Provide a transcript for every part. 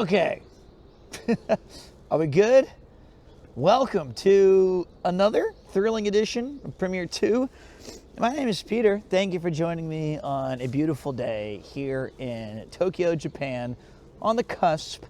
Okay. Are we good? Welcome to another thrilling edition of Premiere 2. My name is Peter. Thank you for joining me on a beautiful day here in Tokyo, Japan, on the cusp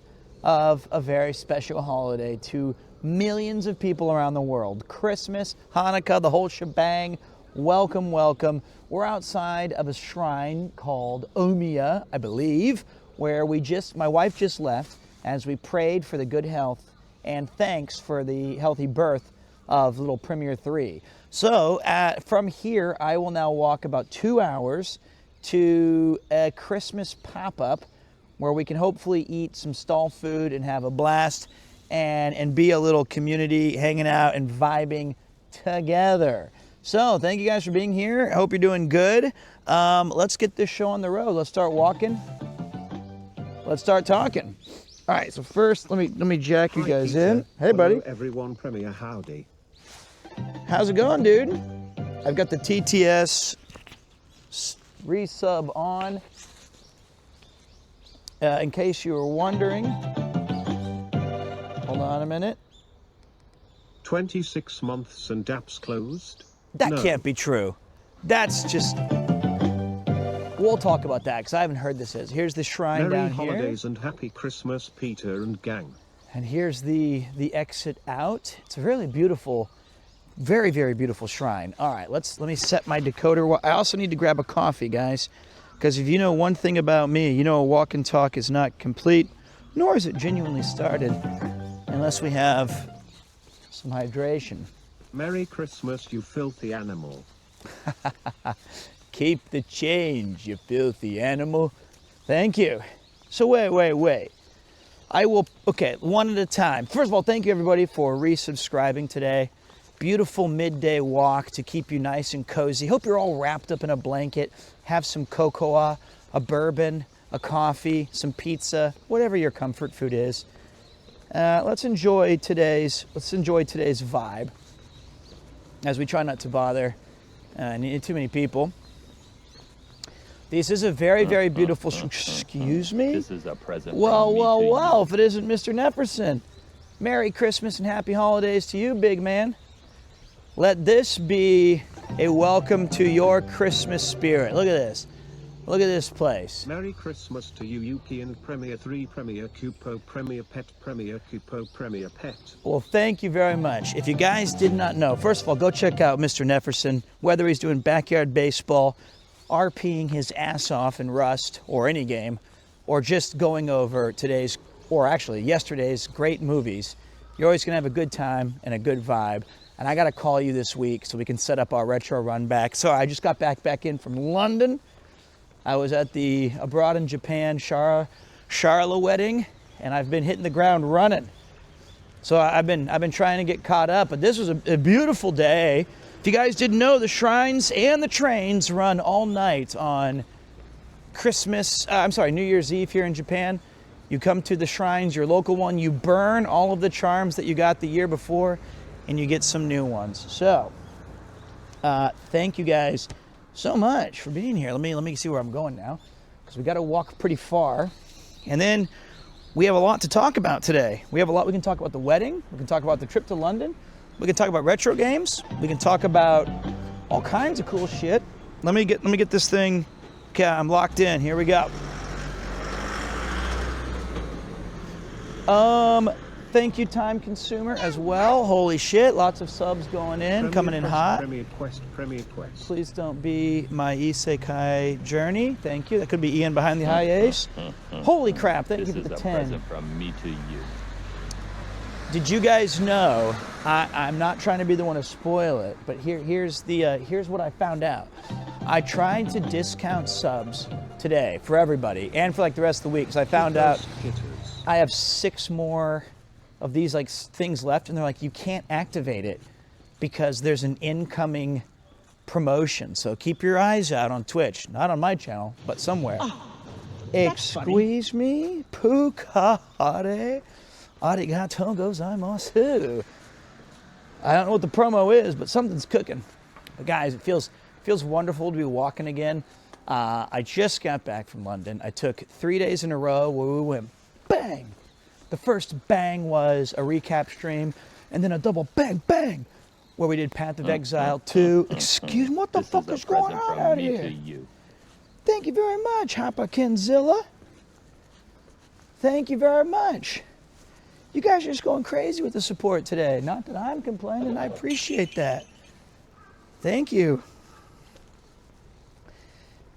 of a very special holiday to millions of people around the world. Christmas, Hanukkah, the whole shebang. Welcome, welcome. We're outside of a shrine called Omiya, I believe, where my wife just left as we prayed for the good health and thanks for the healthy birth of little Premiere 3. So from here, I will now walk about 2 hours to a Christmas pop-up where we can hopefully eat some stall food and have a blast and be a little community hanging out and vibing together. So thank you guys for being here. I hope you're doing good. Let's get this show on the road. Let's start walking. Let's start talking. All right, so first, let me jack you guys in. Hey, buddy. Hello, everyone. Premiere, howdy. How's it going, dude? I've got the TTS resub on. In case you were wondering. Hold on a minute. 26 months and apps closed? That No. can't be true. That's just... We'll talk about that, because I haven't heard this. Here's the shrine Merry down here. holidays and happy Christmas, Peter and gang. And here's the exit out. It's a really beautiful, very, very beautiful shrine. All right, let me set my decoder. I also need to grab a coffee, guys, because if you know one thing about me, you know a walk and talk is not complete, nor is it genuinely started, unless we have some hydration. Merry Christmas, you filthy animal. Keep the change, you filthy animal. Thank you. So wait. Okay, one at a time. First of all, thank you everybody for resubscribing today. Beautiful midday walk to keep you nice and cozy. Hope you're all wrapped up in a blanket. Have some cocoa, a bourbon, a coffee, some pizza, whatever your comfort food is. Let's enjoy today's vibe as we try not to bother too many people. This is a very, very beautiful... Excuse me? This is a present. Well, if it isn't Mr. Nefferson. Merry Christmas and happy holidays to you, big man. Let this be a welcome to your Christmas spirit. Look at this. Look at this place. Merry Christmas to you, Yuki and Premiere 3, Premiere Cupo, Premiere Pet, Premiere Cupo, Premiere Pet. Well, thank you very much. If you guys did not know, first of all, go check out Mr. Nefferson, whether he's doing backyard baseball, RPing his ass off in Rust or any game, or just going over yesterday's great movies. You're always gonna have a good time and a good vibe. And I gotta call you this week so we can set up our retro run back. So I just got back in from London. I was at the Abroad in Japan Charla wedding, and I've been hitting the ground running. So I've been trying to get caught up, but this was a beautiful day. If you guys didn't know, the shrines and the trains run all night on New Year's Eve here in Japan. You come to the shrines, your local one, you burn all of the charms that you got the year before, and you get some new ones. So, thank you guys so much for being here. Let me see where I'm going now, because we got to walk pretty far, and then we have a lot to talk about today. We can talk about the wedding. We can talk about the trip to London. We can talk about retro games. We can talk about all kinds of cool shit. Let me get this thing. Okay, I'm locked in. Here we go. Thank you, Time Consumer, as well. Holy shit, lots of subs going in, coming in hot. Premiere Quest. Please don't be my isekai journey. Thank you. That could be Ian behind the high ace. Holy crap, thank you for the 10. This is a present from me to you. Did you guys know, I'm not trying to be the one to spoil it, but here's what I found out. I tried to discount subs today for everybody and for like the rest of the week, because I found out I have 6 more of these like things left, and they're like, you can't activate it because there's an incoming promotion. So keep your eyes out on Twitch, not on my channel, but somewhere. Oh, Excuse me, Pukare. Arigato gozaimasu. I don't know what the promo is, but something's cooking. But guys, it feels wonderful to be walking again. I just got back from London. I took 3 days in a row where we went bang, The first bang was a recap stream, and then a double bang bang where we did Path of Exile 2. Excuse me, what the This fuck is is a going present on from out me here? to you. Thank you very much, Hoppa Kenzilla. Thank you very much. You guys are just going crazy with the support today. Not that I'm complaining, I appreciate that. Thank you.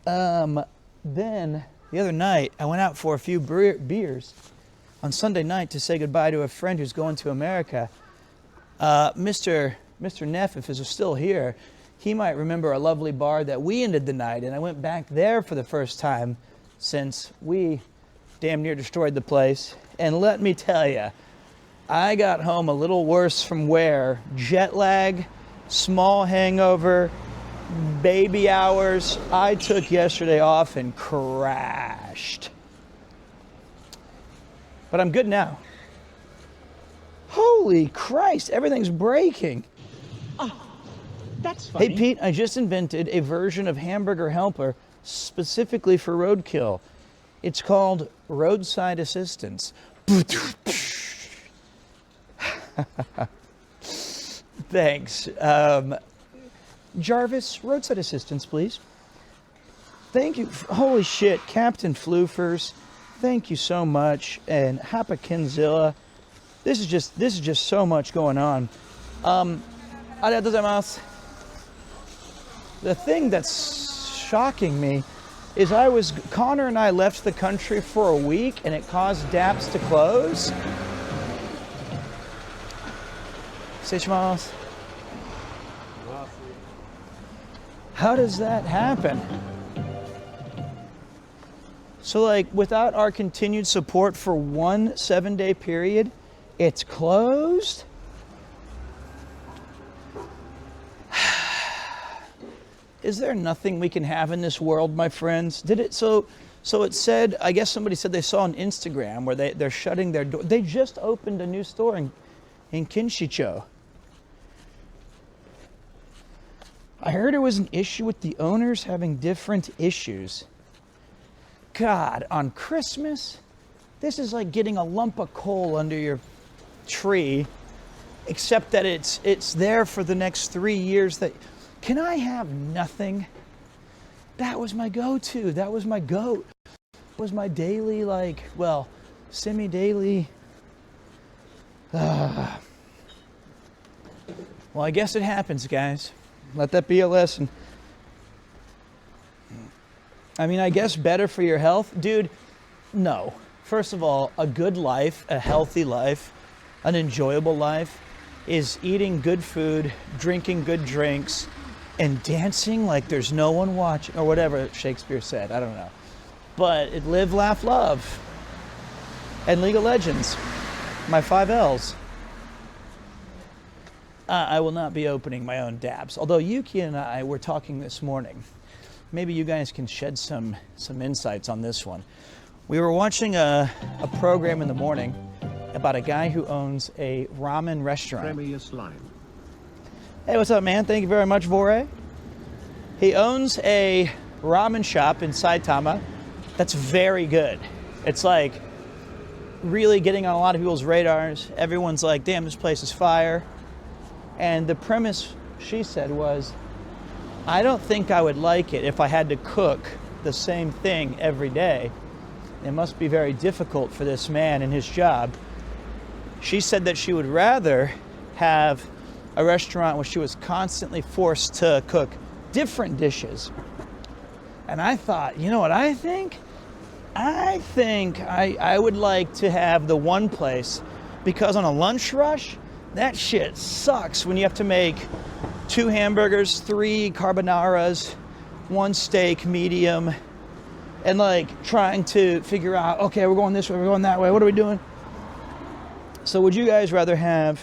Then the other night, I went out for a few beers on Sunday night to say goodbye to a friend who's going to America. Mr. Neff, if he was still here, he might remember a lovely bar that we ended the night, and I went back there for the first time since we damn near destroyed the place. And let me tell you, I got home a little worse from wear. Jet lag, small hangover, baby hours. I took yesterday off and crashed. But I'm good now. Holy Christ, everything's breaking. That's funny. Hey Pete, I just invented a version of Hamburger Helper specifically for roadkill. It's called Roadside Assistance. Thanks. Jarvis, Roadside Assistance, please. Thank you. Holy shit, Captain Floofers. Thank you so much. And Hapa Kenzilla. This is just so much going on. Arigatou gozaimasu. The thing that's shocking me is Connor and I left the country for a week and it caused DAPS to close. Seichimasu. How does that happen? So like without our continued support for one 7-day period, it's closed? Is there nothing we can have in this world, my friends? So it said, I guess somebody said they saw on Instagram where they're shutting their door. They just opened a new store in Kinshicho. I heard it was an issue with the owners having different issues. God, on Christmas, this is like getting a lump of coal under your tree, except that it's there for the next 3 years. Can I have nothing? That was my go-to. That was my goat. It was my daily, semi-daily. Well, I guess it happens, guys. Let that be a lesson. I mean, I guess better for your health. Dude, no. First of all, a good life, a healthy life, an enjoyable life is eating good food, drinking good drinks, and dancing like there's no one watching, or whatever Shakespeare said. I don't know. But it live, laugh, love. And League of Legends, my 5 Ls. I will not be opening my own dabs. Although Yuki and I were talking this morning. Maybe you guys can shed some insights on this one. We were watching a program in the morning about a guy who owns a ramen restaurant. Premier Slime. Hey, what's up, man? Thank you very much, Vore. He owns a ramen shop in Saitama that's very good. It's like really getting on a lot of people's radars. Everyone's like, damn, this place is fire. And the premise, she said, was, I don't think I would like it if I had to cook the same thing every day. It must be very difficult for this man in his job. She said that she would rather have a restaurant where she was constantly forced to cook different dishes. And I thought, you know what I think? I think I would like to have the one place, because on a lunch rush, that shit sucks when you have to make 2 hamburgers, 3 carbonaras, 1 steak, medium, and like trying to figure out, okay, we're going this way, we're going that way, what are we doing? So would you guys rather have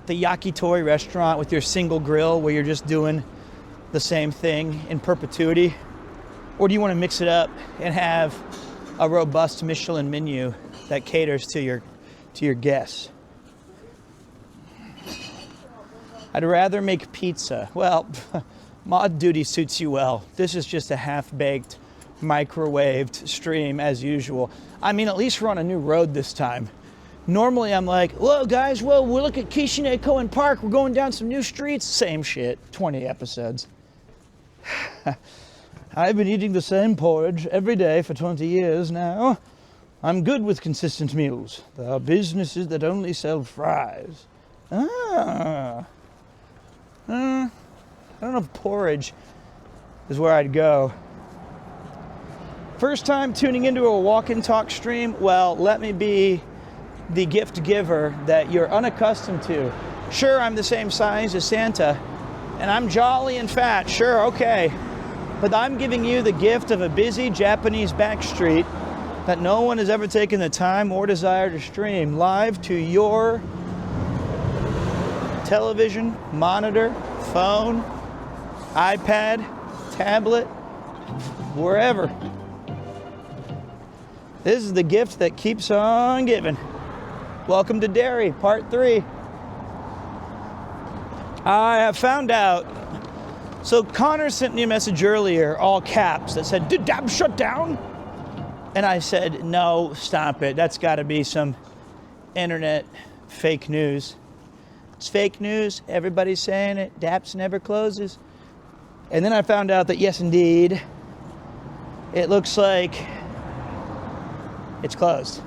the yakitori restaurant with your single grill where you're just doing the same thing in perpetuity? Or do you want to mix it up and have a robust Michelin menu that caters to your guests? I'd rather make pizza. Well, mod duty suits you well. This is just a half-baked microwaved stream as usual. I mean, at least we're on a new road this time. Normally I'm like, whoa guys, well, we'll look at Kishinekoen Park. We're going down some new streets. Same shit, 20 episodes. I've been eating the same porridge every day for 20 years now. I'm good with consistent meals. There are businesses that only sell fries. I don't know if porridge is where I'd go. First time tuning into a walk and talk stream? Well, let me be the gift giver that you're unaccustomed to. Sure, I'm the same size as Santa, and I'm jolly and fat, sure, okay. But I'm giving you the gift of a busy Japanese back street that no one has ever taken the time or desire to stream live to your television, monitor, phone, iPad, tablet, wherever. This is the gift that keeps on giving. Welcome to Dairy, part 3. I have found out, so Connor sent me a message earlier, all caps, that said, did Dab shut down? And I said, no, stop it. That's gotta be some internet fake news. It's fake news, everybody's saying it, Daps never closes. And then I found out that yes, indeed, it looks like it's closed.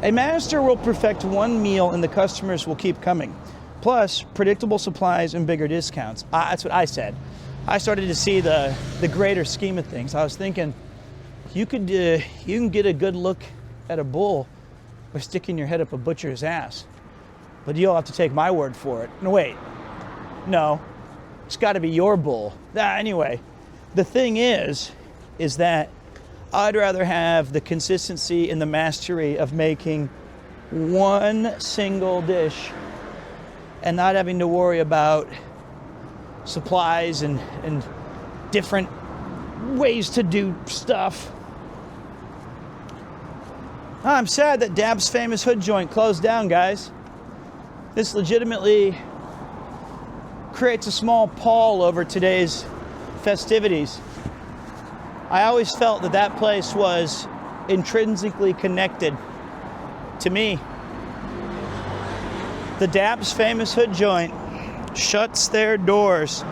A master will perfect one meal and the customers will keep coming. Plus, predictable supplies and bigger discounts. That's what I said. I started to see the greater scheme of things. I was thinking, you can get a good look at a bull by sticking your head up a butcher's ass. But you'll have to take my word for it. No, wait. No. It's got to be your bull. Anyway, the thing is that I'd rather have the consistency and the mastery of making one single dish and not having to worry about supplies and different ways to do stuff. I'm sad that Dab's famous hood joint closed down, guys. This legitimately creates a small pall over today's festivities. I always felt that place was intrinsically connected to me. The Dab's famous hood joint shuts their doors.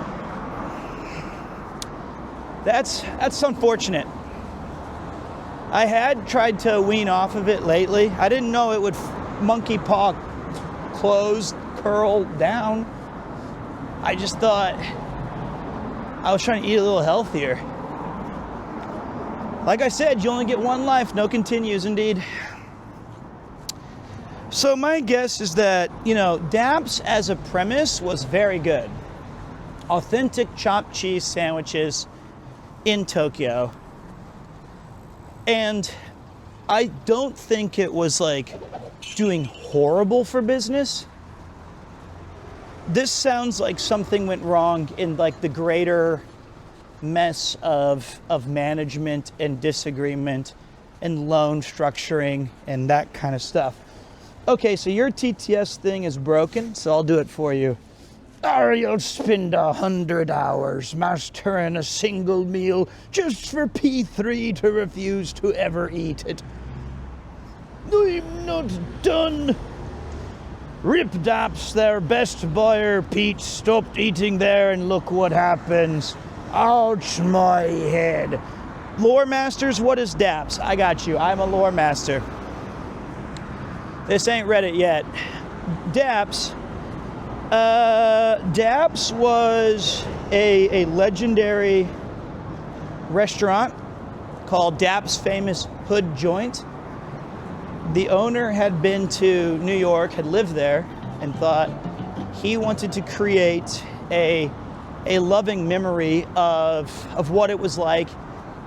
That's unfortunate. I had tried to wean off of it lately. I didn't know it would monkey paw close, curl down. I just thought I was trying to eat a little healthier. Like I said, you only get one life, no continues indeed. So my guess is that, Dab's as a premise was very good. Authentic chopped cheese sandwiches in Tokyo. And I don't think it was doing horrible for business. This sounds like something went wrong in the greater mess of management and disagreement and loan structuring and that kind of stuff. Okay, so your TTS thing is broken, so I'll do it for you. Or you'll spend 100 hours mastering a single meal just for P3 to refuse to ever eat it. I'm not done. Rip Daps, their best buyer, Pete, stopped eating there and look what happens. Ouch, my head. Lore masters, what is Daps? I got you. I'm a lore master. This ain't Reddit yet. Daps. Daps was a legendary restaurant called Daps Famous Hood Joint. The owner had been to New York, had lived there, and thought he wanted to create a loving memory of what it was like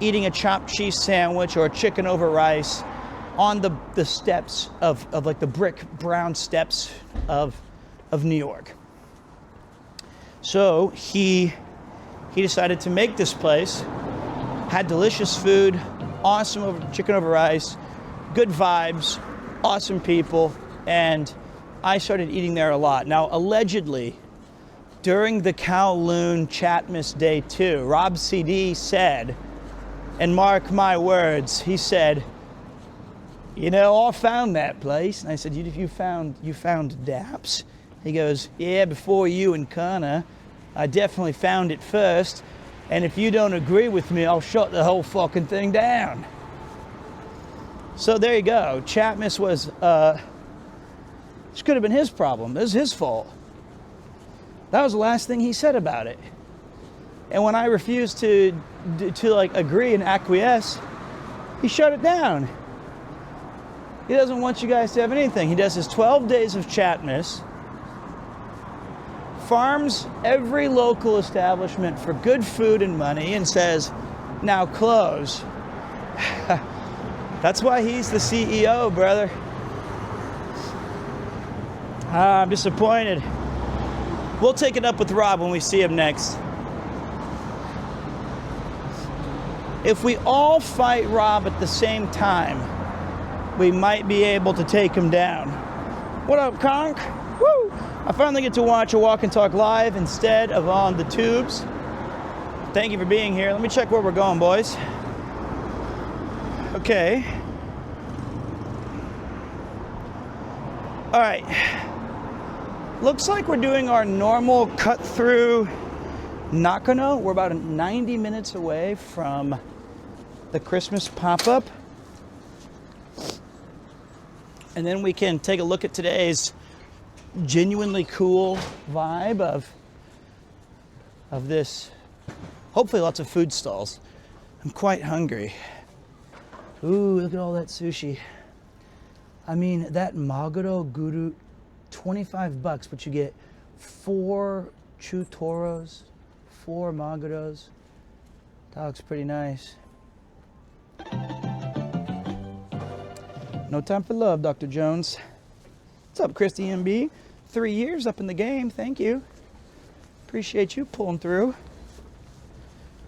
eating a chopped cheese sandwich or a chicken over rice on the steps of the brick brown steps of New York. So he decided to make this place, had delicious food, awesome chicken over rice, good vibes, awesome people, and I started eating there a lot. Now, allegedly, during the Kowloon Chatmas Day 2, Rob CD said And mark my words, he said, you know, I found that place. And I said, you found Daps? He goes, yeah, before you and Connor. I definitely found it first. And if you don't agree with me, I'll shut the whole fucking thing down. So there you go. Chatmas was, this could have been his problem. This is his fault. That was the last thing he said about it. And when I refused to like agree and acquiesce, he shut it down. He doesn't want you guys to have anything. He does his 12 days of Chatmas, farms every local establishment for good food and money, and says, now close. That's why he's the CEO, brother. I'm disappointed. We'll take it up with Rob when we see him next. If we all fight Rob at the same time, we might be able to take him down. What up, Conk? Woo! I finally get to watch a Walk and Talk live instead of on the tubes. Thank you for being here. Let me check where we're going, boys. Okay. All right. Looks like we're doing our normal cut through Nakano. We're about 90 minutes away from the Christmas pop-up. And then we can take a look at today's genuinely cool vibe of this, hopefully lots of food stalls. I'm quite hungry. Ooh, look at all that sushi. I mean, that Maguro Guru, 25 bucks, but you get 4 Chutoros, 4 Maguros. That looks pretty nice. No time for love, Dr. Jones. What's up, Christy MB? 3 years up in the game, thank you. Appreciate you pulling through.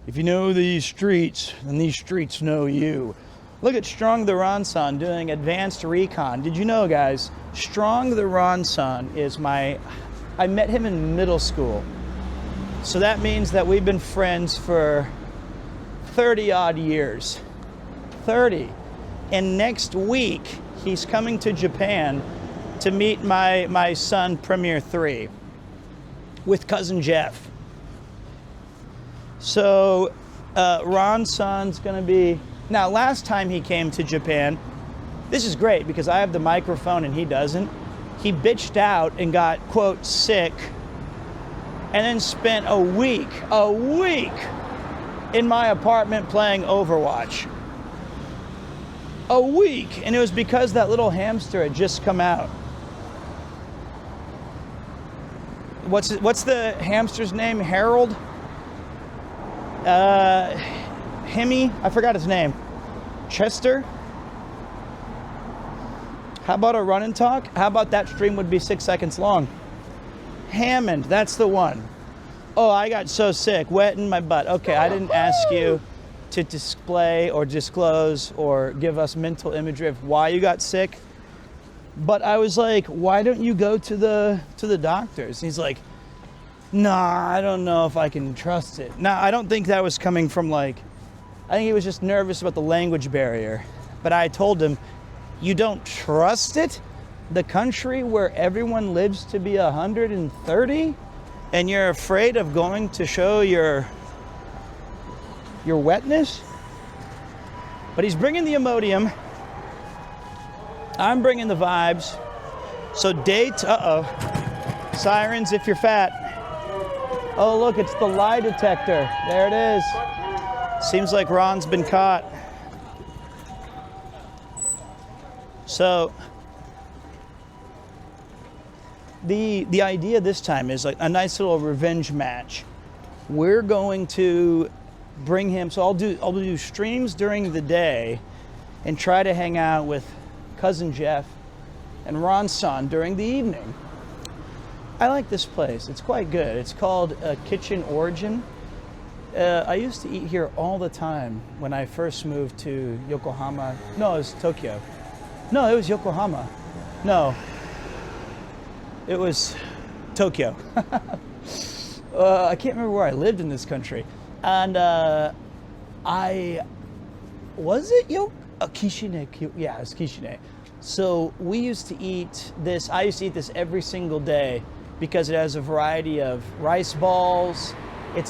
If you know these streets, then these streets know you. Look at Strong the Ronson doing advanced recon. Did you know, guys, Strong the Ronson is I met him in middle school. So that means that we've been friends for 30 odd years. 30. And next week, he's coming to Japan to meet my son, Premier 3, with cousin Jeff. So Ron-san's gonna be, now last time he came to Japan, this is great because I have the microphone and he doesn't. He bitched out and got, quote, sick, and then spent a week in my apartment playing Overwatch. A week, and it was because that little hamster had just come out. What's the hamster's name? Harold? Hemi? I forgot his name. Chester? How about a run and talk? How about that stream would be 6 seconds long? Hammond, that's the one. Oh, I got so sick, wet in my butt. Okay, I didn't ask you to display or disclose or give us mental imagery of why you got sick. But I was like, why don't you go to the doctors? And he's like, nah, I don't know if I can trust it. Now, I don't think that was coming from I think he was just nervous about the language barrier. But I told him, you don't trust it? The country where everyone lives to be 130? And you're afraid of going to show your wetness? But he's bringing the Imodium. I'm bringing the vibes. So date, sirens if you're fat. Oh look, it's the lie detector. There it is. Seems like Ron's been caught. So the idea this time is a nice little revenge match. We're going to bring him, so I'll do streams during the day and try to hang out with cousin Jeff and Ron-san during the evening. I like this place. It's quite good. It's called Kitchen Origin. I used to eat here all the time when I first moved to Yokohama. No, it was Tokyo. No, it was Yokohama. No, it was Tokyo. I can't remember where I lived in this country. And I Was it Kishine? Yeah, it's Kishine. So we used to eat this. I used to eat this every single day because it has a variety of rice balls. It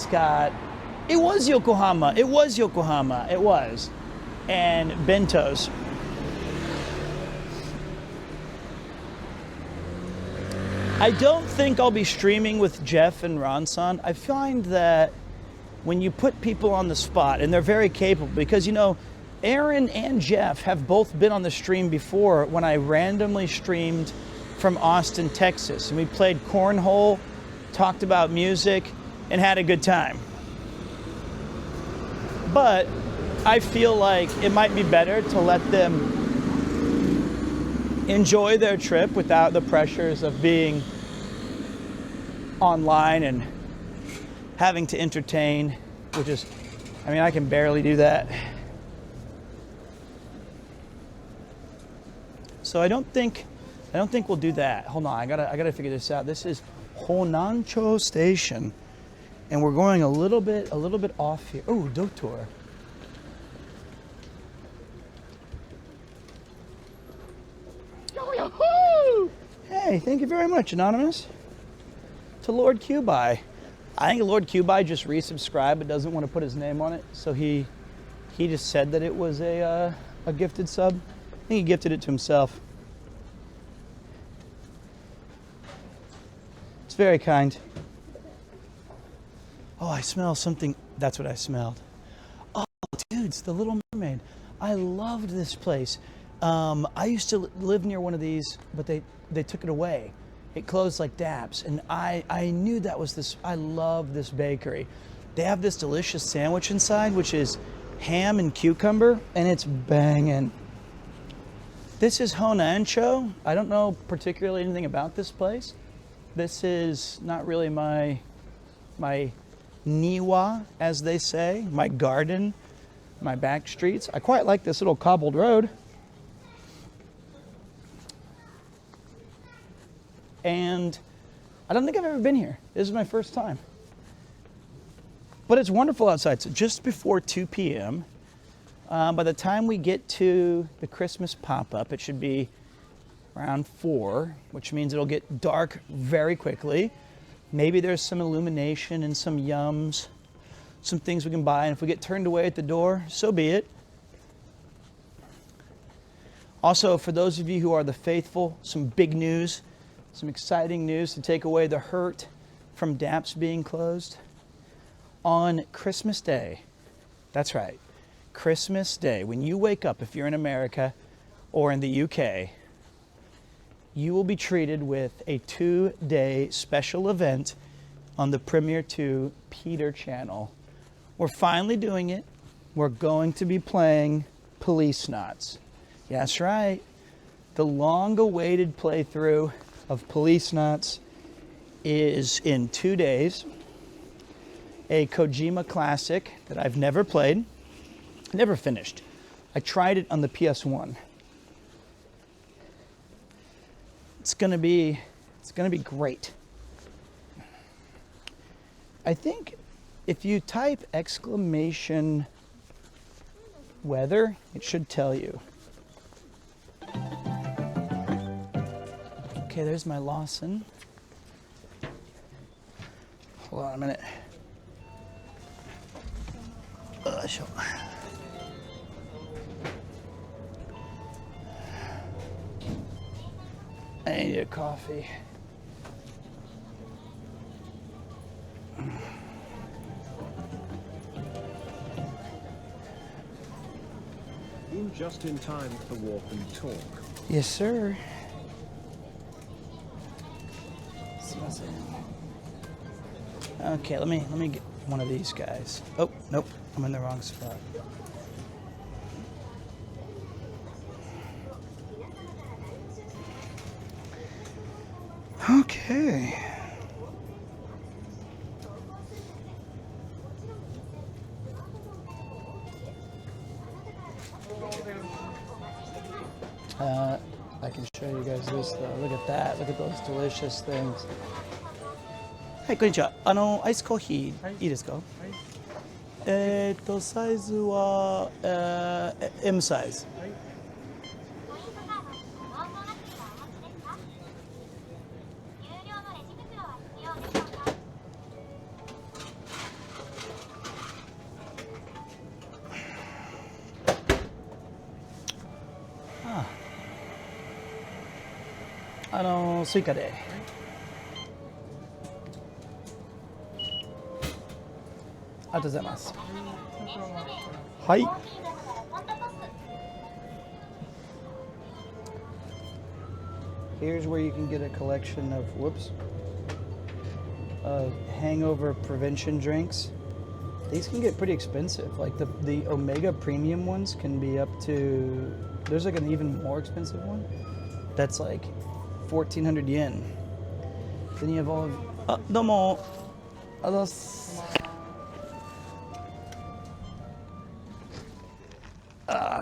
was Yokohama. It was. And bentos. I don't think I'll be streaming with Jeff and Ronson. I find that when you put people on the spot, and they're very capable, because Aaron and Jeff have both been on the stream before when I randomly streamed from Austin, Texas. And we played cornhole, talked about music, and had a good time. But I feel like it might be better to let them enjoy their trip without the pressures of being online and having to entertain, which is, I can barely do that. So I don't think we'll do that. Hold on, I gotta figure this out. This is Honancho Station, and we're going a little bit off here. Oh, Dotor. Hey, thank you very much, Anonymous. To Lord Cubai. I think Lord Cubai just resubscribed but doesn't want to put his name on it, so he just said that it was a gifted sub. I think he gifted it to himself. It's very kind. Oh, I smell something. That's what I smelled. Oh, dudes, the Little Mermaid. I loved this place. I used to live near one of these, but they took it away. It closed like daps, and I knew that was this. I love this bakery. They have this delicious sandwich inside, which is ham and cucumber, and it's banging. This is Honancho. I don't know particularly anything about this place. This is not really my niwa, as they say, my garden, my back streets. I quite like this little cobbled road. And I don't think I've ever been here. This is my first time. But it's wonderful outside. So just before 2 p.m., by the time we get to the Christmas pop-up, it should be around 4, which means it'll get dark very quickly. Maybe there's some illumination and some yums, some things we can buy. And if we get turned away at the door, so be it. Also, for those of you who are the faithful, some big news. Some exciting news to take away the hurt from DAPS being closed. On Christmas Day, that's right, Christmas Day, when you wake up, if you're in America or in the UK, you will be treated with a 2-day special event on the Premiere 2 Peter channel. We're finally doing it. We're going to be playing Police Knots. Yeah, that's right. The long-awaited playthrough of Police Knots is in 2 days. A Kojima classic that I've never played, never finished. I tried it on the PS1. It's gonna be great. I think if you type exclamation weather, it should tell you. Okay, there's my Lawson. Hold on a minute. I need a coffee. You just in time for walk and talk. Yes, sir. Okay, let me get one of these guys. Oh, nope, I'm in the wrong spot. Okay. I can show you guys this though. Look at that. Look at those delicious things. Hi, konnichiwa. アイスコーヒーいいですか?サイズは、M サイズ。ポイントカード、ローソンアプリはお持ちですか？有料のレジ袋は必要でしょうか？スイカで。ありがとうございます。はい。Here's where you can get a collection of hangover prevention drinks. These can get pretty expensive. Like the Omega premium ones can be up to, there's like an even more expensive one that's like 1,400 yen. Then you have all of, どうも、あざっす。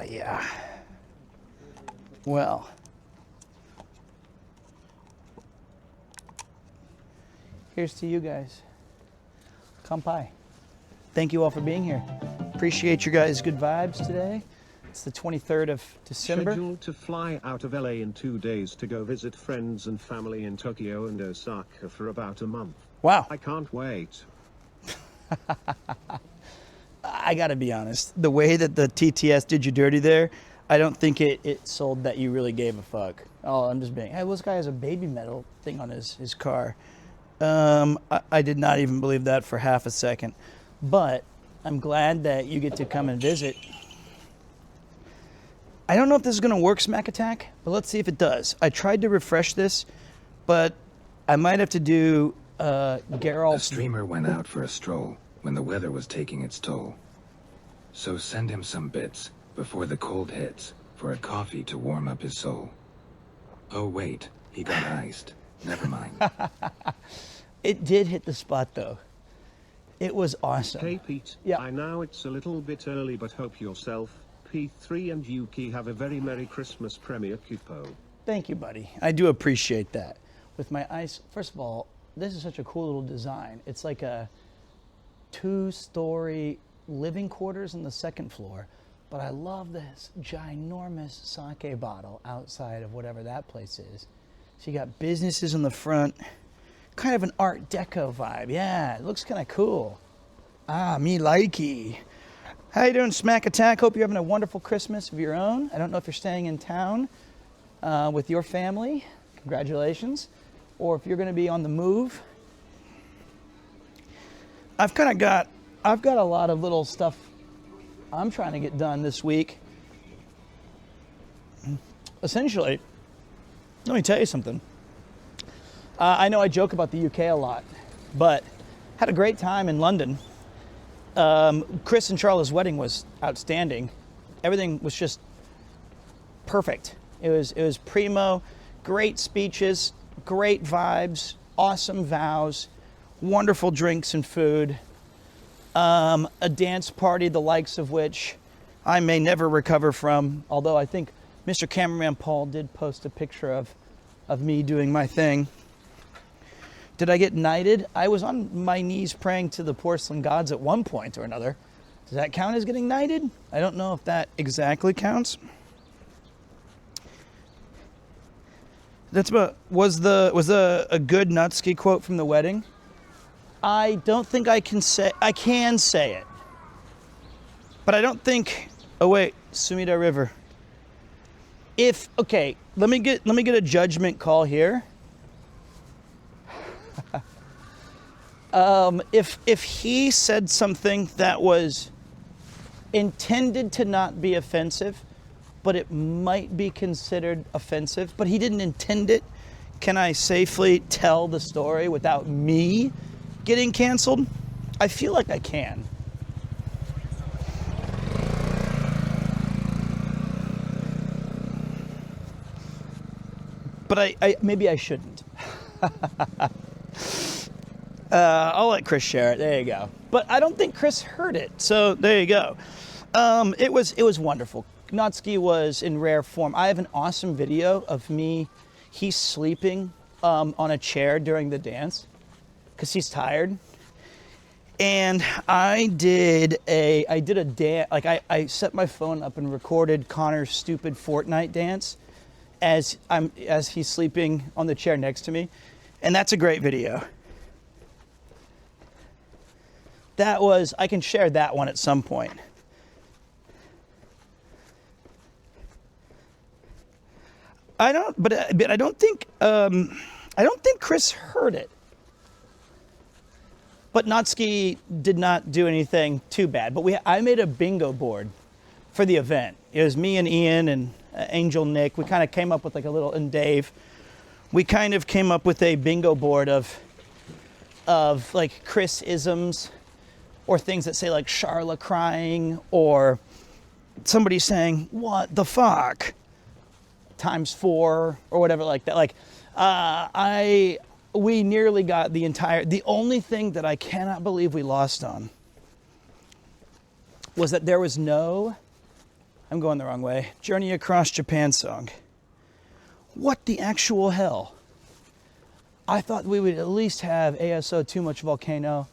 Yeah. Well. Here's to you guys. Kanpai. Thank you all for being here. Appreciate your guys' good vibes today. It's the 23rd of December. Scheduled to fly out of LA in 2 days to go visit friends and family in Tokyo and Osaka for about a month. Wow. I can't wait. I gotta be honest. The way that the TTS did you dirty there, I don't think it sold that you really gave a fuck. Oh, I'm just being, hey, well, this guy has a baby metal thing on his car. I did not even believe that for half a second. But I'm glad that you get to come and visit. I don't know if this is going to work, Smack Attack, but let's see if it does. I tried to refresh this, but I might have to do Geralt. A streamer went out for a stroll when the weather was taking its toll. So send him some bits before the cold hits for a coffee to warm up his soul. Oh wait, he got iced. Never mind. It did hit the spot though. It was awesome. Hey Pete, Yeah. I know it's a little bit early, but hope yourself, P3 and Yuki have a very Merry Christmas Premier Cupo. Thank you, buddy. I do appreciate that. With my ice, first of all, this is such a cool little design. It's like a 2-story living quarters on the second floor, but I love this ginormous sake bottle outside of whatever that place is. So you got businesses in the front, kind of an Art Deco vibe. Yeah, it looks kind of cool. Ah, me likey. How you doing, Smack Attack? Hope you're having a wonderful Christmas of your own. I don't know if you're staying in town with your family. Congratulations. Or if you're going to be on the move. I've got a lot of little stuff I'm trying to get done this week. Essentially, let me tell you something. I know I joke about the UK a lot, but had a great time in London. Chris and Charlotte's wedding was outstanding. Everything was just perfect. It was primo, great speeches, great vibes, awesome vows, wonderful drinks and food, a dance party the likes of which I may never recover from, although I think Mr. Cameraman Paul did post a picture of me doing my thing. Did I get knighted? I was on my knees praying to the porcelain gods at one point or another. Does that count as getting knighted? I don't know if that exactly counts. That's about, was a good Nutski quote from the wedding? I don't think I can say it. But I don't think, oh wait, Sumida River. Okay, let me get a judgment call here. If he said something that was intended to not be offensive, but it might be considered offensive, but he didn't intend it, can I safely tell the story without me getting canceled? I feel like I can. But I maybe I shouldn't. I'll let Chris share it. There you go. But I don't think Chris heard it, so there you go. It was wonderful. Natsuki was in rare form. I have an awesome video of he's sleeping on a chair during the dance because he's tired. And I did a dance, like I set my phone up and recorded Connor's stupid Fortnite dance as he's sleeping on the chair next to me. And that's a great video. I can share that one at some point. I don't think Chris heard it. But Natsuki did not do anything too bad. But I made a bingo board for the event. It was me and Ian and Angel Nick. We kind of came up with and Dave. We kind of came up with a bingo board of like Chris-isms or things that say like Charla crying or somebody saying, "What the fuck?" ×4 or whatever like that. We nearly got the only thing that I cannot believe we lost on was that there was no, I'm going the wrong way, Journey Across Japan song. What the actual hell? I thought we would at least have ASO Too Much Volcano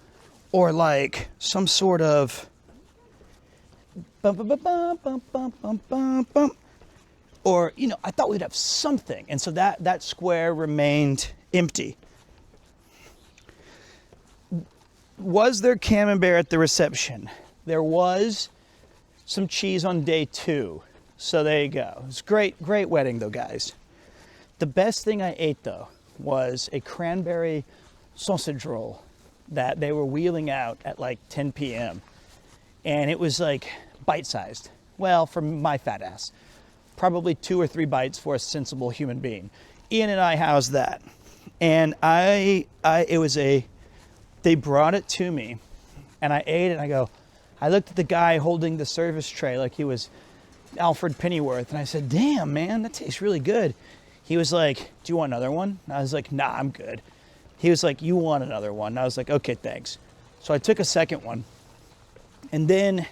or like some sort of bum bum bum bum bum bum bum bum bum. Or, I thought we'd have something. And so that square remained empty. Was there camembert at the reception? There was some cheese on day 2. So there you go. It was great wedding though, guys. The best thing I ate though was a cranberry sausage roll that they were wheeling out at like 10 p.m. And it was like bite-sized. Well, for my fat ass. Probably 2 or 3 bites for a sensible human being. Ian and I housed that. And they brought it to me and I ate it and I looked at the guy holding the service tray like he was Alfred Pennyworth. And I said, "Damn, man, that tastes really good." He was like, "Do you want another one?" And I was like, "Nah, I'm good." He was like, "You want another one?" And I was like, "Okay, thanks." So I took a second one. And then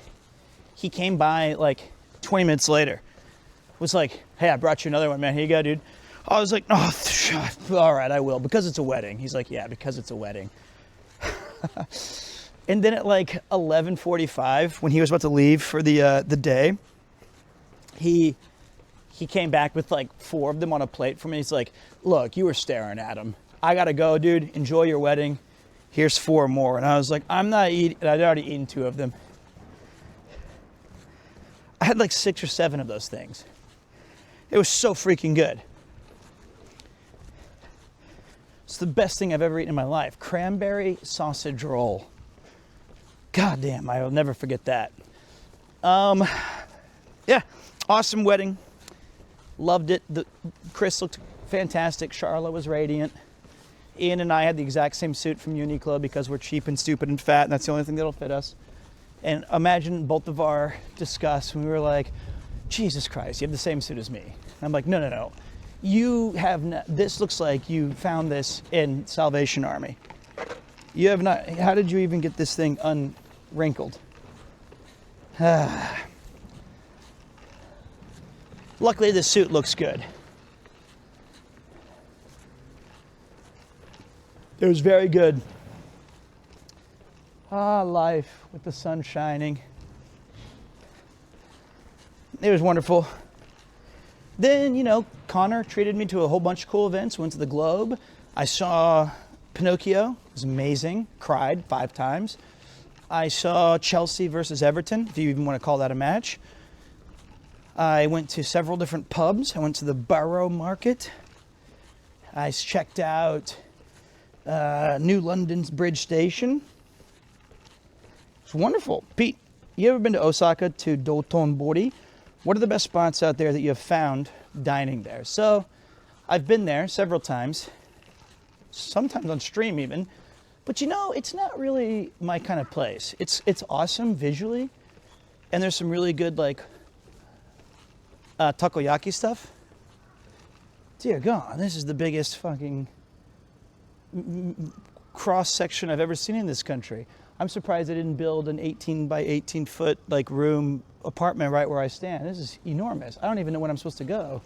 he came by like 20 minutes later. Was like, "Hey, I brought you another one, man. Here you go, dude." I was like, "Oh, all right, I will." Because it's a wedding. He's like, "Yeah, because it's a wedding." And then at like 11:45, when he was about to leave for the day, he came back with like 4 of them on a plate for me. He's like, "Look, you were staring at them. I gotta go, dude. Enjoy your wedding. Here's 4 more." And I was like, "I'm not eating." I'd already eaten 2 of them. I had like 6 or 7 of those things. It was so freaking good. It's the best thing I've ever eaten in my life. Cranberry sausage roll. God damn, I will never forget that. Yeah, awesome wedding. Loved it. Chris looked fantastic. Charla was radiant. Ian and I had the exact same suit from Uniqlo because we're cheap and stupid and fat, and that's the only thing that'll fit us. And imagine both of our disgust when we were like, "Jesus Christ, you have the same suit as me." And I'm like, no. You have not, this looks like you found this in Salvation Army. You have not, how did you even get this thing unwrinkled? Luckily, this suit looks good. It was very good. Life with the sun shining. It was wonderful. Then, Connor treated me to a whole bunch of cool events. Went to the Globe. I saw Pinocchio. It was amazing. Cried 5 times. I saw Chelsea versus Everton, if you even want to call that a match. I went to several different pubs. I went to the Borough Market. I checked out New London's Bridge Station. It's wonderful. Pete, you ever been to Osaka to Dotonbori? What are the best spots out there that you have found dining there? So I've been there several times, sometimes on stream even, but it's not really my kind of place. It's awesome visually, and there's some really good like takoyaki stuff. Dear God, this is the biggest fucking cross section I've ever seen in this country. I'm surprised they didn't build an 18 by 18 foot like room apartment right where I stand. This is enormous. I don't even know when I'm supposed to go.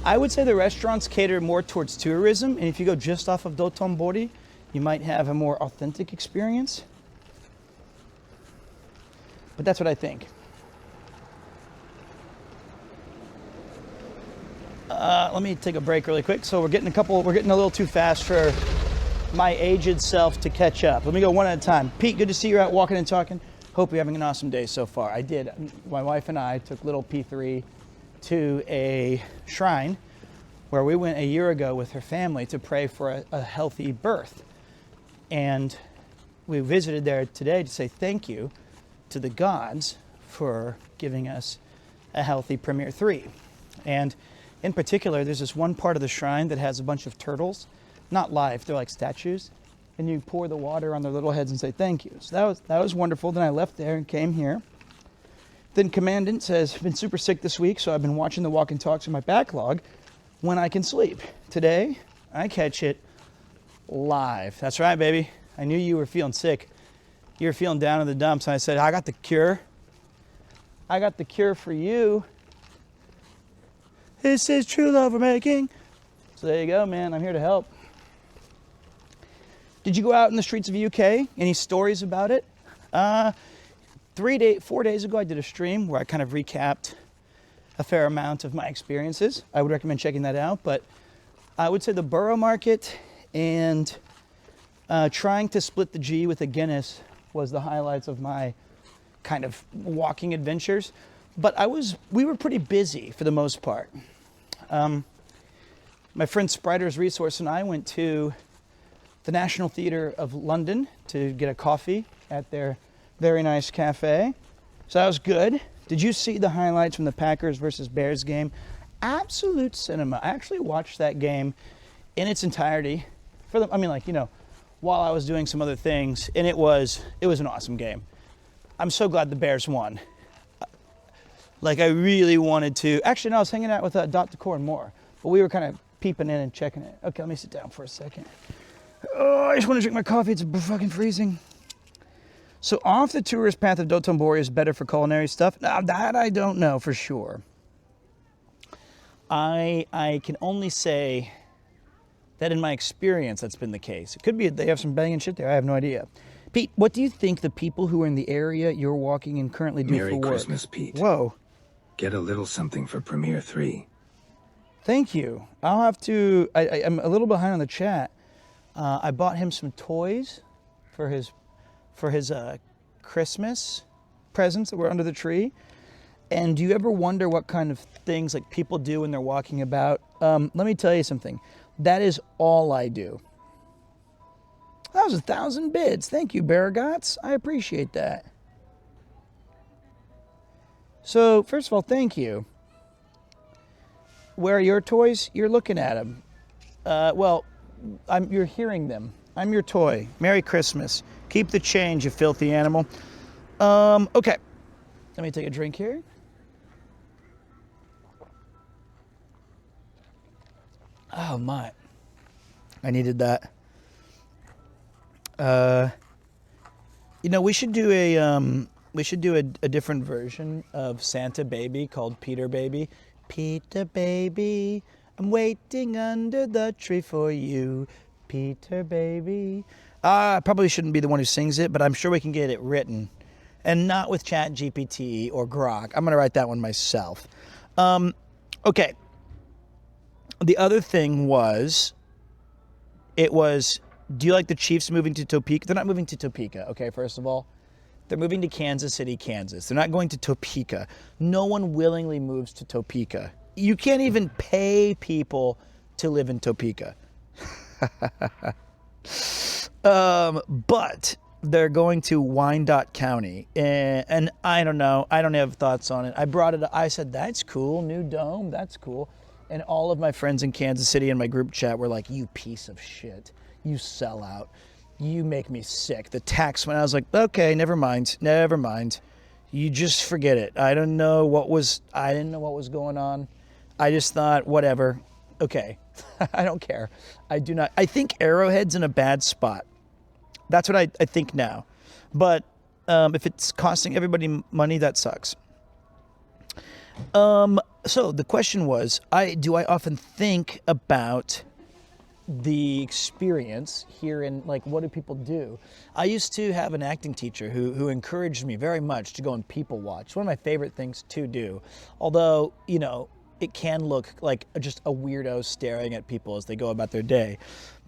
I would say the restaurants cater more towards tourism, and if you go just off of Dotonbori, you might have a more authentic experience. But that's what I think. Let me take a break really quick. So we're getting a little too fast for my aged self to catch up. Let me go one at a time. Pete, good to see you out walking and talking. Hope you're having an awesome day so far. I did. My wife and I took little P3 to a shrine where we went a year ago with her family to pray for a healthy birth. And we visited there today to say thank you to the gods for giving us a healthy Premier 3. And in particular, there's this one part of the shrine that has a bunch of turtles, not live, they're like statues, and you pour the water on their little heads and say thank you. So that was wonderful. Then I left there and came here. Then Commandant says, I've been super sick this week, so I've been watching the walk and talks in my backlog when I can sleep. Today, I catch it live. That's right, baby. I knew you were feeling sick. You were feeling down in the dumps, and I said, I got the cure. I got the cure for you. This is true love we're making. So there you go, man. I'm here to help. Did you go out in the streets of UK? Any stories about it? 4 days ago, I did a stream where I kind of recapped a fair amount of my experiences. I would recommend checking that out. But I would say the borough market and trying to split the G with a Guinness was the highlights of my kind of walking adventures. But we were pretty busy for the most part. My friend Spriders Resource and I went to the National Theatre of London to get a coffee at their very nice cafe. So that was good. Did you see the highlights from the Packers versus Bears game? Absolute cinema. I actually watched that game in its entirety while I was doing some other things, and it was an awesome game. I'm so glad the Bears won. Like, I really wanted to. Actually, no, I was hanging out with Dr. Core and more, but we were kind of peeping in and checking it. Okay, let me sit down for a second. Oh, I just want to drink my coffee. It's fucking freezing. So off the tourist path of Dotonbori is better for culinary stuff? Now, that I don't know for sure. I can only say that in my experience, that's been the case. It could be they have some banging shit there. I have no idea. Pete, what do you think the people who are in the area you're walking in currently do Merry for work? Merry Christmas, Pete. Whoa. Get a little something for Premiere 3. Thank you. I'll have to. I'm a little behind on the chat. I bought him some toys for his Christmas presents that were under the tree. And do you ever wonder what kind of things like people do when they're walking about? Let me tell you something. That is all I do. That was 1,000 bids. Thank you, Baragots. I appreciate that. So, first of all, thank you. Where are your toys? You're looking at them. You're hearing them. I'm your toy. Merry Christmas. Keep the change, you filthy animal. Okay. Let me take a drink here. Oh, my. I needed that. We should do a different version of Santa Baby called Peter Baby. Peter Baby, I'm waiting under the tree for you. Peter Baby. I probably shouldn't be the one who sings it, but I'm sure we can get it written. And not with Chat GPT or Grok. I'm going to write that one myself. Okay. The other thing was, do you like the Chiefs moving to Topeka? They're not moving to Topeka, okay, first of all. They're moving to Kansas City, Kansas. They're not going to Topeka. No one willingly moves to Topeka. You can't even pay people to live in Topeka. But they're going to Wyandotte County. And I don't know. I don't have thoughts on it. I brought it up. I said, that's cool. New dome. That's cool. And all of my friends in Kansas City in my group chat were like, you piece of shit. You sell out. You make me sick. The tax when I was like, okay, never mind. You just forget it. I didn't know what was going on. I just thought, whatever. Okay. I don't care. I do not. I think Arrowhead's in a bad spot. That's what I think now. But if it's costing everybody money, that sucks. So the question was, do I often think about the experience here in, like, what do people do? I used to have an acting teacher who encouraged me very much to go and people watch. It's one of my favorite things to do. Although, you know, it can look like just a weirdo staring at people as they go about their day.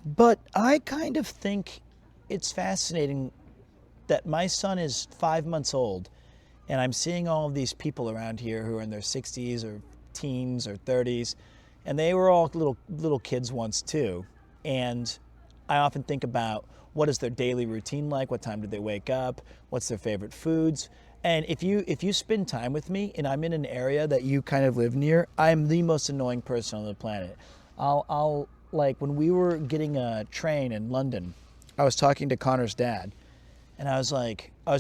But I kind of think it's fascinating that my son is 5 months old and I'm seeing all of these people around here who are in their 60s or teens or 30s, and they were all little kids once too. And I often think about, what is their daily routine like? What time do they wake up? What's their favorite foods? And if you spend time with me and I'm in an area that you kind of live near, I'm the most annoying person on the planet. I'll like, when we were getting a train in London, I was talking to Connor's dad, and I was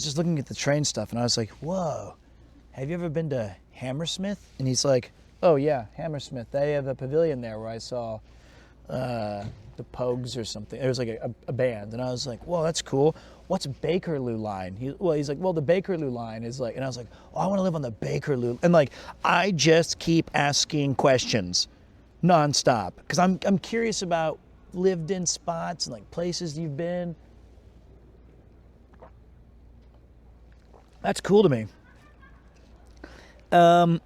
just looking at the train stuff, and I was like, whoa, have you ever been to Hammersmith? And he's like, oh yeah, Hammersmith. They have a pavilion there where I saw the Pogues or something. It was like a band. And I was like, whoa, that's cool. What's Bakerloo line? He's like, well, the Bakerloo line is like, and I was like, oh, I want to live on the Bakerloo. And like, I just keep asking questions nonstop because I'm curious about lived in spots and like places you've been. That's cool to me. And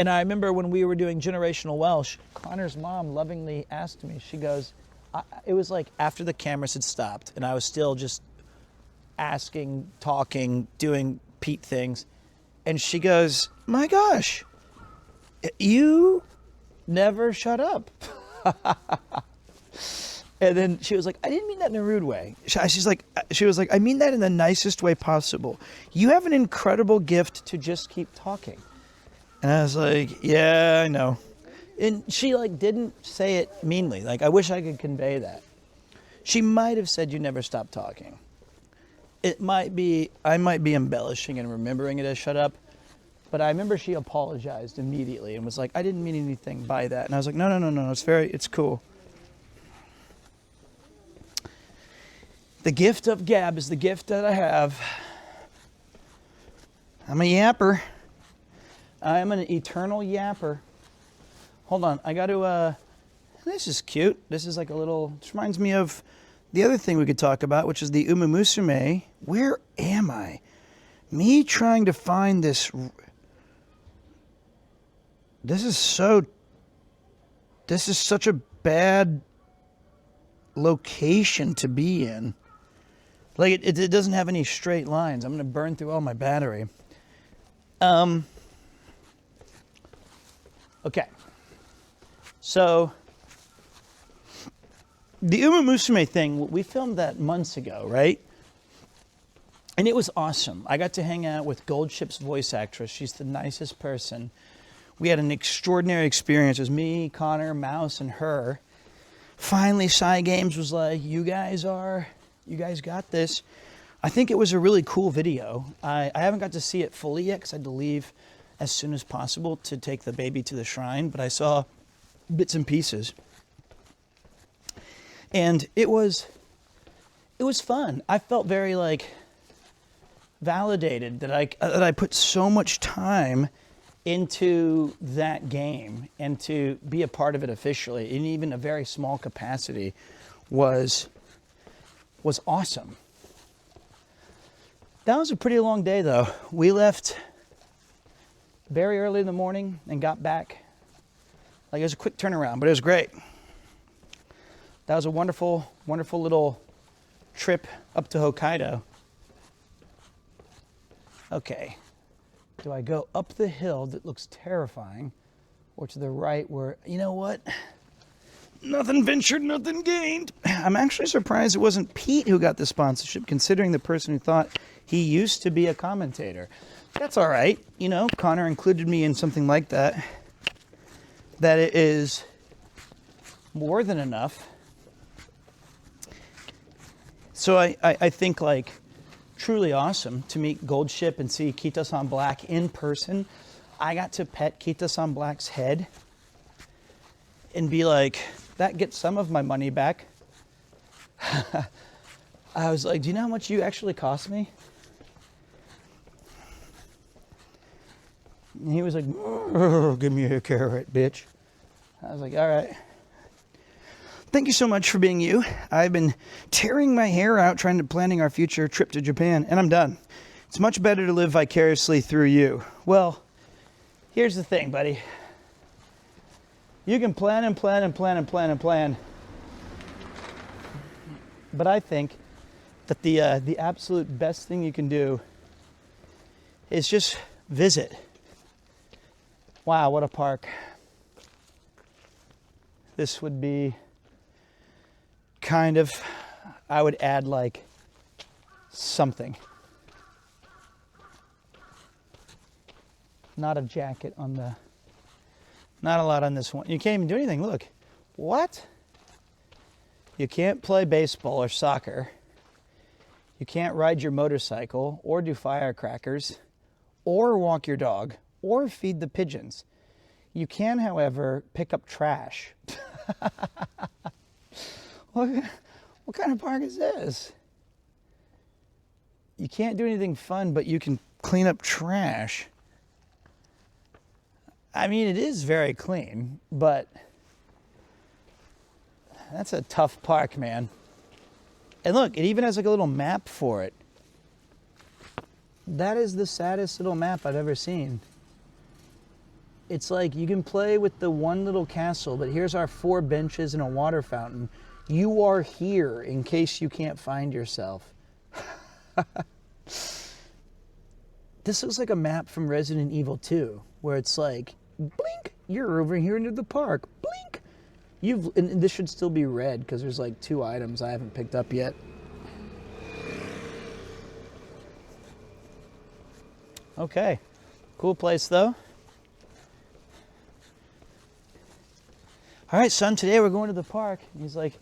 I remember when we were doing Generational Welsh, Connor's mom lovingly asked me, she goes, it was like after the cameras had stopped and I was still just asking, talking, doing Pete things. And she goes, my gosh, you never shut up. And then she was like, I didn't mean that in a rude way. She was like, I mean that in the nicest way possible. You have an incredible gift to just keep talking. And I was like, yeah, I know. And she like didn't say it meanly. Like, I wish I could convey that. She might have said, you never stop talking. I might be embellishing and remembering it as shut up. But I remember she apologized immediately and was like, I didn't mean anything by that. And I was like, no, it's cool. The gift of gab is the gift that I have. I'm a yapper. I am an eternal yapper. Hold on, I got to, this is cute. This is like a little, this reminds me of the other thing we could talk about, which is the Umamusume. Where am I? Me trying to find this. This is such a bad location to be in. Like, it doesn't have any straight lines. I'm going to burn through all my battery. Okay. So, the Umamusume thing, we filmed that months ago, right? And it was awesome. I got to hang out with Gold Ship's voice actress. She's the nicest person. We had an extraordinary experience. It was me, Connor, Mouse, and her. Finally, Sci Games was like, you guys got this. I think it was a really cool video. I haven't got to see it fully yet because I had to leave as soon as possible to take the baby to the shrine, but I saw bits and pieces. And it was fun. I felt very like validated that I put so much time into that game, and to be a part of it officially in even a very small capacity was awesome. That was a pretty long day though. We left very early in the morning and got back. Like, it was a quick turnaround, but it was great. That was a wonderful, wonderful little trip up to Hokkaido. Okay. Do I go up the hill that looks terrifying, or to the right where, you know what? Nothing ventured, nothing gained. I'm actually surprised it wasn't Pete who got the sponsorship, considering the person who thought he used to be a commentator. That's all right. You know, Connor included me in something like that. That it is more than enough. So I think, like, truly awesome to meet Gold Ship and see Kita-san Black in person. I got to pet Kita-san Black's head and be like, that gets some of my money back. I was like, do you know how much you actually cost me? And he was like, "Oh, give me a carrot, bitch." I was like, all right. Thank you so much for being you. I've been tearing my hair out planning our future trip to Japan, and I'm done. It's much better to live vicariously through you. Well, here's the thing, buddy. You can plan and plan and plan and plan and plan. But I think that the absolute best thing you can do is just visit. Wow, what a park. This would be kind of, I would add like something. Not a jacket on the, not a lot on this one. You can't even do anything, look. What? You can't play baseball or soccer. You can't ride your motorcycle or do firecrackers or walk your dog or feed the pigeons. You can, however, pick up trash. What kind of park is this? You can't do anything fun, but you can clean up trash. I mean, it is very clean, but that's a tough park, man. And look, it even has like a little map for it. That is the saddest little map I've ever seen. It's like you can play with the one little castle, but here's our 4 benches and a water fountain. You are here in case you can't find yourself. This looks like a map from Resident Evil 2, where it's like, blink, you're over here into the park, blink. And this should still be red because there's like 2 items I haven't picked up yet. Okay, cool place though. All right, son, today we're going to the park. And he's like,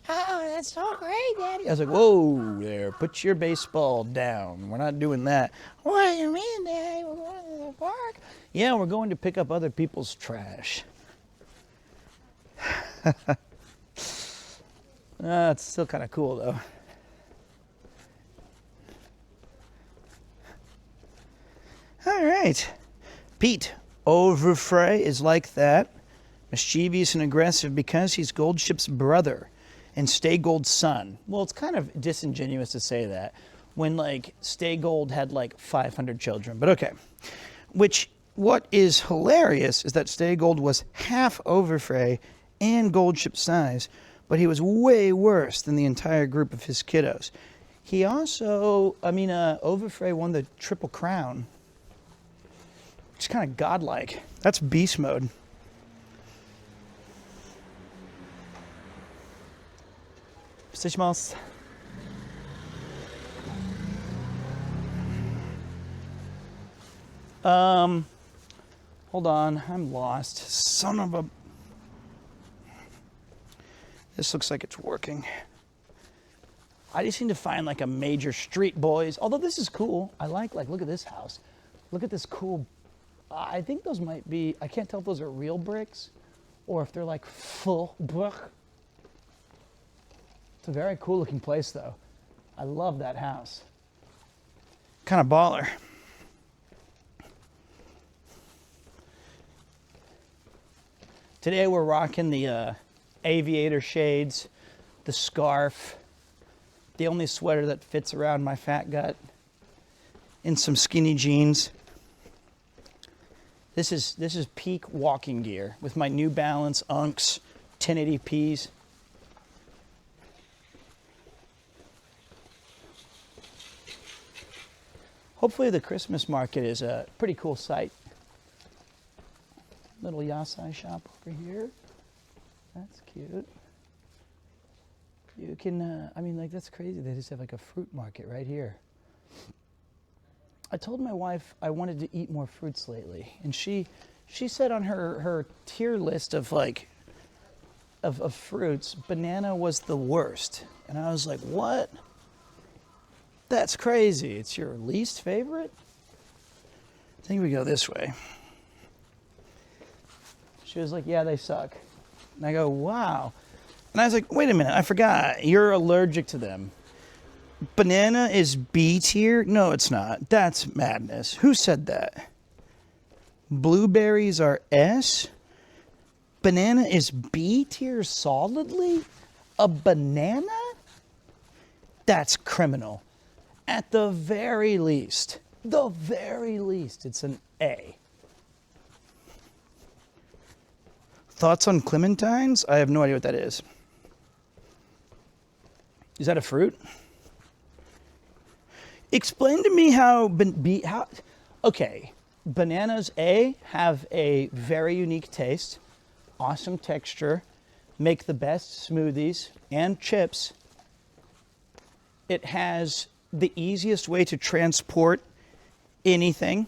oh, that's so great, Daddy. I was like, whoa there, put your baseball down. We're not doing that. What do you mean, Daddy? We're going to the park? Yeah, we're going to pick up other people's trash. It's still kind of cool, though. All right. Pete Overfray is like that. Mischievous and aggressive because he's Goldship's brother and Stay Gold's son. Well, it's kind of disingenuous to say that when, like, Stay Gold had, like, 500 children. But okay. What is hilarious is that Stay Gold was half Overfray and Goldship's size, but he was way worse than the entire group of his kiddos. He also, Overfray won the Triple Crown. It's kind of godlike. That's beast mode. Hold on, I'm lost. Son of a... This looks like it's working. I just need to find like a major street, boys. Although this is cool. I like, look at this house. Look at this cool... I think those might be... I can't tell if those are real bricks or if they're like full brick. It's a very cool looking place though. I love that house. Kind of baller. Today we're rocking the aviator shades, the scarf, the only sweater that fits around my fat gut, and some skinny jeans. This is peak walking gear with my New Balance Unks 1080p's. Hopefully the Christmas market is a pretty cool sight. Little yasai shop over here. That's cute. You can, that's crazy. They just have like a fruit market right here. I told my wife I wanted to eat more fruits lately. And she said on her tier list of of fruits, banana was the worst. And I was like, what? That's crazy. It's your least favorite? I think we go this way. She was like, yeah, they suck. And I go, wow. And I was like, wait a minute, I forgot. You're allergic to them. Banana is B tier? No, it's not. That's madness. Who said that? Blueberries are S. Banana is B tier solidly? A banana? That's criminal. At the very least, it's an A. Thoughts on clementines? I have no idea what that is. Is that a fruit? Explain to me how okay, bananas A have a very unique taste, awesome texture, make the best smoothies and chips. It has the easiest way to transport anything.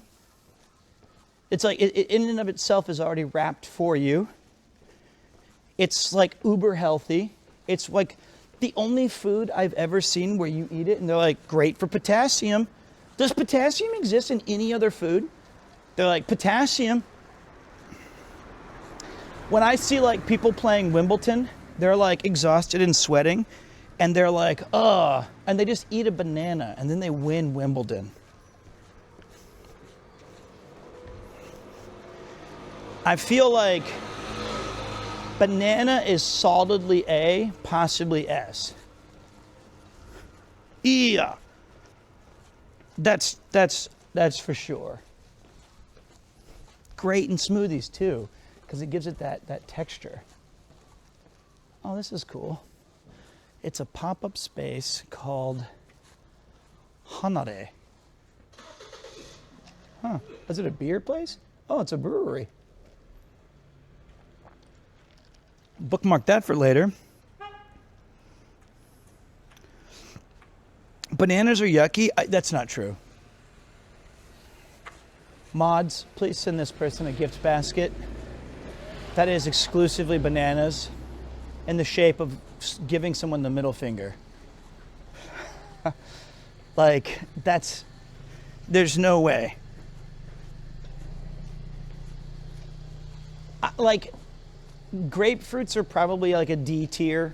It's like it in and of itself is already wrapped for you. It's like uber healthy. It's like the only food I've ever seen where you eat it and they're like, great for potassium. Does potassium exist in any other food? They're like, potassium. When I see like people playing Wimbledon, they're like exhausted and sweating, and they're like, ugh, and they just eat a banana and then they win Wimbledon. I feel like banana is solidly A, possibly S. Yeah. That's for sure. Great in smoothies too, because it gives it that texture. Oh, this is cool. It's a pop-up space called Hanare. Huh. Is it a beer place? Oh, it's a brewery. Bookmark that for later. Bananas are yucky? That's not true. Mods, please send this person a gift basket that is exclusively bananas in the shape of giving someone the middle finger. Like, there's no way. Like, grapefruits are probably like a D tier.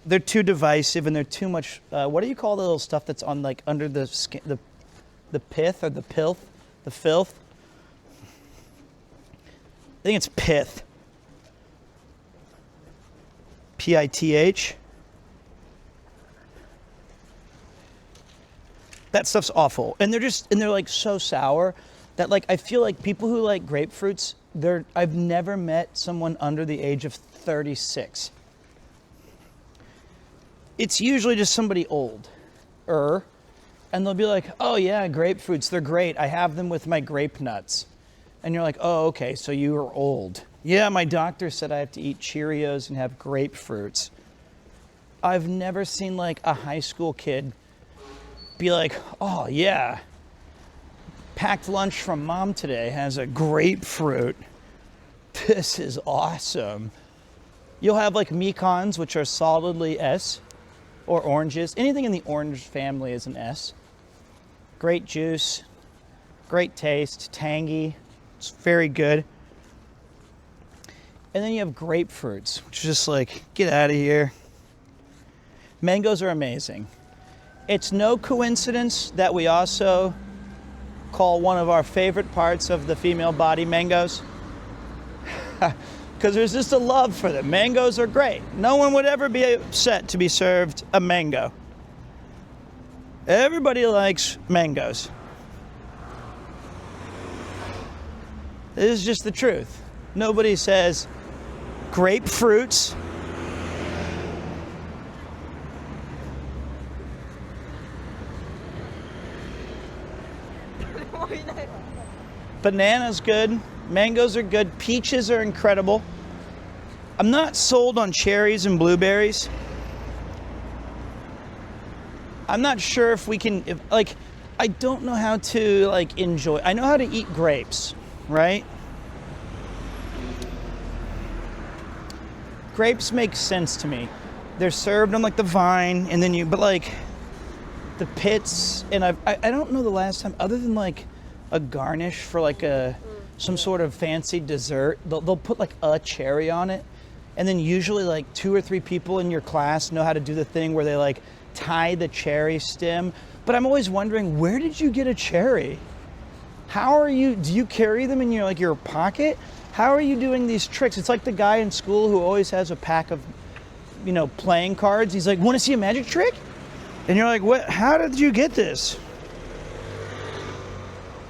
They're too divisive and they're too much. What do you call the little stuff that's on like under the skin, the pith or the filth? The filth. I think it's pith. Pith. That stuff's awful, and they're like so sour that like I feel like people who like grapefruits, I've never met someone under the age of 36. It's usually just somebody old, and they'll be like, oh yeah, grapefruits, they're great. I have them with my grape nuts. And you're like, oh, okay, so you are old. Yeah, my doctor said I have to eat Cheerios and have grapefruits. I've never seen like a high school kid be like, oh yeah, packed lunch from mom today has a grapefruit. This is awesome. You'll have like mekons, which are solidly S, or oranges. Anything in the orange family is an S. Great juice, great taste, tangy, it's very good. And then you have grapefruits, which is just like, get out of here. Mangoes are amazing. It's no coincidence that we also call one of our favorite parts of the female body mangoes. Because there's just a love for them. Mangoes are great. No one would ever be upset to be served a mango. Everybody likes mangoes. This is just the truth. Nobody says grapefruits. Bananas good. Mangoes are good. Peaches are incredible. I'm not sold on cherries and blueberries. I'm not sure if we can, I don't know how to enjoy. I know how to eat grapes, right? Grapes make sense to me. They're served on the vine, and then the pits, and I don't know the last time, other than a garnish for some sort of fancy dessert, they'll put a cherry on it, and then usually 2 or 3 people in your class know how to do the thing where they tie the cherry stem. But I'm always wondering, where did you get a cherry? How are you, do you carry them in your pocket? How are you doing these tricks? It's like the guy in school who always has a pack of, playing cards. He's like, want to see a magic trick? And you're like, what? How did you get this?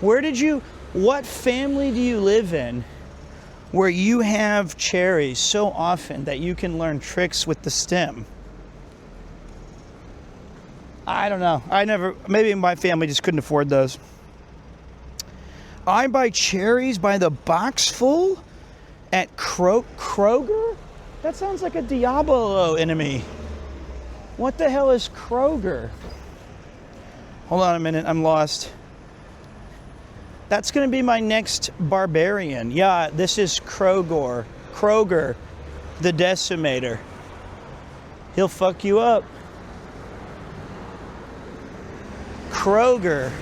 What family do you live in where you have cherries so often that you can learn tricks with the stem? I don't know. Maybe my family just couldn't afford those. I buy cherries by the box full at Kroger? That sounds like a Diablo enemy. What the hell is Kroger? Hold on a minute, I'm lost. That's gonna be my next barbarian. Yeah, this is Kroger, the Decimator. He'll fuck you up. Kroger.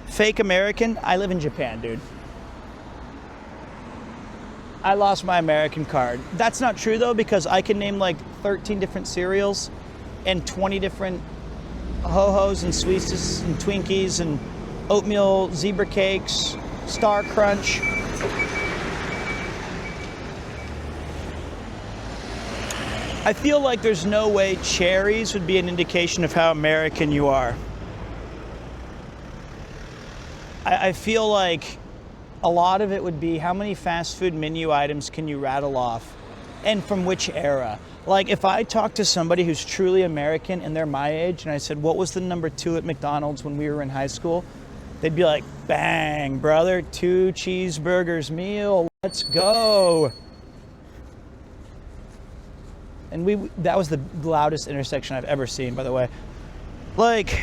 Fake American? I live in Japan, dude. I lost my American card. That's not true though, because I can name like 13 different cereals and 20 different ho-hos and sweeties and Twinkies and oatmeal zebra cakes, Star Crunch. I feel like there's no way cherries would be an indication of how American you are. I feel like a lot of it would be how many fast food menu items can you rattle off and from which era? Like if I talk to somebody who's truly American and they're my age and I said, what was the number 2 at McDonald's when we were in high school? They'd be like, bang, brother, 2 cheeseburgers meal, let's go. And that was the loudest intersection I've ever seen, by the way. Like,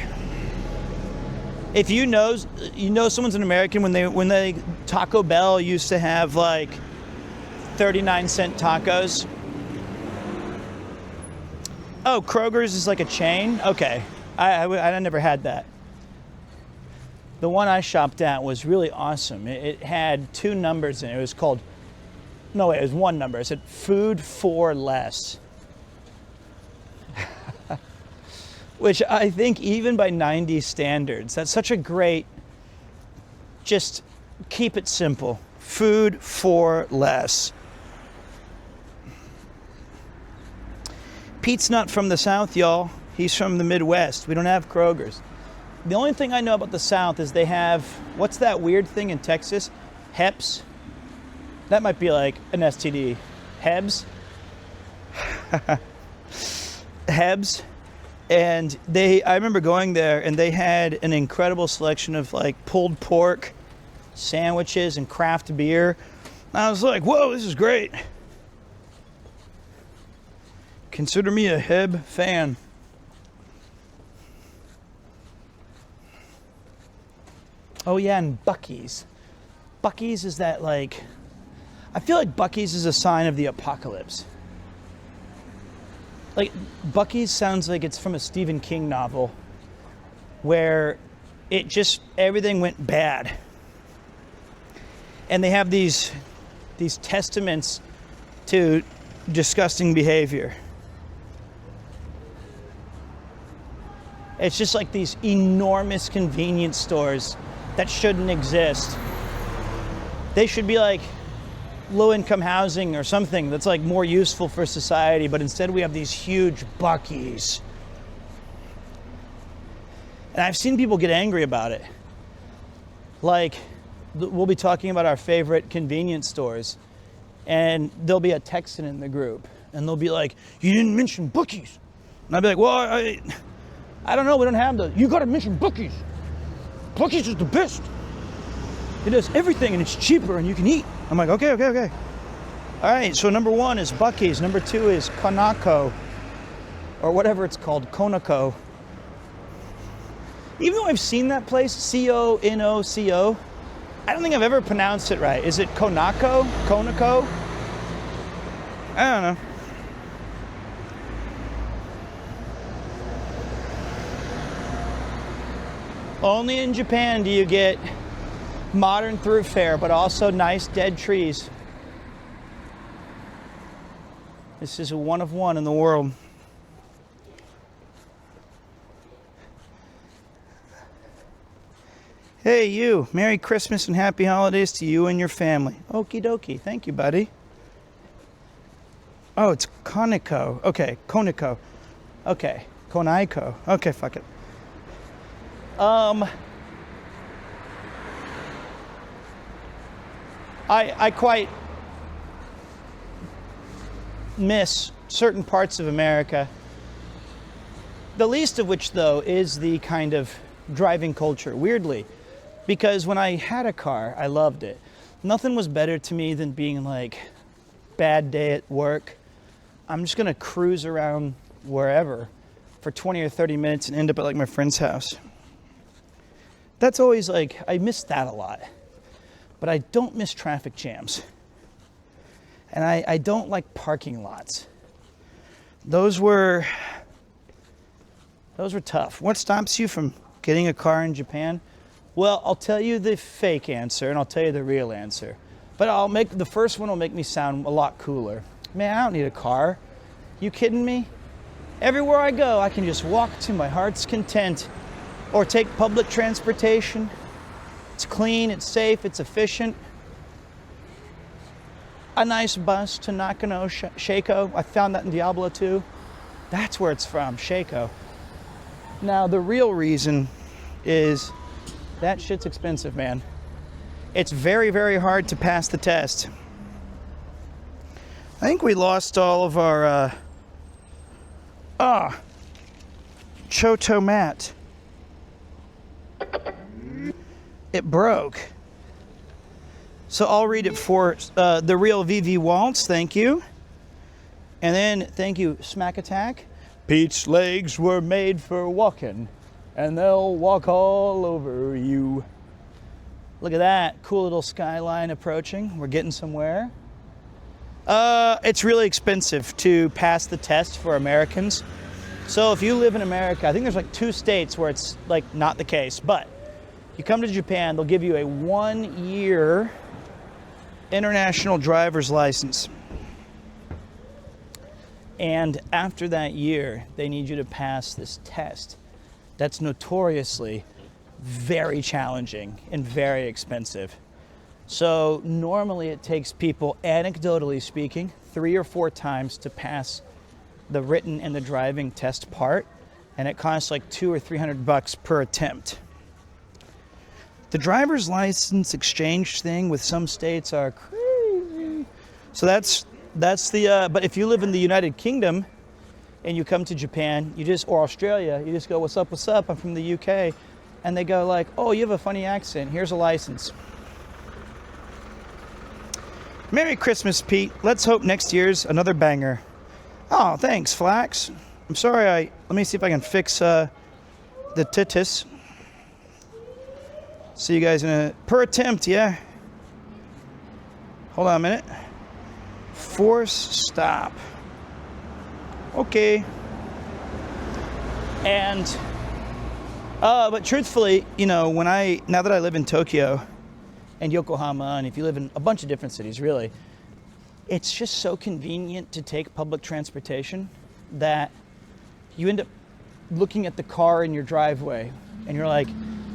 if you know someone's an American when they Taco Bell used to have like 39-cent tacos. Oh, Kroger's is like a chain? Okay, I never had that. The one I shopped at was really awesome. It had 2 numbers in it. It was called, no wait, it was 1 number. It said food for less. Which I think even by 90s standards, that's such a great, just keep it simple. Food for less. Pete's not from the South, y'all. He's from the Midwest. We don't have Kroger's. The only thing I know about the South is they have, what's that weird thing in Texas? Heps? That might be like an STD. Hebs? Hebs. And I remember going there and they had an incredible selection of like pulled pork, sandwiches, and craft beer. And I was like, whoa, this is great. Consider me a Heb fan. Oh yeah, and Buc-ee's. Buc-ee's is that like, I feel like Buc-ee's is a sign of the apocalypse. Like, Buc-ee's sounds like it's from a Stephen King novel where everything went bad. And they have these testaments to disgusting behavior. It's just like these enormous convenience stores that shouldn't exist. They should be like low-income housing or something that's like more useful for society, but instead we have these huge Buc-ee's. And I've seen people get angry about it. Like, we'll be talking about our favorite convenience stores, and there'll be a Texan in the group, and they'll be like, you didn't mention Buc-ee's. And I'll be like, well, I don't know, we don't have those. You gotta mention Buc-ee's. Buc-ee's is the best. It does everything and it's cheaper and you can eat. I'm like, okay. All right, so number 1 is Buc-ee's. Number 2 is Conaco, or whatever it's called, Conaco. Even though I've seen that place, Conoco, I don't think I've ever pronounced it right. Is it Conaco? Conaco? I don't know. Only in Japan do you get modern thoroughfare, but also nice dead trees. This is a 1 of 1 in the world. Hey, you. Merry Christmas and Happy Holidays to you and your family. Okie dokie. Thank you, buddy. Oh, it's Koniko. Okay, Koniko. Okay, Konaiko. Okay, fuck it. I quite miss certain parts of America. The least of which, though, is the kind of driving culture, weirdly. Because when I had a car, I loved it. Nothing was better to me than being like, bad day at work. I'm just gonna cruise around wherever for 20 or 30 minutes and end up at like my friend's house. That's always like, I miss that a lot. But I don't miss traffic jams. And I don't like parking lots. Those were tough. What stops you from getting a car in Japan? Well, I'll tell you the fake answer and I'll tell you the real answer. But the first one will make me sound a lot cooler. Man, I don't need a car. You kidding me? Everywhere I go, I can just walk to my heart's content or take public transportation. It's clean, it's safe, it's efficient. A nice bus to Nakano, Seiko. I found that in Diablo 2. That's where it's from, Seiko. Now, the real reason is that shit's expensive, man. It's very, very hard to pass the test. I think we lost all of our, Choto mat. It broke. So I'll read it for the real VV Waltz, thank you. And then, thank you, Smack Attack. Pete's legs were made for walking, and they'll walk all over you. Look at that, cool little skyline approaching. We're getting somewhere. It's really expensive to pass the test for Americans. So if you live in America, I think there's like 2 states where it's like not the case, but you come to Japan, they'll give you a 1-year international driver's license. And after that year, they need you to pass this test that's notoriously very challenging and very expensive. So normally it takes people, anecdotally speaking, 3 or 4 times to pass the written and the driving test part, and it costs like $200 or $300 per attempt. The driver's license exchange thing with some states are crazy. So that's the, but if you live in the United Kingdom and you come to Japan, or Australia, you just go, what's up, I'm from the UK. And they go like, oh, you have a funny accent, here's a license. Merry Christmas, Pete. Let's hope next year's another banger. Oh, thanks, Flax. I'm sorry, let me see if I can fix the titus. See you guys per attempt, yeah? Hold on a minute. Force stop. Okay. And, but truthfully, now that I live in Tokyo and Yokohama, and if you live in a bunch of different cities, really, it's just so convenient to take public transportation that you end up looking at the car in your driveway and you're like,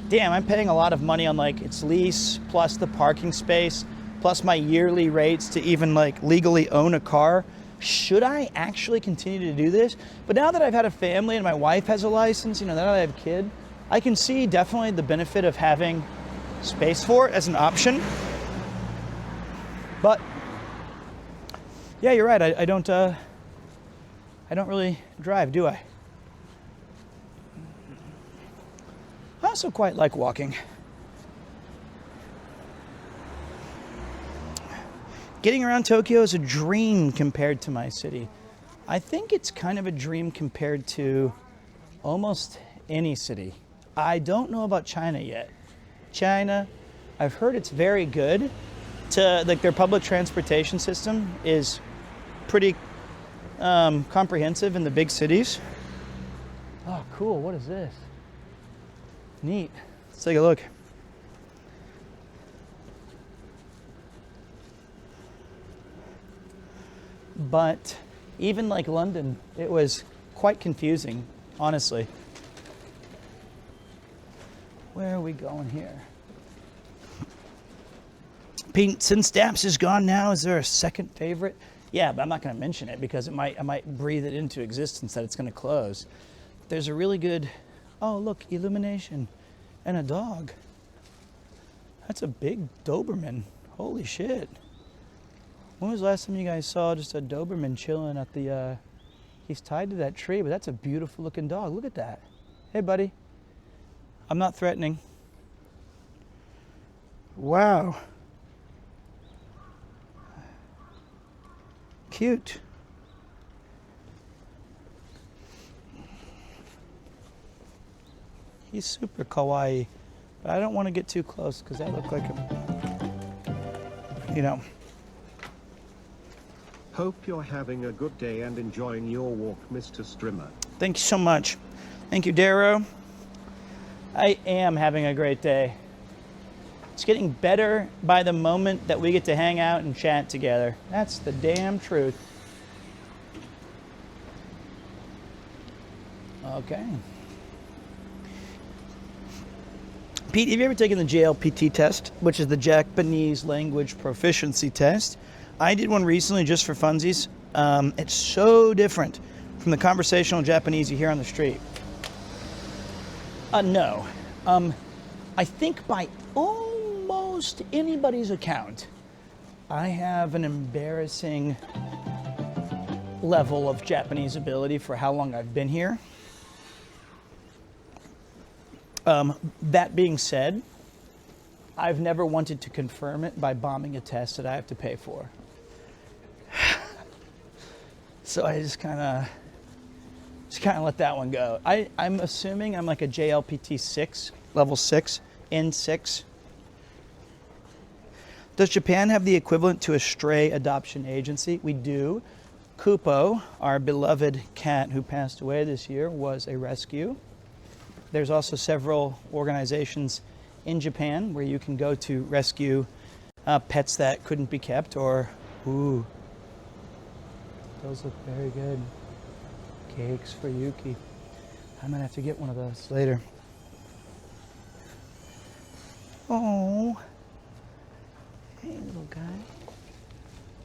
damn, I'm paying a lot of money on like its lease plus the parking space plus my yearly rates to even like legally own a car. Should I actually continue to do this? But now that I've had a family and my wife has a license, now that I have a kid, I can see definitely the benefit of having space for it as an option. But yeah, you're right. I don't really drive, do I? I also quite like walking. Getting around Tokyo is a dream compared to my city. I think it's kind of a dream compared to almost any city. I don't know about China yet. China, I've heard it's very good. Their public transportation system is pretty comprehensive in the big cities. Oh, cool. What is this? Neat. Let's take a look. But even like London, it was quite confusing, honestly. Where are we going here? Pete, since Daps is gone now, is there a second favorite? Yeah, but I'm not going to mention it because I might breathe it into existence that it's going to close. There's a really good, oh look, illumination and a dog. That's a big Doberman. Holy shit. When was the last time you guys saw just a Doberman chilling at the, he's tied to that tree, but that's a beautiful looking dog. Look at that. Hey buddy. I'm not threatening. Wow. Cute. He's super kawaii, but I don't want to get too close because that looked like a, you know. Hope you're having a good day and enjoying your walk, Mr. Strimmer. Thank you so much. Thank you, Darrow. I am having a great day. It's getting better by the moment that we get to hang out and chat together. That's the damn truth. Okay. Pete, have you ever taken the JLPT test, which is the Japanese language proficiency test? I did one recently just for funsies. It's so different from the conversational Japanese you hear on the street. No. I think by almost anybody's account, I have an embarrassing level of Japanese ability for how long I've been here. That being said, I've never wanted to confirm it by bombing a test that I have to pay for. So I just kind of let that one go. I'm assuming I'm like a JLPT 6, level 6, N6. Does Japan have the equivalent to a stray adoption agency? We do. Kupo, our beloved cat who passed away this year, was a rescue. There's also several organizations in Japan where you can go to rescue pets that couldn't be kept, or, ooh, those look very good. Cakes for Yuki. I'm gonna have to get one of those later. Oh, hey little guy.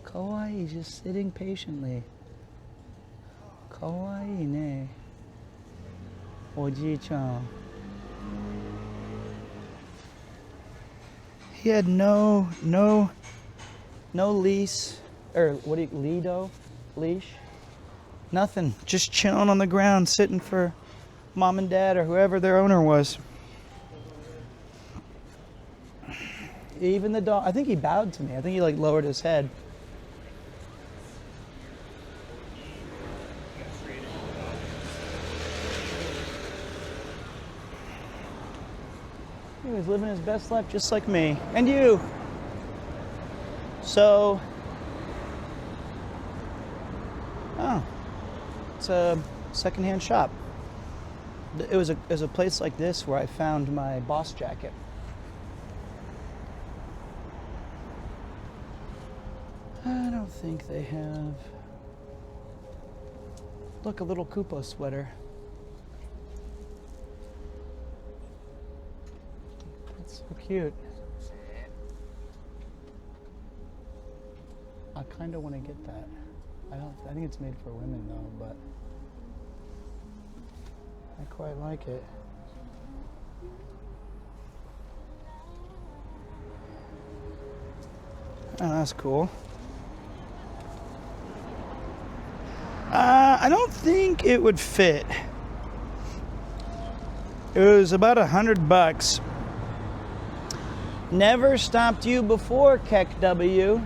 Kawaii, just sitting patiently. Kawaii ne. Oji-chan. He had no leash, or what do you, leash? Nothing, just chilling on the ground, sitting for mom and dad or whoever their owner was. Even the dog, I think he bowed to me. I think he like lowered his head. He was living his best life just like me. And you. So, oh, it's a secondhand shop. It was a place like this where I found my boss jacket. I don't think they have. Look, a little Kupo sweater. That's so cute. I kind of want to get that. I think it's made for women though, but I quite like it. Oh, that's cool. I don't think it would fit. It was about $100. Never stopped you before, Keck W.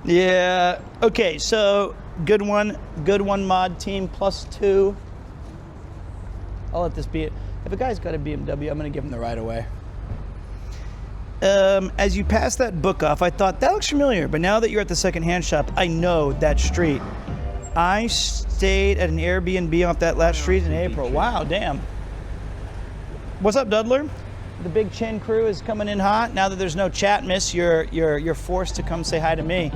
Yeah. Okay, so good one mod team +2. I'll let this be it. If a guy's got a BMW, I'm gonna give him the right of way. As you pass that book off, I thought, that looks familiar, but now that you're at the secondhand shop, I know that street. I stayed at an Airbnb off that last street in April. Wow, damn. What's up, Dudler? The Big Chin crew is coming in hot. Now that there's no chat, miss, you're forced to come say hi to me.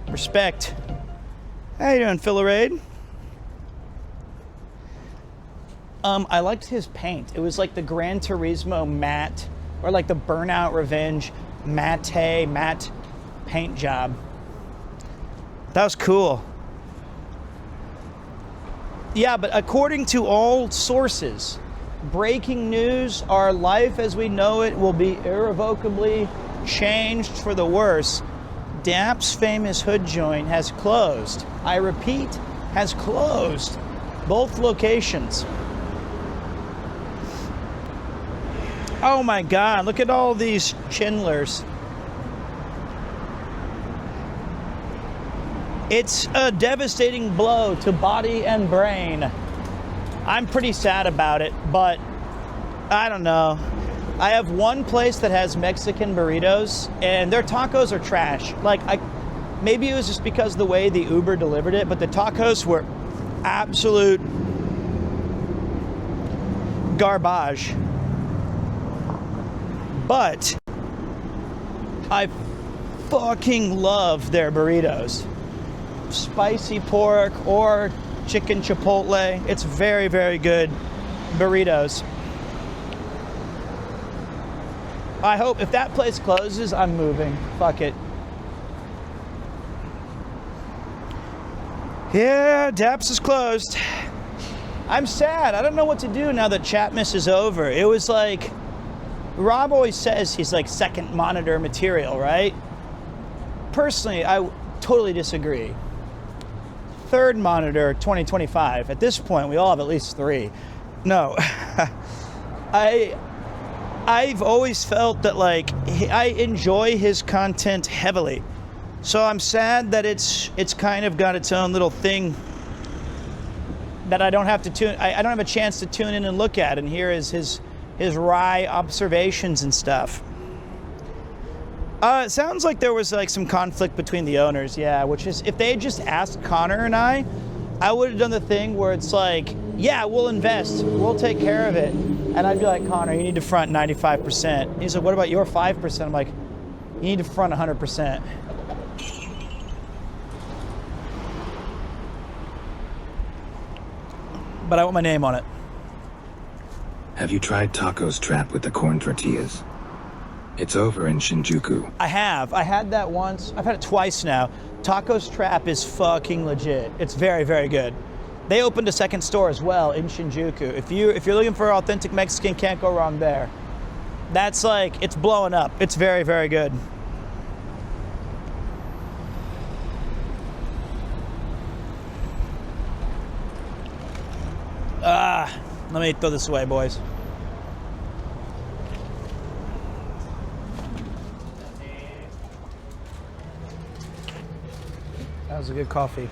Respect. How you doing, Fillerade? I liked his paint. It was like the Gran Turismo matte, or like the Burnout Revenge matte paint job. That was cool. Yeah, but according to all sources, breaking news, our life as we know it will be irrevocably changed for the worse. Dap's famous hood joint has closed. I repeat, has closed. Both locations. Oh my God, look at all these chinlers. It's a devastating blow to body and brain. I'm pretty sad about it, but I don't know. I have one place that has Mexican burritos, and their tacos are trash. Like, maybe it was just because of the way the Uber delivered it, but the tacos were absolute garbage. But I fucking love their burritos. Spicy pork or chicken chipotle. It's very, very good burritos. I hope if that place closes, I'm moving. Fuck it. Yeah, Daps is closed. I'm sad. I don't know what to do now that Chatmas is over. It was like, Rob always says he's like second monitor material, right? Personally, I totally disagree. Third monitor 2025. At this point, we all have at least 3. No. I've always felt that like I enjoy his content heavily. So I'm sad that it's kind of got its own little thing that I don't have to tune. I don't have a chance to tune in and look at and hear his wry observations and stuff. It sounds like there was like some conflict between the owners, yeah, which is, if they had just asked Connor and I would have done the thing where it's like, yeah, we'll invest, we'll take care of it. And I'd be like, Connor, you need to front 95%. He's like, what about your 5%? I'm like, you need to front 100%. But I want my name on it. Have you tried Taco's Trap with the corn tortillas? It's over in Shinjuku. I have. I had that once. I've had it twice now. Taco's Trap is fucking legit. It's very, very good. They opened a second store as well in Shinjuku. If you're looking for authentic Mexican, can't go wrong there. That's like, it's blowing up. It's very, very good. Let me throw this away, boys. That was a good coffee.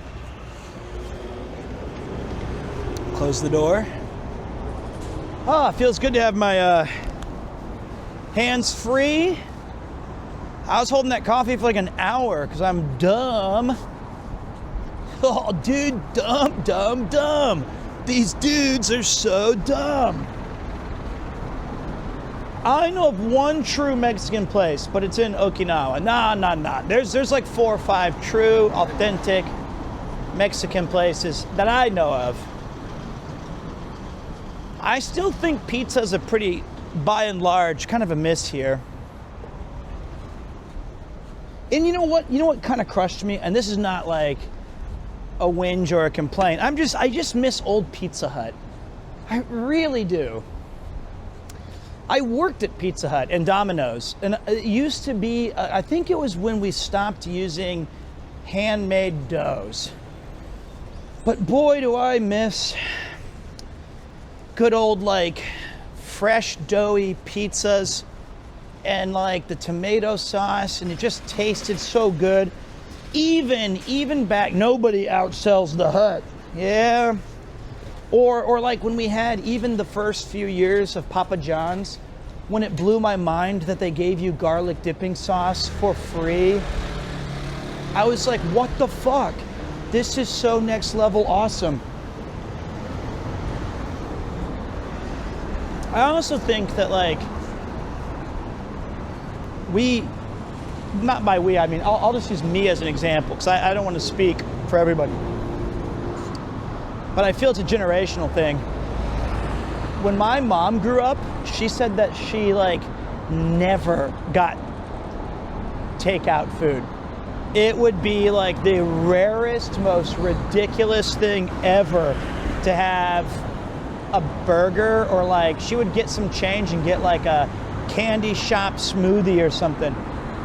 Close the door. Oh, it feels good to have my hands free. I was holding that coffee for like an hour because I'm dumb. Oh, dude, dumb. These dudes are so dumb. I know of one true Mexican place, but it's in Okinawa. Nah. There's like 4 or 5 true, authentic Mexican places that I know of. I still think pizza's a pretty, by and large, kind of a miss here. And you know what kind of crushed me? And this is not like a whinge or a complaint. I just miss old Pizza Hut. I really do. I worked at Pizza Hut and Domino's, and it used to be, I think it was when we stopped using handmade doughs. But boy, do I miss good old like fresh doughy pizzas and like the tomato sauce, and it just tasted so good. Even back, nobody outsells the Hut. Yeah. Or like when we had even the first few years of Papa John's, when it blew my mind that they gave you garlic dipping sauce for free. I was like, what the fuck? This is so next level awesome. I also think that like, not by we, I mean, I'll just use me as an example, because I don't want to speak for everybody. But I feel it's a generational thing. When my mom grew up, she said that she like never got takeout food. It would be like the rarest, most ridiculous thing ever to have a burger, or like she would get some change and get like a candy shop smoothie or something.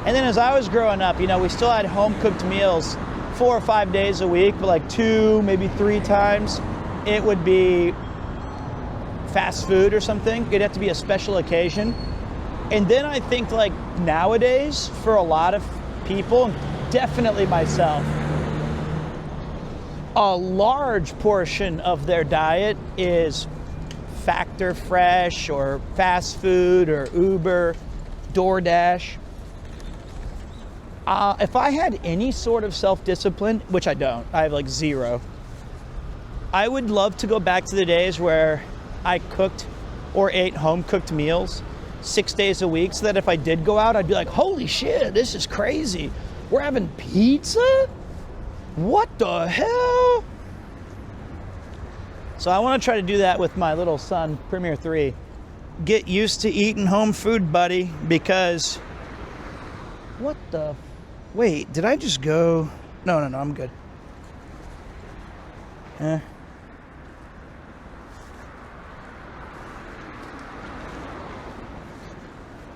And then as I was growing up, you know, we still had home cooked meals 4 or 5 days a week, but like 2, maybe 3 times, it would be fast food or something. It'd have to be a special occasion. And then I think like nowadays, for a lot of people, definitely myself, a large portion of their diet is Factor Fresh or fast food or Uber, DoorDash. If I had any sort of self-discipline, which I don't, I have like zero, I would love to go back to the days where I cooked or ate home-cooked meals 6 days a week, so that if I did go out, I'd be like, holy shit, this is crazy. We're having pizza? What the hell? So I want to try to do that with my little son, Premier 3. Get used to eating home food, buddy, because what the... Wait, did I just go... No, I'm good.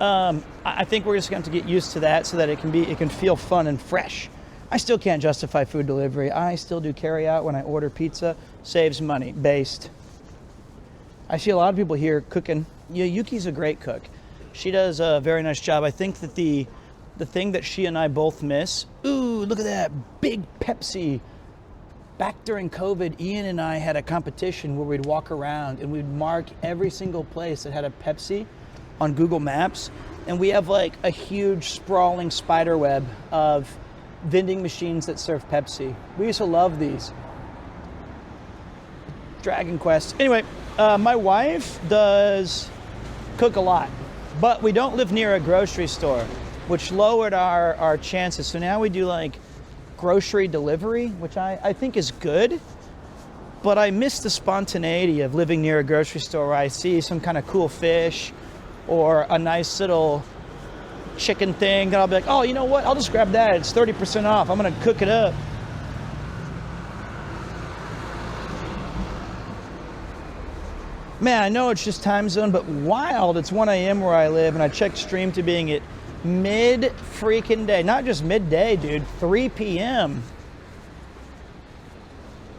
I think we're just going to have to get used to that so that it can feel fun and fresh. I still can't justify food delivery. I still do carry out when I order pizza. Saves money, based. I see a lot of people here cooking. Yeah, Yuki's a great cook. She does a very nice job. I think that the thing that she and I both miss, ooh, look at that, big Pepsi. Back during COVID, Ian and I had a competition where we'd walk around and we'd mark every single place that had a Pepsi on Google Maps. And we have like a huge sprawling spider web of vending machines that serve Pepsi. We used to love these. Dragon Quest. Anyway, my wife does cook a lot, but we don't live near a grocery store, which lowered our chances. So now we do like grocery delivery, which I think is good, but I miss the spontaneity of living near a grocery store where I see some kind of cool fish or a nice little chicken thing that I'll be like, oh, you know what? I'll just grab that. It's 30% off. I'm going to cook it up. Man, I know it's just time zone, but wild. It's 1 a.m. where I live, and I checked stream to being at mid-freaking day. Not just midday, dude. 3 p.m.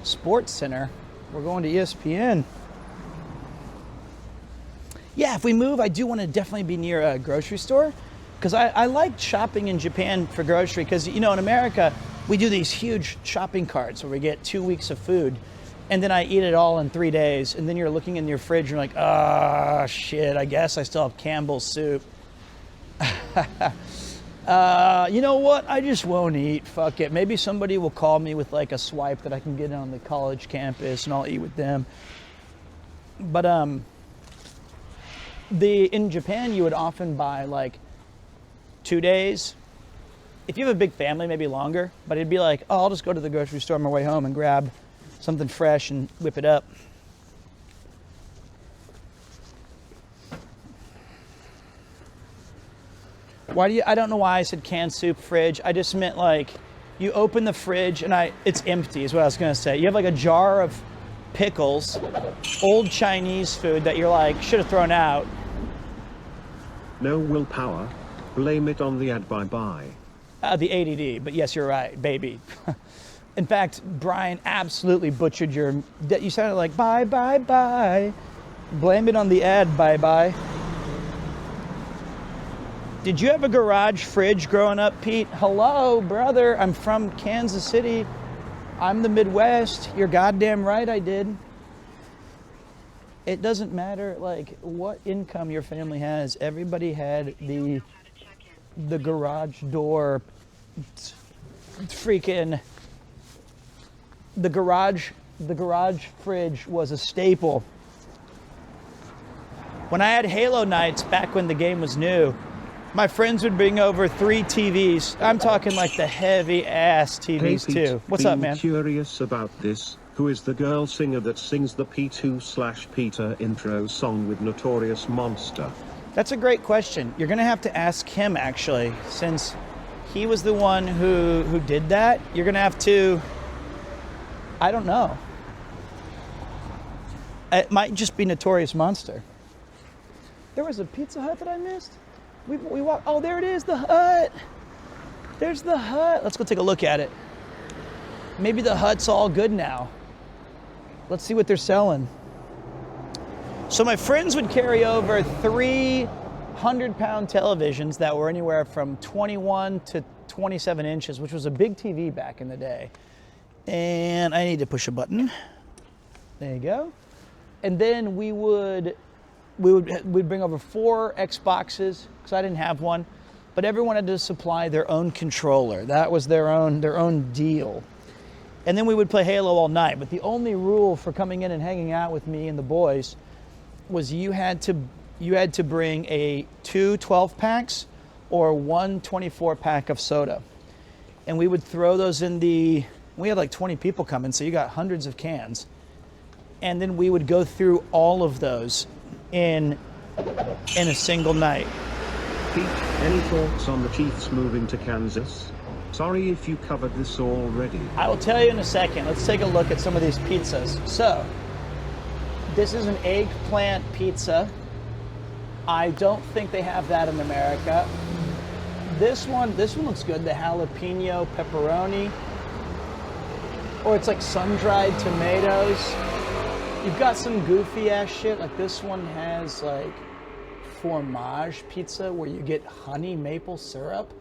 Sports Center. We're going to ESPN. Yeah, if we move, I do want to definitely be near a grocery store, because I like shopping in Japan for grocery, because, you know, in America, we do these huge shopping carts where we get 2 weeks of food. And then I eat it all in 3 days. And then you're looking in your fridge and you're like, ah, shit, I guess I still have Campbell's soup. You know what? I just won't eat. Fuck it. Maybe somebody will call me with like a swipe that I can get on the college campus and I'll eat with them. But in Japan, you would often buy like 2 days. If you have a big family, maybe longer. But it'd be like, oh, I'll just go to the grocery store on my way home and grab something fresh and whip it up. I don't know why I said canned soup fridge. I just meant like you open the fridge and it's empty is what I was gonna say. You have like a jar of pickles, old Chinese food that you're like, should have thrown out. No willpower. Blame it on the ad bye-bye. The ADD, but yes, you're right, baby. In fact, Brian absolutely butchered you sounded like bye, bye, bye. Blame it on the ad, bye, bye. Did you have a garage fridge growing up, Pete? Hello, brother. I'm from Kansas City. I'm the Midwest. You're goddamn right I did. It doesn't matter like what income your family has. Everybody had the garage door freaking... The garage fridge was a staple. When I had Halo nights back when the game was new, my friends would bring over 3 TVs. I'm talking like the heavy ass TVs hey Pete, too. What's up, man? Curious about this. Who is the girl singer that sings the P2/Peter intro song with Notorious Monster? That's a great question. You're gonna have to ask him actually, since he was the one who did that. You're gonna have to, I don't know. It might just be Notorious Monster. There was a Pizza Hut that I missed. We walked, oh, there it is, the Hut. There's the Hut. Let's go take a look at it. Maybe the Hut's all good now. Let's see what they're selling. So my friends would carry over 300-pound televisions that were anywhere from 21 to 27 inches, which was a big TV back in the day. And I need to push a button. There you go. And then we'd bring over 4 Xboxes, because I didn't have one, but everyone had to supply their own controller. That was their own deal. And then we would play Halo all night. But the only rule for coming in and hanging out with me and the boys was you had to bring a 2 12-packs or 1 24-pack of soda. And we would throw those in we had like 20 people coming, so you got hundreds of cans. And then we would go through all of those in a single night. Pete, any thoughts on the Chiefs moving to Kansas? Sorry if you covered this already. I will tell you in a second. Let's take a look at some of these pizzas. So, this is an eggplant pizza. I don't think they have that in America. This one looks good. The jalapeno pepperoni. Or it's like sun-dried tomatoes. You've got some goofy ass shit. Like this one has like fromage pizza where you get honey maple syrup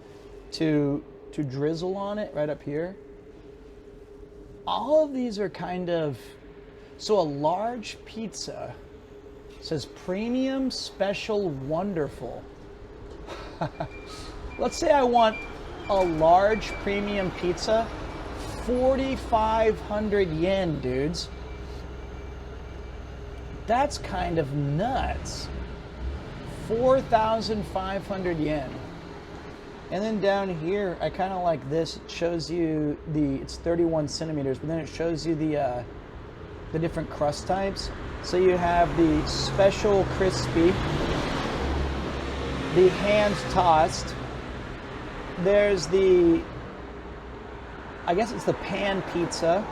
to drizzle on it right up here. All of these are kind of, so a large pizza says premium, special, wonderful. Let's say I want a large premium pizza, 4,500 yen, dudes. That's kind of nuts. 4,500 yen. And then down here, I kind of like this. It shows you it's 31 centimeters, but then it shows you the different crust types. So you have the special crispy, the hand tossed. There's I guess it's the pan pizza,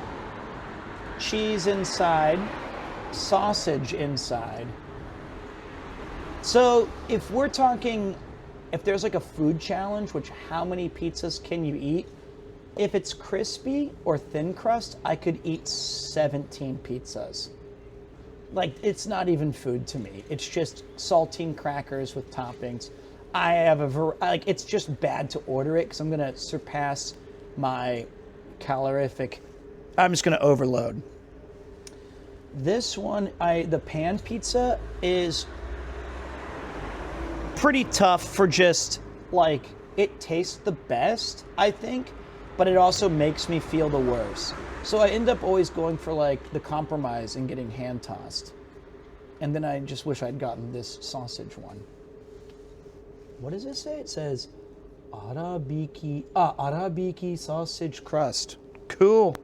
cheese inside, sausage inside. So if we're talking, if there's like a food challenge, which how many pizzas can you eat? If it's crispy or thin crust, I could eat 17 pizzas. Like, it's not even food to me. It's just saltine crackers with toppings. I have like, it's just bad to order it because I'm gonna surpass my calorific. I'm just gonna overload. This one, the pan pizza is pretty tough for just like, it tastes the best, I think, but it also makes me feel the worst. So I end up always going for like the compromise and getting hand tossed. And then I just wish I'd gotten this sausage one. What does it say? It says Arabiki sausage crust. Cool.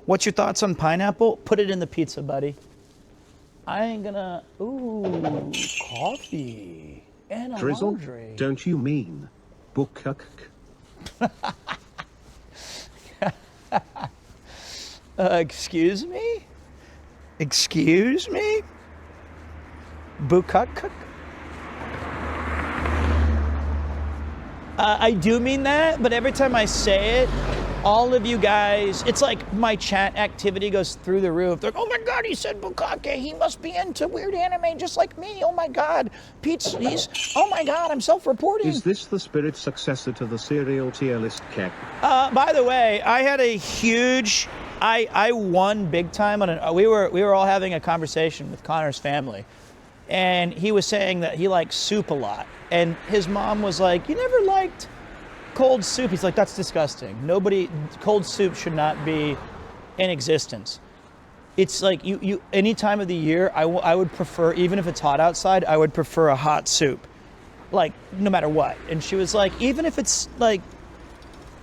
What's your thoughts on pineapple? Put it in the pizza, buddy. I ain't gonna. Ooh, coffee and a Drizzle? laundry. Don't you mean bukuk? Excuse me? Excuse me? Bukuk? I do mean that, but every time I say it, all of you guys, it's like my chat activity goes through the roof. They're like, oh my God, he said bukake. He must be into weird anime just like me. Oh my God. Oh my God, I'm self-reporting. Is this the spirit successor to the serial tier list kek? By the way, I had a huge, I won big time on we were all having a conversation with Connor's family. And he was saying that he likes soup a lot. And his mom was like, you never liked cold soup. He's like, that's disgusting. Cold soup should not be in existence. It's like you any time of the year, I would prefer, even if it's hot outside, I would prefer a hot soup. Like, no matter what. And she was like, even if it's like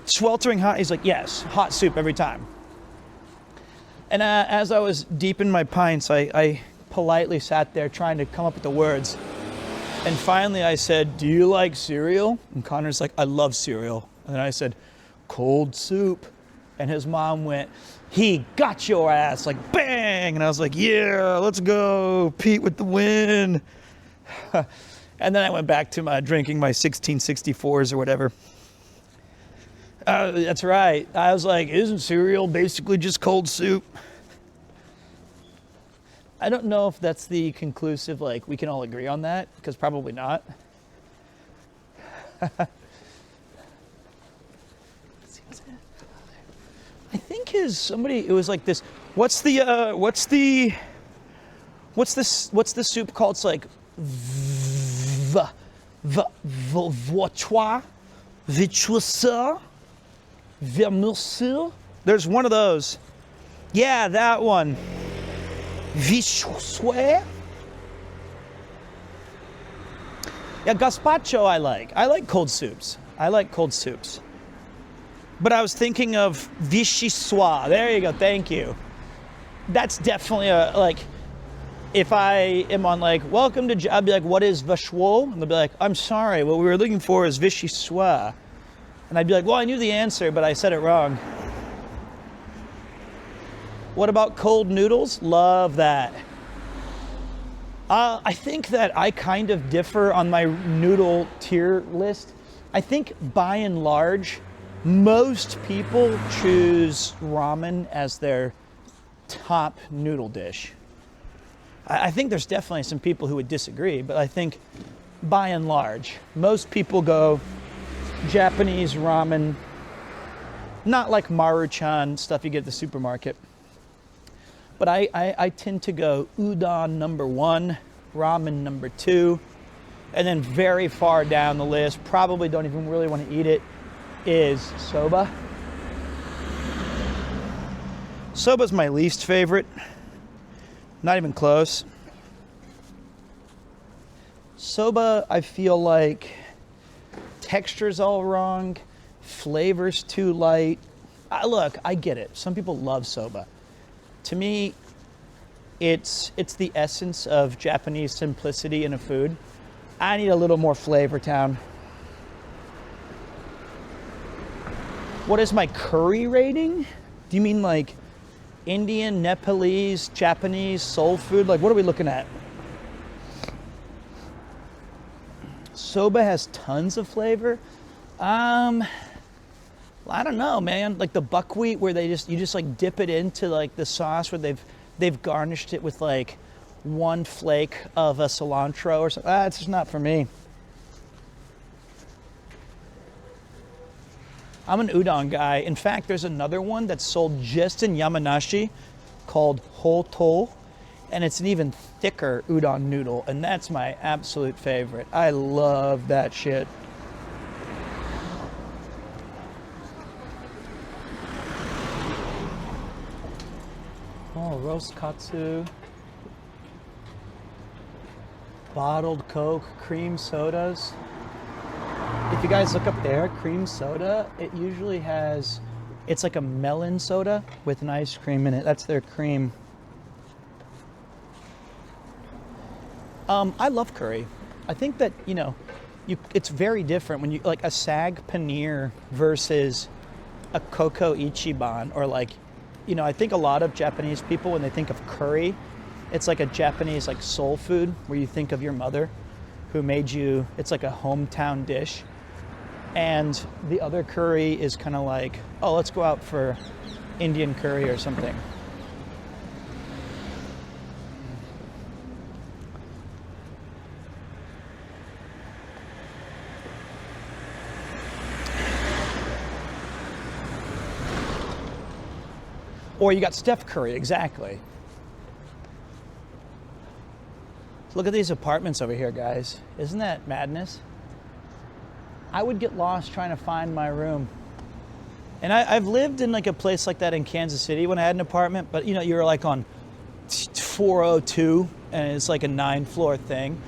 sweltering hot, he's like, yes, hot soup every time. And as I was deep in my pints, I politely sat there trying to come up with the words. And finally I said, do you like cereal? And Connor's like, I love cereal. And then I said, cold soup. And his mom went, he got your ass, like bang. And I was like, yeah, let's go, Pete with the win. And then I went back to my drinking my 1664s or whatever. That's right. I was like, isn't cereal basically just cold soup? I don't know if that's the conclusive, like, we can all agree on that, because probably not. Let's see, what's that? I think it was like this, what's the soup called? It's like, voitois, vichousa, vermoussel. There's one of those. Yeah, that one. Vichousois. Yeah, gazpacho I like. I like cold soups. But I was thinking of vichyssoise. There you go, thank you. That's definitely if I am on like, welcome to, I'd be like, what is vacheau? And they'll be like, I'm sorry, what we were looking for is vichyssoise. And I'd be like, well, I knew the answer, but I said it wrong. What about cold noodles? Love that. I think that I kind of differ on my noodle tier list. I think by and large, most people choose ramen as their top noodle dish. I think there's definitely some people who would disagree, but I think by and large, most people go Japanese ramen, not like Maruchan stuff you get at the supermarket. But I tend to go udon number 1, ramen number 2, and then very far down the list, probably don't even really want to eat it, is soba. Soba's my least favorite. Not even close. Soba, I feel like texture's all wrong, flavor's too light. Look, I get it. Some people love soba. To me, it's the essence of Japanese simplicity in a food. I need a little more flavor, town. What is my curry rating? Do you mean like Indian, Nepalese, Japanese, soul food? Like, what are we looking at? Soba has tons of flavor. I don't know, man. Like the buckwheat where you just like dip it into like the sauce where they've garnished it with like one flake of a cilantro or something. It's just not for me. I'm an udon guy. In fact, there's another one that's sold just in Yamanashi called Hoto, and it's an even thicker udon noodle, and that's my absolute favorite. I love that shit. Oh, roast katsu, bottled Coke, cream sodas. If you guys look up there, cream soda, it usually has, it's like a melon soda with an ice cream in it. That's their cream. I love curry. I think that, it's very different when you, like a sag paneer versus a koko ichiban, or like, I think a lot of Japanese people, when they think of curry, it's like a Japanese like soul food where you think of your mother who made you, it's like a hometown dish. And the other curry is kind of like, oh, let's go out for Indian curry or something. Or you got Steph Curry, exactly. Look at these apartments over here, guys. Isn't that madness? I would get lost trying to find my room. And I've lived in like a place like that in Kansas City when I had an apartment, but you're like on 402 and it's like a 9-floor thing.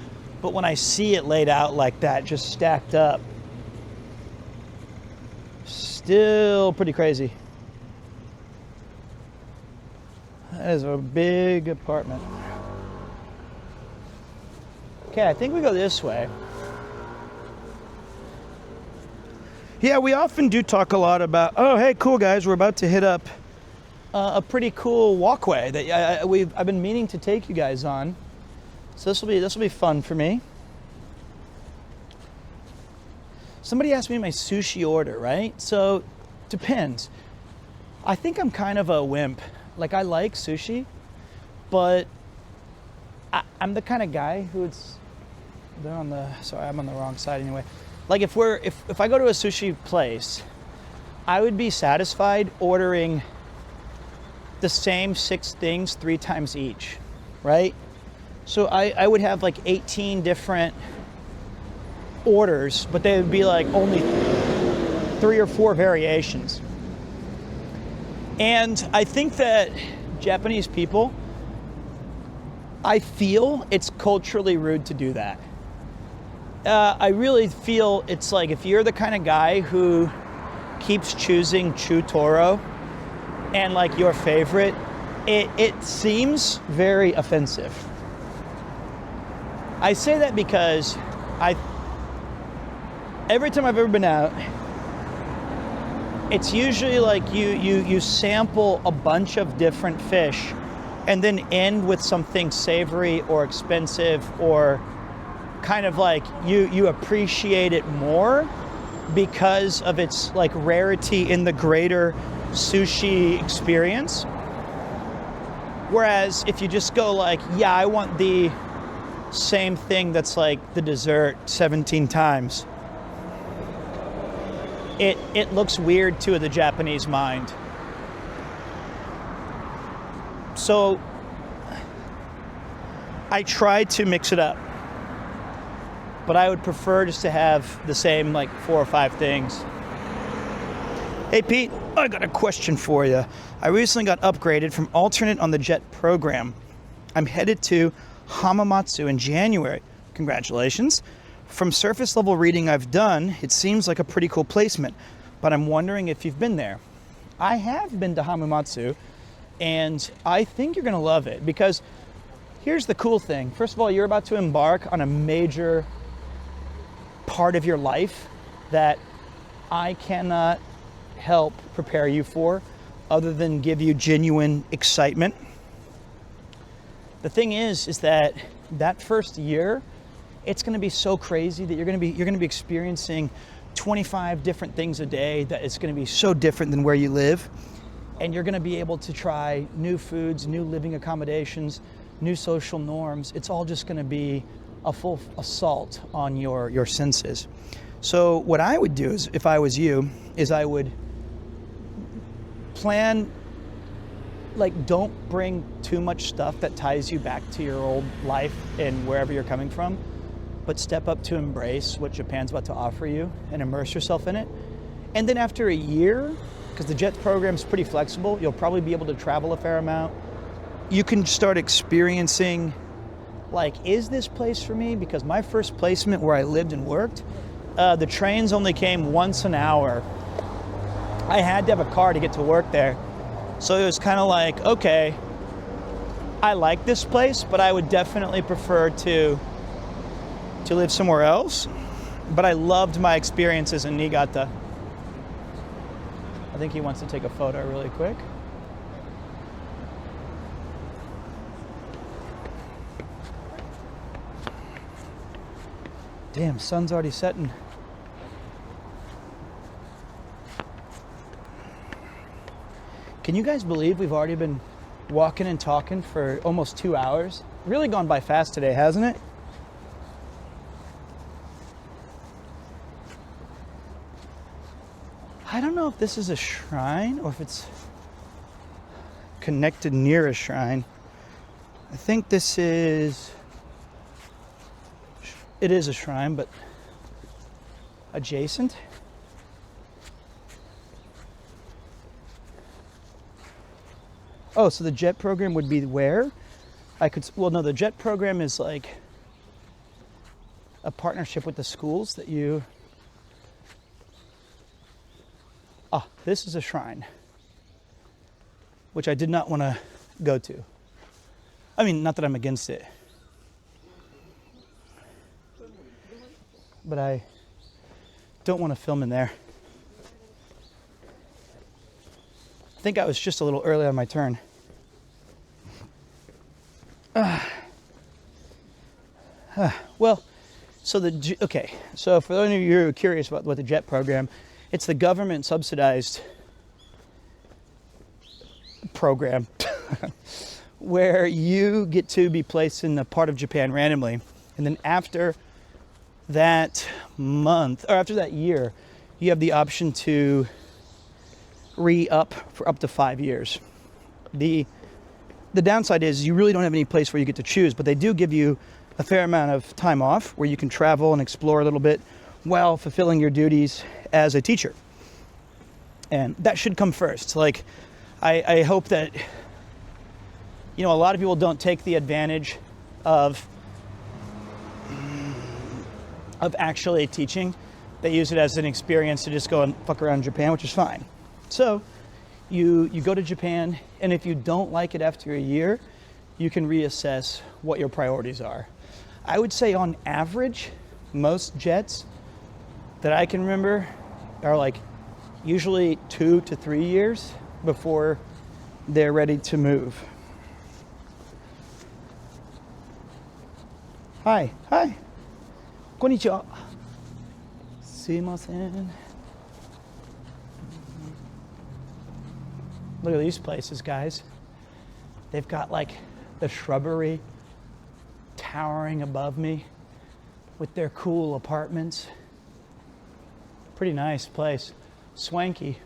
But when I see it laid out like that, just stacked up, still pretty crazy. That is a big apartment. Okay, I think we go this way. Yeah, we often do talk a lot about, oh, hey, cool guys, we're about to hit up a pretty cool walkway that I've been meaning to take you guys on. So this will be fun for me. Somebody asked me my sushi order, right? So depends. I think I'm kind of a wimp. Like, I like sushi, but I'm the kind of guy who's I'm on the wrong side anyway. Like, if I go to a sushi place, I would be satisfied ordering the same 6 things 3 times each, right? So I would have like 18 different orders, but they would be like only 3 or 4 variations. And I think that Japanese people, I feel it's culturally rude to do that. I really feel it's like, if you're the kind of guy who keeps choosing Chutoro and like your favorite, it seems very offensive. I say that because every time I've ever been out, it's usually like you sample a bunch of different fish and then end with something savory or expensive, or kind of like you appreciate it more because of its like rarity in the greater sushi experience. Whereas if you just go like, yeah, I want the same thing that's like the dessert 17 times, it looks weird to the Japanese mind. So I try to mix it up, but I would prefer just to have the same like 4 or 5 things. Hey Pete, I got a question for you. I recently got upgraded from alternate on the JET program. I'm headed to Hamamatsu in January. Congratulations. From surface level reading I've done, it seems like a pretty cool placement, but I'm wondering if you've been there. I have been to Hamamatsu, and I think you're gonna love it, because here's the cool thing. First of all, you're about to embark on a major part of your life that I cannot help prepare you for, other than give you genuine excitement. The thing is that first year, it's going to be so crazy that you're going to be experiencing 25 different things a day. That it's going to be so different than where you live, and you're going to be able to try new foods, new living accommodations, new social norms. It's all just going to be a full assault on your senses. So what I would do is, if I was you, is I would plan, like, don't bring too much stuff that ties you back to your old life and wherever you're coming from, but step up to embrace what Japan's about to offer you and immerse yourself in it. And then after a year, because the JET program is pretty flexible, you'll probably be able to travel a fair amount. You can start experiencing, like, is this place for me? Because my first placement where I lived and worked, the trains only came once an hour. I had to have a car to get to work there. So it was kind of like, okay, I like this place, but I would definitely prefer to live somewhere else. But I loved my experiences in Niigata. I think he wants to take a photo really quick. Damn, sun's already setting. Can you guys believe we've already been walking and talking for almost 2 hours? Really gone by fast today, hasn't it? I don't know if this is a shrine or if it's connected near a shrine. I think it is a shrine, but adjacent. Oh, so the JET program would be where? The JET program is like a partnership with the schools that you... this is a shrine, which I did not want to go to. I mean, not that I'm against it, but I don't want to film in there. I think I was just a little early on my turn. Well, so so for those of you who are curious about what the JET program, it's the government subsidized program where you get to be placed in a part of Japan randomly, and then after that month or after that year, you have the option to re-up for up to 5 years. The downside is you really don't have any place where you get to choose, but they do give you a fair amount of time off where you can travel and explore a little bit while fulfilling your duties as a teacher. And that should come first. Like, I hope that, you know, a lot of people don't take the advantage of actually teaching. They use it as an experience to just go and fuck around Japan, which is fine. So you go to Japan, and if you don't like it after a year, you can reassess what your priorities are. I would say on average, most jets that I can remember are like usually 2 to 3 years before they're ready to move. Hi. Konnichiwa. Sumimasen. Look at these places, guys. They've got like the shrubbery towering above me with their cool apartments. Pretty nice place. Swanky.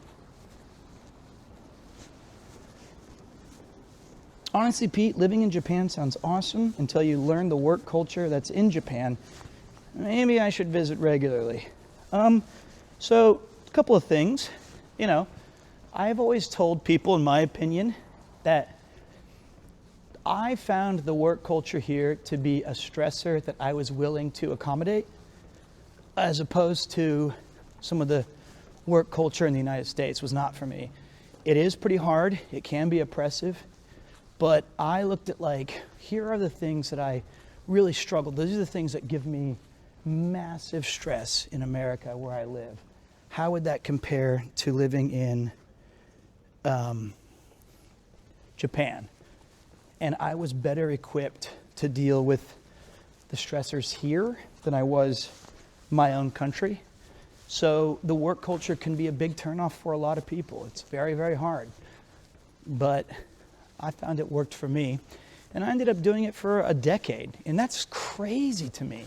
Honestly, Pete, living in Japan sounds awesome until you learn the work culture that's in Japan. Maybe I should visit regularly. So a couple of things. You know, I've always told people, in my opinion, that I found the work culture here to be a stressor that I was willing to accommodate, as opposed to some of the work culture in the United States was not for me. It is pretty hard. It can be oppressive. But I looked at like, here are the things that I really struggled. Those are the things that give me massive stress in America where I live. How would that compare to living in Japan? And I was better equipped to deal with the stressors here than I was my own country. So the work culture can be a big turnoff for a lot of people. It's very, very hard. But I found it worked for me. And I ended up doing it for a decade. And that's crazy to me.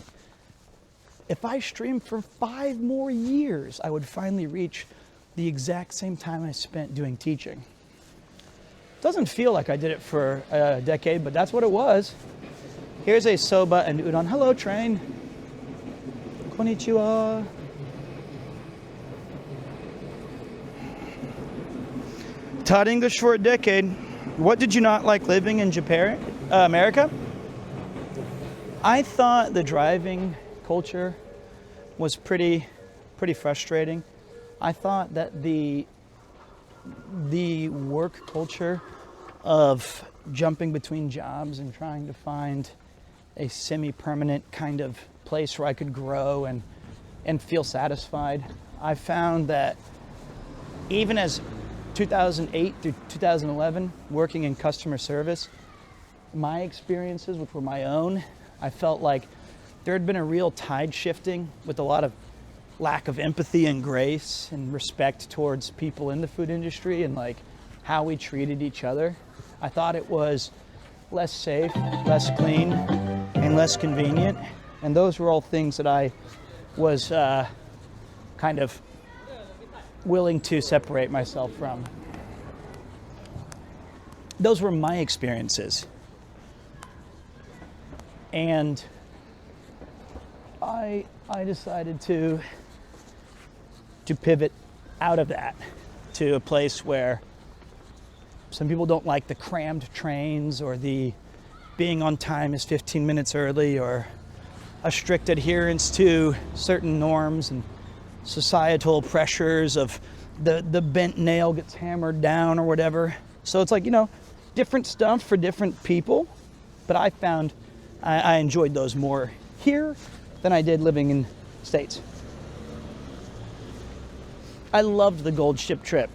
If I streamed for 5 more years, I would finally reach the exact same time I spent doing teaching. Doesn't feel like I did it for a decade, but that's what it was. Here's a soba and udon. Hello, train. Konnichiwa. Taught English for a decade. What did you not like living in Japan, America? I thought the driving culture was pretty frustrating. I thought that the work culture of jumping between jobs and trying to find a semi-permanent kind of place where I could grow and feel satisfied. I found that even as 2008 through 2011, working in customer service, my experiences, which were my own, I felt like there had been a real tide shifting with a lot of lack of empathy and grace and respect towards people in the food industry and like how we treated each other. I thought it was less safe, less clean, and less convenient. And those were all things that I was kind of willing to separate myself from. Those were my experiences. And I decided to pivot out of that to a place where some people don't like the crammed trains or the being on time is 15 minutes early or a strict adherence to certain norms and societal pressures of the bent nail gets hammered down or whatever. So it's like, you know, different stuff for different people. But I found I enjoyed those more here than I did living in States. I loved the Gold Ship trip.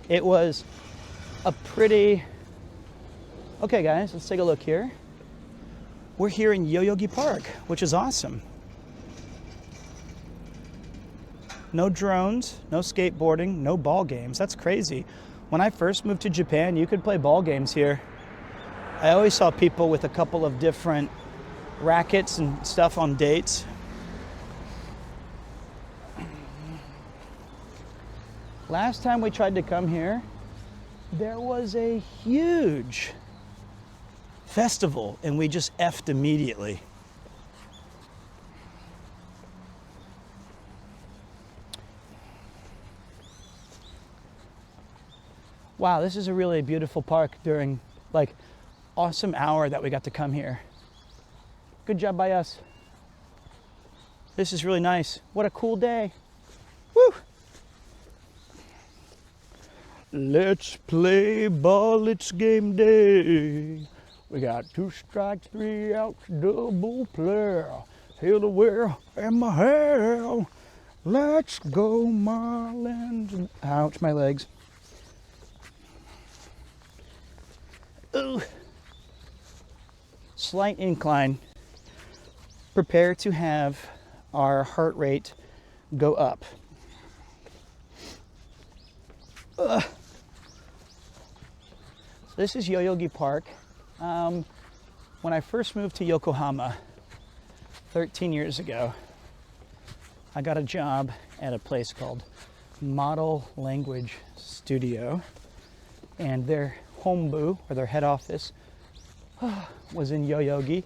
It was a pretty... Okay guys, let's take a look here. We're here in Yoyogi Park, which is awesome. No drones, no skateboarding, no ball games. That's crazy. When I first moved to Japan, you could play ball games here. I always saw people with a couple of different rackets and stuff on dates. Last time we tried to come here, there was a huge festival and we just effed immediately. Wow, this is a really beautiful park during like awesome hour that we got to come here. Good job by us. This is really nice. What a cool day. Woo! Let's play ball, it's game day. We got 2 strikes, 3 outs, double play. Heal the wheel and my hair. Let's go, Marlins. Ouch, my legs. Ooh. Slight incline. Prepare to have our heart rate go up. So this is Yoyogi Park. When I first moved to Yokohama 13 years ago, I got a job at a place called Model Language Studio, and their hombu, or their head office, was in Yoyogi,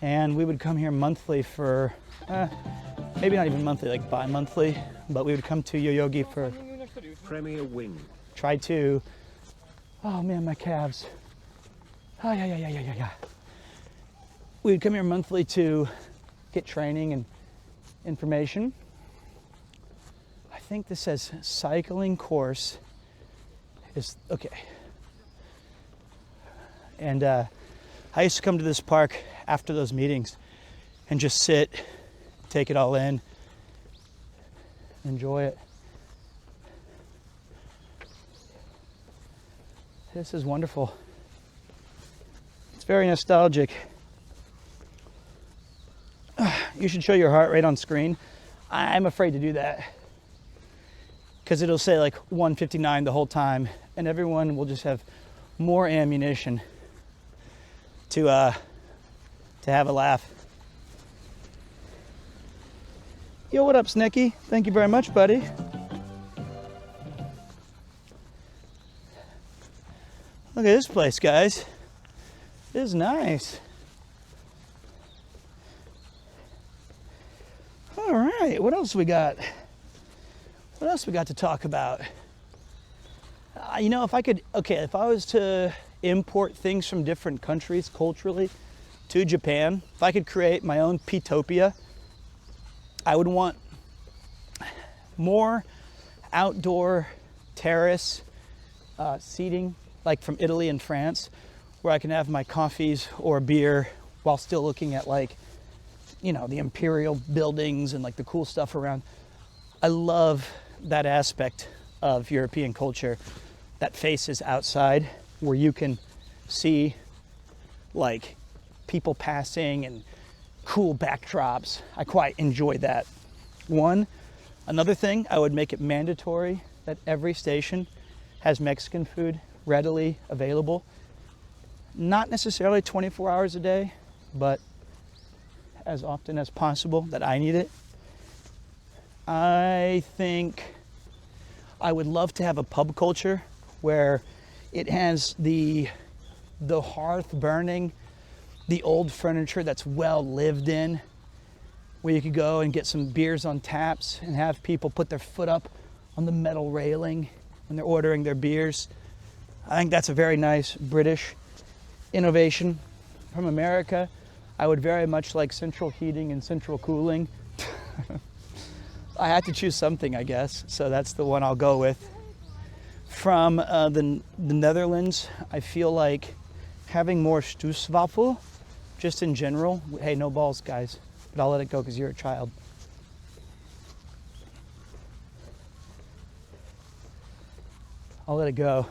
and we would come here monthly for, maybe not even monthly, like bi-monthly, but we would come to Yoyogi for, Premier Wing. try to, oh man, my calves. Oh, yeah. We would come here monthly to get training and information. I think this says cycling course is, okay. And I used to come to this park after those meetings and just sit, take it all in, enjoy it. This is wonderful. It's very nostalgic. You should show your heart rate on screen. I'm afraid to do that because it'll say like 159 the whole time, and everyone will just have more ammunition to have a laugh. Yo, what up, Snicky? Thank you very much, buddy. Look at this place, guys. This is nice. All right, what else we got? What else we got to talk about? You know, if I was to import things from different countries culturally to Japan, if I could create my own Pitopia, I would want more outdoor terrace seating, like from Italy and France, where I can have my coffees or beer while still looking at, like, you know, the imperial buildings and like the cool stuff around. I love that aspect of European culture that faces outside, where you can see like people passing and cool backdrops. I quite enjoy that. Another thing, I would make it mandatory that every station has Mexican food readily available. Not necessarily 24 hours a day, but as often as possible that I need it. I think I would love to have a pub culture where it has the hearth burning, the old furniture that's well lived in, where you could go and get some beers on taps and have people put their foot up on the metal railing when they're ordering their beers. I think that's a very nice British innovation. From America, I would very much like central heating and central cooling. I had to choose something, I guess, so that's the one I'll go with. From the Netherlands, I feel like having more stoeswafel, just in general. Hey, no balls, guys, but I'll let it go because you're a child. I'll let it go.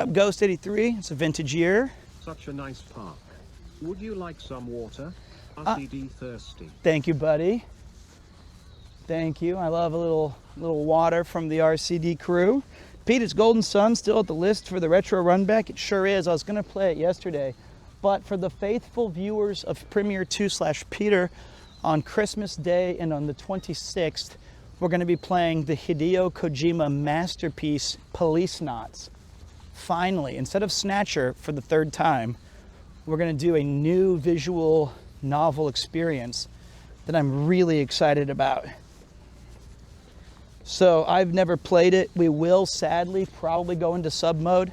up, Ghost83? It's a vintage year. Such a nice park. Would you like some water? RCD thirsty. Thank you, buddy. Thank you. I love a little water from the RCD crew. Pete, is Golden Sun still at the list for the retro run back? It sure is. I was going to play it yesterday. But for the faithful viewers of Premiere 2/Peter, on Christmas Day and on the 26th, we're going to be playing the Hideo Kojima masterpiece, Police Knots. Finally, instead of Snatcher for the third time, we're going to do a new visual novel experience that I'm really excited about. So I've never played it. We will sadly probably go into sub mode,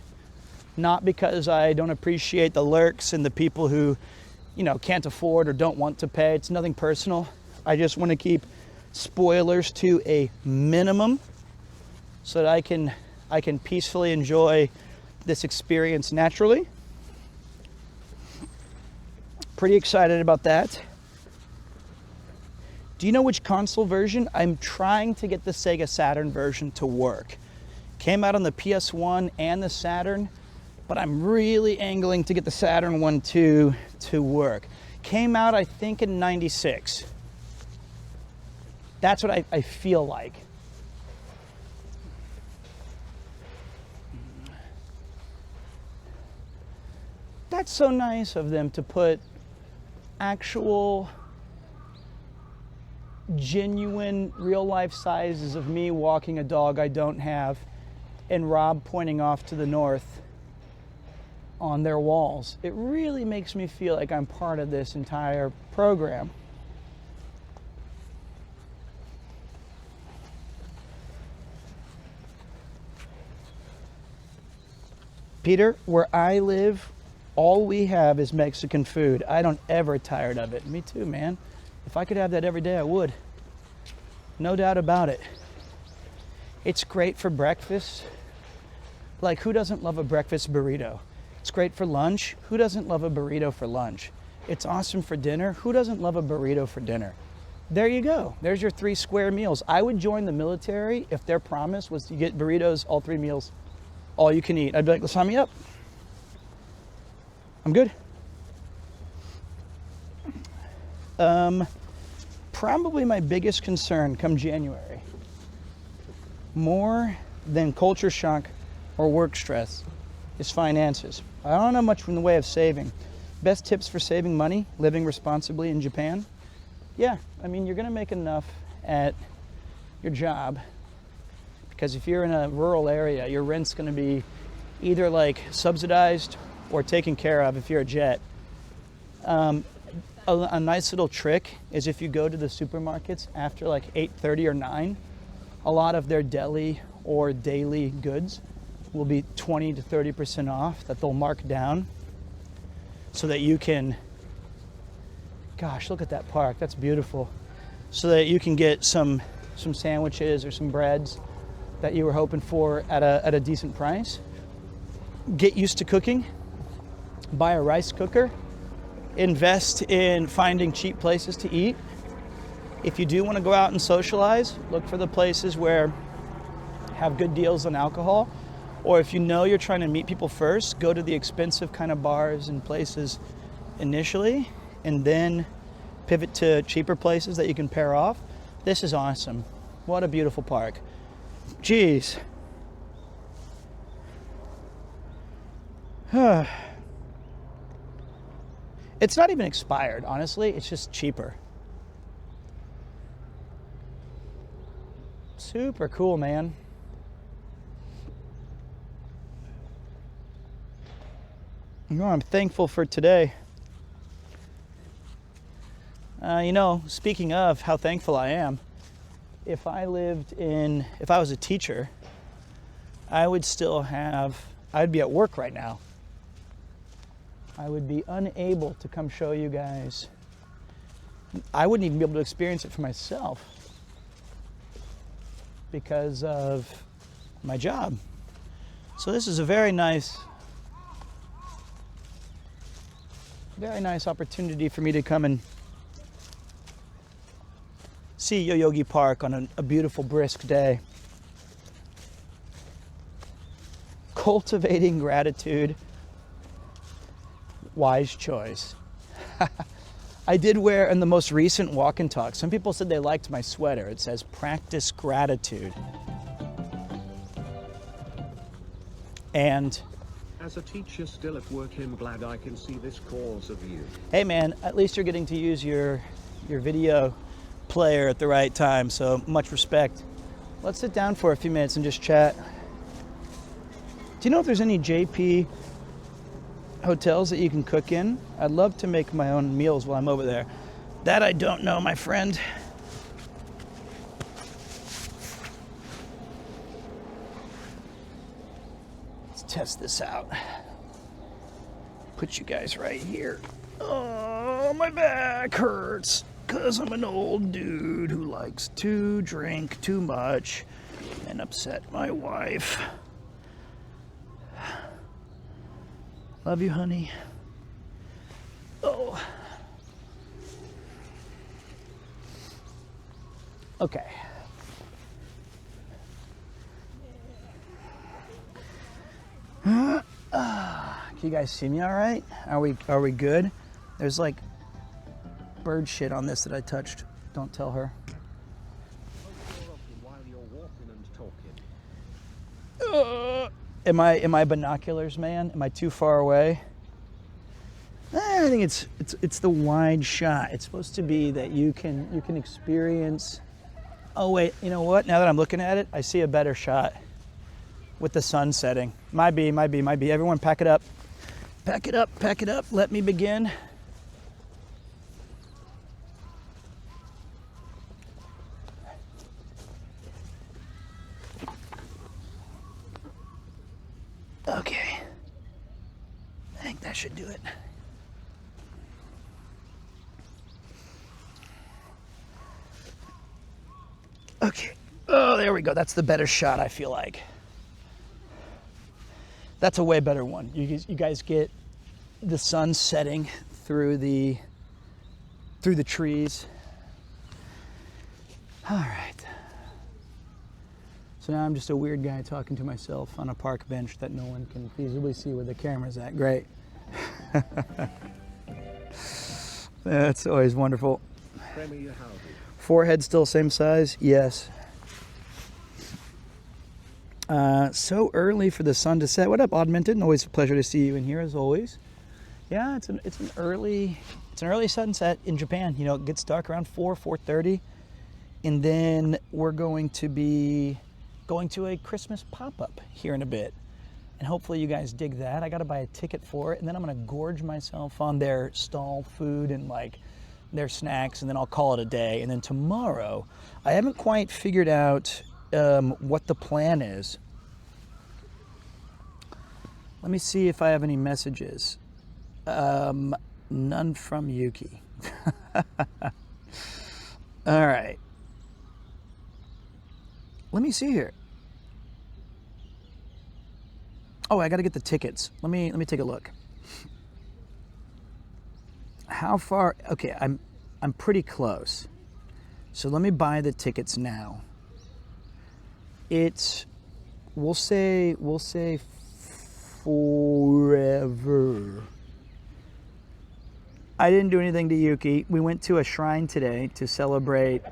not because I don't appreciate the lurks and the people who, you know, can't afford or don't want to pay. It's nothing personal. I just want to keep spoilers to a minimum so that I can peacefully enjoy this experience naturally. Pretty excited about that. Do you know which console version? I'm trying to get the Sega Saturn version to work. Came out on the PS1 and the Saturn, but I'm really angling to get the Saturn one to work. Came out, I think, in '96. That's what I feel like. That's so nice of them to put actual, genuine, real-life sizes of me walking a dog I don't have and Rob pointing off to the north on their walls. It really makes me feel like I'm part of this entire program. Peter, where I live, all we have is Mexican food. I don't ever tired of it. Me too, man. If I could have that every day, I would. No doubt about it. It's great for breakfast. Like, who doesn't love a breakfast burrito? It's great for lunch. Who doesn't love a burrito for lunch? It's awesome for dinner. Who doesn't love a burrito for dinner? There you go. There's your 3 square meals. I would join the military if their promise was to get burritos all 3 meals, all you can eat. I'd be like, let's sign me up. I'm good. Probably my biggest concern come January, more than culture shock or work stress, is finances. I don't know much from the way of saving. Best tips for saving money, living responsibly in Japan? Yeah, I mean, you're gonna make enough at your job, because if you're in a rural area, your rent's gonna be either like subsidized or taken care of if you're a jet. A nice little trick is if you go to the supermarkets after like 8:30 or 9, a lot of their deli or daily goods will be 20 to 30% off that they'll mark down so that you can, gosh, look at that park, that's beautiful. So that you can get some sandwiches or some breads that you were hoping for at a decent price. Get used to cooking, buy a rice cooker, invest in finding cheap places to eat. If you do want to go out and socialize, look for the places where have good deals on alcohol. Or if you know you're trying to meet people first, go to the expensive kind of bars and places initially, and then pivot to cheaper places that you can pair off. This is awesome. What a beautiful park. Jeez. It's not even expired, honestly. It's just cheaper. Super cool, man. You know, I'm thankful for today. Speaking of how thankful I am, if I was a teacher, I'd be at work right now. I would be unable to come show you guys. I wouldn't even be able to experience it for myself because of my job. So this is a very nice opportunity for me to come and see Yoyogi Park on a beautiful, brisk day. Cultivating gratitude. Wise choice. I did wear in the most recent walk and talk. Some people said they liked my sweater. It says practice gratitude. And As a teacher still at work, I'm glad I can see this cause of you. hey man, at least you're getting to use your video player at the right time, so much respect. Let's sit down for a few minutes and just chat. Do you know if there's any JP hotels that you can cook in? I'd love to make my own meals while I'm over there. That I don't know, my friend. Let's test this out. Put you guys right here. Oh, my back hurts because I'm an old dude who likes to drink too much and upset my wife. Love you, honey. Oh. Okay. Can you guys see me all right? Are we good? There's like bird shit on this that I touched. Don't tell her. While you're walking and talking. Am I binoculars, man? Am I too far away? I think it's the wide shot. It's supposed to be that you can experience. Oh wait, you know what? Now that I'm looking at it, I see a better shot with the sun setting. Might be. Everyone pack it up. Pack it up. Let me begin. Okay. I think that should do it. Okay. Oh, there we go. That's the better shot, I feel like. That's a way better one. You guys get the sun setting through the trees. All right. So now I'm just a weird guy talking to myself on a park bench that no one can feasibly see where the camera's at. Great. That's always wonderful. Premier howdy. Forehead still same size? Yes. So early for the sun to set. What up, Augmented? Always a pleasure to see you in here as always. Yeah, it's an early sunset in Japan. You know, it gets dark around 4:30, and then we're going to be going to a Christmas pop-up here in a bit. And hopefully you guys dig that. I got to buy a ticket for it, and then I'm going to gorge myself on their stall food and like their snacks, and then I'll call it a day. And then tomorrow, I haven't quite figured out what the plan is. Let me see if I have any messages. None from Yuki. All right. Let me see here. Oh, I got to get the tickets. Let me take a look. How far? Okay, I'm pretty close. So let me buy the tickets now. It's we'll say forever. I didn't do anything to Yuki. We went to a shrine today to celebrate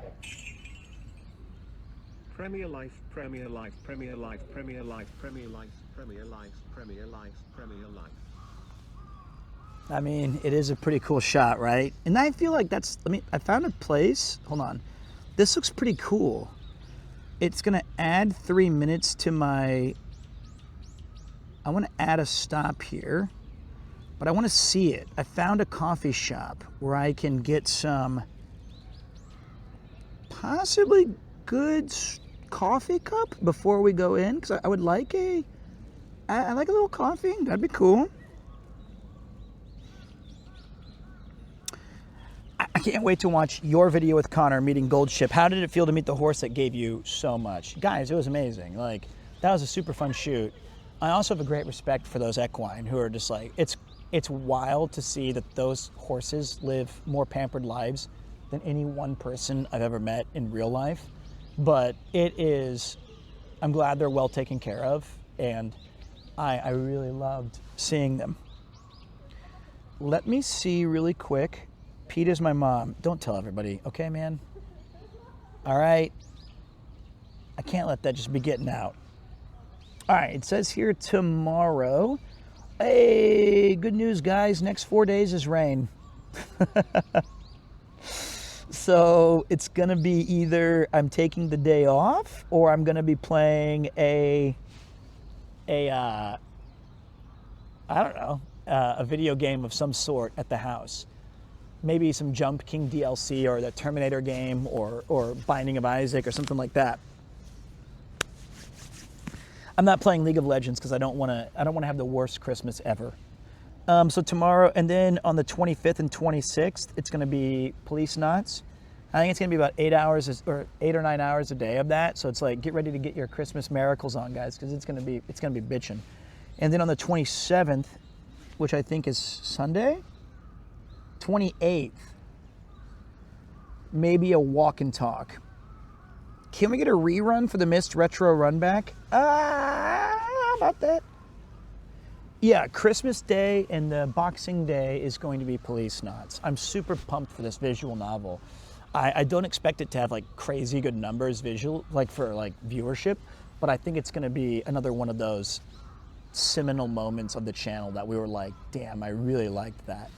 Premier life, Premier life, Premier life, Premier life, Premier life, Premier life, Premier life, Premier life. I mean, it is a pretty cool shot, right? And I feel like I found a place. Hold on. This looks pretty cool. It's going to add 3 minutes to my... I want to add a stop here, but I want to see it. I found a coffee shop where I can get some possibly good coffee cup before we go in, because I would like I like a little coffee. That'd be cool. I can't wait to watch your video with Connor meeting Goldship. How did it feel to meet the horse that gave you so much? Guys, it was amazing. Like, that was a super fun shoot. I also have a great respect for those equine who are just like, it's wild to see that those horses live more pampered lives than any one person I've ever met in real life. But I'm glad they're well taken care of. And I really loved seeing them. Let me see really quick. Pete is my mom. Don't tell everybody, okay, man? All right. I can't let that just be getting out. All right, it says here tomorrow. Hey, good news, guys. Next 4 days is rain. So it's going to be either I'm taking the day off or I'm going to be playing a video game of some sort at the house. Maybe some Jump King DLC or the Terminator game or Binding of Isaac or something like that. I'm not playing League of Legends because I don't want to have the worst Christmas ever. So tomorrow, and then on the 25th and 26th, it's going to be Police Knots. I think it's going to be about 8 or 9 hours a day of that. So it's like, get ready to get your Christmas miracles on, guys, because it's going to be bitching. And then on the 27th, which I think is Sunday, 28th, maybe a walk and talk. Can we get a rerun for the missed retro run back? How about that? Yeah, Christmas Day and the Boxing Day is going to be Police Knots. I'm super pumped for this visual novel. I don't expect it to have like crazy good numbers visual, like for like viewership, but I think it's going to be another one of those seminal moments of the channel that we were like, damn, I really liked that.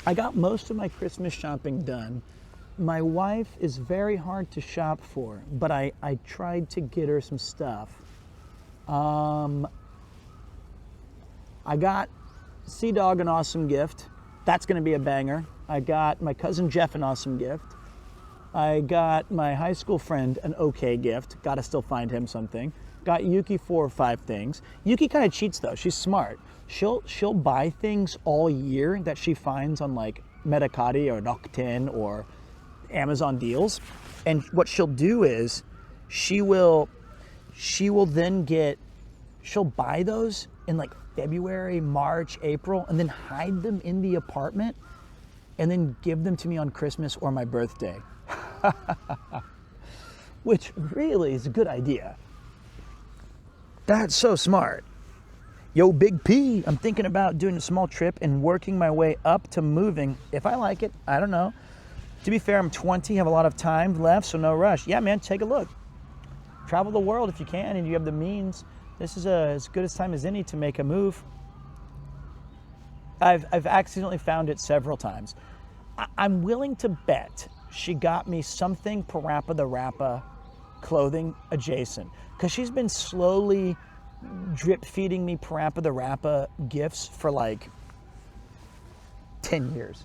I got most of my Christmas shopping done. My wife is very hard to shop for, but I tried to get her some stuff. I got Sea-Dog an awesome gift. That's going to be a banger. I got my cousin Jeff an awesome gift. I got my high school friend an okay gift. Got to still find him something. Got Yuki 4 or 5 things. Yuki kind of cheats though. She's smart. She'll buy things all year that she finds on like Medicati or Rakuten or Amazon deals. And what she'll do is she'll buy those in like February, March, April, and then hide them in the apartment and then give them to me on Christmas or my birthday. Which really is a good idea. That's so smart. Yo, Big P, I'm thinking about doing a small trip and working my way up to moving. If I like it, I don't know. To be fair, I'm 20, have a lot of time left, so no rush. Yeah, man, take a look. Travel the world if you can and you have the means. This is as good a time as any to make a move. I've accidentally found it several times. I'm willing to bet she got me something Parappa the Rappa clothing adjacent, because she's been slowly drip feeding me Parappa the Rappa gifts for like 10 years.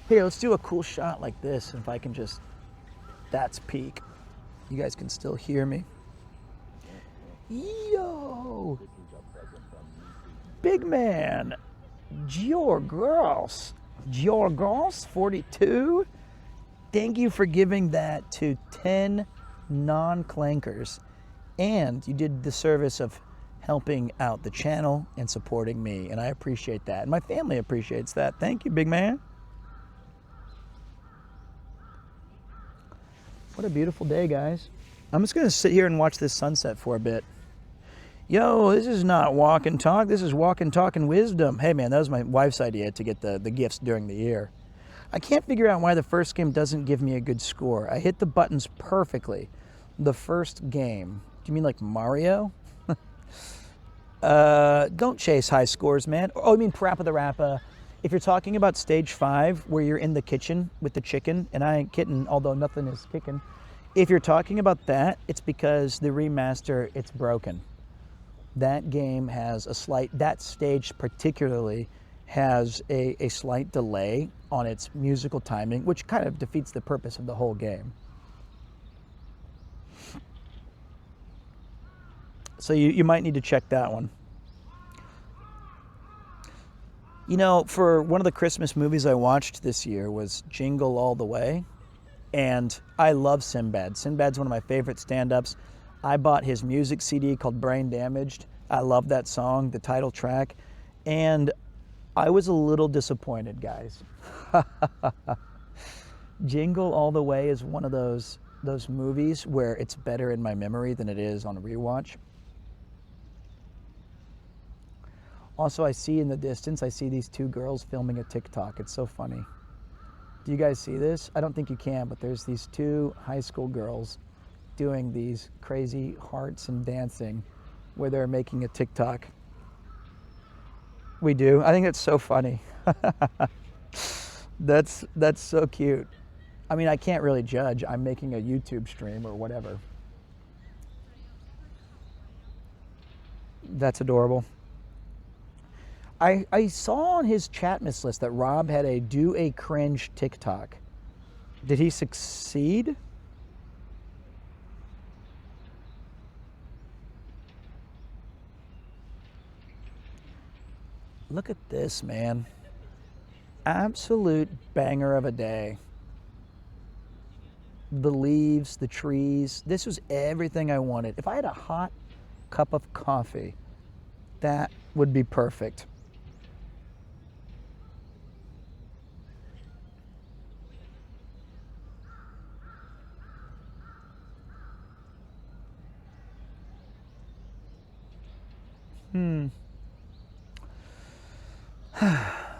Here, let's do a cool shot like this. If I can just, that's peak. You guys can still hear me. Yo, big man, Giorgos 42. Thank you for giving that to 10 non-clankers. And you did the service of helping out the channel and supporting me. And I appreciate that. And my family appreciates that. Thank you, big man. What a beautiful day, guys. I'm just going to sit here and watch this sunset for a bit. Yo, this is not walk and talk. This is walk and talk and wisdom. Hey, man, that was my wife's idea to get the gifts during the year. I can't figure out why the first game doesn't give me a good score. I hit the buttons perfectly. The first game. Do you mean like Mario? Don't chase high scores, man. Oh, I mean Parappa the Rappa. If you're talking about stage 5, where you're in the kitchen with the chicken, and I ain't kidding, although nothing is kicking. If you're talking about that, it's because the remaster, it's broken. That game has that stage particularly has a slight delay on its musical timing, which kind of defeats the purpose of the whole game. So you might need to check that one. You know, for one of the Christmas movies I watched this year was Jingle All the Way. And I love Sinbad. Sinbad's one of my favorite stand-ups. I bought his music CD called Brain Damaged. I love that song, the title track. And I was a little disappointed, guys. Jingle All the Way is one of those those movies where it's better in my memory than it is on a rewatch. Also, I see in the distance, I see these two girls filming a TikTok. It's so funny. Do you guys see this? I don't think you can, but there's these two high school girls doing these crazy hearts and dancing where they're making a TikTok. We do. I think it's so funny. That's so cute. I mean, I can't really judge. I'm making a YouTube stream or whatever. That's adorable. I saw on his chat miss list that Rob had a do a cringe TikTok. Did he succeed? Look at this, man. Absolute banger of a day. The leaves, the trees. This was everything I wanted. If I had a hot cup of coffee, that would be perfect.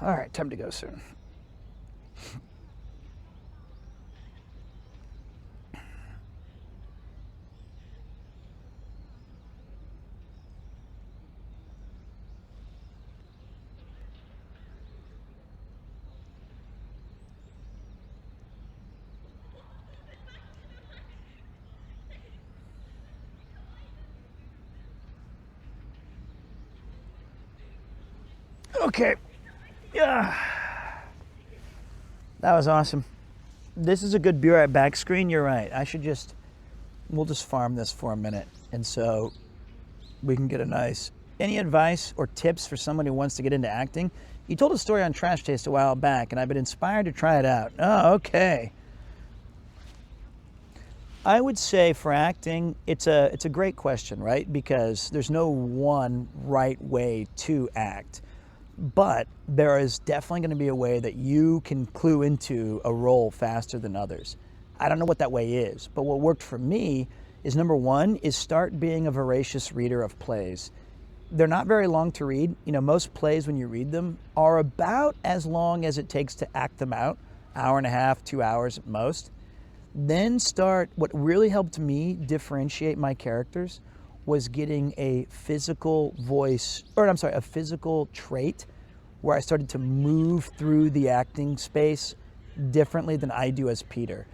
All right, time to go soon. Okay. Yeah. That was awesome. This is a good be right back screen. You're right. We'll just farm this for a minute. And so we can get a nice, any advice or tips for someone who wants to get into acting? You told a story on Trash Taste a while back, and I've been inspired to try it out. Oh, okay. I would say for acting, it's a great question, right? Because there's no one right way to act. But there is definitely going to be a way that you can clue into a role faster than others. I don't know what that way is, but what worked for me is number one is start being a voracious reader of plays. They're not very long to read. You know, most plays when you read them are about as long as it takes to act them out, hour and a half, 2 hours at most. Then what really helped me differentiate my characters was getting a physical a physical trait where I started to move through the acting space differently than I do as Peter.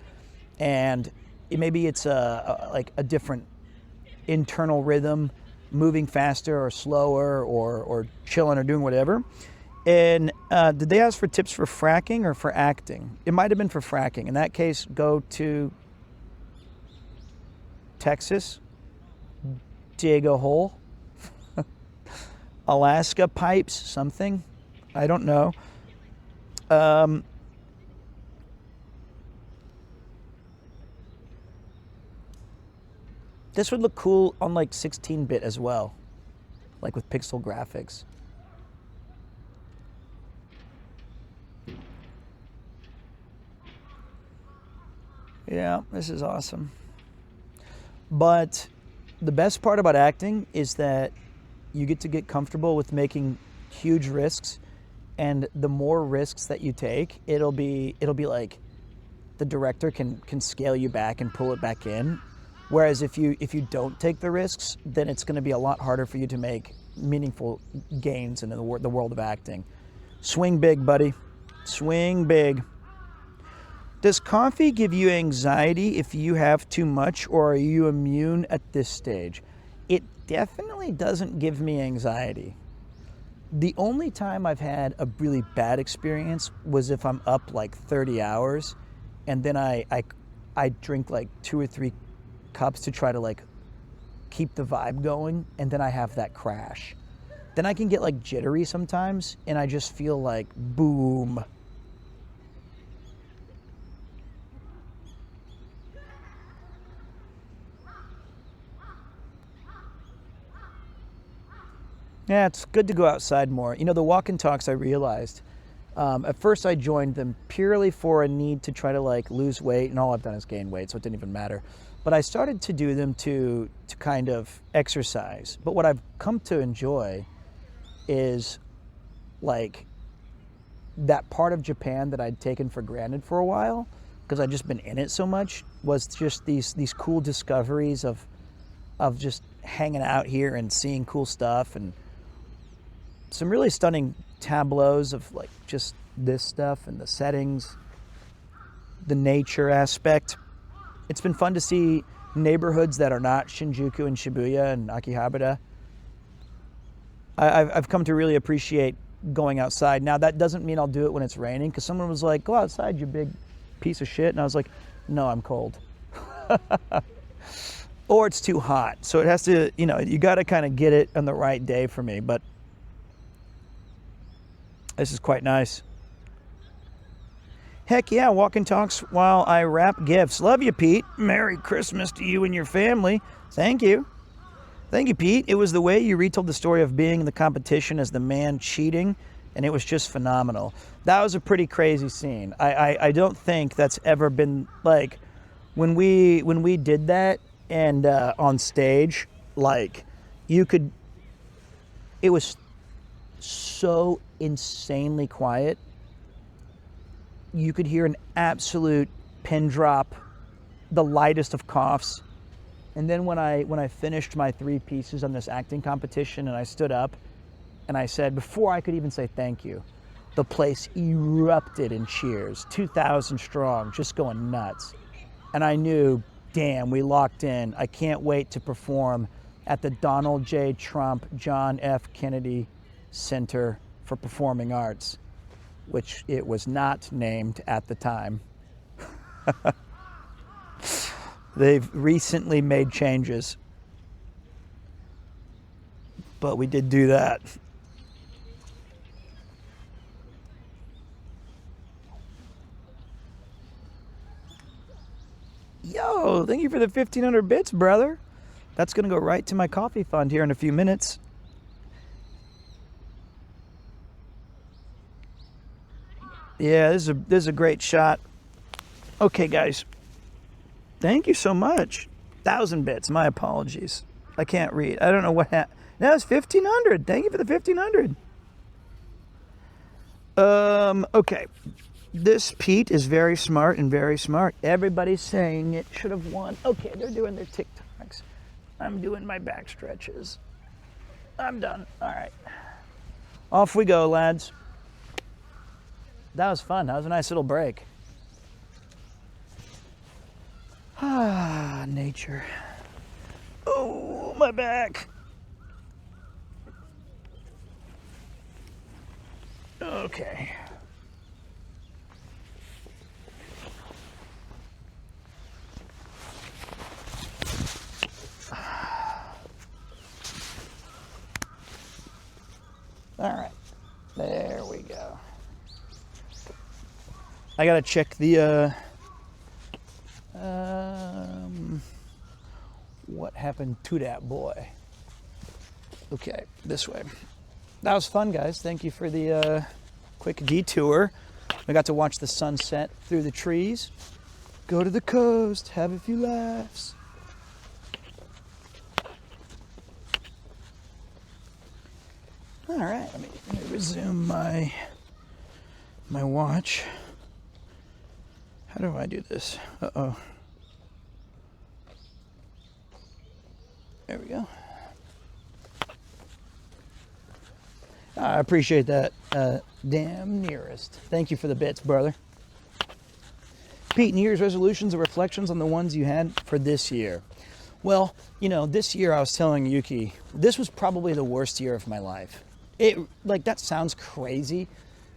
And maybe it's a different internal rhythm, moving faster or slower or chilling or doing whatever. And did they ask for tips for fracking or for acting? It might have been for fracking. In that case, go to Texas, dig a hole, Alaska pipes, something. I don't know. This would look cool on like 16-bit as well, like with pixel graphics. Yeah, this is awesome. But the best part about acting is that you get comfortable with making huge risks, and the more risks that you take, it'll be like the director can scale you back and pull it back in. Whereas if you don't take the risks, then it's going to be a lot harder for you to make meaningful gains in the world of acting. Swing big, buddy. Swing big. Does coffee give you anxiety if you have too much, or are you immune at this stage? It definitely doesn't give me anxiety. The only time I've had a really bad experience was if I'm up like 30 hours and then I drink like 2 or 3 cups to try to like keep the vibe going, and then I have that crash. Then I can get like jittery sometimes and I just feel like boom. Yeah, it's good to go outside more. You know, the walk and talks, I realized At first, I joined them purely for a need to try to like lose weight, and all I've done is gain weight, so it didn't even matter. But I started to do them to kind of exercise. But what I've come to enjoy is like that part of Japan that I'd taken for granted for a while, because I'd just been in it so much, was just these cool discoveries of just hanging out here and seeing cool stuff, and some really stunning tableaus of like just this stuff and the settings, the nature aspect. It's been fun to see neighborhoods that are not Shinjuku and Shibuya and Akihabara. I've come to really appreciate going outside. Now, that doesn't mean I'll do it when it's raining, because someone was like, go outside, you big piece of shit. And I was like, no, I'm cold. Or it's too hot. So it has to, you got to kind of get it on the right day for me. But this is quite nice. Heck yeah, walk and talks while I wrap gifts. Love you, Pete. Merry Christmas to you and your family. Thank you. Thank you, Pete. It was the way you retold the story of being in the competition as the man cheating, and it was just phenomenal. That was a pretty crazy scene. I don't think that's ever been, like, when we did that and on stage, like, it was so insanely quiet. You could hear an absolute pin drop, the lightest of coughs. And then when I finished my 3 pieces on this acting competition and I stood up and I said, before I could even say thank you, the place erupted in cheers, 2,000 strong, just going nuts. And I knew, damn, we locked in. I can't wait to perform at the Donald J. Trump John F. Kennedy Center for Performing Arts, which it was not named at the time. They've recently made changes, but we did do that. Yo, thank you for the 1,500 bits, brother. That's going to go right to my coffee fund here in a few minutes. Yeah, this is a great shot. Okay, guys. Thank you so much. 1,000 bits. My apologies. I can't read. I don't know what happened. That was 1,500. Thank you for the 1,500. Okay. This Pete is very smart and very smart. Everybody's saying it should have won. Okay, they're doing their TikToks. I'm doing my back stretches. I'm done. All right. Off we go, lads. That was fun. That was a nice little break. Ah, nature. Oh, my back. Okay. All right. There we go. I gotta check the what happened to that boy. Okay, this way. That was fun, guys. Thank you for the quick detour. I got to watch the sunset through the trees, go to the coast, have a few laughs. All right, let me resume my watch. How do I do this? Uh-oh. There we go. I appreciate that. Damn nearest. Thank you for the bits, brother. Pete, New Year's resolutions or reflections on the ones you had for this year? Well, this year I was telling Yuki, this was probably the worst year of my life. That sounds crazy,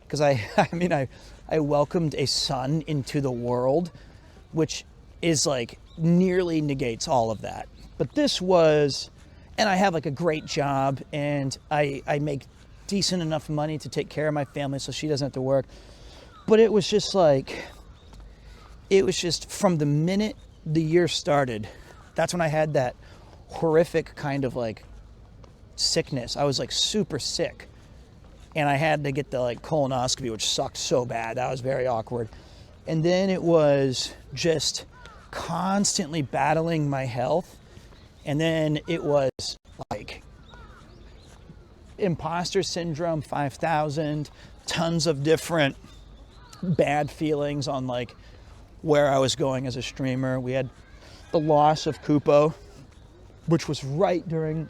because I welcomed a son into the world, which is nearly negates all of that. But this was, and I have a great job, and I make decent enough money to take care of my family so she doesn't have to work. But it was just from the minute the year started, that's when I had that horrific kind of sickness. I was super sick. and I had to get the like colonoscopy, which sucked so bad. That was very awkward. And then it was just constantly battling my health. And then it was like imposter syndrome 5000, tons of different bad feelings on like where I was going as a streamer. We had the loss of Kupo, which was right during,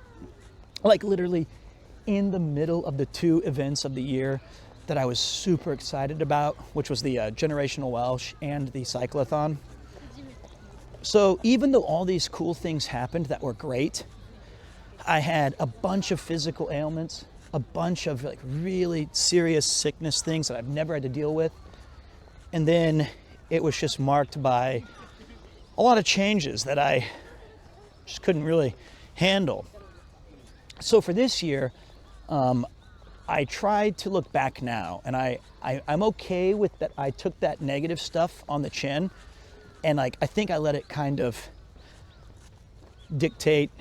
like literally in the middle of the two events of the year that I was super excited about, which was the Generational Welsh and the Cyclothon. So even though all these cool things happened that were great, I had a bunch of physical ailments, a bunch of like really serious sickness things that I've never had to deal with. And then it was just marked by a lot of changes that I just couldn't really handle. So for this year, I tried to look back now, and I'm okay with that. I took that negative stuff on the chin, and like I think I let it kind of dictate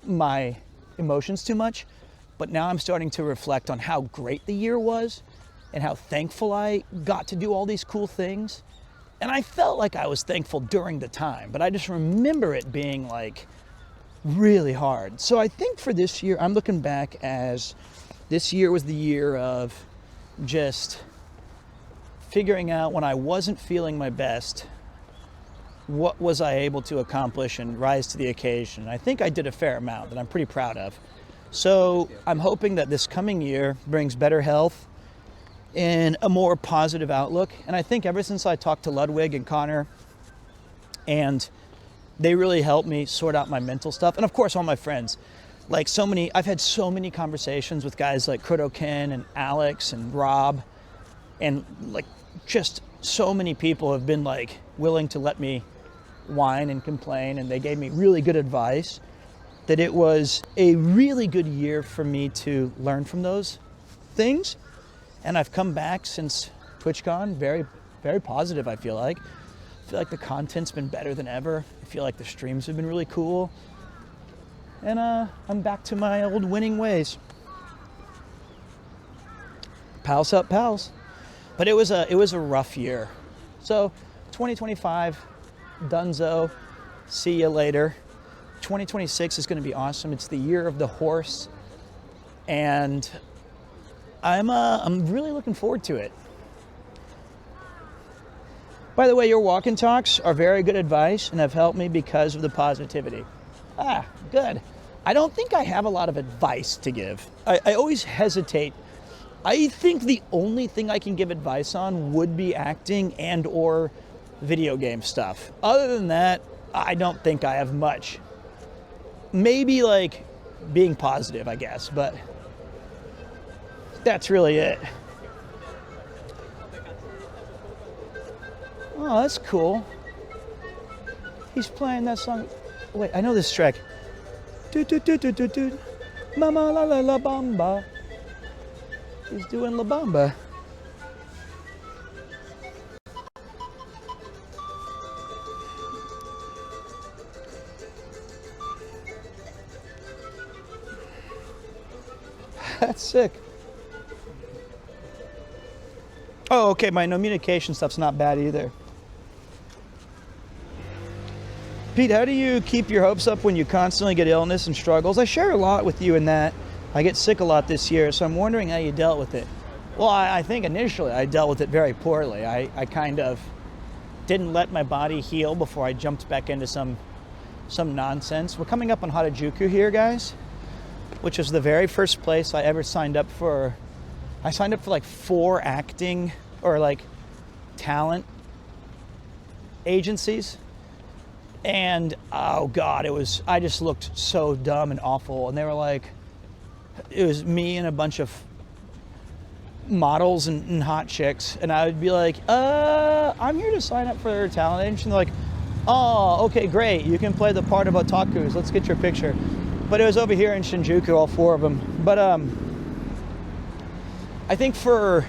my emotions too much. But now I'm starting to reflect on how great the year was and how thankful I got to do all these cool things. And I felt like I was thankful during the time, but I just remember it being like really hard. So I think for this year, I'm looking back as this year was the year of just figuring out when I wasn't feeling my best, what was I able to accomplish and rise to the occasion. I think I did a fair amount that I'm pretty proud of. So I'm hoping that this coming year brings better health and a more positive outlook. And I think ever since I talked to Ludwig and Connor, and they really helped me sort out my mental stuff. And of course, all my friends, like I've had so many conversations with guys like Kuroken and Alex and Rob, and like just so many people have been like willing to let me whine and complain, and they gave me really good advice. That it was a really good year for me to learn from those things. And I've come back since TwitchCon very, very positive, I feel like. I feel like the content's been better than ever. I feel like the streams have been really cool. And I'm back to my old winning ways. Pals up, pals. But it was a rough year. So 2025, Dunzo, see you later. 2026 is going to be awesome. It's the year of the horse, and I'm really looking forward to it. By the way, your walk and talks are very good advice and have helped me because of the positivity. Good. I don't think I have a lot of advice to give. I always hesitate. I think the only thing I can give advice on would be acting and or video game stuff. Other than that, I don't think I have much. Maybe like being positive, I guess, but that's really it. Oh, that's cool. He's playing that song. Wait, I know this track. Do do do do do do. Mama la la la bamba. He's doing La Bamba. That's sick. Oh, okay, my communication stuff's not bad either. Pete, how do you keep your hopes up when you constantly get illness and struggles? I share a lot with you in that. I get sick a lot this year, so I'm wondering how you dealt with it. Well, I think initially I dealt with it very poorly. I kind of didn't let my body heal before I jumped back into some nonsense. We're coming up on Harajuku here, guys, which was the very first place I ever signed up for. I signed up for like 4 acting or like talent agencies. And oh God, I just looked so dumb and awful. And they were like, it was me and a bunch of models and hot chicks. And I would be like, I'm here to sign up for a talent agency. And they're like, oh, okay, great. You can play the part of otakus. Let's get your picture. But it was over here in Shinjuku, all 4 of them. But I think for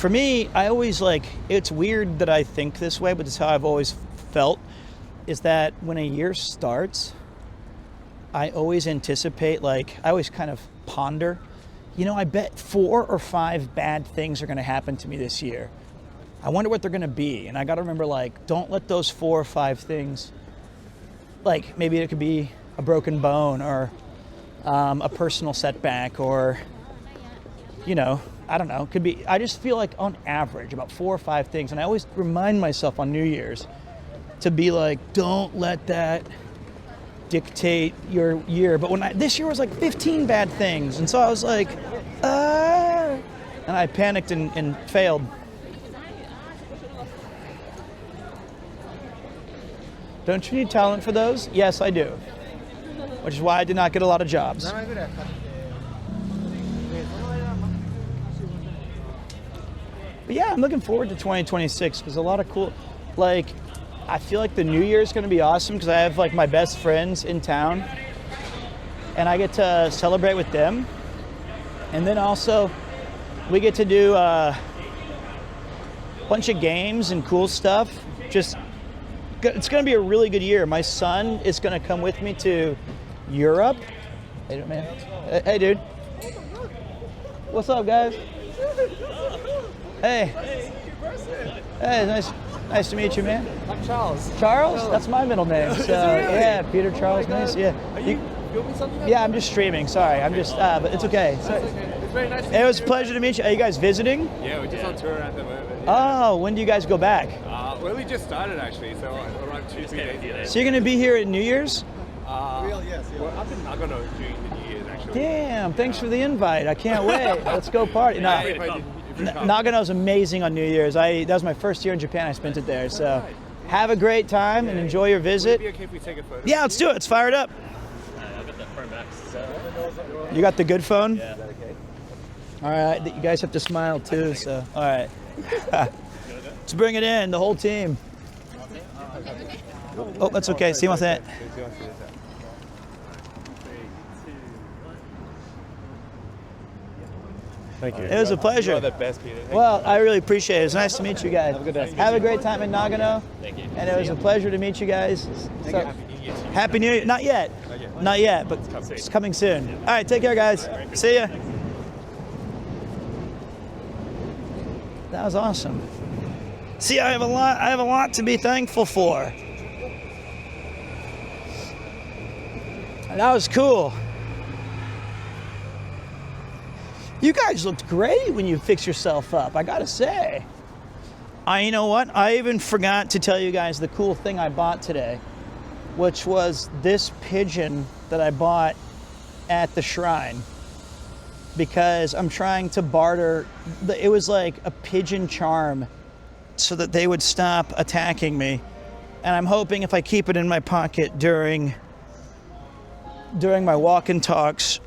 me, I always like, it's weird that I think this way, but it's how I've always felt, is that when a year starts, I always anticipate, like, I always kind of ponder, you know, I bet 4 or 5 bad things are going to happen to me this year. I wonder what they're going to be. And I got to remember, like, don't let those 4 or 5 things, like, maybe it could be a broken bone or a personal setback or, you know, I don't know. Could be, I just feel like on average about 4 or 5 things. And I always remind myself on New Year's to be like, don't let that dictate your year. But this year was like 15 bad things. And so I was like, and I panicked and failed. Don't you need talent for those? Yes, I do. Which is why I did not get a lot of jobs. But yeah, I'm looking forward to 2026 because a lot of cool, like, I feel like the new year is going to be awesome because I have like my best friends in town and I get to celebrate with them. And then also we get to do a bunch of games and cool stuff. Just, it's going to be a really good year. My son is going to come with me to Europe. Hey, man. Hey, dude. What's up, guys? Hey. Hey, nice to meet you, man. I'm Charles. Charles? That's my middle name. So yeah, Peter Charles. Nice. Yeah. Are you filming something? Yeah, I'm just streaming. Sorry, I'm just. But it's okay. Sorry. It's very nice. It was a pleasure to meet you. Are you guys visiting? Yeah, we're just on tour at the moment. Oh, when do you guys go back? Well, we just started actually, so around 2-3 days ago. So you're gonna be here at New Year's? Yes. We're up in Nagano during the New Year's actually. Damn! Thanks for the invite. I can't wait. Let's go party. No, If you come. Nagano's amazing on New Year's. That was my first year in Japan. I spent it there. So have a great time and enjoy your Would it visit. be okay if we take a photo? Yeah, let's do it. Let's fire it up. I've got the Pro Max. You got the good phone? Yeah. All right. You guys have to smile too. So all right. Let's bring it in. The whole team. Oh, that's okay. See what's that? Thank you. It was a pleasure. You are the best, Peter. Thank Well, I really appreciate it. It's nice to meet you guys. Have a good day. Have a great time in Nagano. Thank you. And it was a pleasure to meet you guys. you. So- Happy New Year to you. Happy New Year. Not yet. Not yet, but it's coming soon. All right, take care, guys. See ya. That was awesome. See, I have a lot to be thankful for. That was cool. You guys looked great when you fixed yourself up, I gotta say. You know what? I even forgot to tell you guys the cool thing I bought today, which was this pigeon that I bought at the shrine because I'm trying to barter. It was like a pigeon charm so that they would stop attacking me. And I'm hoping if I keep it in my pocket during my walk and talks,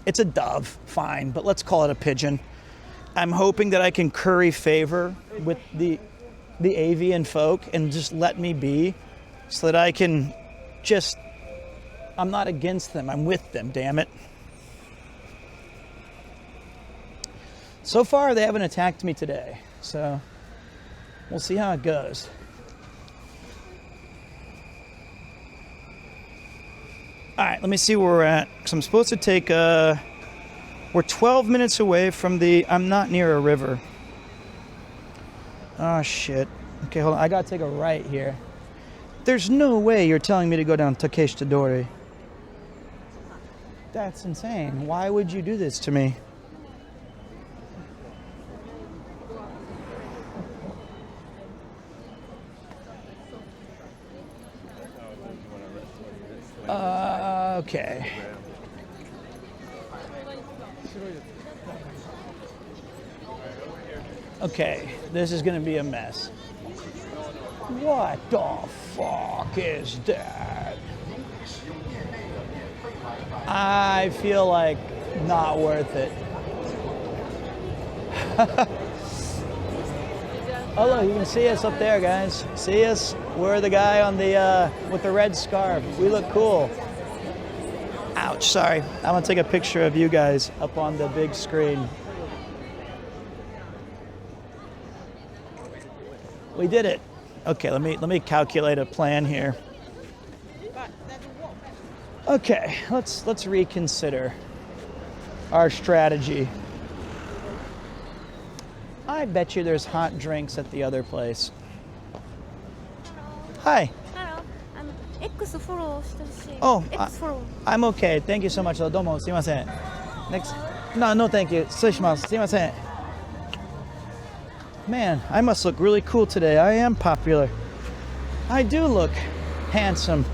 it's a dove, fine, but let's call it a pigeon. I'm hoping that I can curry favor with the avian folk and just let me be so that I can just, I'm not against them, I'm with them, damn it. So far, they haven't attacked me today, so we'll see how it goes. All right, let me see where we're at, because I'm supposed to take we're 12 minutes away from I'm not near a river. Oh, shit. Okay, hold on, I gotta take a right here. There's no way you're telling me to go down Takeshitadori. That's insane. Why would you do this to me? Okay. Okay, this is gonna be a mess. What the fuck is that? I feel like not worth it. Oh look, you can see us up there, guys. See us? We're the guy on the with the red scarf. We look cool. Ouch, sorry. I'm gonna take a picture of you guys up on the big screen. We did it. Okay, let me calculate a plan here. Okay, let's reconsider our strategy. I bet you there's hot drinks at the other place. Hi. Hello. X フォローしてほしい。Oh, X フォロー。 I'm okay. Thank you so much. どうもすいません。Next. No, thank you. 失礼します。すいません。Man, I must look really cool today. I am popular. I do look handsome.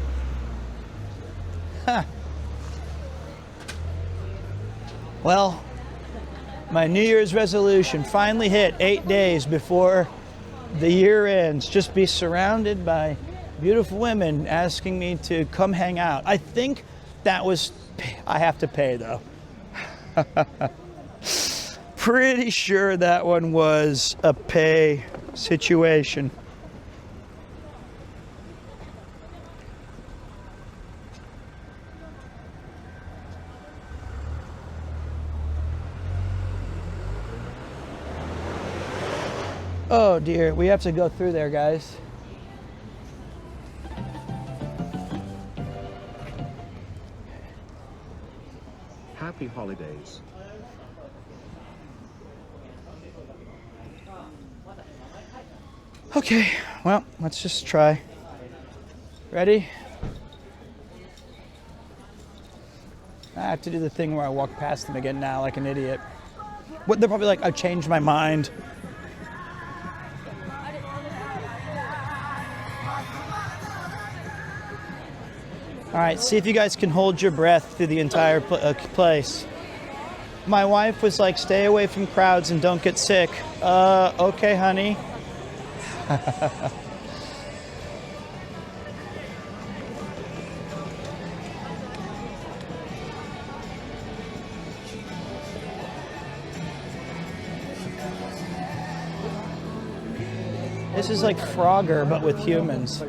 Huh. Well, my New Year's resolution finally hit 8 days before the year ends. Just be surrounded by beautiful women asking me to come hang out. I think that was, I have to pay though. Pretty sure that one was a pay situation. Oh dear, we have to go through there, guys. Happy holidays. Okay, well, let's just try. Ready? I have to do the thing where I walk past them again now like an idiot. What, they're probably like, I've changed my mind. All right, see if you guys can hold your breath through the entire place. My wife was like, stay away from crowds and don't get sick. Okay, honey. This is like Frogger, but with humans.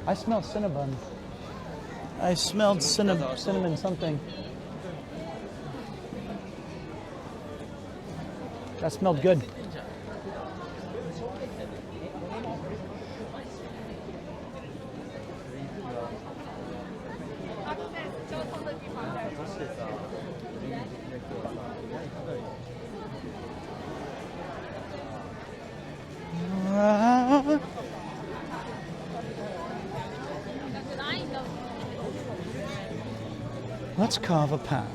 I smelled cinnamon. I smelled cinnamon something. That smelled good. Let's carve a path.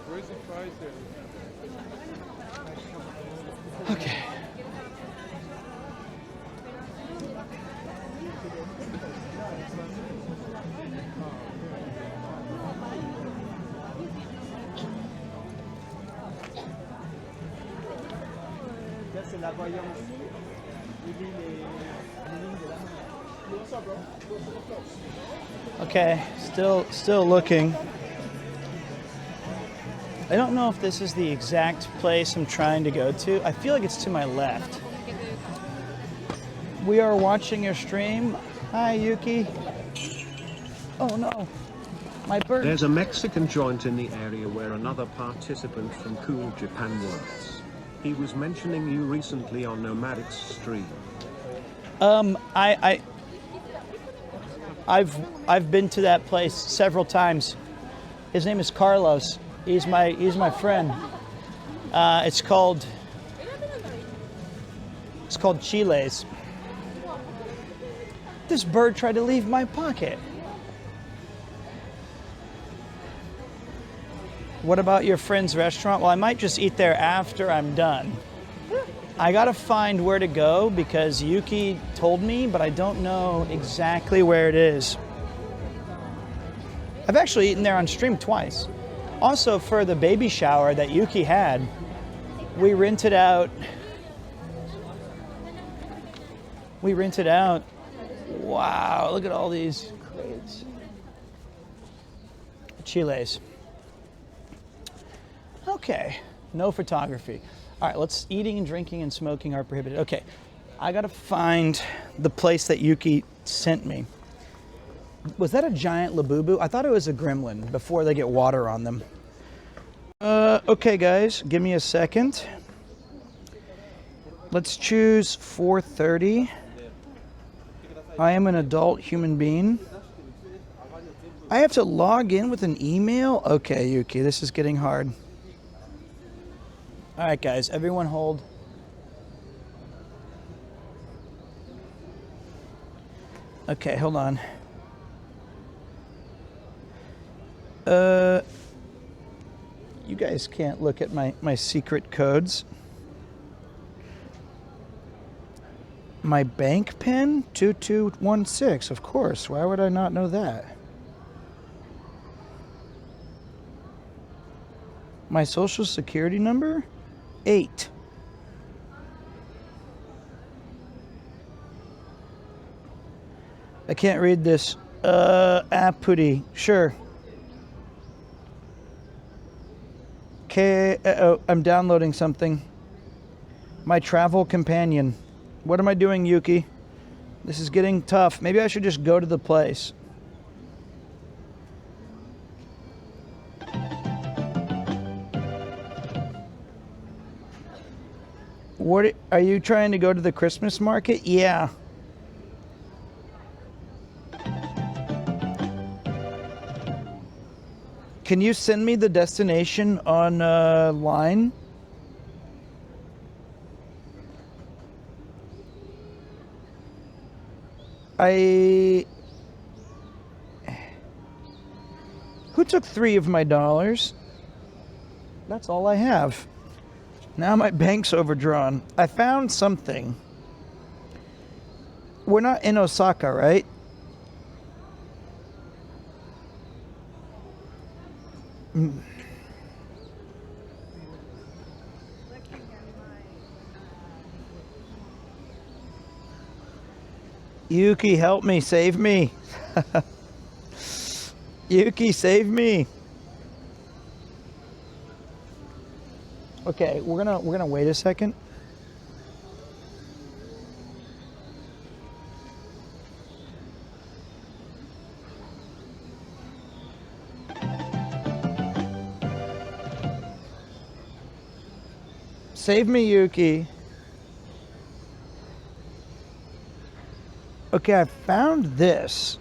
Where's the fries there? Okay. Okay, still looking. I don't know if this is the exact place I'm trying to go to. I feel like it's to my left. We are watching your stream. Hi, Yuki. Oh no, my bird. There's a Mexican joint in the area where another participant from Cool Japan works. He was mentioning you recently on Nomadic's stream. I've been to that place several times. His name is Carlos. He's my friend. It's called Chiles. This bird tried to leave my pocket. What about your friend's restaurant? Well, I might just eat there after I'm done. I gotta find where to go because Yuki told me, but I don't know exactly where it is. I've actually eaten there on stream twice. Also, for the baby shower that Yuki had, we rented out. Wow, look at all these crates. Chiles. Okay, no photography. All right, eating and drinking and smoking are prohibited. Okay, I gotta find the place that Yuki sent me. Was that a giant Labubu? I thought it was a gremlin before they get water on them. Okay, guys, give me a second. Let's choose 4:30. I am an adult human being. I have to log in with an email? Okay, Yuki, this is getting hard. All right, guys, everyone hold. Okay, hold on. You guys can't look at my secret codes. My bank PIN? 2216, of course. Why would I not know that? My social security number? 8. I can't read this. Apudi. Sure. Okay, I'm downloading something. My travel companion. What am I doing, Yuki? This is getting tough. Maybe I should just go to the place. What are you trying to go to the Christmas market? Yeah. Can you send me the destination on line? Who took 3 of my dollars? That's all I have. Now my bank's overdrawn. I found something. We're not in Osaka, right? Yuki, help me, save me. Yuki, save me. Okay, we're gonna wait a second. Save me, Yuki. Okay, I found this.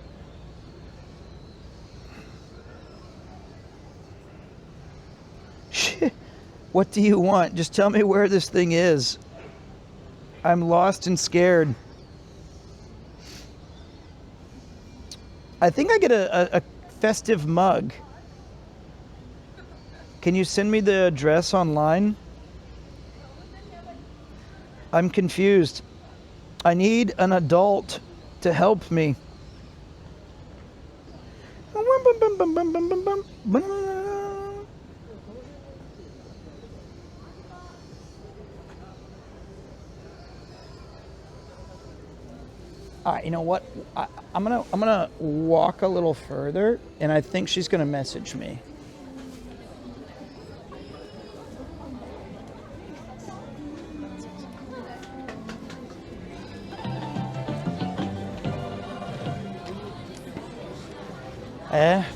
Shit. What do you want? Just tell me where this thing is. I'm lost and scared. I think I get a festive mug. Can you send me the address online? I'm confused. I need an adult to help me. All right, you know what? I'm gonna walk a little further, and I think she's gonna message me.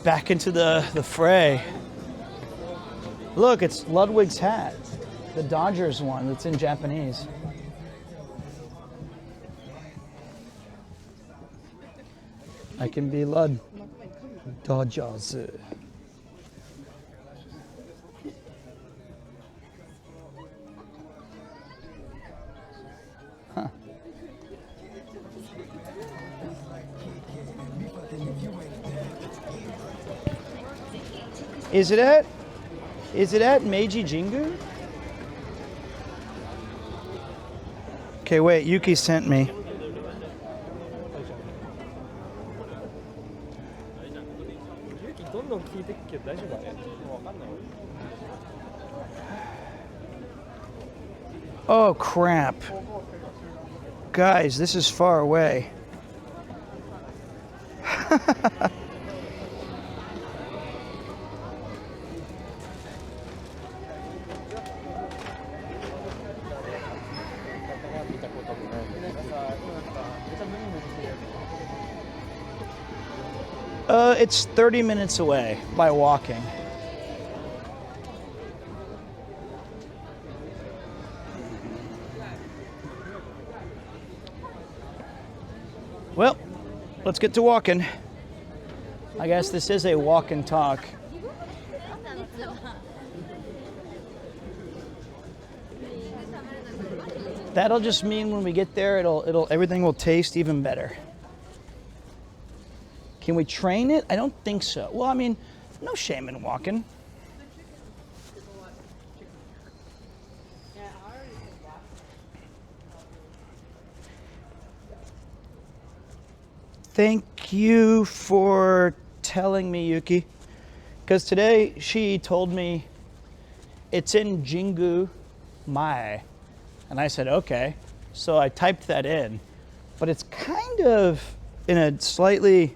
Back into the fray. Look, it's Ludwig's hat, the Dodgers one that's in Japanese. I can be Lud. Dodgers. Huh. Is it at Meiji Jingu? Okay, wait, Yuki sent me. Oh crap. Guys, this is far away. It's 30 minutes away by walking. Well, let's get to walking. I guess this is a walk and talk. That'll just mean when we get there, everything will taste even better. Can we train it? I don't think so. Well, I mean, no shame in walking. Thank you for telling me, Yuki. Because today she told me it's in Jingu Mai. And I said, okay. So I typed that in. But it's kind of in a slightly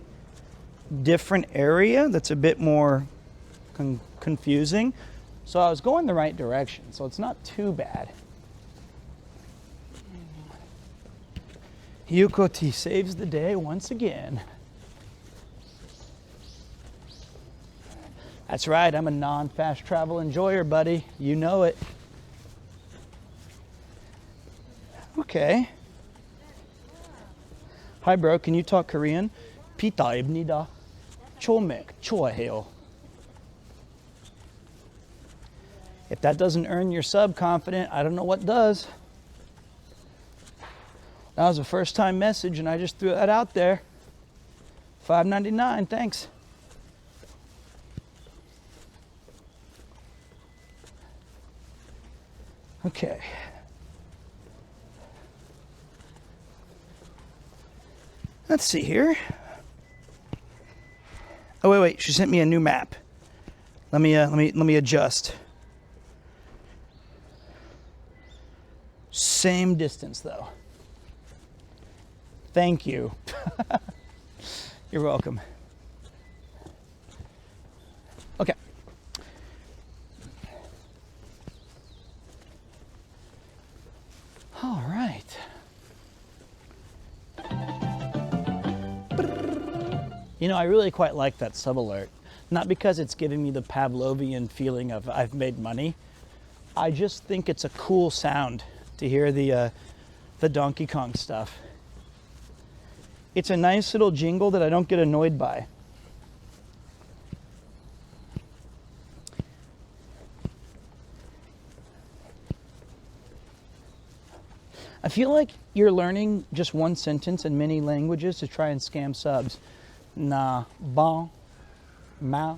different area that's a bit more confusing. So I was going the right direction. So it's not too bad. Yukoti saves the day once again. That's right, I'm a non-fast travel enjoyer, buddy. You know it. Okay. Hi, bro. Can you talk Korean? Pita ibnida. Chomek choaheo. If that doesn't earn your sub confident, I don't know what does. That was a first-time message, and I just threw that out there. $5.99, thanks. Okay. Let's see here. Oh wait, she sent me a new map. Let me adjust. Same distance though. Thank you. You're welcome. Okay. All right. You know, I really quite like that sub alert. Not because it's giving me the Pavlovian feeling of I've made money. I just think it's a cool sound to hear the Donkey Kong stuff. It's a nice little jingle that I don't get annoyed by. I feel like you're learning just one sentence in many languages to try and scam subs. Na bon ma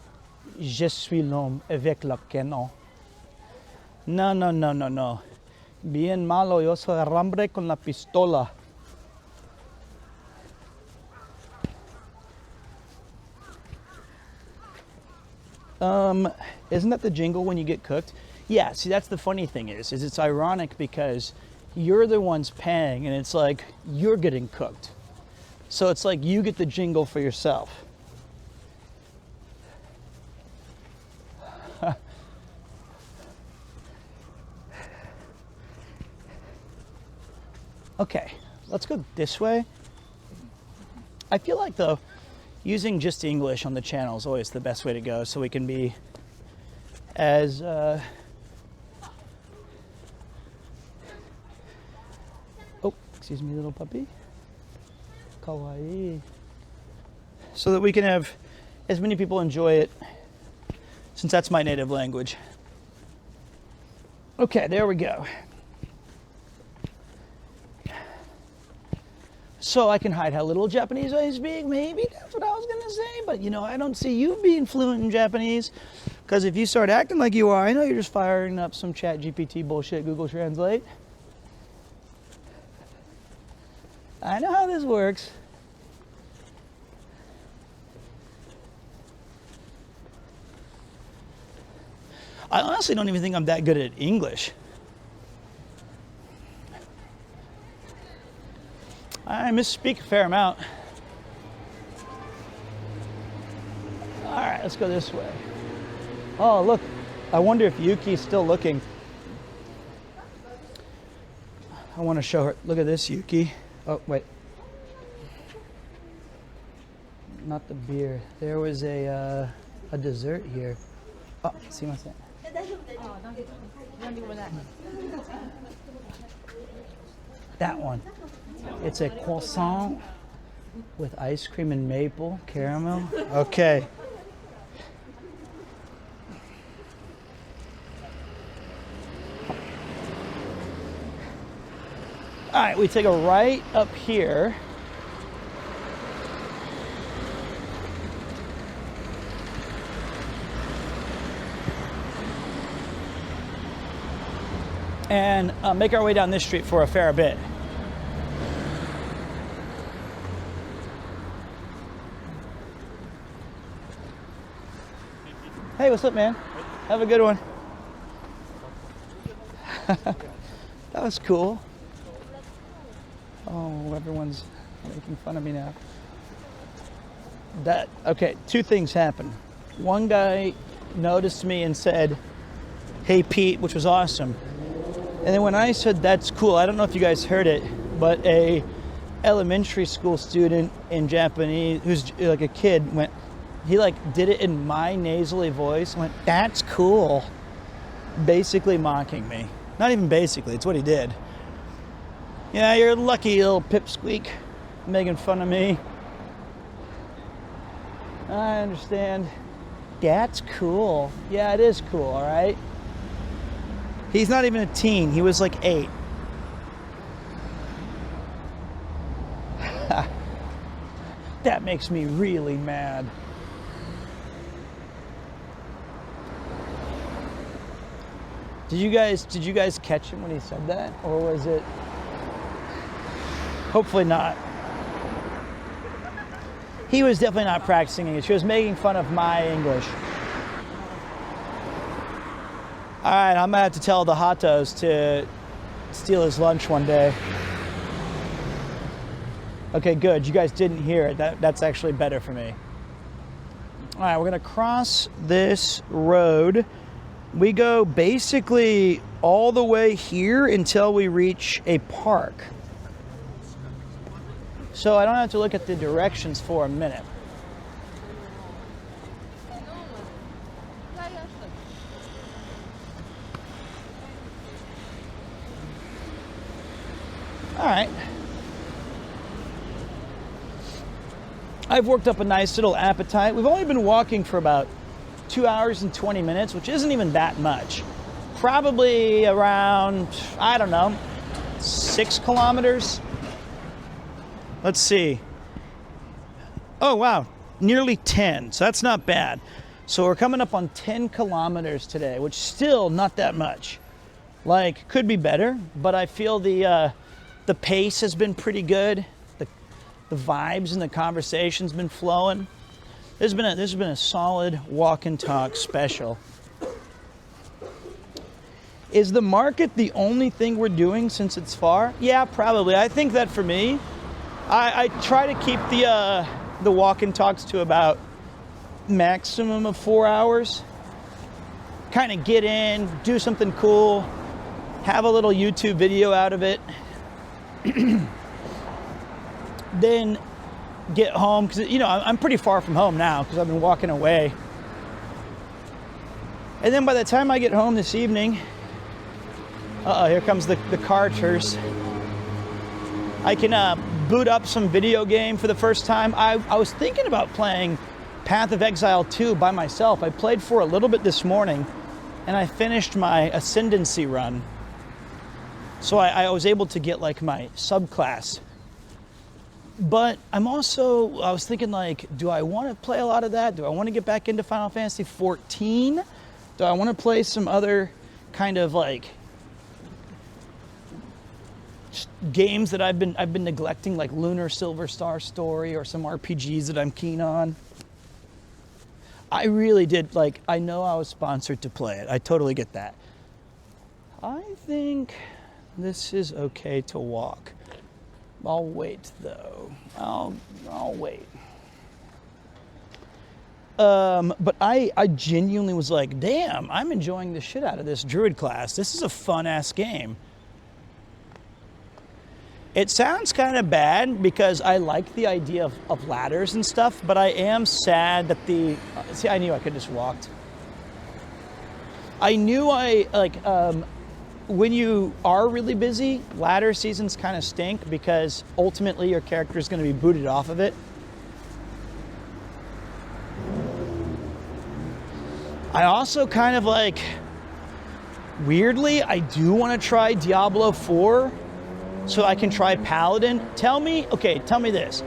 je suis l'homme avec le canon. No, no, no, no, no. Bien malo, yo soy el hombre con la pistola. Isn't that the jingle when you get cooked? Yeah, see, that's the funny thing is it's ironic because you're the ones paying and it's like you're getting cooked. So it's like you get the jingle for yourself. Okay, let's go this way. I feel like though, using just English on the channel is always the best way to go so we can be as oh, excuse me, little puppy. Kawaii. So that we can have as many people enjoy it, since that's my native language. Okay, there we go. So I can hide how little Japanese I speak, maybe that's what I was gonna say, but you know, I don't see you being fluent in Japanese, because if you start acting like you are, I know you're just firing up some chat GPT bullshit, Google Translate. I know how this works. I honestly don't even think I'm that good at English. I misspeak a fair amount. All right, let's go this way. Oh, look, I wonder if Yuki's still looking. I want to show her. Look at this, Yuki. Oh, wait. not the beer. There was a dessert here. Oh, see what's that? That one. It's a croissant with ice cream and maple caramel. Okay. All right, we take a right up here. And make our way down this street for a fair bit. Hey, what's up, man? Have a good one. That was cool. Oh, everyone's making fun of me now. Okay, two things happened. One guy noticed me and said, "Hey, Pete," which was awesome. And then when I said, "That's cool," I don't know if you guys heard it, but a elementary school student in Japanese, who's like a kid, he did it in my nasally voice, went, "That's cool," basically mocking me. Not even basically, it's what he did. Yeah, you're lucky, little pipsqueak, making fun of me. I understand. That's cool. Yeah, it is cool, all right? He's not even a teen. He was like 8. That makes me really mad. Did you guys catch him when he said that? Or was it? Hopefully not. He was definitely not practicing English. He was making fun of my English. All right, I'm gonna have to tell the Hatos to steal his lunch one day. Okay, good. You guys didn't hear it. That's actually better for me. All right, we're gonna cross this road. We go basically all the way here until we reach a park. So I don't have to look at the directions for a minute. All right. I've worked up a nice little appetite. We've only been walking for about 2 hours and 20 minutes, which isn't even that much. Probably around, I don't know, 6 kilometers. Let's see. Oh, wow, nearly 10. So that's not bad. So we're coming up on 10 kilometers today, which still not that much. Like, could be better, but I feel the pace has been pretty good. The vibes and the conversation's been flowing. This has been a solid walk and talk special. Is the market the only thing we're doing since it's far? Yeah, probably. I think that for me, I try to keep the walk and talks to about maximum of 4 hours. Kind of get in, do something cool, have a little YouTube video out of it. Then get home, because I'm pretty far from home now because I've been walking away. And then by the time I get home this evening, here comes the Carters. I can boot up some video game for the first time. I was thinking about playing Path of Exile 2 by myself. I played for a little bit this morning, and I finished my Ascendancy run. So I was able to get like my subclass. But I was thinking, like, do I want to play a lot of that? Do I want to get back into Final Fantasy 14? Do I want to play some other kind of like games that I've been neglecting, like Lunar Silver Star Story or some RPGs that I'm keen on? I really did, like, I know I was sponsored to play it. I totally get that. I think this is okay to walk. I'll wait though. I'll wait. But I genuinely was like, damn, I'm enjoying the shit out of this druid class. This is a fun ass game. It sounds kind of bad because I like the idea of ladders and stuff, but I am sad that see, I knew I could just walked. I knew when you are really busy, ladder seasons kind of stink because ultimately your character is going to be booted off of it. I also kind of weirdly, I do want to try Diablo 4 so I can try Paladin. Tell me this.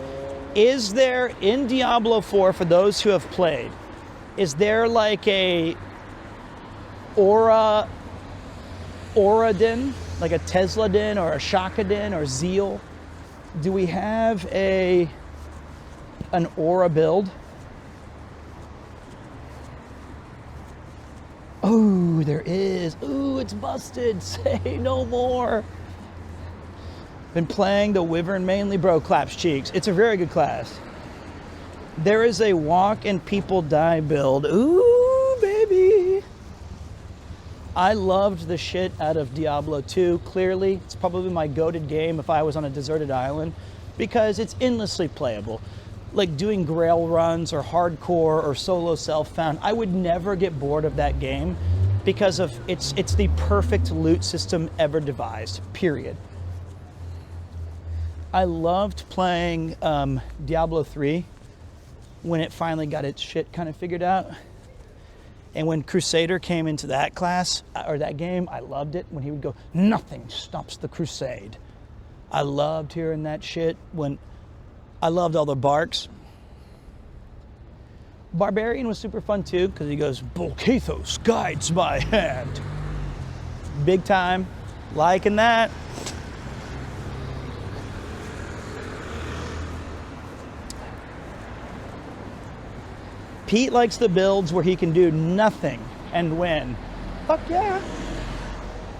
Is there in Diablo 4, for those who have played, is there like a Aura din, like a Tesla din or a Shaka din or Zeal? Do we have an Aura build? Oh, there is. Ooh, it's busted. Say no more. Been playing the Wyvern mainly, bro. Claps cheeks. It's a very good class. There is a walk and people die build. Ooh, baby. I loved the shit out of Diablo 2. Clearly, it's probably my goated game if I was on a deserted island because it's endlessly playable. Like doing grail runs or hardcore or solo self-found, I would never get bored of that game because of it's the perfect loot system ever devised, period. I loved playing Diablo 3 when it finally got its shit kind of figured out. And when Crusader came into that class, or that game, I loved it when he would go, nothing stops the crusade. I loved hearing that shit when I loved all the barks. Barbarian was super fun too, because he goes, Volcathos guides my hand. Big time, liking that. Pete likes the builds where he can do nothing and win. Fuck yeah.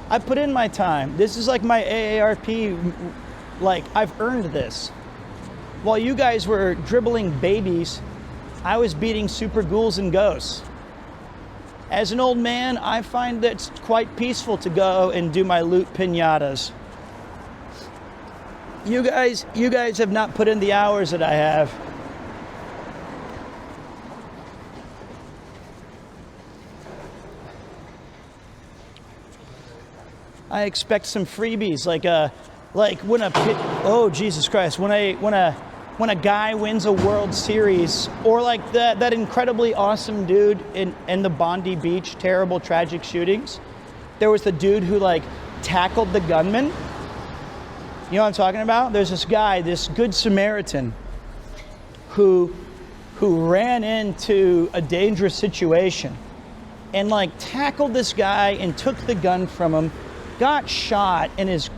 I put in my time. This is like my AARP, like I've earned this. While you guys were dribbling babies, I was beating super ghouls and ghosts. As an old man, I find that it's quite peaceful to go and do my loot pinatas. You guys have not put in the hours that I have. I expect some freebies, like when oh Jesus Christ, when a guy wins a World Series, or like that incredibly awesome dude in the Bondi Beach terrible tragic shootings. There was the dude who like tackled the gunman. You know what I'm talking about? There's this guy, this good Samaritan, who ran into a dangerous situation and like tackled this guy and took the gun from him. Got shot and is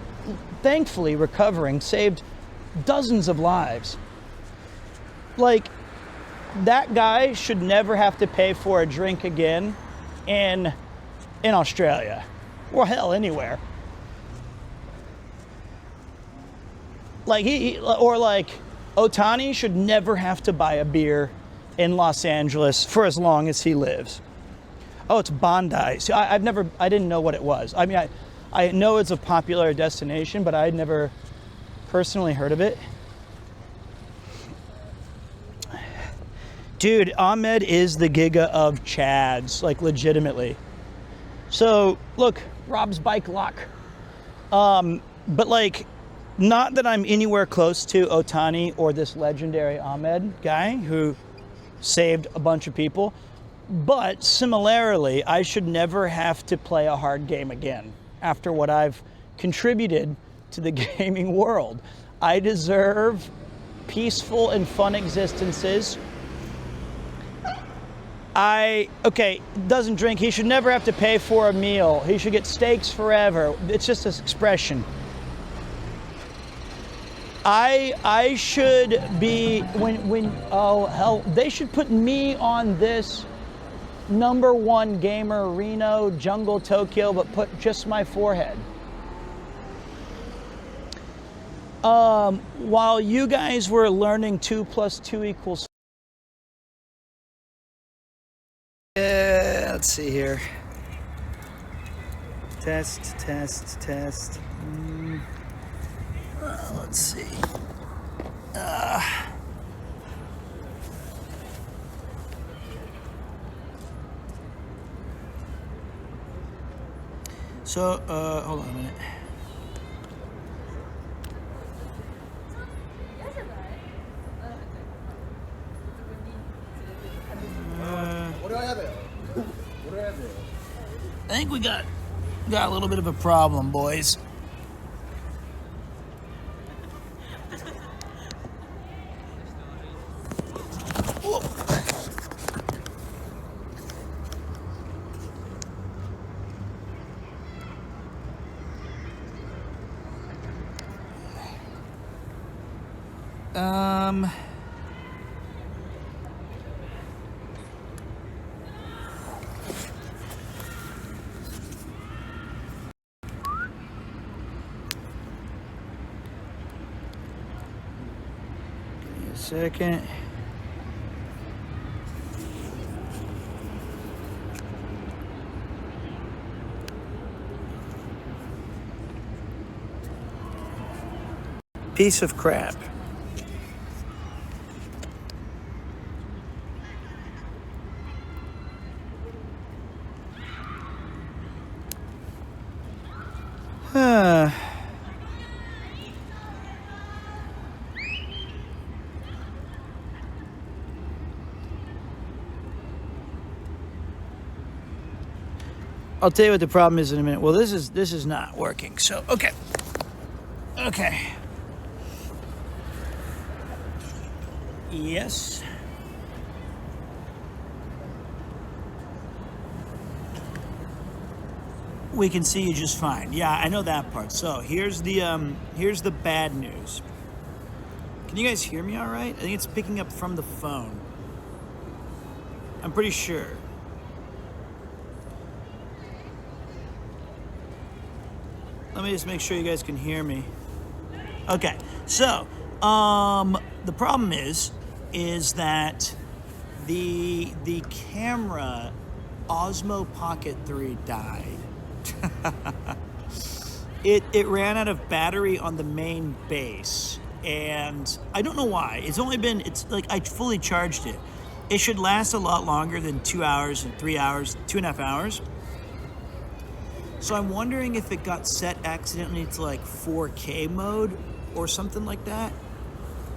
thankfully recovering, saved dozens of lives. Like, that guy should never have to pay for a drink again in Australia, or hell, anywhere. Like or like Otani should never have to buy a beer in Los Angeles for as long as he lives. Oh, it's Bondi. See, I didn't know what it was. I mean, I know it's a popular destination, but I'd never personally heard of it. Dude, Ahmed is the Giga of Chads, like legitimately. So, look, Rob's bike lock. But like, not that I'm anywhere close to Otani or this legendary Ahmed guy who saved a bunch of people. But similarly, I should never have to play a hard game again after what I've contributed to the gaming world. I deserve peaceful and fun existences. Doesn't drink. He should never have to pay for a meal. He should get steaks forever. It's just this expression. I should be, oh hell, they should put me on this #1 gamer Reno Jungle Tokyo, but put just my forehead. While you guys were learning 2 + 2 =, let's see here. Test. Let's see. Hold on a minute. I think we got a little bit of a problem, boys. Whoa. Give me a second. Piece of crap. I'll tell you what the problem is in a minute. Well, this is not working. So, okay. Yes. We can see you just fine. Yeah, I know that part. So here's the bad news. Can you guys hear me all right? I think it's picking up from the phone. I'm pretty sure. Let me just make sure you guys can hear me. Okay, so the problem is that the camera Osmo Pocket 3 died. It ran out of battery on the main base, and I don't know why. It's like I fully charged it. It should last a lot longer than 2 hours and 3 hours, 2.5 hours. So I'm wondering if it got set accidentally to like 4K mode or something like that.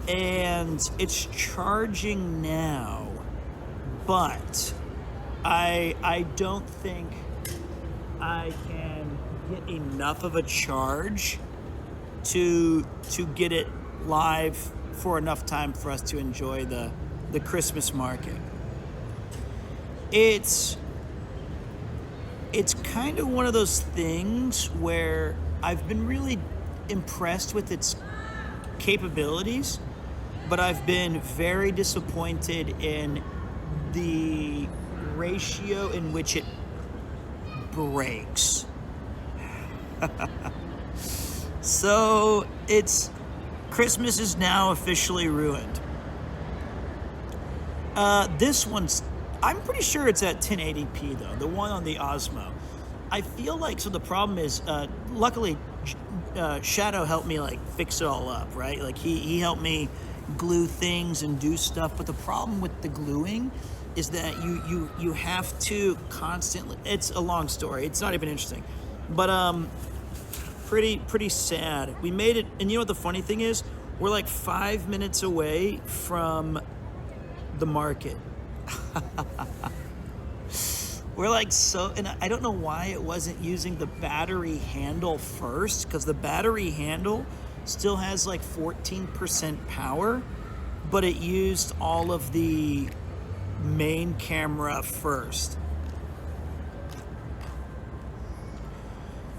And it's charging now, but I don't think I can get enough of a charge to get it live for enough time for us to enjoy the Christmas market. It's kind of one of those things where I've been really impressed with its capabilities, but I've been very disappointed in the ratio in which it breaks. So Christmas is now officially ruined. This one's, I'm pretty sure it's at 1080p though, the one on the Osmo. I feel like, so the problem is, luckily Shadow helped me like fix it all up, right? Like he helped me glue things and do stuff, but the problem with the gluing is that you have to constantly, it's a long story, it's not even interesting, but pretty sad. We made it, and you know what the funny thing is? We're like 5 minutes away from the market. We're like and I don't know why it wasn't using the battery handle first, because the battery handle still has like 14% power, but it used all of the main camera first.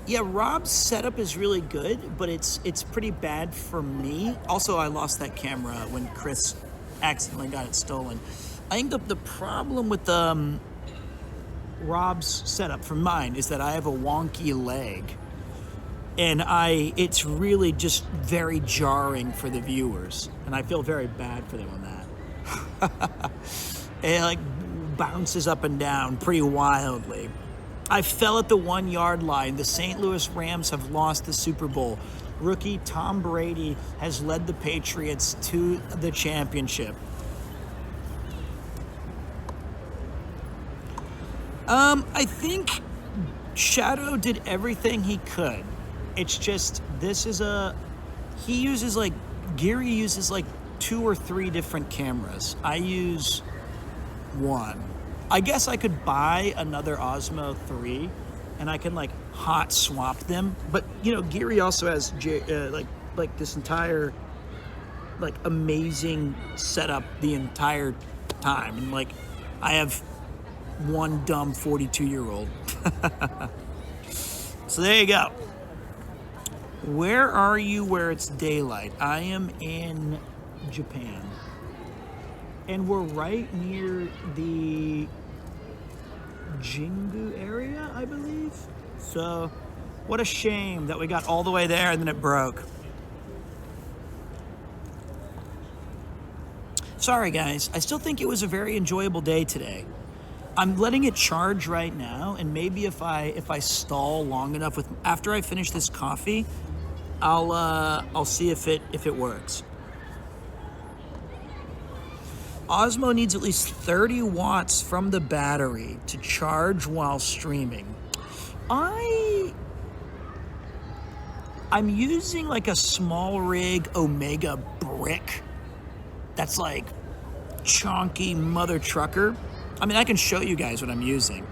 Yeah, Rob's setup is really good, but it's pretty bad for me. Also, I lost that camera when Chris accidentally got it stolen. I think the problem with Rob's setup from mine is that I have a wonky leg, and it's really just very jarring for the viewers, and I feel very bad for them on that. It like bounces up and down pretty wildly. I fell at the 1 yard line. The St. Louis Rams have lost the Super Bowl. Rookie Tom Brady has led the Patriots to the championship. I think Shadow did everything he could. It's just, Geary uses like 2 or 3 different cameras. I use 1. I guess I could buy another Osmo 3 and I can like hot swap them. But Geary also has like this entire like amazing setup the entire time. And like I have one dumb 42-year-old. So there you go. Where are you where it's daylight? I am in Japan. And we're right near the Jingu area, I believe. So, what a shame that we got all the way there and then it broke. Sorry guys, I still think it was a very enjoyable day today. I'm letting it charge right now, and maybe if I stall long enough after I finish this coffee, I'll see if it works. Osmo needs at least 30 watts from the battery to charge while streaming. I'm using like a small rig Omega brick that's like chonky mother trucker. I mean, I can show you guys what I'm using,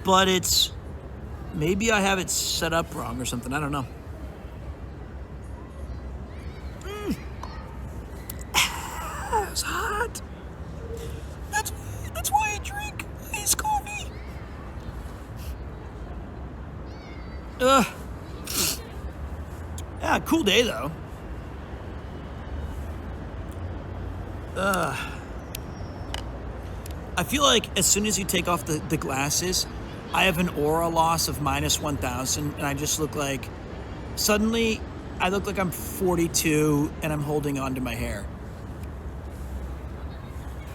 but maybe I have it set up wrong or something. I don't know. It's hot. That's why I drink iced coffee. Yeah, cool day though. I feel like as soon as you take off the glasses, I have an aura loss of -1000, and I just look like, suddenly, I look like I'm 42 and I'm holding on to my hair.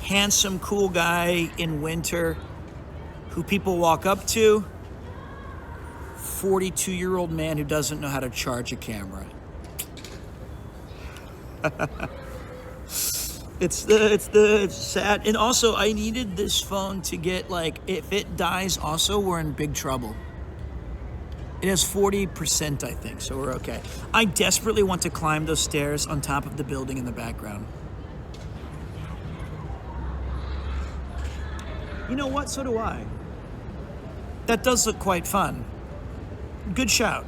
Handsome, cool guy in winter who people walk up to. 42-year-old man who doesn't know how to charge a camera. It's sad. And also, I needed this phone to get, like, if it dies also, we're in big trouble. It has 40%, I think, so we're okay. I desperately want to climb those stairs on top of the building in the background. You know what? So do I. That does look quite fun. Good shout.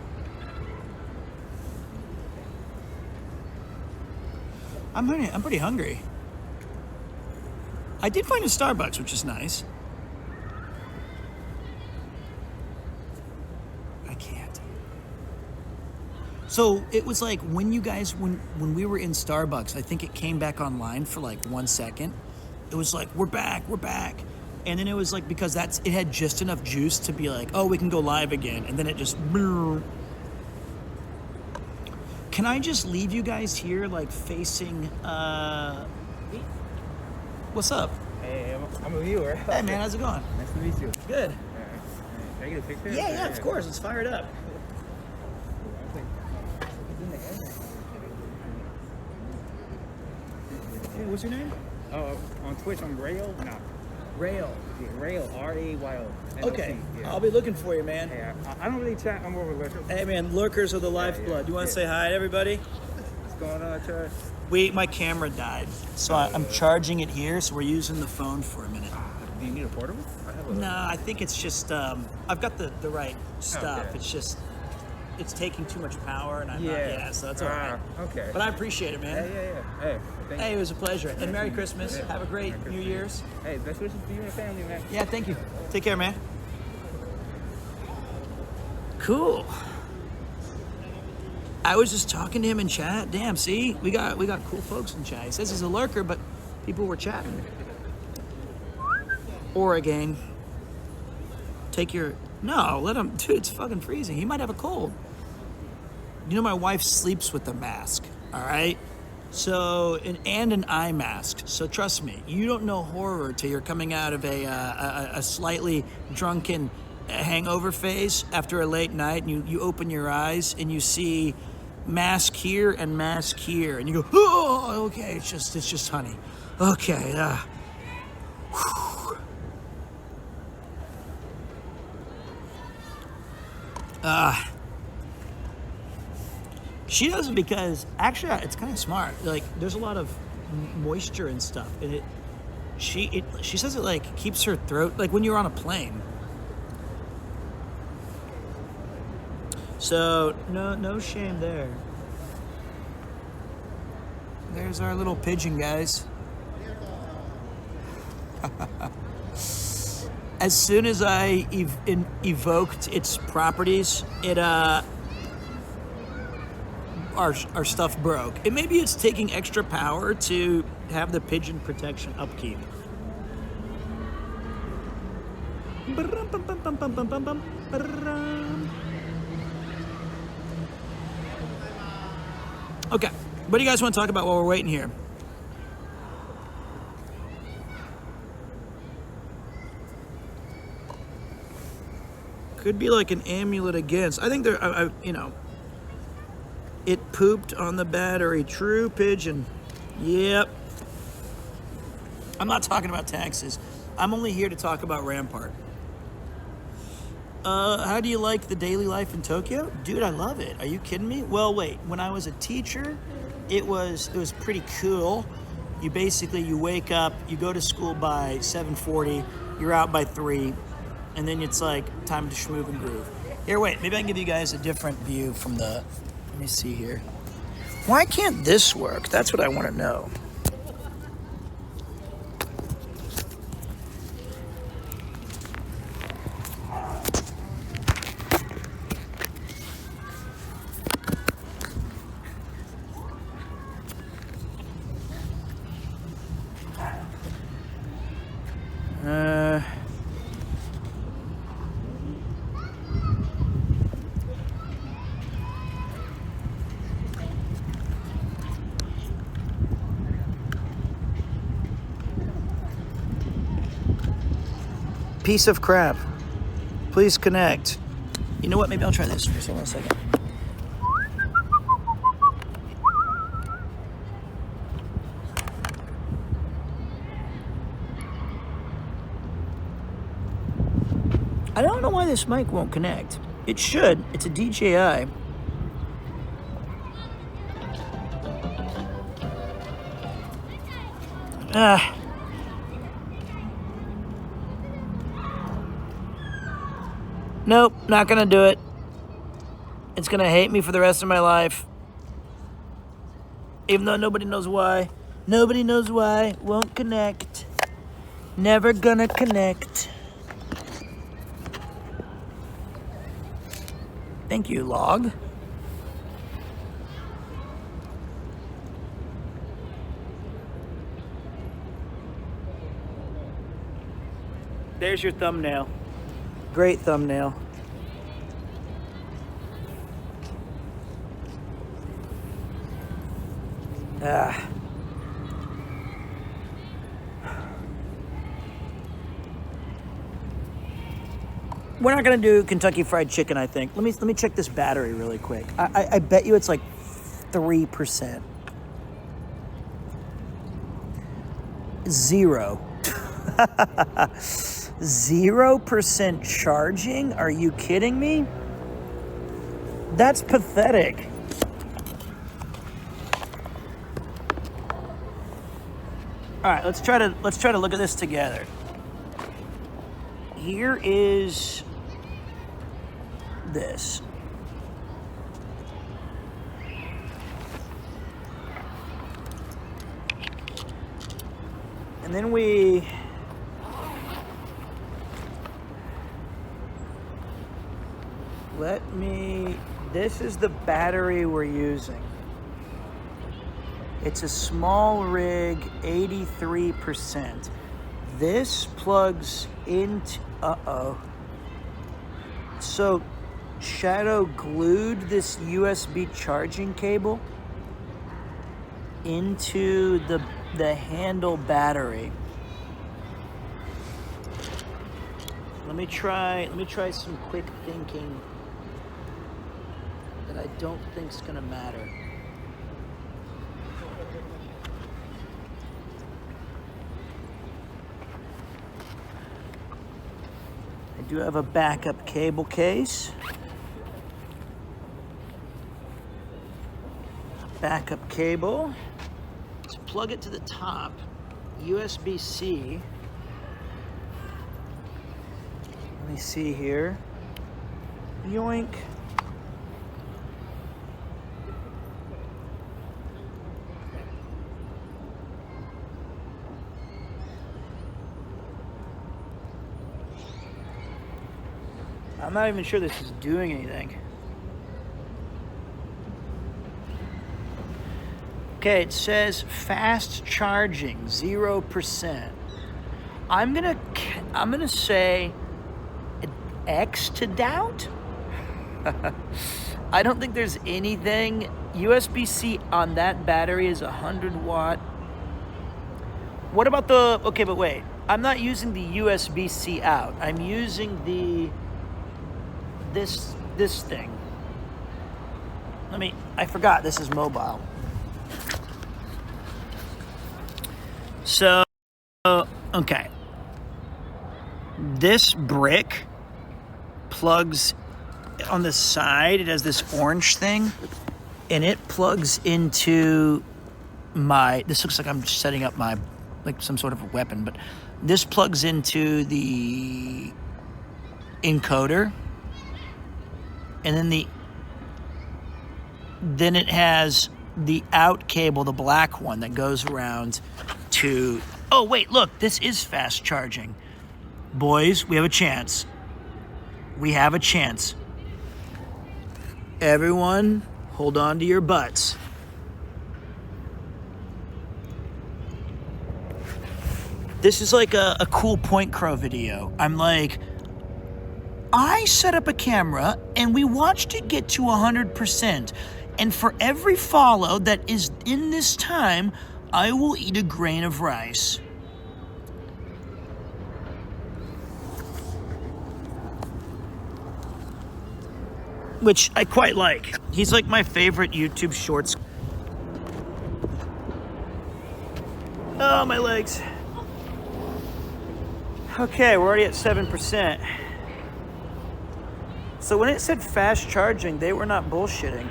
I'm pretty hungry. I did find a Starbucks, which is nice. I can't. So it was like when we were in Starbucks, I think it came back online for like 1 second. It was like, we're back. And then it was like, because it had just enough juice to be like, oh, we can go live again. And then it just, can I just leave you guys here like facing, what's up? Hey, I'm a viewer. Hey man, how's it going? Nice to meet you. Good. Can I get a picture? Yeah, of course. Let's fire it up. Hey, what's your name? On Twitch, I'm Rayo. No. Rail. Yeah, Rayo, R-A-Y-O. Okay, Yeah. I'll be looking for you, man. Hey, I don't really chat. I'm more of a lurker. Hey man, lurkers are the lifeblood. You want to say hi to everybody? What's going on, Chad? My camera died, so I'm charging it here. So we're using the phone for a minute. Do you need a portable? No, I think it's just I've got the right stuff. Okay. It's just it's taking too much power, and I'm Yeah. not. So that's all right. Okay. But I appreciate it, man. Yeah. Hey, thank you. Hey, it was a pleasure, and Merry you. Christmas. Yeah. Have a great Merry New Christmas. Year's. Hey, best wishes to you and your family, man. Yeah, thank you. Take care, man. Cool. I was just talking to him in chat. Damn, see, we got cool folks in chat. He says he's a lurker, but people were chatting. Oregon. No, let him. Dude, it's fucking freezing. He might have a cold. You know, my wife sleeps with a mask. All right. So and an eye mask. So trust me, you don't know horror till you're coming out of a slightly drunken hangover phase after a late night, and you open your eyes and you see mask here and mask here, and you go, oh, okay, it's just honey. Okay, she does it because actually it's kind of smart. Like there's a lot of moisture and stuff, and she says it like keeps her throat like when you're on a plane. So no shame there. There's our little pigeon, guys. As soon as I evoked its properties, our stuff broke. And maybe it's taking extra power to have the pigeon protection upkeep. Okay, what do you guys want to talk about while we're waiting here? Could be like an amulet against. I think it pooped on the battery. True pigeon. Yep. I'm not talking about taxes. I'm only here to talk about Rampart. How do you like the daily life in Tokyo? Dude, I love it. Are you kidding me? Well, wait. When I was a teacher, it was pretty cool. You wake up, you go to school by 7:40, you're out by 3, and then it's like time to schmoove and groove. Here, wait. Maybe I can give you guys a different view from the. Let me see here. Why can't this work? That's what I want to know. Piece of crap. Please connect. You know what? Maybe I'll try this first. Hold on a second. I don't know why this mic won't connect. It should. It's a DJI. Nope, not gonna do it. It's gonna hate me for the rest of my life. Even though nobody knows why. Nobody knows why. Won't connect. Never gonna connect. Thank you, log. There's your thumbnail. Great thumbnail. We're not gonna do Kentucky Fried Chicken, I think. Let me check this battery really quick. I bet you it's like 3%. 0. 0% charging? Are you kidding me? That's pathetic. All right, let's try to look at this together. Here is this. And then this is the battery we're using. It's a small rig, 83%. This plugs into, So Shadow glued this USB charging cable into the handle battery. Let me try some quick thinking that I don't think's gonna matter. I do have a backup cable case. Backup cable. To plug it to the top, USB-C. Let me see here. Yoink. I'm not even sure this is doing anything. Okay, it says fast charging, 0%. I'm gonna say X to doubt. I don't think there's anything. USB-C on that battery is 100 watt. What about the, okay, but wait. I'm not using the USB-C out. I'm using this thing. I forgot this is mobile. So, okay. This brick plugs on the side. It has this orange thing, and it plugs into this looks like I'm setting up like some sort of a weapon, but this plugs into the encoder, and then it has the out cable, the black one that goes around to, oh wait, look, this is fast charging. Boys, we have a chance. We have a chance. Everyone, hold on to your butts. This is like a cool Point Crow video. I'm like, I set up a camera and we watched it get to 100%. And for every follow that is in this time, I will eat a grain of rice. Which I quite like. He's like my favorite YouTube shorts. Oh, my legs. Okay, we're already at 7%. So when it said fast charging, they were not bullshitting.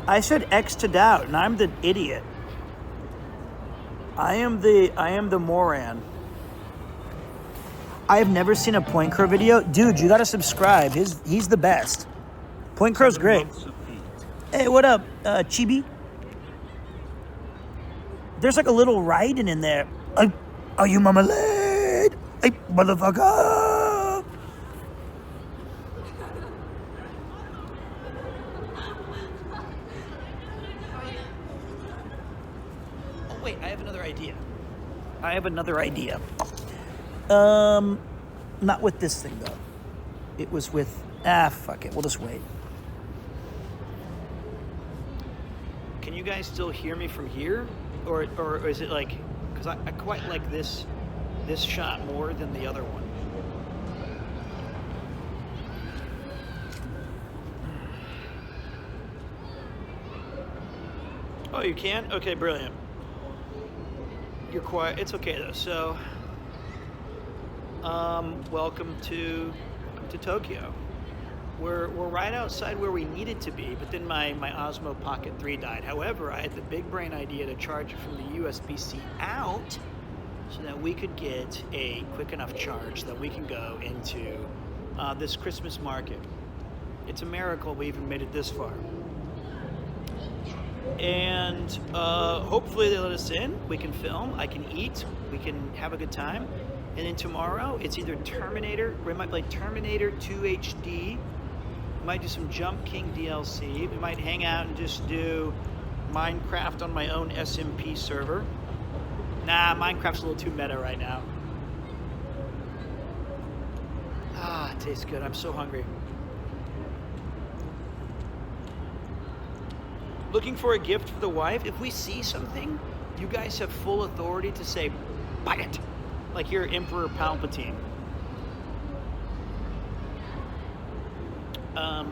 I said X to doubt, and I'm the idiot. I am the moron. I have never seen a Point Crow video. Dude, you gotta subscribe. He's the best. Point Crow's great. Hey, what up, Chibi? There's like a little Raiden in there. Are you marmalade? Hey, motherfucker! Oh wait, I have another idea. Not with this thing though. It was with, fuck it, we'll just wait. Can you guys still hear me from here? Or is it like, because I quite like this shot more than the other one. Oh, you can? Okay, brilliant. You're quiet. It's okay though. So, welcome to Tokyo. We're right outside where we needed to be, but then my Osmo Pocket 3 died. However, I had the big brain idea to charge it from the USB-C out so that we could get a quick enough charge that we can go into this Christmas market. It's a miracle we even made it this far. And hopefully they let us in. We can film, I can eat, we can have a good time. And then tomorrow, it's either Terminator, we might play Terminator 2 HD, we might do some Jump King DLC, we might hang out and just do Minecraft on my own SMP server. Nah, Minecraft's a little too meta right now. Ah, it tastes good, I'm so hungry. Looking for a gift for the wife. If we see something, you guys have full authority to say, buy it. Like you're Emperor Palpatine.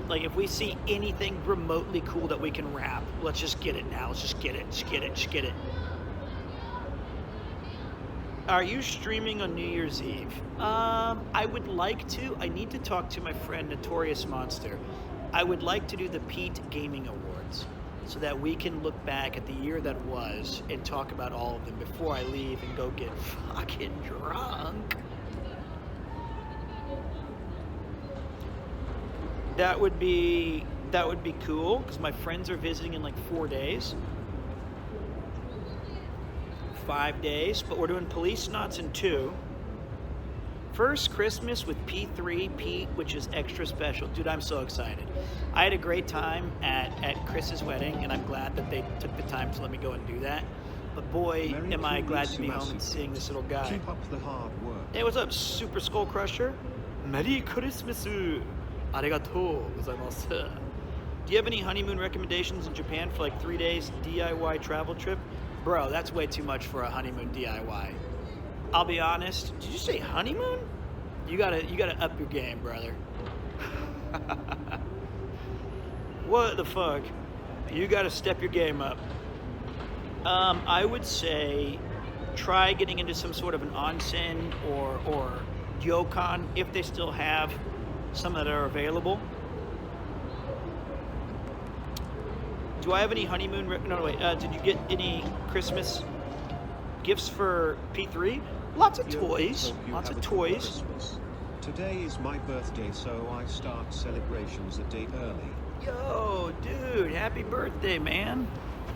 Like if we see anything remotely cool that we can wrap, let's just get it now. Let's just get it. Just get it. Just get it. Are you streaming on New Year's Eve? I would like to. I need to talk to my friend Notorious Monster. I would like to do the Pete Gaming Awards so that we can look back at the year that was and talk about all of them before I leave and go get fucking drunk. That would be cool because my friends are visiting in like 4 days. 5 days, but we're doing Police Knots in 2. First Christmas with P3 Pete, which is extra special. Dude, I'm so excited. I had a great time at Chris's wedding, and I'm glad that they took the time to let me go and do that. But boy, am I glad to be home and seeing this little guy. Keep up the hard work. Hey, what's up, Super Skull Crusher? Merry Christmas. Arigatou gozaimasu. Do you have any honeymoon recommendations in Japan for like 3 days DIY travel trip? Bro, that's way too much for a honeymoon DIY. I'll be honest. Did you say honeymoon? You gotta up your game, brother. What the fuck? You gotta step your game up. I would say try getting into some sort of an onsen or ryokan if they still have some that are available. Do I have any honeymoon? No, wait. Did you get any Christmas gifts for P3? Lots of toys. Lots of toys. Today is my birthday, so I start celebrations a day early. Yo, dude, happy birthday, man.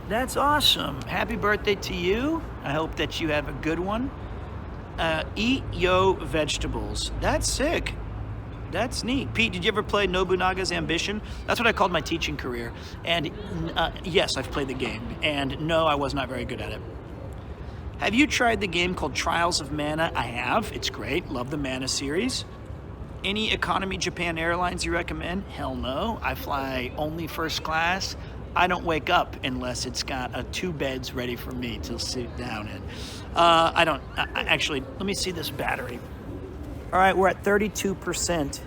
That's awesome. Happy birthday to you. I hope that you have a good one. Eat yo vegetables. That's sick. That's neat. Pete, did you ever play Nobunaga's Ambition? That's what I called my teaching career. And yes, I've played the game. And no, I was not very good at it. Have you tried the game called Trials of Mana? I have. It's great. Love the Mana series. Any economy Japan Airlines you recommend? Hell no. I fly only first class. I don't wake up unless it's got 2 beds ready for me to sit down in. Actually, let me see this battery. All right, we're at 32%.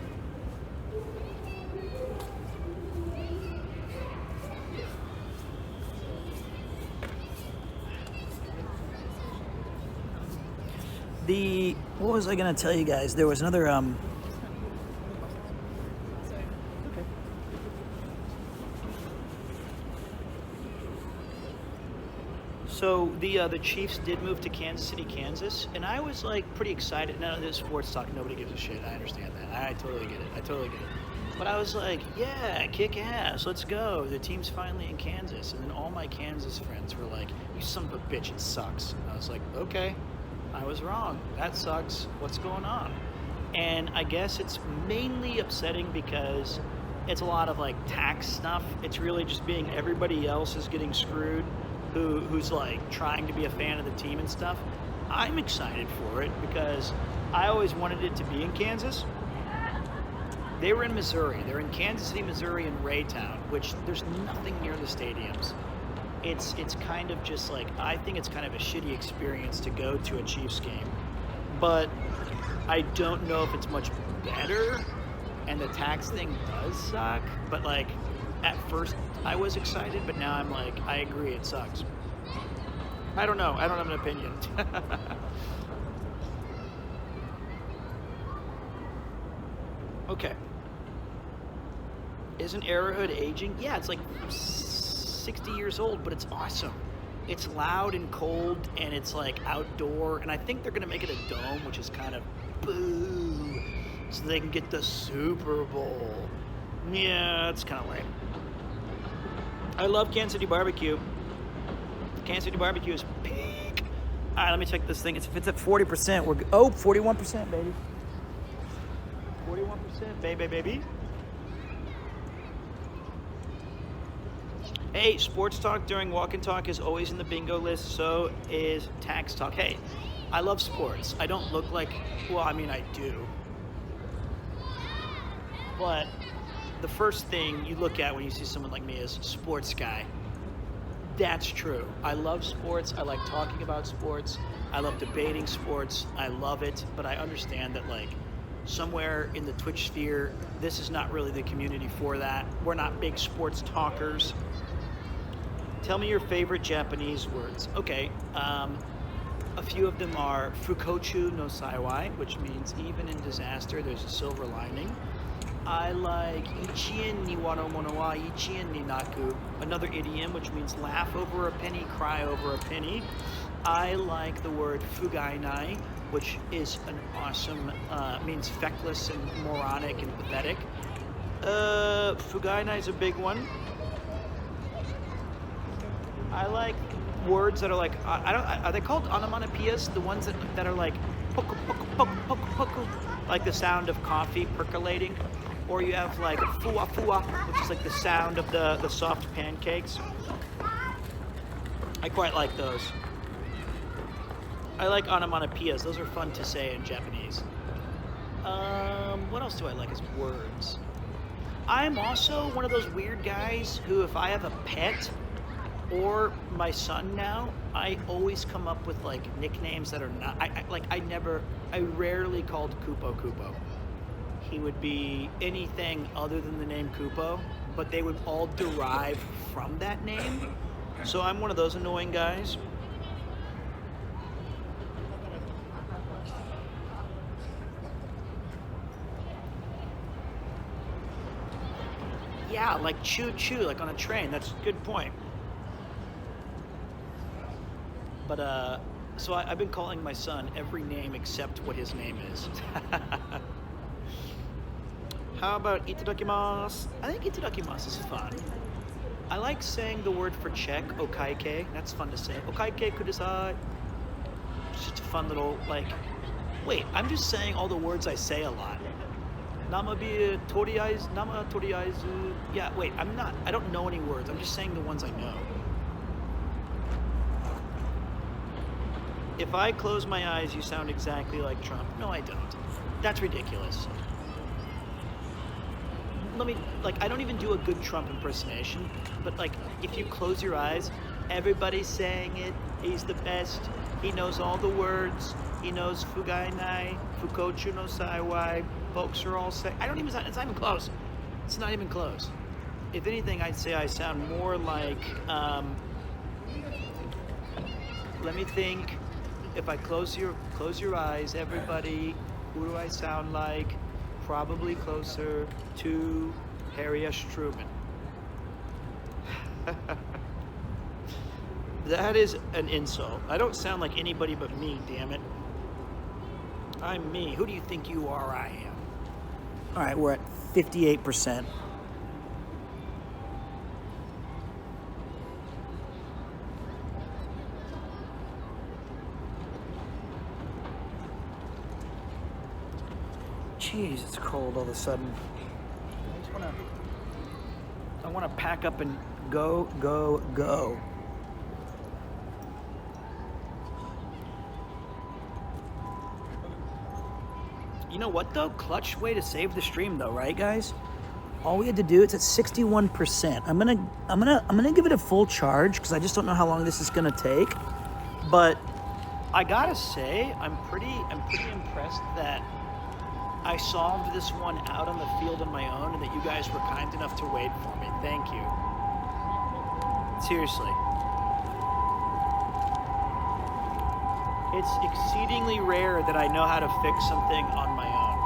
What was I gonna tell you guys? There was another So the Chiefs did move to Kansas City, Kansas, and I was like pretty excited. None of this sports talk, nobody gives a shit. I understand that. I totally get it. But I was like, yeah, kick ass, let's go. The team's finally in Kansas. And then all my Kansas friends were like, you son of a bitch, it sucks. And I was like, okay, I was wrong. That sucks. What's going on? And I guess it's mainly upsetting because it's a lot of like tax stuff. It's really just being everybody else is getting screwed. Who's like trying to be a fan of the team and stuff. I'm excited for it because I always wanted it to be in Kansas. They were in Missouri. They're in Kansas City, Missouri, and Raytown, which there's nothing near the stadiums. It's kind of just like, I think it's kind of a shitty experience to go to a Chiefs game, but I don't know if it's much better. And the tax thing does suck, but like at first I was excited, but now I'm like, I agree, it sucks. I don't know. I don't have an opinion. Okay. Isn't Arrowhead aging? Yeah, it's like 60 years old, but it's awesome. It's loud and cold, and it's like outdoor, and I think they're gonna make it a dome, which is kind of boo, so they can get the Super Bowl. Yeah, it's kind of lame. I love Kansas City barbecue. Kansas City barbecue is peak. All right, let me check this thing. If it's at 40%, we're 41%, baby. 41%, baby. Hey, sports talk during walk and talk is always in the bingo list. So is tax talk. Hey, I love sports. I don't look like, well, I mean, I do. But the first thing you look at when you see someone like me is sports guy. That's true. I love sports. I like talking about sports. I love debating sports. I love it, but I understand that like somewhere in the Twitch sphere, this is not really the community for that. We're not big sports talkers. Tell me your favorite Japanese words. Okay, a few of them are fukochu no saiwai, which means even in disaster, there's a silver lining. I like ichien ni wano mono wa ichien ni naku, another idiom which means laugh over a penny, cry over a penny. I like the word fugainai, which is an awesome, means feckless and moronic and pathetic. Fugainai is a big one. I like words that are like, are they called onomatopoeias? The ones that are like, poku, poku, poku, poku, poku, like the sound of coffee percolating. Or you have like fua fua, which is like the sound of the soft pancakes. I quite like those. I like onomatopoeias. Those are fun to say in Japanese. What else do I like as words? I'm also one of those weird guys who, if I have a pet or my son now, I always come up with like nicknames that are not. I rarely called Kupo Kupo. He would be anything other than the name Kupo, but they would all derive from that name. So I'm one of those annoying guys. Yeah, like choo choo, like on a train. That's a good point. But so I've been calling my son every name except what his name is. How about itadakimasu? I think itadakimasu is fun. I like saying the word for check, okaike. That's fun to say. Okaike kudasai. It's just a fun little, like, wait, I'm just saying all the words I say a lot. Namabi toriaizu, nama toriaizu. Yeah, wait, I don't know any words. I'm just saying the ones I know. If I close my eyes, you sound exactly like Trump. No, I don't. That's ridiculous. I don't even do a good Trump impersonation, but like, if you close your eyes, everybody's saying it. He's the best. He knows all the words. He knows fugainai, fukochu no saiwai. Folks are all saying, it's not even close. It's not even close. If anything, I'd say I sound more like, let me think. If I close your eyes, everybody, who do I sound like? Probably closer to Harry S. Truman. That is an insult. I don't sound like anybody but me, damn it. I'm me. Who do you think you are? I am. All right, we're at 58%. Jeez, it's cold all of a sudden. I want to pack up and go, go, go. You know what though? Clutch way to save the stream though, right guys? All we had to do, it's at 61%. I'm gonna give it a full charge because I just don't know how long this is gonna take. But I gotta say, I'm pretty impressed that I solved this one out on the field on my own and that you guys were kind enough to wait for me. Thank you. Seriously. It's exceedingly rare that I know how to fix something on my own.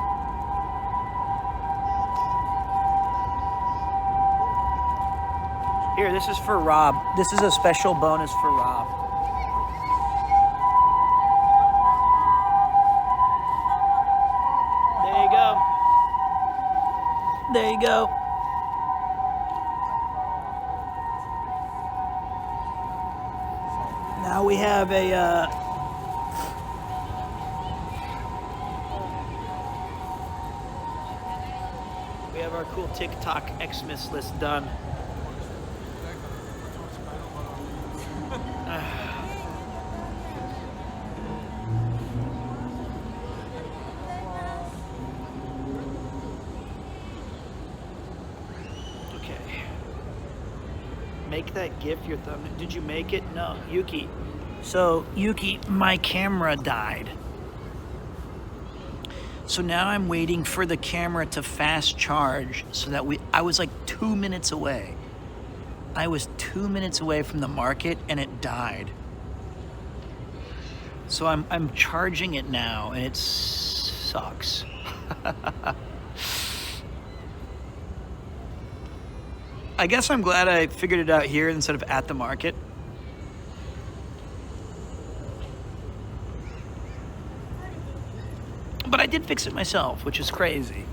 Here, this is for Rob. This is a special bonus for Rob. There you go. There you go. Now we have a we have our cool TikTok Xmas list done. make that GIF your thumbnail? Did you make it? No, Yuki. So, Yuki, my camera died. So now I'm waiting for the camera to fast charge so that I was like 2 minutes away. I was 2 minutes away from the market and it died. So I'm charging it now and it sucks. I guess I'm glad I figured it out here instead of at the market. But I did fix it myself, which is crazy.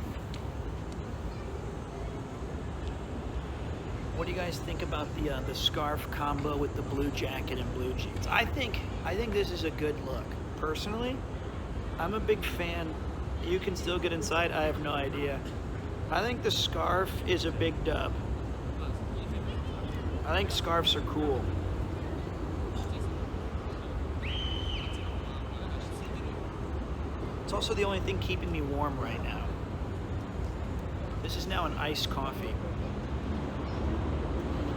What do you guys think about the scarf combo with the blue jacket and blue jeans? I think this is a good look. Personally, I'm a big fan. You can still get inside, I have no idea. I think the scarf is a big dub. I think scarves are cool. It's also the only thing keeping me warm right now. This is now an iced coffee.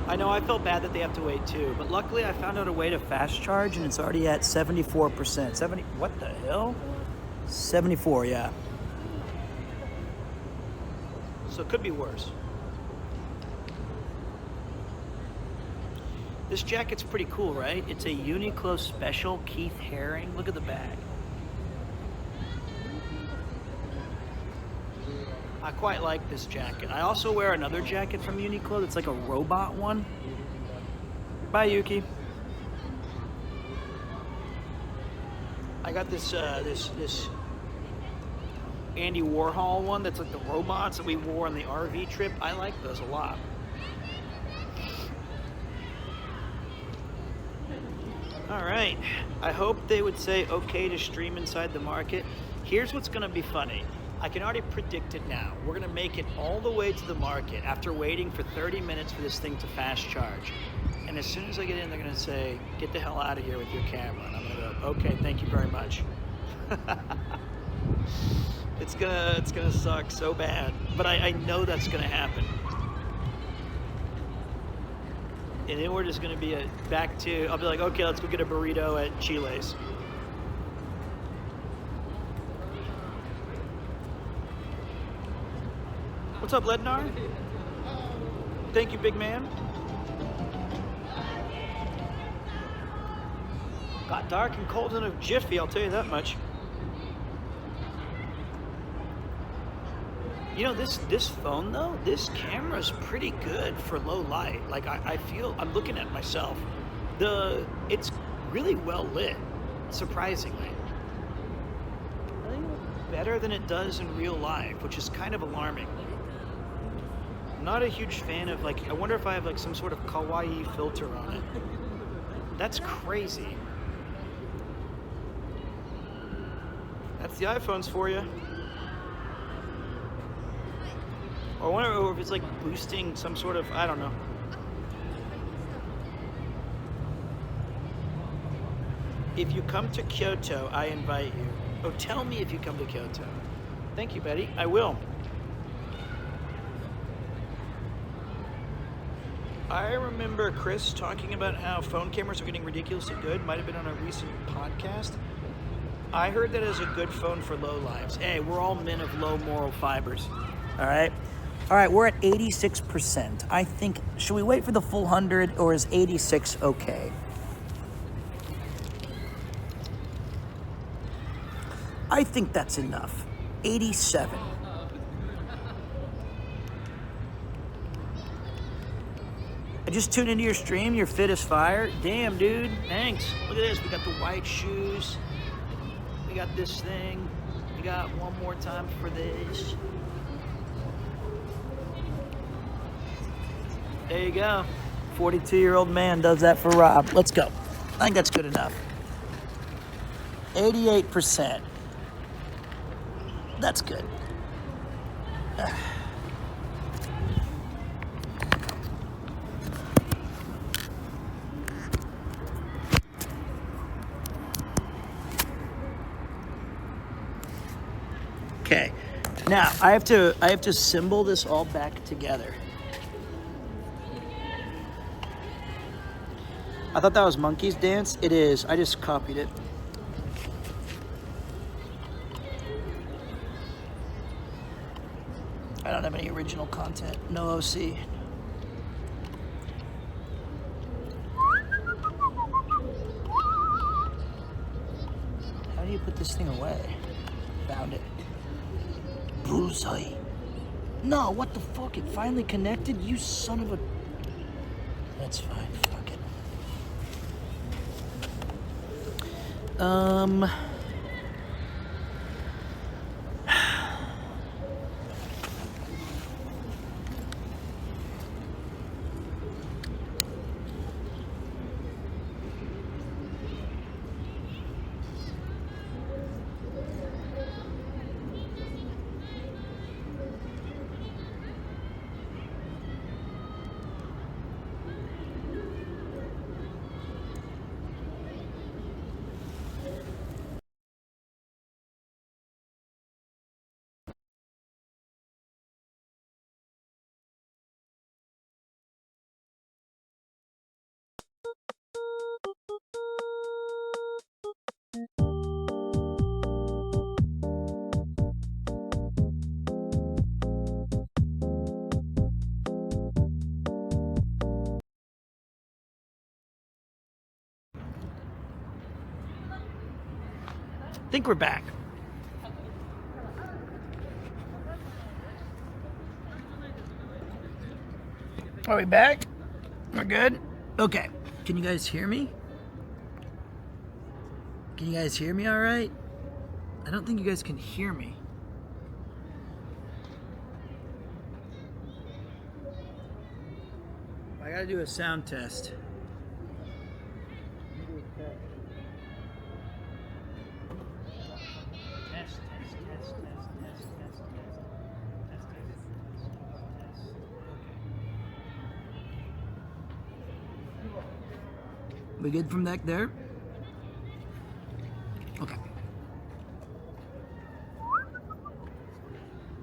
I know I felt bad that they have to wait too, but luckily I found out a way to fast charge and it's already at 74%. 70, what the hell? 74, yeah. So it could be worse. This jacket's pretty cool, right? It's a Uniqlo special Keith Haring. Look at the bag. I quite like this jacket. I also wear another jacket from Uniqlo that's like a robot one. Bye, Yuki. I got this this Andy Warhol one that's like the robots that we wore on the RV trip. I like those a lot. All right. I hope they would say okay to stream inside the market. Here's what's gonna be funny. I can already predict it now. We're gonna make it all the way to the market after waiting for 30 minutes for this thing to fast charge. And as soon as I get in, they're gonna say, get the hell out of here with your camera. And I'm gonna go, okay, thank you very much. It's gonna suck so bad, but I know that's gonna happen. And then we're just gonna be back to, I'll be like, okay, let's go get a burrito at Chile's. What's up, Lednar? Thank you, big man. Got dark and cold in a jiffy, I'll tell you that much. You know, this phone though, this camera's pretty good for low light. Like I feel, I'm looking at myself. It's really well lit, surprisingly. I think it looks better than it does in real life, which is kind of alarming. I'm not a huge fan of like, I wonder if I have like some sort of kawaii filter on it. That's crazy. That's the iPhones for you. Or I wonder if it's like boosting some sort of, I don't know. If you come to Kyoto, I invite you. Oh, tell me if you come to Kyoto. Thank you, Betty. I will. I remember Chris talking about how phone cameras are getting ridiculously good. Might have been on a recent podcast. I heard that as a good phone for low lives. Hey, we're all men of low moral fibers. All right? All right, we're at 86%. I think, should we wait for the full 100 or is 86 okay? I think that's enough. 87. I just tuned into your stream. You're fit as fire. Damn, dude. Thanks. Look at this. We got the white shoes. We got this thing. We got one more time for this. There you go. 42-year-old man does that for Rob. Let's go. I think that's good enough. 88%. That's good. Okay. Now I have to assemble this all back together. I thought that was Monkey's Dance. It is. I just copied it. I don't have any original content. No OC. How do you put this thing away? Found it. Bullseye. No, what the fuck? It finally connected? You son of a... That's fine. Fuck it. I think we're back. Are we back? We're good? Okay. Can you guys hear me? Can you guys hear me all right? I don't think you guys can hear me. I gotta do a sound test. We good from back there? Okay.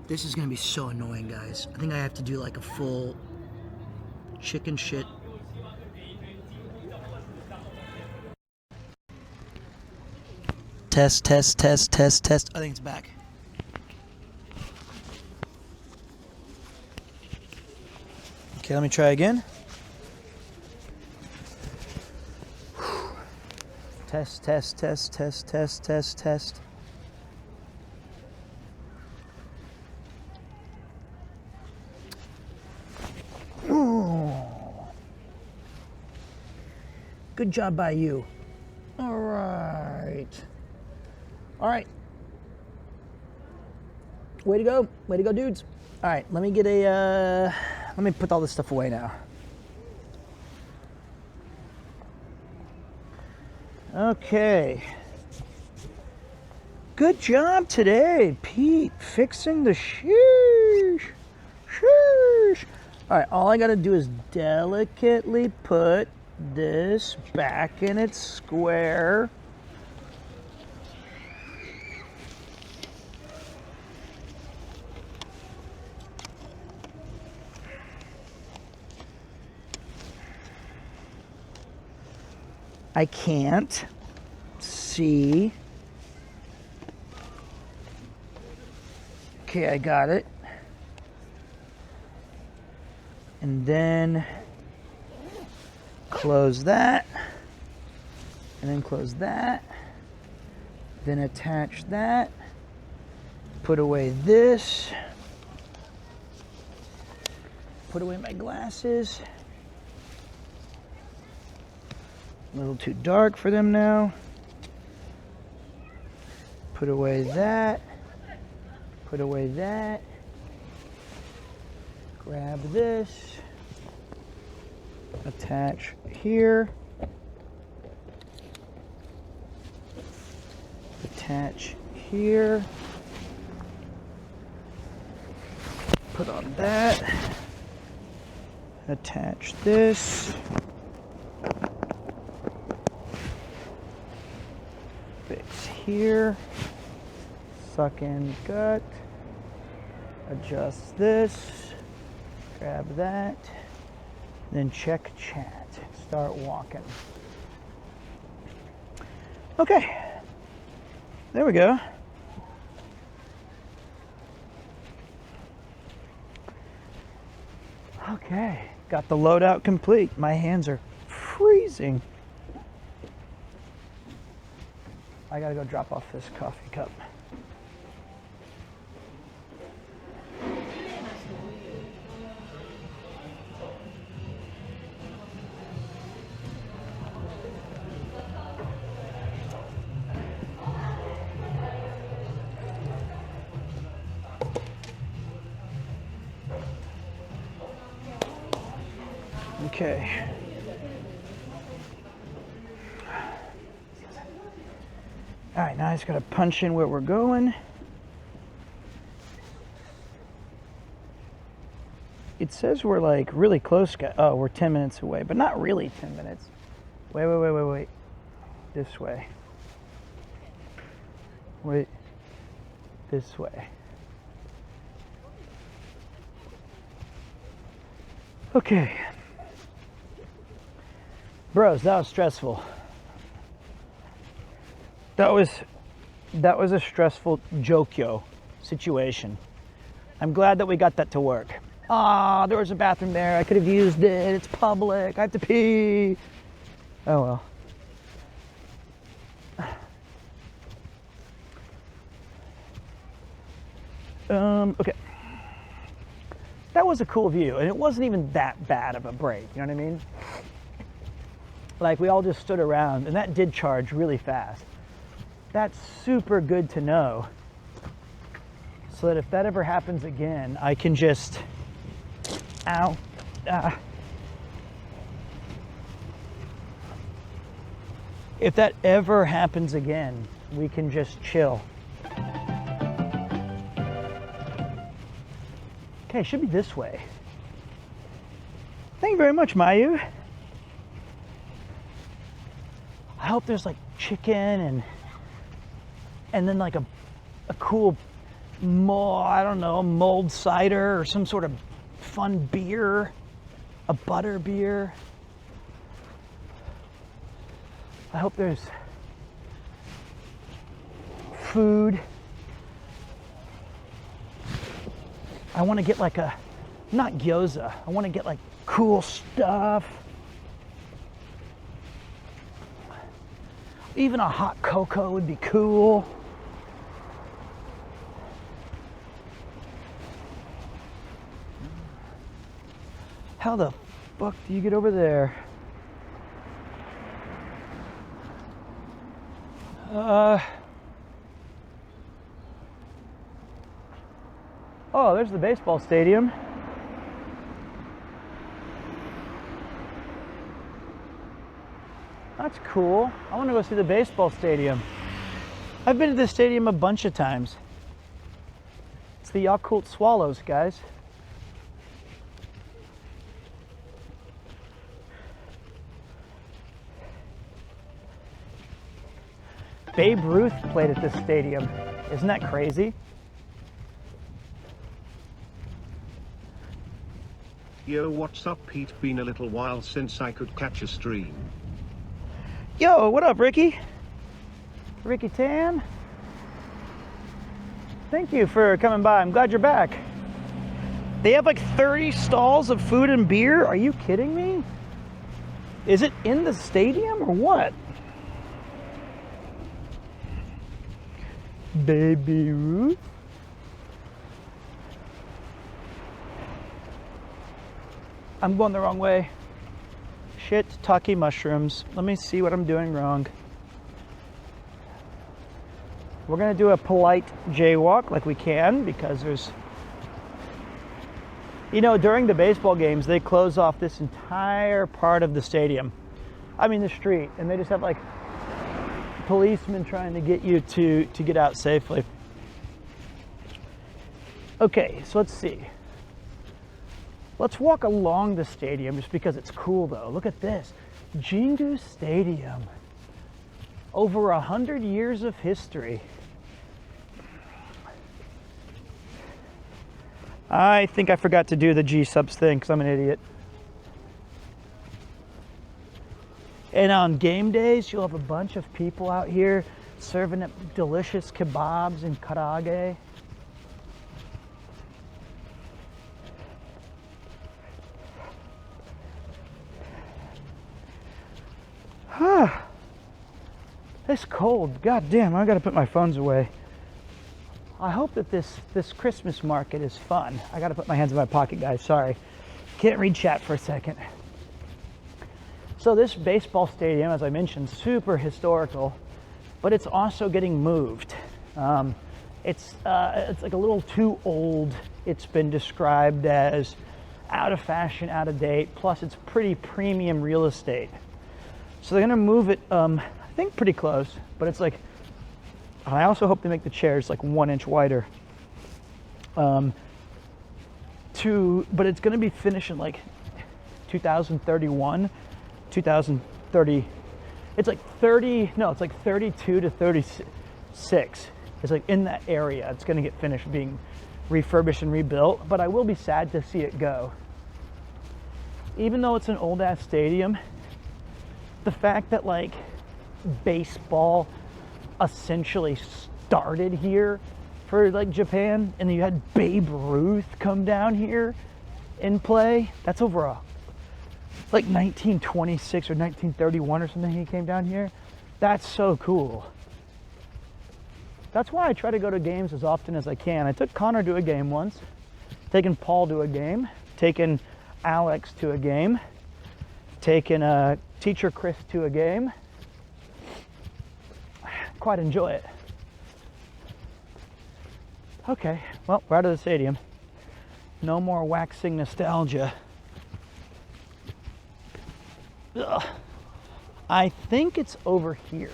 This is gonna be so annoying, guys. I think I have to do like a full chicken shit. Test, test, test, test, test. I think it's back. Okay, let me try again. Test, test, test, test, test, test, test. Ooh. Good job by you. All right. All right. Way to go. Way to go, dudes. All right, let me get a, let me put all this stuff away now. Okay. Good job today, Pete, fixing the sheesh. Sheesh. All right, all I gotta do is delicately put this back in its square. I can't see. Okay, I got it. And then close that. And then close that. Then attach that. Put away this. Put away my glasses. A little too dark for them now. Put away that. Put away that. Grab this. Attach here. Attach here. Put on that. Attach this. Fix here. Suck in gut. Adjust this. Grab that. Then check chat. Start walking. Okay. There we go. Okay. Got the loadout complete. My hands are freezing. I gotta go drop off this coffee cup. Okay. All right, now I just gotta punch in where we're going. It says we're like really close. Oh, we're 10 minutes away, but not really 10 minutes. Wait. This way. Wait. This way. Okay. Bros, that was stressful. That was a stressful Jokyo situation. I'm glad that we got that to work. There was a bathroom there. I could have used it. It's public. I have to pee. Oh well. Okay. That was a cool view, and it wasn't even that bad of a break. You know what I mean? Like, we all just stood around, and that did charge really fast. That's super good to know, so that if that ever happens again, I can just, if that ever happens again, we can just chill. Okay, it should be this way. Thank you very much, Mayu. I hope there's like chicken and then like a cool mulled cider or some sort of fun beer, a butter beer. I hope there's food. I want to get like not gyoza, I want to get like cool stuff. Even a hot cocoa would be cool. How the fuck do you get over there? Oh, there's the baseball stadium. That's cool. I want to go see the baseball stadium. I've been to this stadium a bunch of times. It's the Yakult Swallows, guys. Babe Ruth played at this stadium. Isn't that crazy? Yo, what's up, Pete? Been a little while since I could catch a stream. Yo, what up, Ricky? Ricky Tan? Thank you for coming by. I'm glad you're back. They have like 30 stalls of food and beer? Are you kidding me? Is it in the stadium or what? Baby Ruth? I'm going the wrong way. Shiitake mushrooms. Let me see what I'm doing wrong. We're gonna do a polite jaywalk like we can, because there's, you know, during the baseball games, they close off this entire part of the stadium. I mean the street, and they just have like policemen trying to get you to get out safely. Okay, so let's see. Let's walk along the stadium just because it's cool though. Look at this. Jingu Stadium. Over 100 years of history. I think I forgot to do the G-subs thing because I'm an idiot. And on game days, you'll have a bunch of people out here serving up delicious kebabs and karaage. It's cold. God damn, I gotta put my phones away. I hope that this Christmas market is fun. I gotta put my hands in my pocket, guys. Sorry. Can't read chat for a second. So this baseball stadium, as I mentioned, super historical, but it's also getting moved. It's like a little too old. It's been described as out of fashion, out of date, plus it's pretty premium real estate. So they're gonna move it, I think pretty close, but it's like, I also hope they make the chairs like 1 inch wider. But it's gonna be finished in like 2031, 2030. It's like 32 to 36. It's like in that area. It's gonna get finished being refurbished and rebuilt, but I will be sad to see it go. Even though it's an old ass stadium, the fact that like baseball essentially started here for like Japan, and then you had Babe Ruth come down here and play. That's over like 1926 or 1931 or something. He came down here. That's so cool. That's why I try to go to games as often as I can. I took Connor to a game once, taken Paul to a game, taken Alex to a game, taken teacher Chris to a game. Quite enjoy it. Okay, well, we're out of the stadium. No more waxing nostalgia. Ugh. I think it's over here.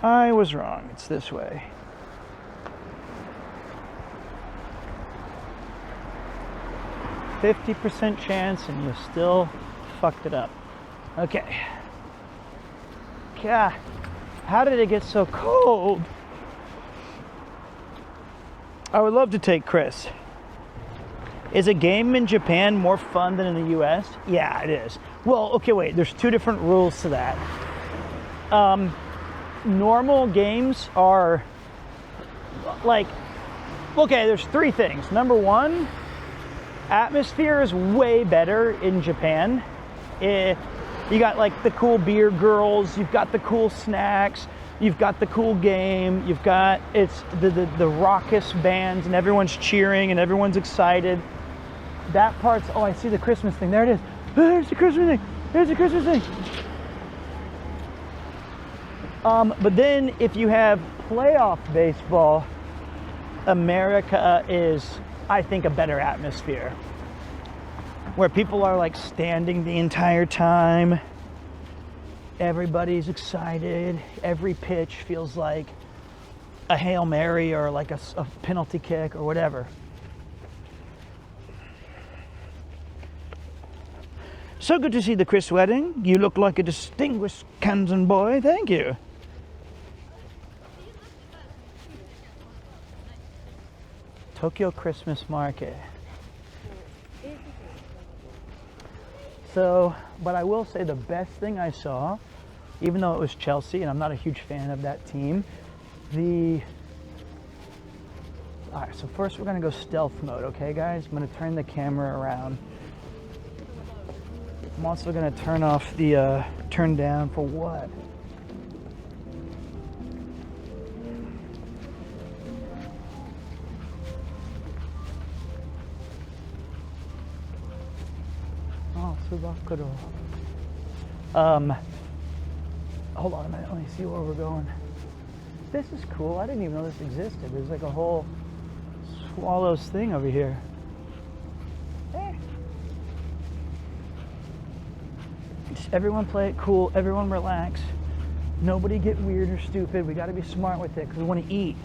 I was wrong. It's this way. %50 chance and you still fucked it up. Okay. God, how did it get so cold? I would love to take Chris. Is a game in Japan more fun than in the US? Yeah, it is. Well, okay, wait, there's two different rules to that. Normal games are like, okay, there's three things. Number one, atmosphere is way better in Japan. You got like the cool beer girls, you've got the cool snacks, you've got the cool game, you've got it's the raucous bands and everyone's cheering and everyone's excited. That part's, oh, I see the Christmas thing. There it is. There's the Christmas thing. There's the Christmas thing. But then if you have playoff baseball, America is, I think, a better atmosphere where people are like standing the entire time. Everybody's excited. Every pitch feels like a Hail Mary or like a penalty kick or whatever. So good to see the Chris wedding. You look like a distinguished Kansan boy. Thank you. Tokyo Christmas Market. So, but I will say the best thing I saw, even though it was Chelsea, and I'm not a huge fan of that team, all right, so first we're gonna go stealth mode, okay guys? I'm gonna turn the camera around. I'm also gonna turn off the, turn down for what? Hold on a minute, let me see where we're going. This is cool, I didn't even know this existed. There's like a whole swallows thing over here. Just everyone play it cool, everyone relax. Nobody get weird or stupid. We gotta be smart with it because we wanna eat.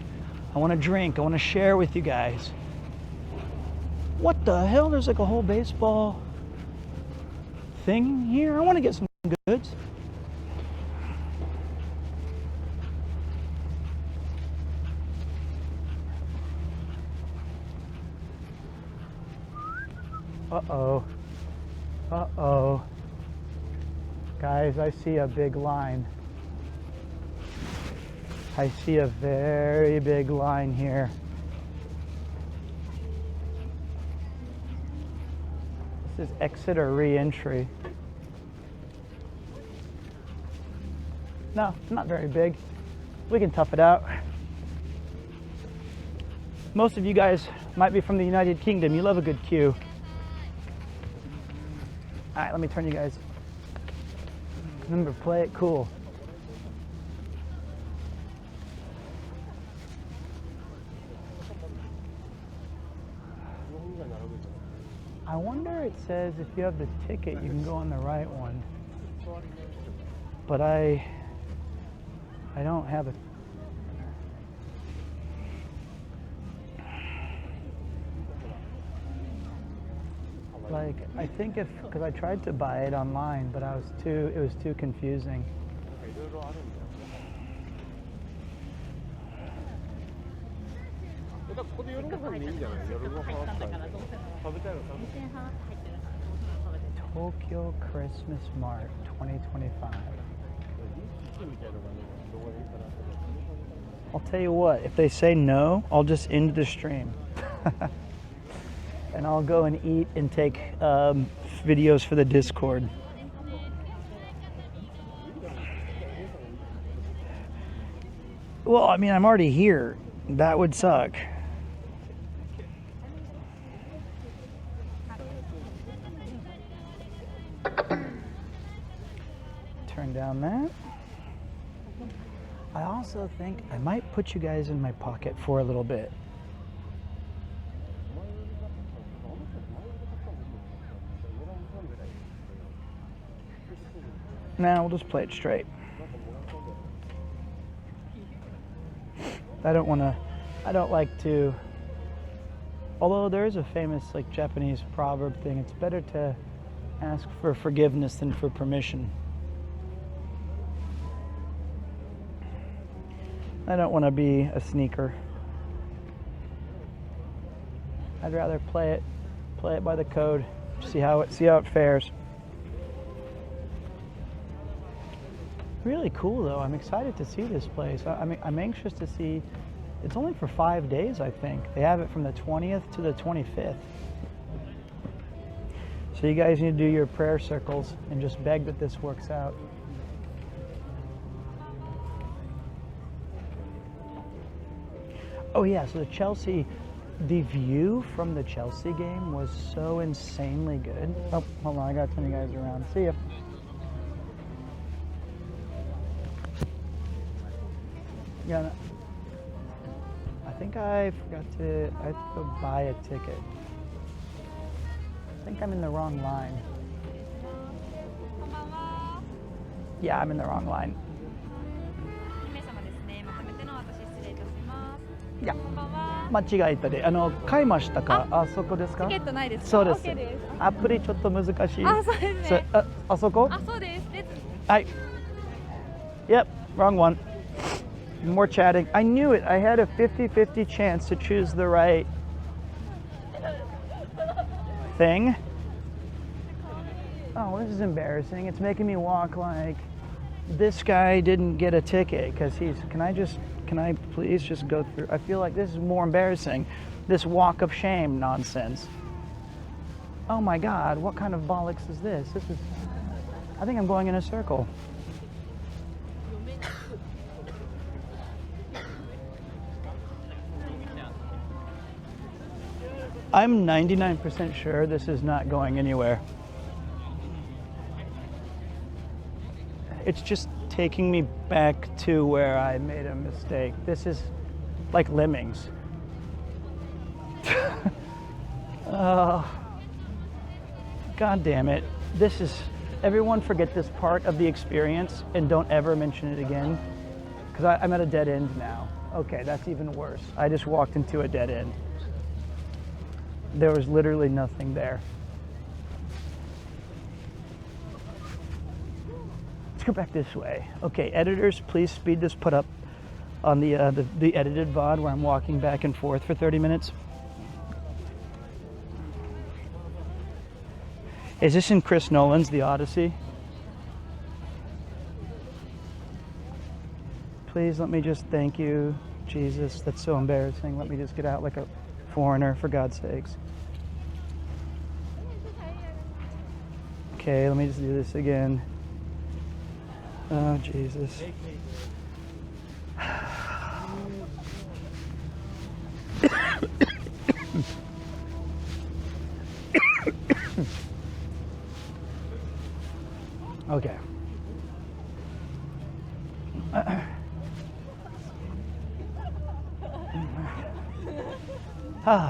I wanna drink, I wanna share with you guys. What the hell? There's like a whole baseball thing here. I want to get some goods. Uh-oh. Uh-oh. Guys, I see a big line. I see a very big line here. This is exit or re-entry. No, not very big. We can tough it out. Most of you guys might be from the United Kingdom. You love a good queue. All right, let me turn you guys. Remember, play it cool. I wonder, it says if you have the ticket, you can go on the right one. But I don't have a. Like, I think because I tried to buy it online, but it was too confusing. Tokyo Christmas Mart 2025. I'll tell you what, if they say no, I'll just end the stream. And I'll go and eat and take videos for the Discord. Well, I mean, I'm already here. That would suck. Turn down that. I also think I might put you guys in my pocket for a little bit. Now we'll just play it straight. I don't like to, although there is a famous like Japanese proverb thing, it's better to ask for forgiveness than for permission. I don't want to be a sneaker. I'd rather play it by the code, see how it fares. Really cool though. I'm excited to see this place. I'm anxious to see. It's only for 5 days, I think. They have it from the 20th to the 25th. So you guys need to do your prayer circles and just beg that this works out. Oh yeah, so the view from the Chelsea game was so insanely good. Oh, hold on, I gotta turn you guys around. See ya. Yeah, I think I forgot to buy a ticket. I think I'm in the wrong line. Yeah, I'm in the wrong line. Yeah. 間違えたで、買いましたか？あそこですか？チケットないですか？そうです。OKです。アプリちょっと難しい。あ、そうですね。あそこ？あ、そうです。はい。Yep, wrong one. More chatting. I knew it. I had a 50-50 chance to choose the right thing. Oh, this is embarrassing. It's making me walk like this guy didn't get a ticket because can I please just go through? I feel like this is more embarrassing. This walk of shame nonsense. Oh my God, what kind of bollocks is this? I think I'm going in a circle. I'm 99% sure this is not going anywhere. It's just taking me back to where I made a mistake. This is like lemmings. God damn it. Everyone forget this part of the experience and don't ever mention it again. Because I'm at a dead end now. Okay, that's even worse. I just walked into a dead end. There was literally nothing there. Let's go back this way. Okay, editors, please speed this put up on the edited VOD where I'm walking back and forth for 30 minutes. Is this in Chris Nolan's The Odyssey? Please let me just thank you, Jesus. That's so embarrassing. Let me just get out like a foreigner, for God's sakes. Okay, let me just do this again. Oh, Jesus. Okay.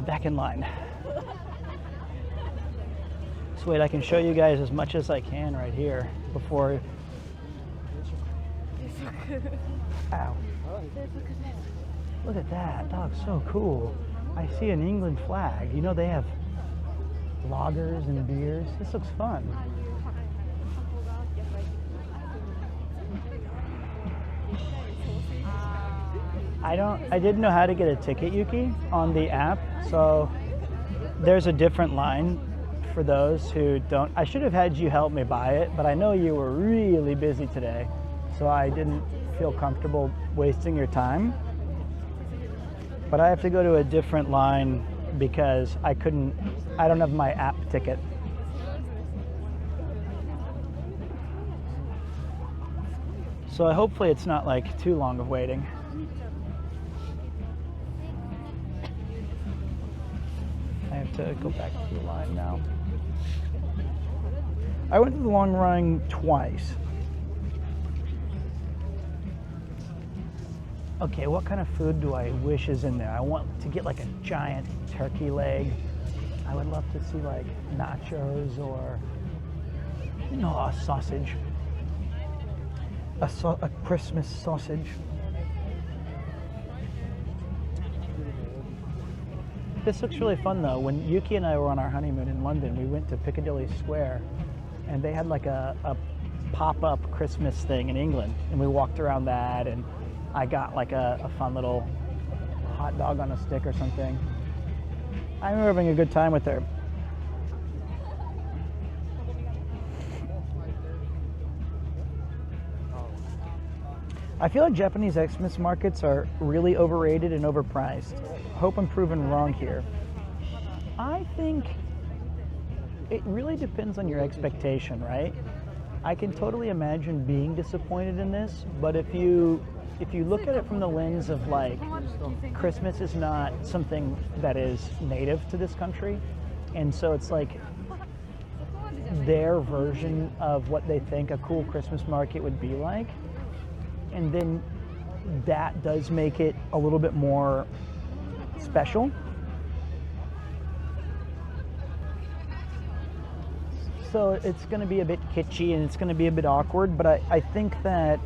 Back in line. So wait, I can show you guys as much as I can right here before. Ow. Look at that. Dog's so cool. I see an England flag. You know they have lagers and beers. This looks fun. I didn't know how to get a ticket, Yuki, on the app. So there's a different line for those who don't. I should have had you help me buy it, but I know you were really busy today. So I didn't feel comfortable wasting your time. But I have to go to a different line because I don't have my app ticket. So hopefully it's not like too long of waiting. I have to go back to the line now. I went to the long run twice. Okay, what kind of food do I wish is in there? I want to get like a giant turkey leg. I would love to see like nachos or, you know, a sausage. A Christmas sausage. This looks really fun though. When Yuki and I were on our honeymoon in London, we went to Piccadilly Square and they had like a pop-up Christmas thing in England, and we walked around that, and I got like a fun little hot dog on a stick or something. I remember having a good time with her. I feel like Japanese Xmas markets are really overrated and overpriced. Hope I'm proven wrong here. I think it really depends on your expectation, right? I can totally imagine being disappointed in this, but if you look at it from the lens of like, Christmas is not something that is native to this country, and so it's like their version of what they think a cool Christmas market would be like, and then that does make it a little bit more special. So it's going to be a bit kitschy and it's going to be a bit awkward, but I think that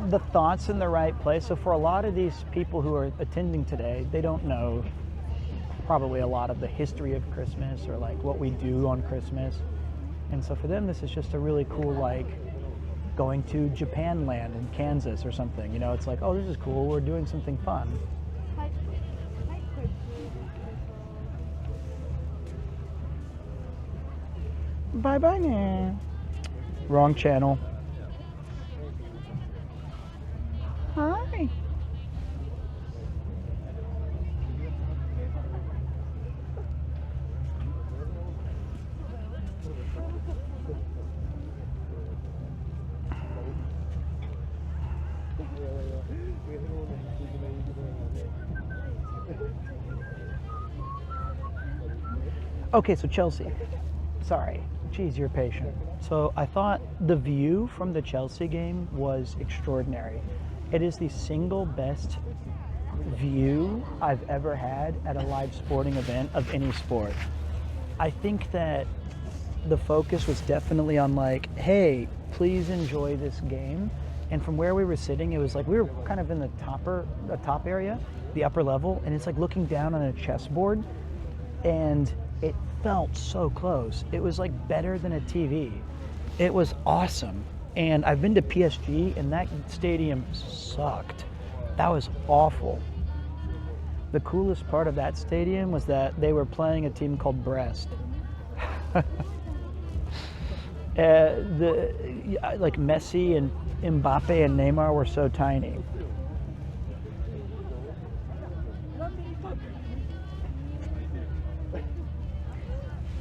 the thought's in the right place. So for a lot of these people who are attending today, they don't know probably a lot of the history of Christmas or like what we do on Christmas. And so for them, this is just a really cool, like going to Japan land in Kansas or something. You know, it's like, oh, this is cool. We're doing something fun. Bye-bye now. Wrong channel. Hi. Okay, so Chelsea. Sorry. Geez, you're patient. So I thought the view from the Chelsea game was extraordinary. It is the single best view I've ever had at a live sporting event of any sport. I think that the focus was definitely on like, hey, please enjoy this game. And from where we were sitting, it was like we were kind of in the top area, the upper level, and it's like looking down on a chessboard, and it felt so close. It was like better than a TV. It was awesome. And I've been to PSG and that stadium sucked. That was awful. The coolest part of that stadium was that they were playing a team called Brest. Like Messi and Mbappe and Neymar were so tiny.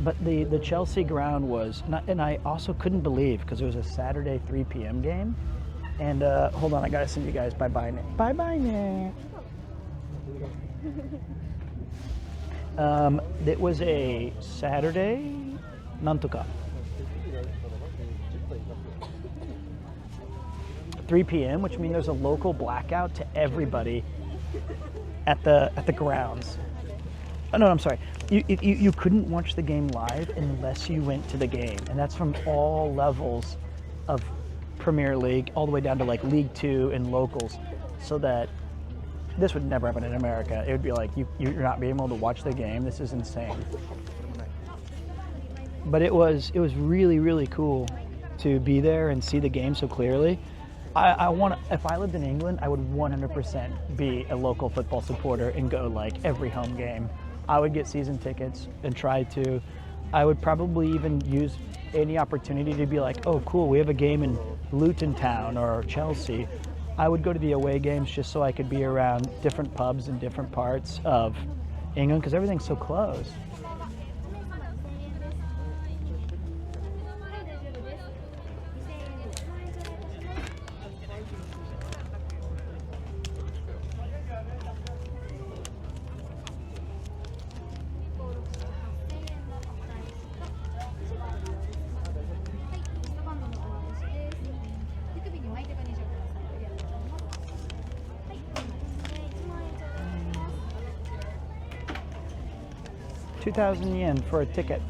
But the Chelsea ground was not, and I also couldn't believe because it was a Saturday 3 p.m. game. And hold on, I gotta send you guys bye-bye now. Bye-bye now. It was a Saturday, nantoka. 3 p.m., which means there's a local blackout to everybody at the grounds. Oh, no, I'm sorry. You couldn't watch the game live unless you went to the game, and that's from all levels of Premier League, all the way down to like League Two and locals. So that this would never happen in America. It would be like you're not being able to watch the game. This is insane. But it was really, really cool to be there and see the game so clearly. If I lived in England, I would 100% be a local football supporter and go like every home game. I would get season tickets and try to. I would probably even use any opportunity to be like, oh cool, we have a game in Luton Town or Chelsea. I would go to the away games just so I could be around different pubs in different parts of England because everything's so close. $2,000 for a ticket.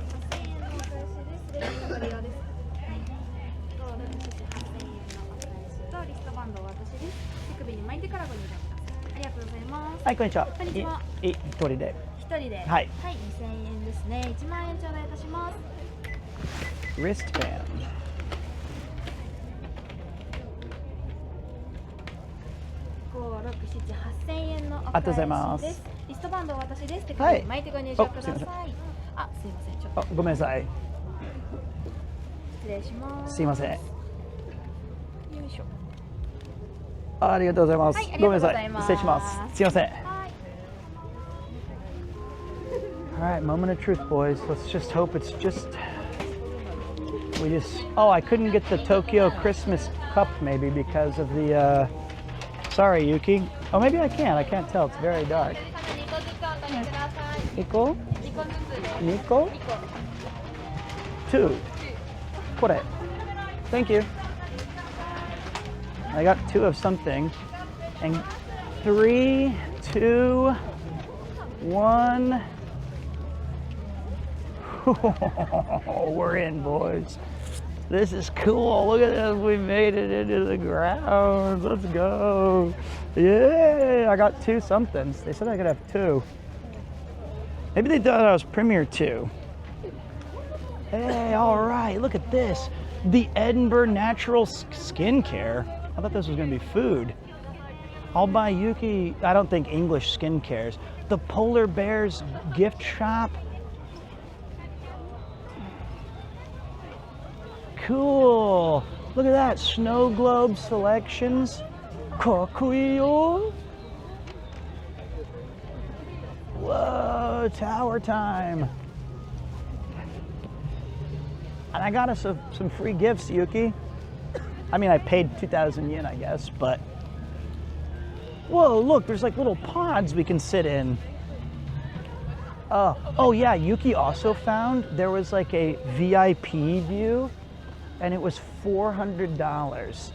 Hi, こんにちは。一人で。はい。2000円ですね。1万円頂戴いたします。Wristband. 8000円のお返しです。リストバンドは私です。手首に巻いてご入場ください。あ、すいません。ちょっと。ごめんなさい。失礼します。すいません。よいしょ。ありがとうございます。はい、ありがとうございます。ごめんなさい。失礼します。すいません。はい。All right, moment of truth, boys. Let's just hope it's Oh, I couldn't get the Tokyo Christmas cup maybe because of the. Sorry, Yuki. Oh, maybe I can. I can't tell. It's very dark. Iko? Nico? 2. Kore. Thank you. I got 2 of something. And 3, 2, 1. We're in, boys. This is cool. Look at this. We made it into the ground. Let's go. Yay. I got 2 somethings. They said I could have 2. Maybe they thought I was Premier 2. Hey, all right. Look at this. The Edinburgh Natural Skincare. I thought this was going to be food. I'll buy Yuki. I don't think English skin cares. The Polar Bears gift shop. Cool. Look at that. Snow globe selections. Kakuyo. Whoa, tower time. And I got us some free gifts, Yuki. I mean, I paid 2,000 yen, I guess, but. Whoa, look, there's like little pods we can sit in. Oh yeah, Yuki also found there was like a VIP view. And it was $400.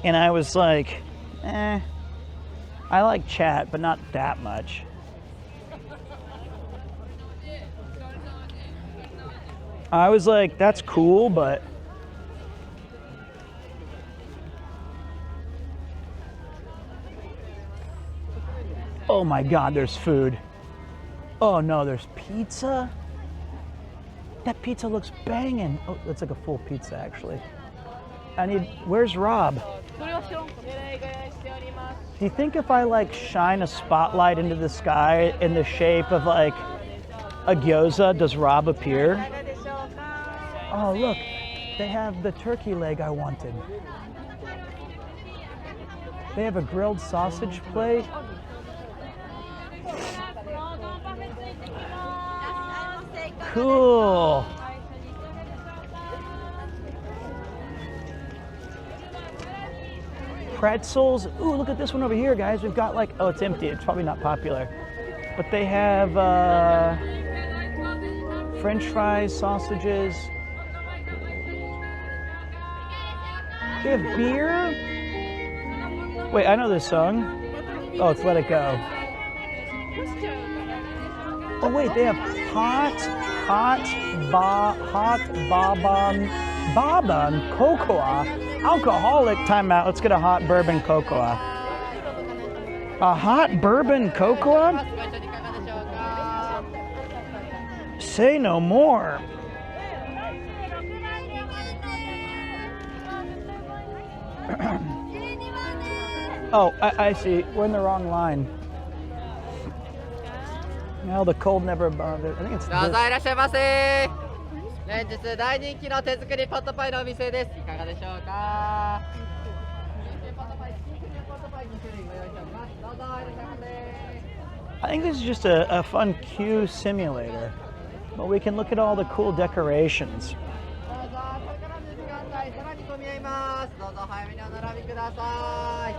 And I was like, I like chat, but not that much. I was like, that's cool, but. Oh my God, there's food. Oh no, there's pizza. That pizza looks banging. Oh, that's like a full pizza, actually. Where's Rob? Do you think if I like shine a spotlight into the sky in the shape of like a gyoza, does Rob appear? Oh, look. They have the turkey leg I wanted. They have a grilled sausage plate. Cool. Pretzels. Ooh, look at this one over here, guys. We've got like, oh, it's empty. It's probably not popular. But they have French fries, sausages. They have beer. Wait, I know this song. Oh, it's Let It Go. Oh wait, they have hot bourbon cocoa. Alcoholic. Time out. Let's get a hot bourbon cocoa. A hot bourbon cocoa? Say no more. Oh, I see. We're in the wrong line. No, the cold never bothered. I think it's どうぞ this. いらっしゃいませ。連日大人気の手作りポットパイのお店です。いかがでしょうか。ポットパイ、ポットパイ2種類ご用意しております。どうぞいらっしゃいませ。 I think this is just a fun queue simulator. But we can look at all the cool decorations. どうぞこれからの時間帯さらに混み合います。どうぞ早めにお並びください。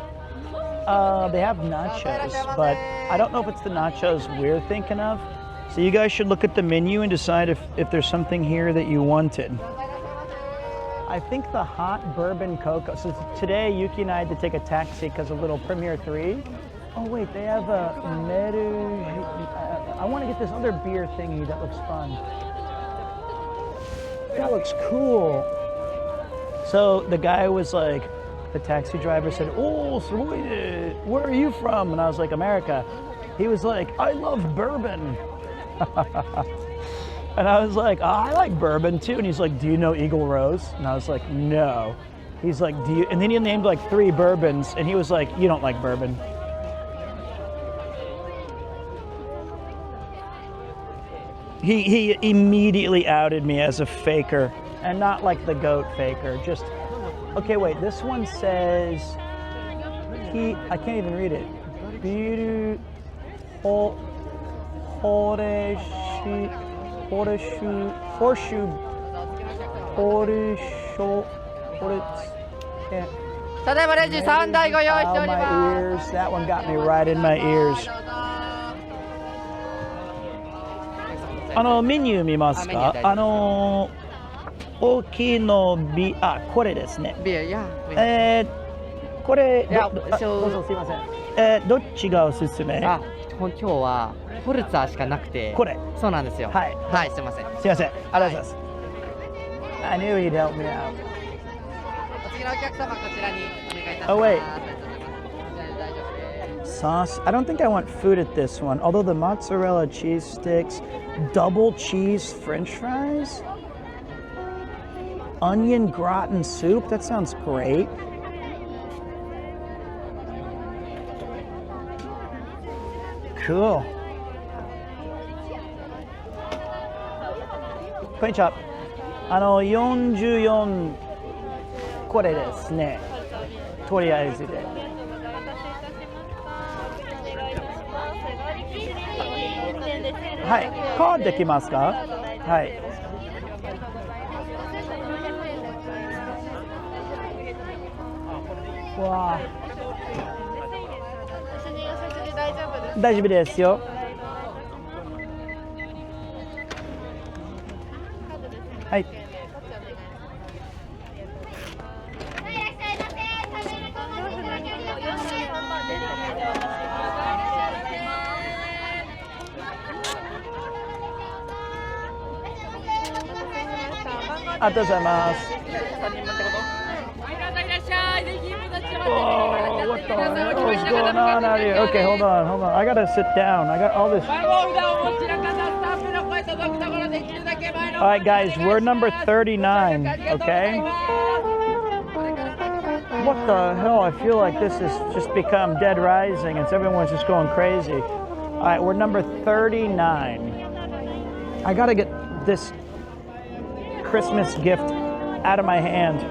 They have nachos, but I don't know if it's the nachos we're thinking of. So you guys should look at the menu and decide if there's something here that you wanted. I think the hot bourbon cocoa. So today, Yuki and I had to take a taxi because of Little Premiere 3. Oh wait, they have a Meru. I want to get this other beer thingy that looks fun. That looks cool. So the guy was like, the taxi driver said, "Oh, Sweden, where are you from?" And I was like, "America." He was like, "I love bourbon." And I was like, "Oh, I like bourbon too." And he's like, "Do you know Eagle Rose?" And I was like, "No." He's like, "Do you?" And then he named like 3 bourbons, and he was like, "You don't like bourbon." He immediately outed me as a faker, and not like the goat faker. Just okay. Wait, this one says I can't even read it. Biru can't. ただいまレジ3台ご用意しており My ま ears. That one got me right in my ears. す。メニュー見ますか？大きいのこれですね。ビールや。これいやどうぞすいません。どっちがおすすめ？あ、今日はフルツァーしかなくて。これ。そうなんですよ。はいはい、すいません。すいません。ありがとうございます。I knew he'd help me out. お次のお客様こちらにお願いいたします。 Oh wait. 大丈夫です。 Sauce. I don't think I want food at this one. Although the mozzarella cheese sticks, double cheese French fries, onion gratin soup. That sounds great. Cool. こんにちは。44これですね。とりあえずで。はい。カードできますか？はい。わあ。大丈夫ですよ。はい。ありがとうございます。Oh, what the hell is going on out here? Okay, hold on. I gotta sit down. I got all this. All right, guys, we're number 39. Okay. What the hell? I feel like this has just become Dead Rising, and everyone's just going crazy. All right, we're number 39. I gotta get this Christmas gift out of my hand.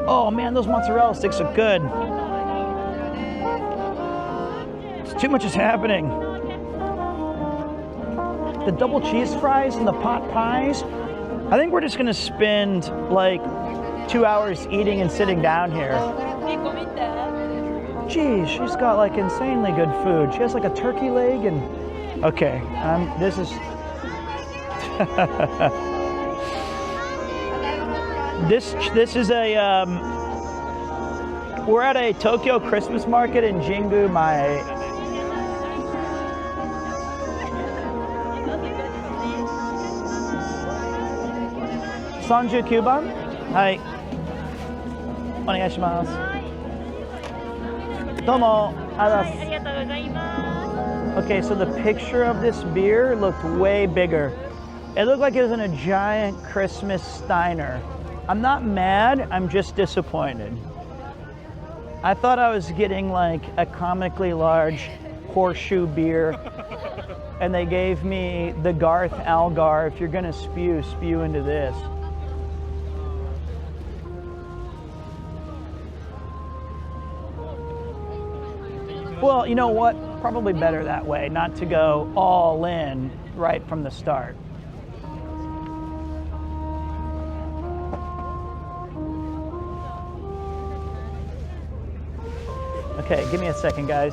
Oh man, those mozzarella sticks are good. Too much is happening. The double cheese fries and the pot pies. I think we're just gonna spend like 2 hours eating and sitting down here. Geez, she's got like insanely good food. She has like a turkey leg and okay, this is this is a we're at a Tokyo Christmas market in Jingu, Sanju Kuban? Hi. Onegaishimasu. Domo. Okay, so the picture of this beer looked way bigger. It looked like it was in a giant Christmas Steiner. I'm not mad, I'm just disappointed. I thought I was getting like a comically large horseshoe beer, and they gave me the Garth Algar, if you're gonna spew, spew into this. Well, you know what? Probably better that way, not to go all in right from the start. Okay, give me a second, guys.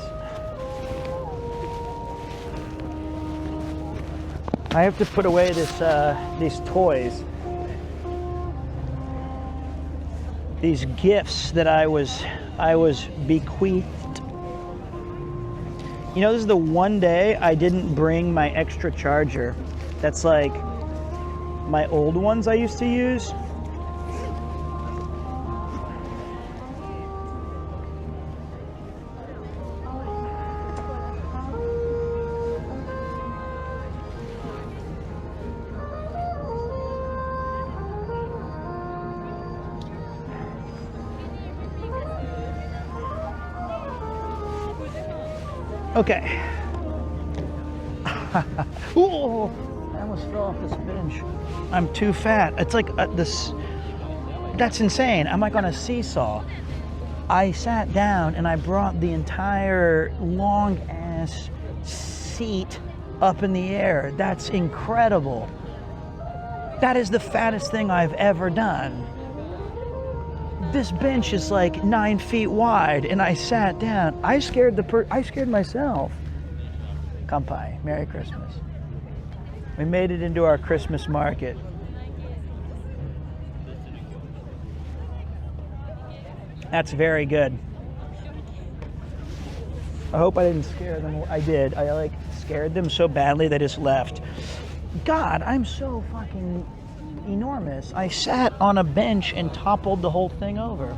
I have to put away these toys. These gifts that I was bequeathed. You know, this is the one day I didn't bring my extra charger. That's like my old ones I used to use. Okay. Ooh, I almost fell off this bench. I'm too fat. It's like this. That's insane. I'm like on a seesaw. I sat down and I brought the entire long ass seat up in the air. That's incredible. That is the fattest thing I've ever done. This bench is like 9 feet wide, and I sat down. I scared myself. Kampai, Merry Christmas. We made it into our Christmas market. That's very good. I hope I didn't scare them. I did. I like scared them so badly they just left. God, I'm so fucking enormous. I sat on a bench and toppled the whole thing over.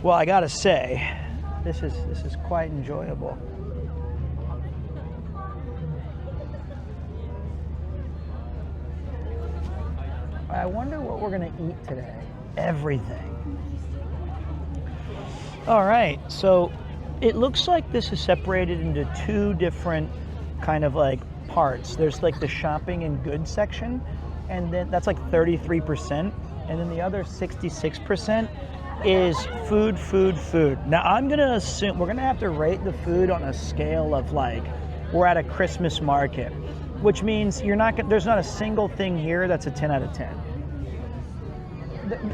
Well, I gotta say, this is quite enjoyable. I wonder what we're gonna eat today. Everything. All right, so it looks like this is separated into two different kind of like parts. There's like the shopping and goods section, and then that's like 33%, and then the other 66% is food. Now I'm gonna assume we're gonna have to rate the food on a scale of like we're at a Christmas market, which means there's not a single thing here that's a 10 out of 10.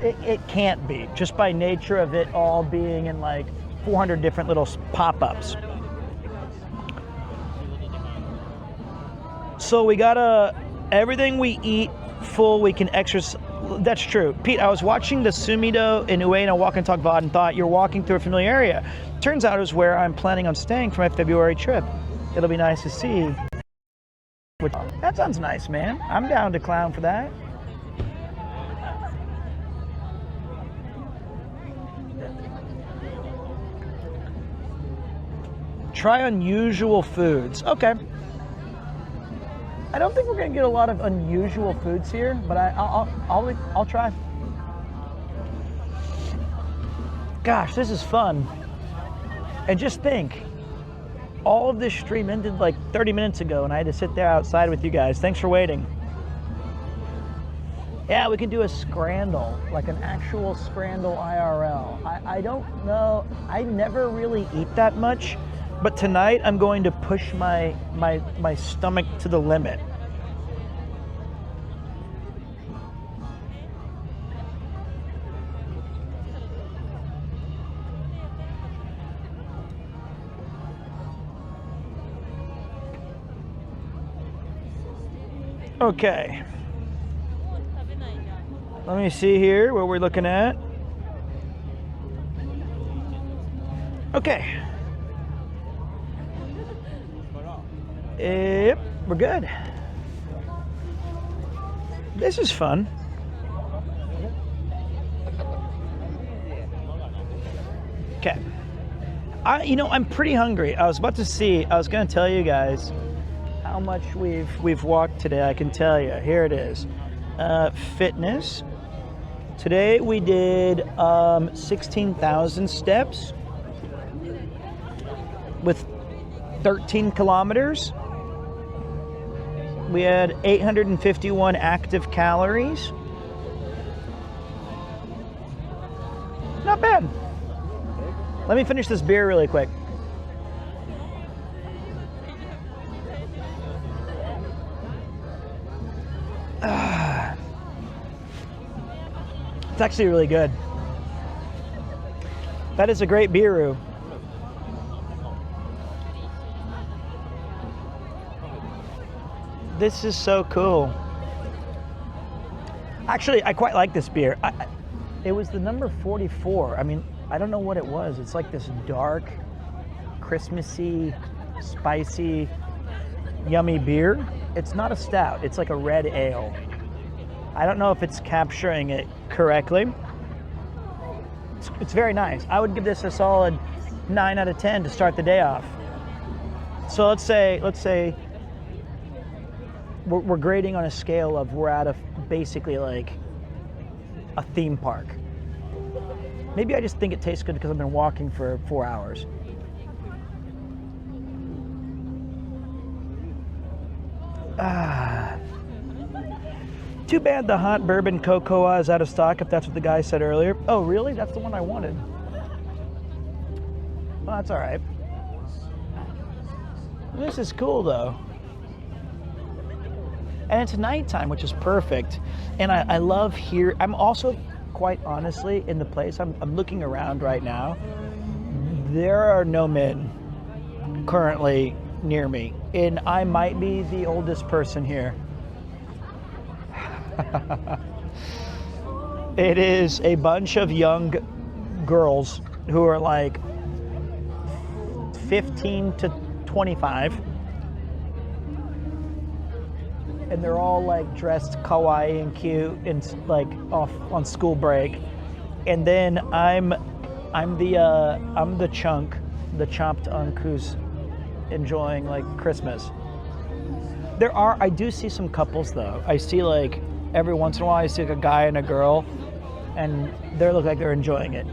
It can't be, just by nature of it all being in like 400 different little pop-ups. So we gotta, everything we eat full, we can exercise. That's true. Pete, I was watching the Sumido in Ueno Walk and Talk VOD and thought you're walking through a familiar area. Turns out it was where I'm planning on staying for my February trip. It'll be nice to see. That sounds nice, man. I'm down to clown for that. Try unusual foods. Okay. I don't think we're gonna get a lot of unusual foods here, but I'll try. Gosh, this is fun. And just think, All of this stream ended like 30 minutes ago, and I had to sit there outside with you guys. Thanks for waiting. Yeah, we can do a scrandle, like an actual scrandle IRL. I don't know. I never really eat that much, but tonight I'm going to push my stomach to the limit. Okay. Let me see here what we're looking at. Okay. Yep, we're good. This is fun. Okay. I'm pretty hungry. I was going to tell you guys how much we've walked today. I can tell you. Here it is. Fitness. Today we did 16,000 steps with 13 kilometers. We had 851 active calories. Not bad. Let me finish this beer really quick. It's actually really good. That is a great beer. This is so cool. Actually, I quite like this beer. It was the number 44. I mean, I don't know what it was. It's like this dark, Christmassy, spicy, yummy beer. It's not a stout. It's like a red ale. I don't know if it's capturing it correctly. It's very nice. I would give this a solid 9 out of 10 to start the day off. So let's say we're grading on a scale of we're at basically like a theme park. Maybe I just think it tastes good because I've been walking for 4 hours. Too bad the hot bourbon cocoa is out of stock, if that's what the guy said earlier. Oh, really? That's the one I wanted. Well, that's all right. This is cool, though. And it's nighttime, which is perfect. And I love here. I'm also, quite honestly, in the place. I'm looking around right now. There are no men currently near me. And I might be the oldest person here. It is a bunch of young girls who are like 15 to 25, and they're all like dressed kawaii and cute and like off on school break. And then I'm the chomped unk who's enjoying like Christmas. I do see some couples though. I see like every once in a while I see like a guy and a girl, and they look like they're enjoying it.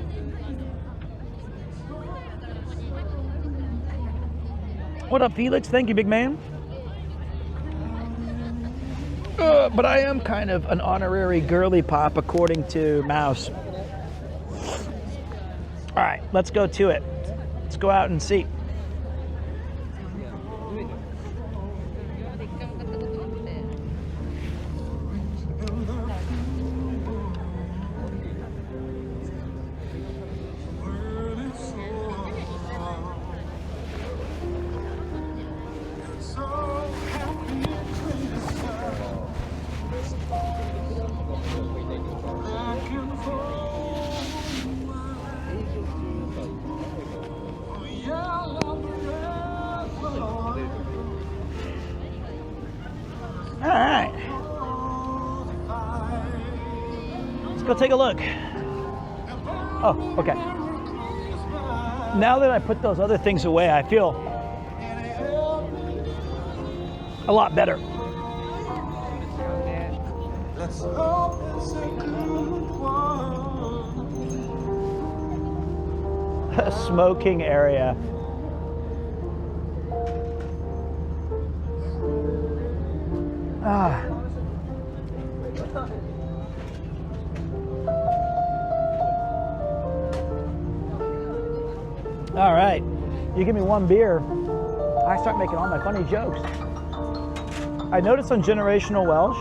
What up, Felix? Thank you, big man. But I am kind of an honorary girly pop according to Mouse. All right, let's go to it. Let's go out and see. Go take a look. Oh, okay. Now that I put those other things away, I feel a lot better. A smoking area. Ah. All right, you give me one beer, I start making all my funny jokes. I noticed on Generational Welsh,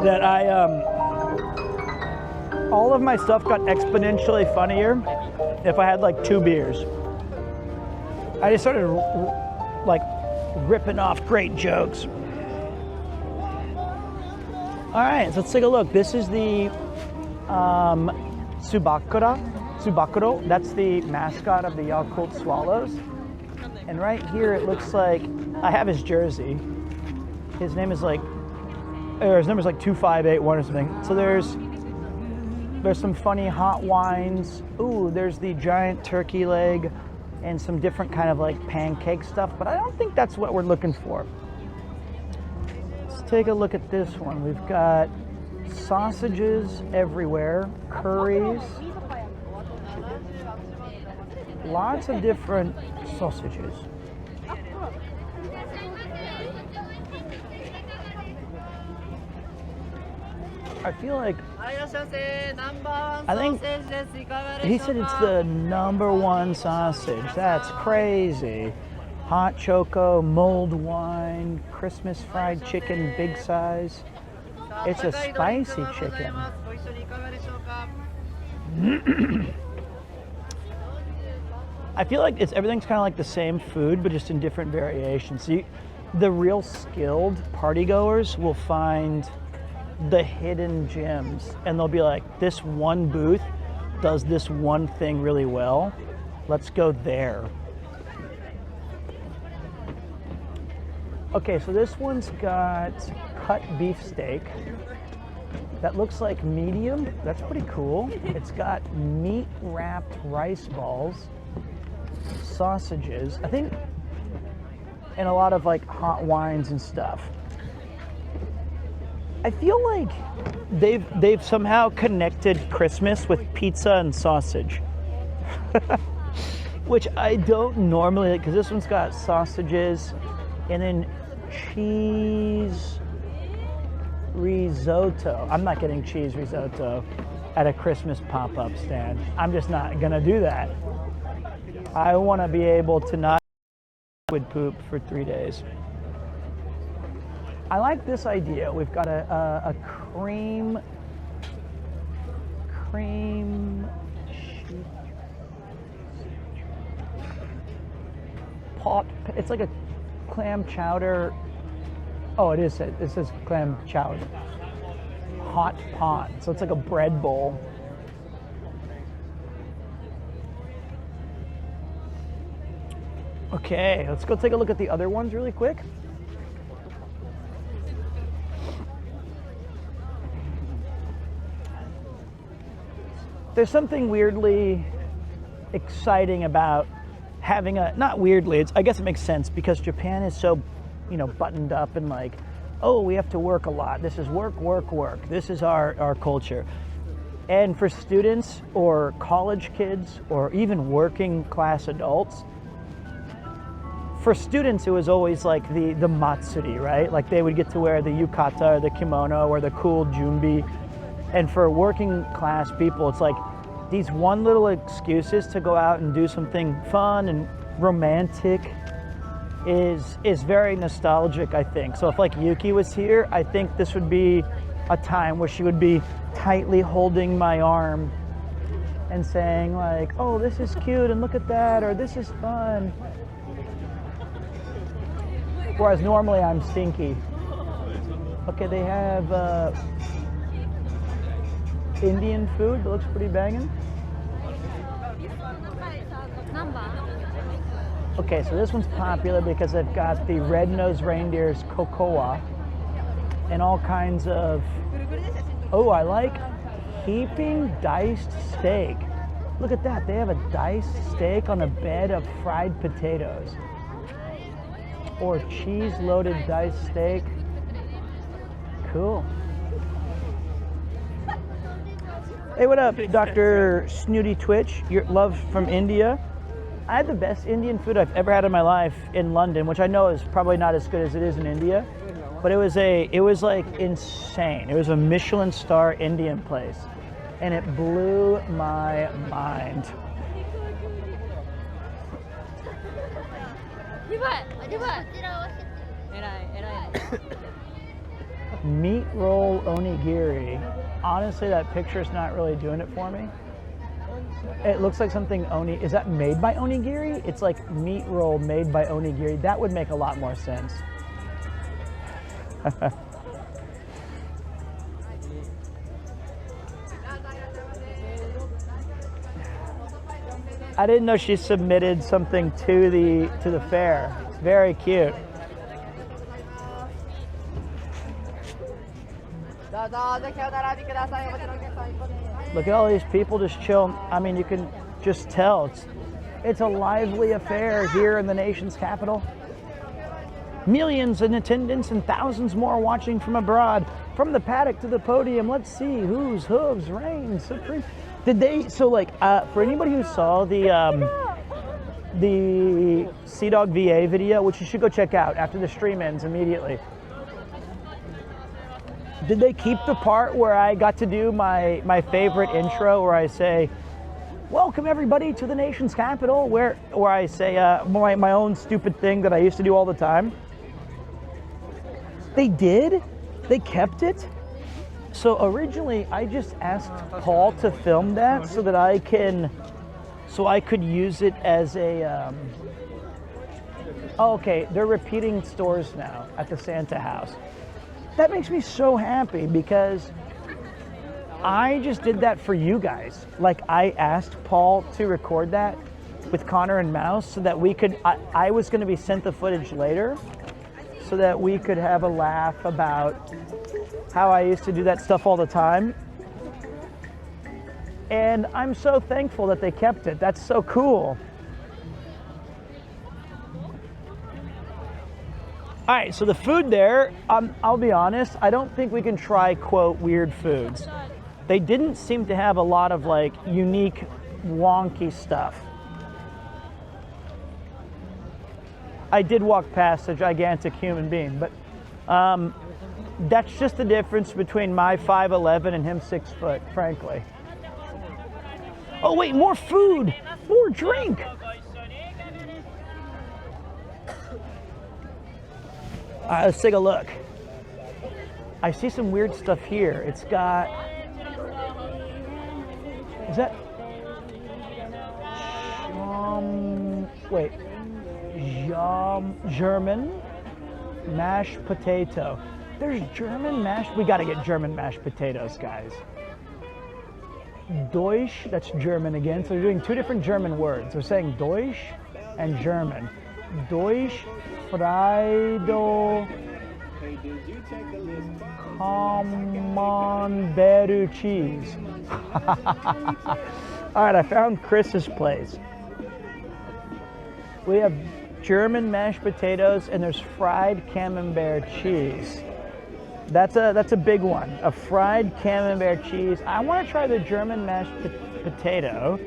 that all of my stuff got exponentially funnier if I had like 2 beers. I just started like ripping off great jokes. All right, so let's take a look. This is the Subakuro. That's the mascot of the Yakult Swallows. And right here, it looks like I have his jersey. His name is like, or his number's like 2581 or something. So there's some funny hot wines. Ooh, there's the giant turkey leg and some different kind of like pancake stuff, but I don't think that's what we're looking for. Let's take a look at this one. We've got sausages everywhere, curries, lots of different sausages. I feel like, I think he said it's the #1 sausage. That's crazy. Hot choco, mulled wine, Christmas fried chicken, big size. It's a spicy chicken. I feel like everything's kind of like the same food, but just in different variations. So the real skilled partygoers will find the hidden gems, and they'll be like, this one booth does this one thing really well. Let's go there. Okay, so this one's got cut beef steak. That looks like medium. That's pretty cool. It's got meat wrapped rice balls, sausages, I think, and a lot of like hot wines and stuff. I feel like they've somehow connected Christmas with pizza and sausage, which I don't normally like, because this one's got sausages and then cheese risotto. I'm not getting cheese risotto at a Christmas pop-up stand. I'm just not gonna do that. I want to be able to not liquid poop for 3 days. I like this idea. We've got a cream pot. It's like a clam chowder. Oh, it is. It says clam chowder. Hot pot. So it's like a bread bowl. Okay, let's go take a look at the other ones really quick. There's something weirdly exciting about having not weirdly, I guess it makes sense because Japan is so, buttoned up and like, oh, we have to work a lot. This is work, work, work. This is our culture. And for students or college kids or even working class adults, for students, it was always like the matsuri, right? Like they would get to wear the yukata or the kimono or the cool jumbi. And for working class people, it's like these one little excuses to go out and do something fun and romantic is very nostalgic, I think. So if like Yuki was here, I think this would be a time where she would be tightly holding my arm and saying like, oh, this is cute and look at that, or this is fun. Whereas normally I'm stinky. Okay, they have Indian food that looks pretty banging. Okay, so this one's popular because they've got the red-nosed reindeer's cocoa and all kinds of, oh, I like heaping diced steak. Look at that, they have a diced steak on a bed of fried potatoes. Or cheese-loaded diced steak. Hey, what up, Dr. Snooty Twitch? Your love from India. I had the best Indian food I've ever had in my life in London, which I know is probably not as good as it is in India, but it was like insane. It was a Michelin star Indian place, and it blew my mind. Meat roll onigiri. Honestly, that picture's not really doing it for me. It looks like something is that made by onigiri? It's like meat roll made by onigiri. That would make a lot more sense. I didn't know she submitted something to the fair. It's very cute. Look at all these people just chilling. I mean, you can just tell it's a lively affair here in the nation's capital. Millions in attendance and thousands more watching from abroad. From the paddock to the podium, let's see whose hooves reign supreme. Did they, so like, for anybody who saw the Sea Dog VA video, which you should go check out after the stream ends immediately. Did they keep the part where I got to do my favorite intro where I say, welcome everybody to the nation's capital, where I say my own stupid thing that I used to do all the time? They did? They kept it? So originally I just asked Paul to film that so that I could use it as a, oh, okay, they're repeating stores now at the Santa house. That makes me so happy because I just did that for you guys. Like I asked Paul to record that with Connor and Mouse so that we could, I was gonna be sent the footage later so that we could have a laugh about how I used to do that stuff all the time. And I'm so thankful that they kept it. That's so cool. All right, so the food there, I'll be honest, I don't think we can try, quote, weird foods. They didn't seem to have a lot of like unique, wonky stuff. I did walk past a gigantic human being, but that's just the difference between my 5'11" and him 6 foot, frankly. Oh wait, more food, more drink. All right, let's take a look. I see some weird stuff here. It's got, is that, wait, German mashed potato. There's German mashed, we gotta get German mashed potatoes, guys. Deutsch, that's German again. So they're doing two different German words. They're saying Deutsch and German. Deutsch Freido Camembert cheese. All right, I found Chris's place. We have German mashed potatoes and there's fried camembert cheese. That's a big one. A fried camembert cheese. I want to try the German mashed potato.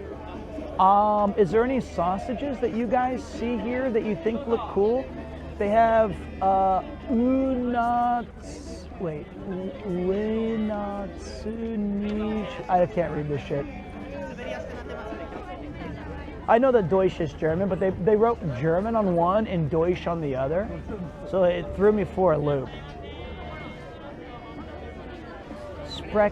Is there any sausages that you guys see here that you think look cool? They have I can't read this shit. I know that Deutsch is German, but they wrote German on one and Deutsch on the other, so it threw me for a loop. Spreck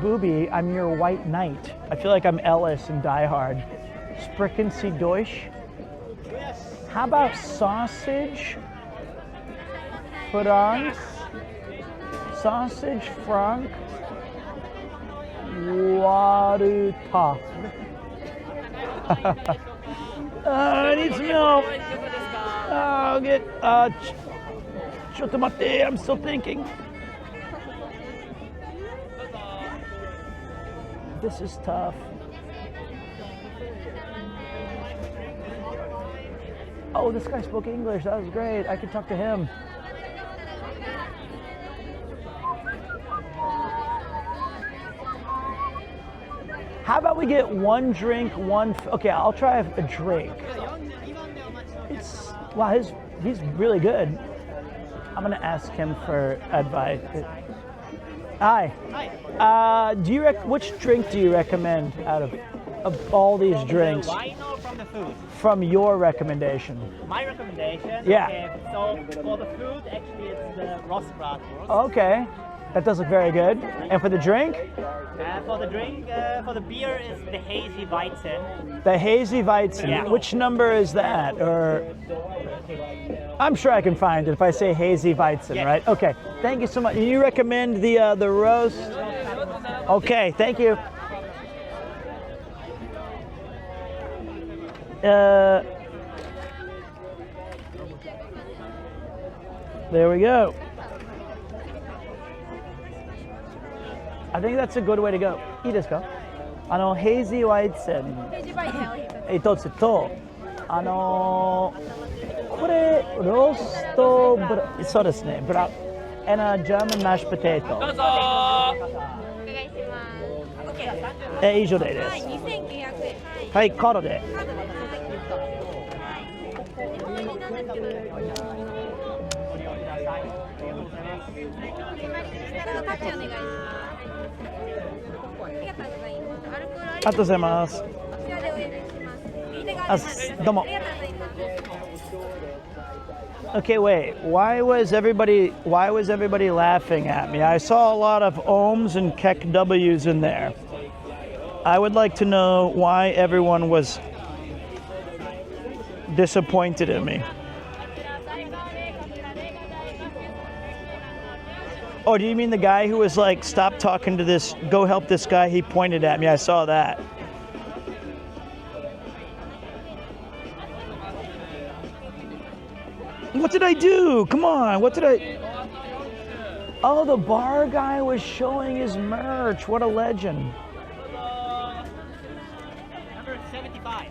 Booby, I'm your white knight. I feel like I'm Ellis in Die Hard. Sprechen Sie Deutsch? How about sausage? France? Sausage franc? Waruta. I need some milk. I'll get, chotomate, I'm still thinking. This is tough. Oh, this guy spoke English. That was great. I could talk to him. How about we get one drink, okay, I'll try a drink. Wow, he's really good. I'm gonna ask him for advice. Hi. Hi. Which drink do you recommend out of all these drinks? From the wine or from the food? From your recommendation. My recommendation? Yeah. Okay, so for the food, actually it's the roast bratwurst. Okay, that does look very good. And for the drink? For the drink, for the beer is the hazy Weizen. The hazy Weizen. Yeah. Which number is that? Or I'm sure I can find it if I say hazy Weizen, Yes. right? Okay. Thank you so much. You recommend the roast? Okay. Thank you. There we go. I think that's a good way to go. いいですか? hazy Weizen 一つと、これローストブラ、そうですね、ブラ、and a German mashed potato。どうぞ。お願いします。OK。以上でです。はい、2900円。はい、カードで。カードで。日本円なんですけど。ちょっとタッチお願いします。ありがとうございます。アルコールありありがとうございます。こちらでお願いします。右手側です。どうも。ありがとうございます。Okay, wait. Why was everybody laughing at me? I saw a lot of ohms and KEKWs in there. I would like to know why everyone was disappointed in me. Oh, do you mean the guy who was like, stop talking to this, go help this guy? He pointed at me. I saw that. What did I do? Come on, what did I... Oh, the bar guy was showing his merch. What a legend. Number 75.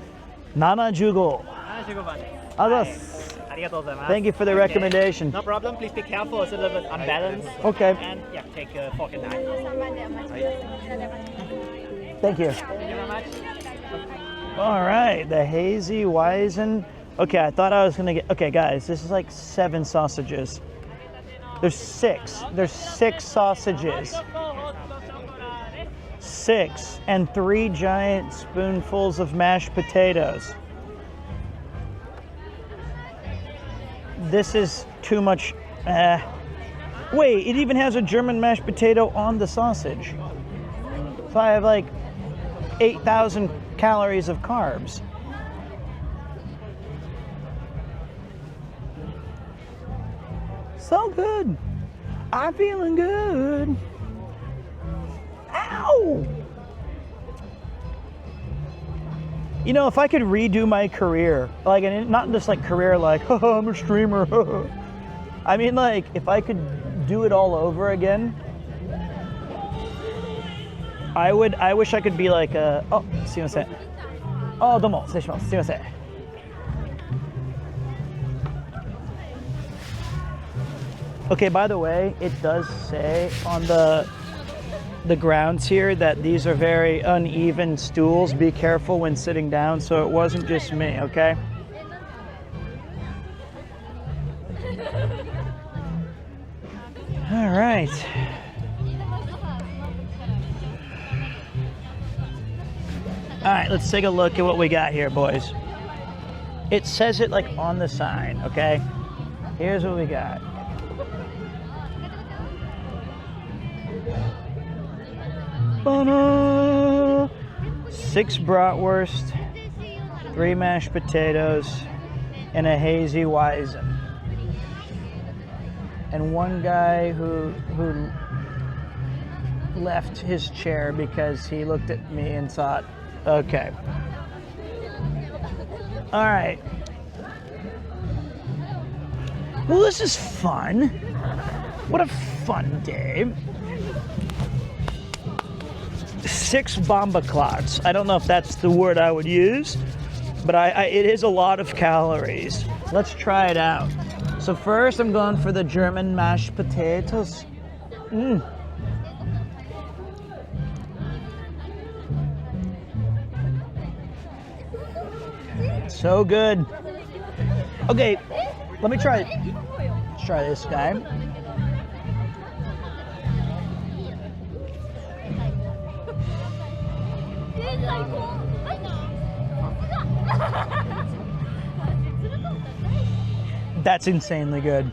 75. 75番です。あざっす。ありがとうございます。 Thank you for the recommendation. No problem. Please be careful. It's a little bit unbalanced. Okay. And yeah, take a fork and knife. 3番でお待ちください。こちらでお待ちください。 Thank you. Thank you very much. All right, the hazy Weizen. Okay, I thought I was gonna get. Okay, guys, this is like 7 sausages. There's 6. There's 6 sausages. 6 and 3 giant spoonfuls of mashed potatoes. This is too much. Wait, it even has a German mashed potato on the sausage. So I have like 8,000 calories of carbs. So good. I'm feeling good. Ow! You know, if I could redo my career, like, and not just like career like, oh, I'm a streamer. I mean, like, if I could do it all over again, I wish I could be like a, oh, すいません。Oh, どうも、失礼します。すいません。Okay, by the way, it does say on the grounds here that these are very uneven stools. Be careful when sitting down, so it wasn't just me, okay? All right. All right, let's take a look at what we got here, boys. It says it like on the sign, okay? Here's what we got. Ba-da! 6 bratwurst, 3 mashed potatoes, and a hazy Weizen. And one guy who left his chair because he looked at me and thought, okay. All right. Well, this is fun. What a fun day. 6 bomba clots. I don't know if that's the word I would use, but it is a lot of calories. Let's try it out. So first I'm going for the German mashed potatoes. So good. Okay, let me try. Let's try this guy. That's insanely good.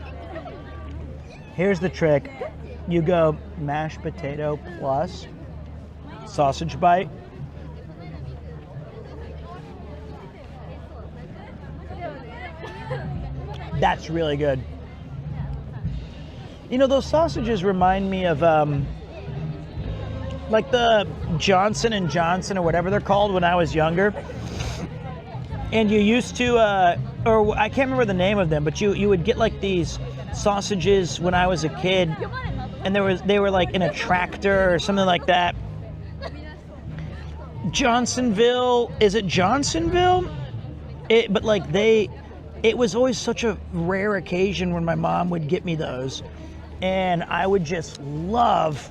Here's the trick. You go mashed potato plus sausage bite. That's really good. You know, those sausages remind me of like the Johnson and Johnson or whatever they're called when I was younger. And you used to, or I can't remember the name of them, but you would get like these sausages when I was a kid, and they were like in a tractor or something like that. Johnsonville, is it Johnsonville? But like it was always such a rare occasion when my mom would get me those, and I would just love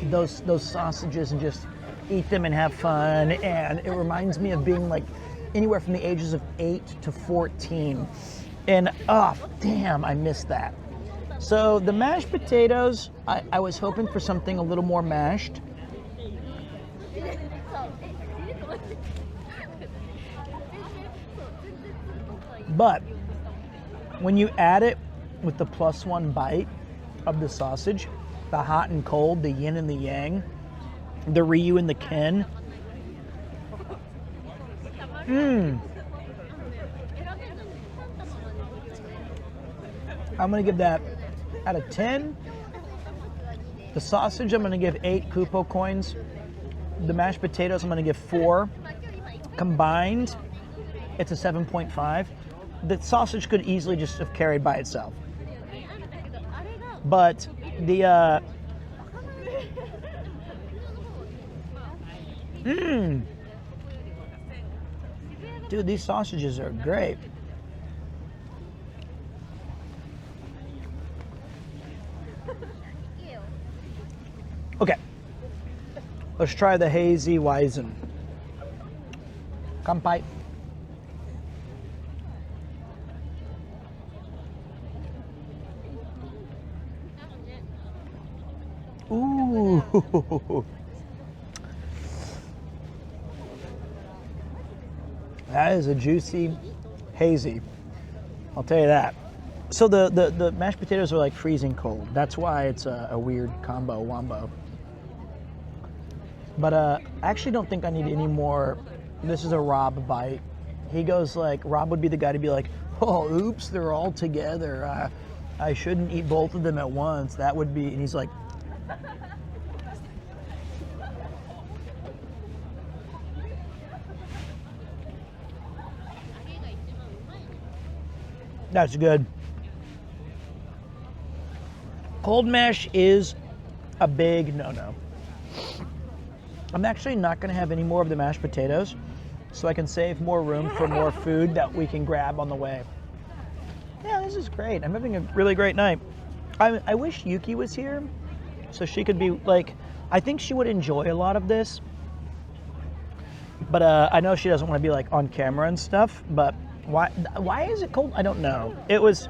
those sausages and just eat them and have fun. And it reminds me of being like anywhere from the ages of 8 to 14. And oh, damn, I missed that. So the mashed potatoes, I was hoping for something a little more mashed. But when you add it with the +1 bite of the sausage, the hot and cold, the yin and the yang, the Ryu and the Ken. I'm gonna give that out of 10. The sausage, I'm gonna give 8 Kupo coins. The mashed potatoes, I'm gonna give 4. Combined, it's a 7.5. The sausage could easily just have carried by itself. But the dude, these sausages are great. Okay, let's try the hazy Weizen. Kanpai. Ooh. That is a juicy hazy. I'll tell you that. So the mashed potatoes are like freezing cold. That's why it's a weird combo wombo. But I actually don't think I need any more. This is a Rob bite. He goes like, Rob would be the guy to be like, oh, oops, they're all together. I shouldn't eat both of them at once. That would be, and he's like, that's good. Cold mash is a big no-no. I'm actually not going to have any more of the mashed potatoes, so I can save more room for more food that we can grab on the way. Yeah, this is great. I'm having a really great night. I wish Yuki was here, so she could be like, I think she would enjoy a lot of this. But I know she doesn't want to be like on camera and stuff, but why is it cold? I don't know. It was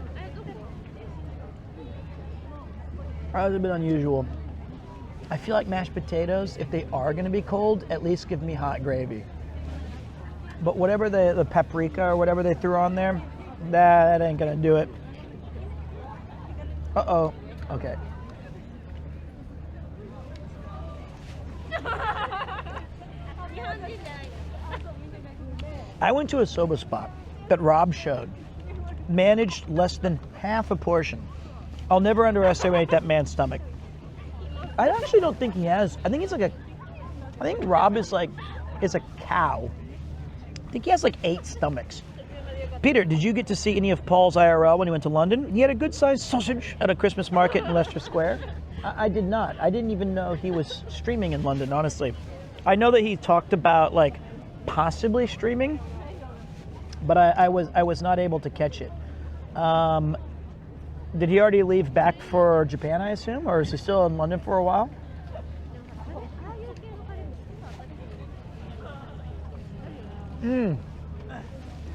a bit unusual. I feel like mashed potatoes, if they are going to be cold, at least give me hot gravy. But whatever the paprika or whatever they threw on there, that ain't going to do it. Uh-oh. Okay. I went to a soba spot that Rob showed. Managed less than half a portion. I'll never underestimate that man's stomach. I actually don't think he has. I think he's like I think Rob is a cow. I think he has like 8 stomachs. Peter, did you get to see any of Paul's IRL when he went to London? He had a good-sized sausage at a Christmas market in Leicester Square. I did not. I didn't even know he was streaming in London, honestly. I know that he talked about like possibly streaming, but I was not able to catch it. Did he already leave back for Japan, I assume? Or is he still in London for a while?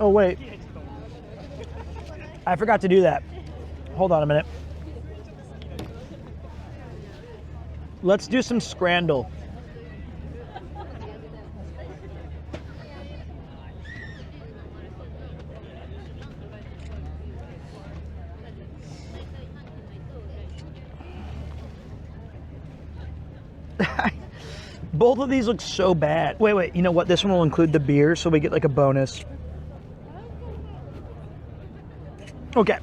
Oh, wait. I forgot to do that. Hold on a minute. Let's do some scrandle. Both of these look so bad. Wait, you know what? This one will include the beer, so we get like a bonus. Okay.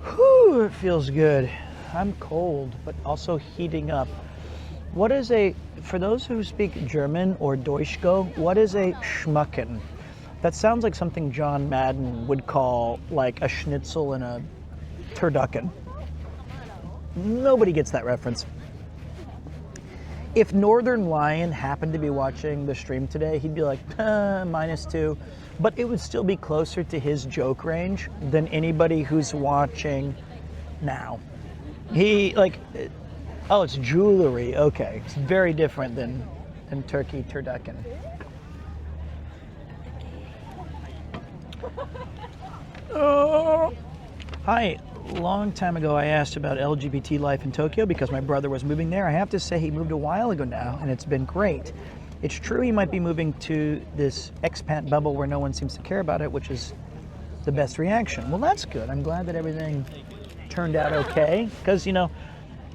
Whew, it feels good. I'm cold, but also heating up. What is for those who speak German or Deutschgo, what is a Schmucken? That sounds like something John Madden would call like a schnitzel and a turducken. Nobody gets that reference. If Northern Lion happened to be watching the stream today, he'd be like, -2. But it would still be closer to his joke range than anybody who's watching now. He, like, oh, it's jewelry. Okay. It's very different than turkey turducken. Oh. Hi. Long time ago, I asked about LGBT life in Tokyo because my brother was moving there. I have to say he moved a while ago now, and it's been great. It's true he might be moving to this expat bubble where no one seems to care about it, which is the best reaction. Well, that's good. I'm glad that everything turned out okay, because, you know,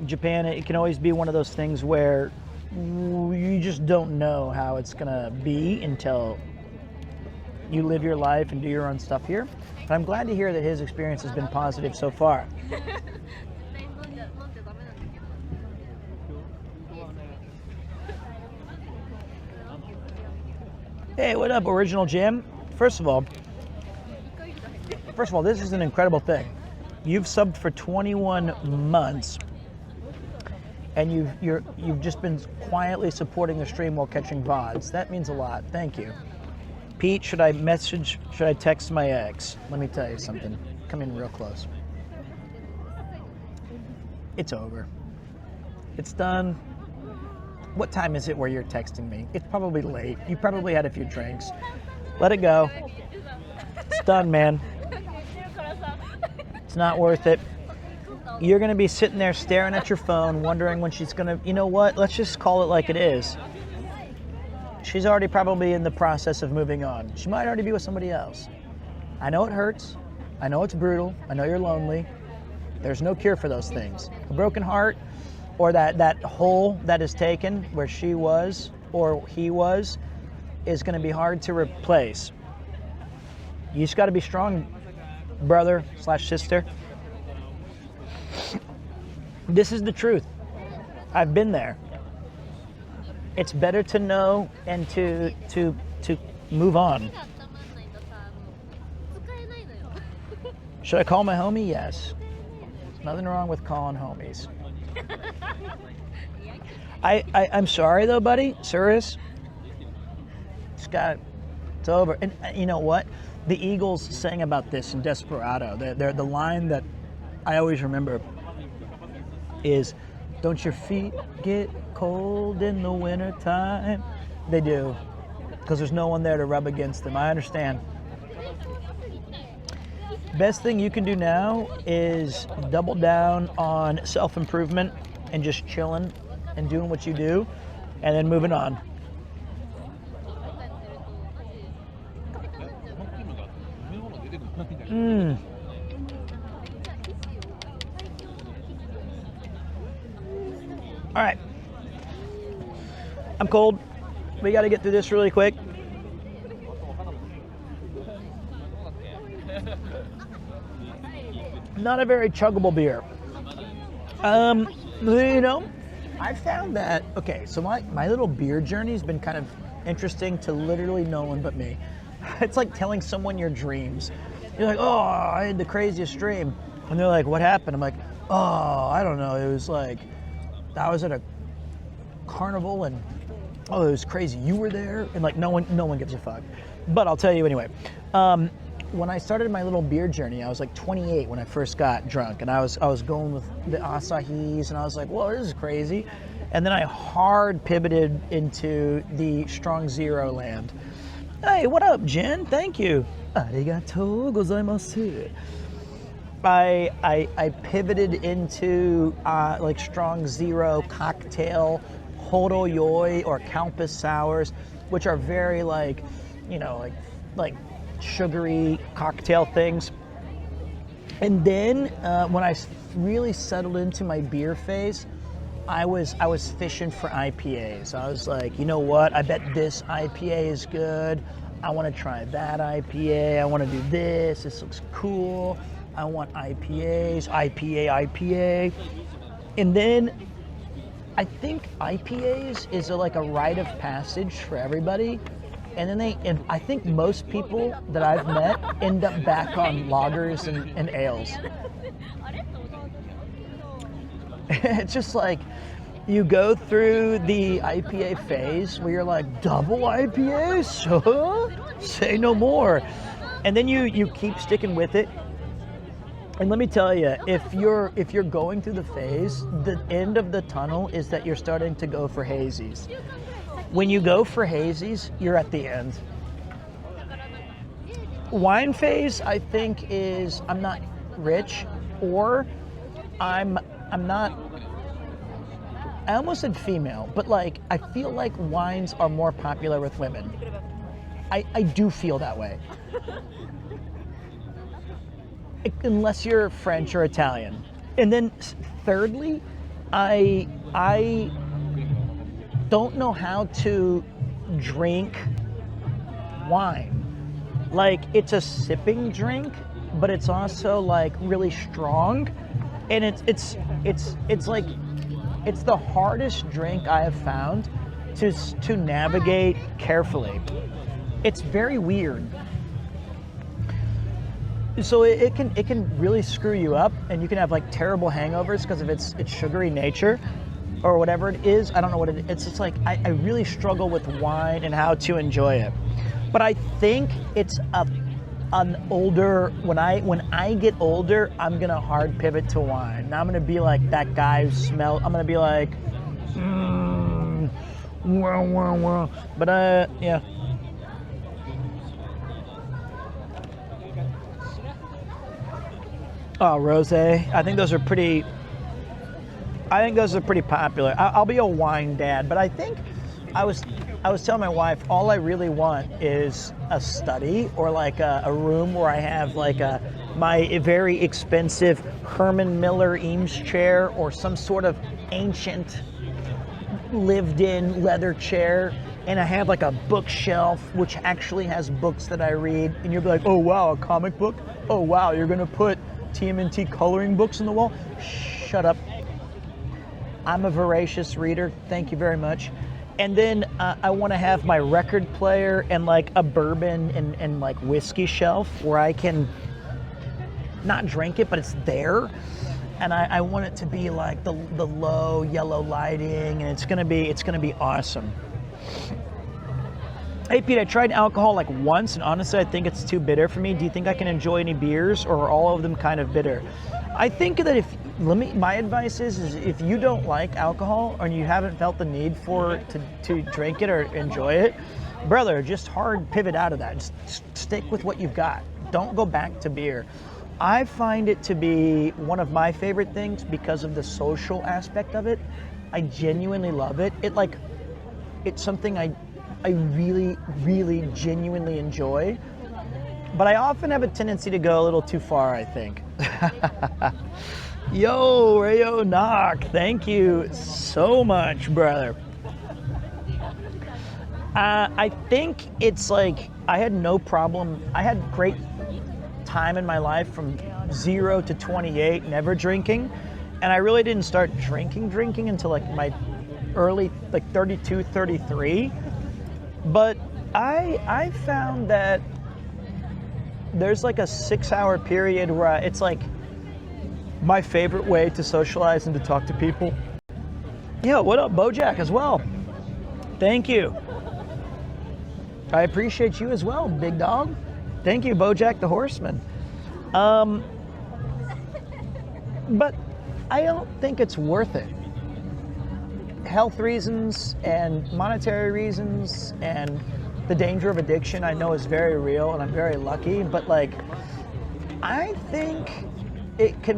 Japan, it can always be one of those things where you just don't know how it's going to be until you live your life and do your own stuff here. But I'm glad to hear that his experience has been positive so far. Hey, what up, Original Jim? First of all, this is an incredible thing. You've subbed for 21 months, and you've just been quietly supporting the stream while catching VODs. That means a lot. Thank you. Pete, should I text my ex? Let me tell you something. Come in real close. It's over. It's done. What time is it where you're texting me? It's probably late. You probably had a few drinks. Let it go. It's done, man. It's not worth it. You're going to be sitting there staring at your phone, wondering when she's going to, you know what? Let's just call it like it is. She's already probably in the process of moving on. She might already be with somebody else. I know it hurts. I know it's brutal. I know you're lonely. There's no cure for those things. A broken heart, or that hole that is taken where she was or he was, is going to be hard to replace. You just got to be strong, brother/sister. This is the truth. I've been there. It's better to know and to move on. Should I call my homie? Yes. There's nothing wrong with calling homies. I'm sorry though, buddy. Serious. It's over. And you know what? The Eagles sang about this in Desperado. The line that I always remember is, "Don't your feet get cold in the wintertime?" They do, because there's no one there to rub against them. I understand. Best thing you can do now is double down on self-improvement and just chilling and doing what you do, and then moving on. All right. I'm cold. We got to get through this really quick. Not a very chuggable beer. You know, I found that, okay, so my little beer journey has been kind of interesting to literally no one but me. It's like telling someone your dreams. You're like, oh, I had the craziest dream. And they're like, what happened? I'm like, oh, I don't know. It was like, I was at a carnival and, oh, it was crazy. You were there? And like, no one gives a fuck. But I'll tell you anyway. When I started my little beer journey, I was like 28 when I first got drunk, and I was going with the Asahis, and I was like, whoa, this is crazy. And then I hard pivoted into the strong zero land. Hey, what up, Jen? Thank you. Arigatou gozaimasu. I pivoted into like strong zero cocktail, horoyoi or Kalpis sours, which are very like, you know, like sugary cocktail things. And then when I really settled into my beer phase, I was fishing for IPAs. I was like, you know what? I bet this IPA is good. I want to try that IPA. I want to do this. This looks cool. I want IPAs, IPA. And then I think IPAs is like a rite of passage for everybody. And then I think most people that I've met end up back on lagers and ales. It's just like you go through the IPA phase where you're like, double IPAs? Huh? Say no more. And then you keep sticking with it. And let me tell you, if you're going through the phase, the end of the tunnel is that you're starting to go for hazies. When you go for hazies, you're at the end. Wine phase, I think, is I'm not rich, or I'm not. I almost said female, but like I feel like wines are more popular with women. I do feel that way. Unless you're French or Italian. And then thirdly, I don't know how to drink wine. Like, it's a sipping drink, but it's also like really strong, and it's like it's the hardest drink I have found to navigate carefully. It's very weird. So it can really screw you up, and you can have like terrible hangovers because of its sugary nature, or whatever it is. I don't know what it is. It's just like I really struggle with wine and how to enjoy it. But I think it's an older, when I get older, I'm gonna hard pivot to wine. Now I'm gonna be like that guy who smell. I'm gonna be like, wah, wah, wah. But yeah. Oh, rosé. I think those are pretty popular. I'll be a wine dad, but I think I was telling my wife, all I really want is a study, or like a room where I have like my very expensive Herman Miller Eames chair, or some sort of ancient lived-in leather chair, and I have like a bookshelf which actually has books that I read, and you'll be like, oh wow, a comic book? Oh wow, you're gonna put TMNT coloring books on the wall? Shut up. I'm a voracious reader, thank you very much. And then I want to have my record player and like a bourbon and like whiskey shelf where I can not drink it, but it's there. And I want it to be like the low yellow lighting, and it's gonna be awesome. Hey Pete, I tried alcohol like once, and honestly I think it's too bitter for me. Do you think I can enjoy any beers, or are all of them kind of bitter? I think that my advice is if you don't like alcohol, or you haven't felt the need to drink it or enjoy it, brother, just hard pivot out of that. Just stick with what you've got. Don't go back to beer. I find it to be one of my favorite things because of the social aspect of it. I genuinely love it. It's something I really, really genuinely enjoy, but I often have a tendency to go a little too far, I think. Yo, Rayo Knock, thank you so much, brother. I think it's like, I had no problem. I had great time in my life from 0 to 28, never drinking. And I really didn't start drinking until like my early, like 32, 33. But I found that there's like a 6-hour period where it's like my favorite way to socialize and to talk to people. Yeah, what up, Bojack, as well? Thank you. I appreciate you as well, big dog. Thank you, Bojack the Horseman. But I don't think it's worth it. health reasons and monetary reasons and the danger of addiction I know is very real, and I'm very lucky, but like, I think it's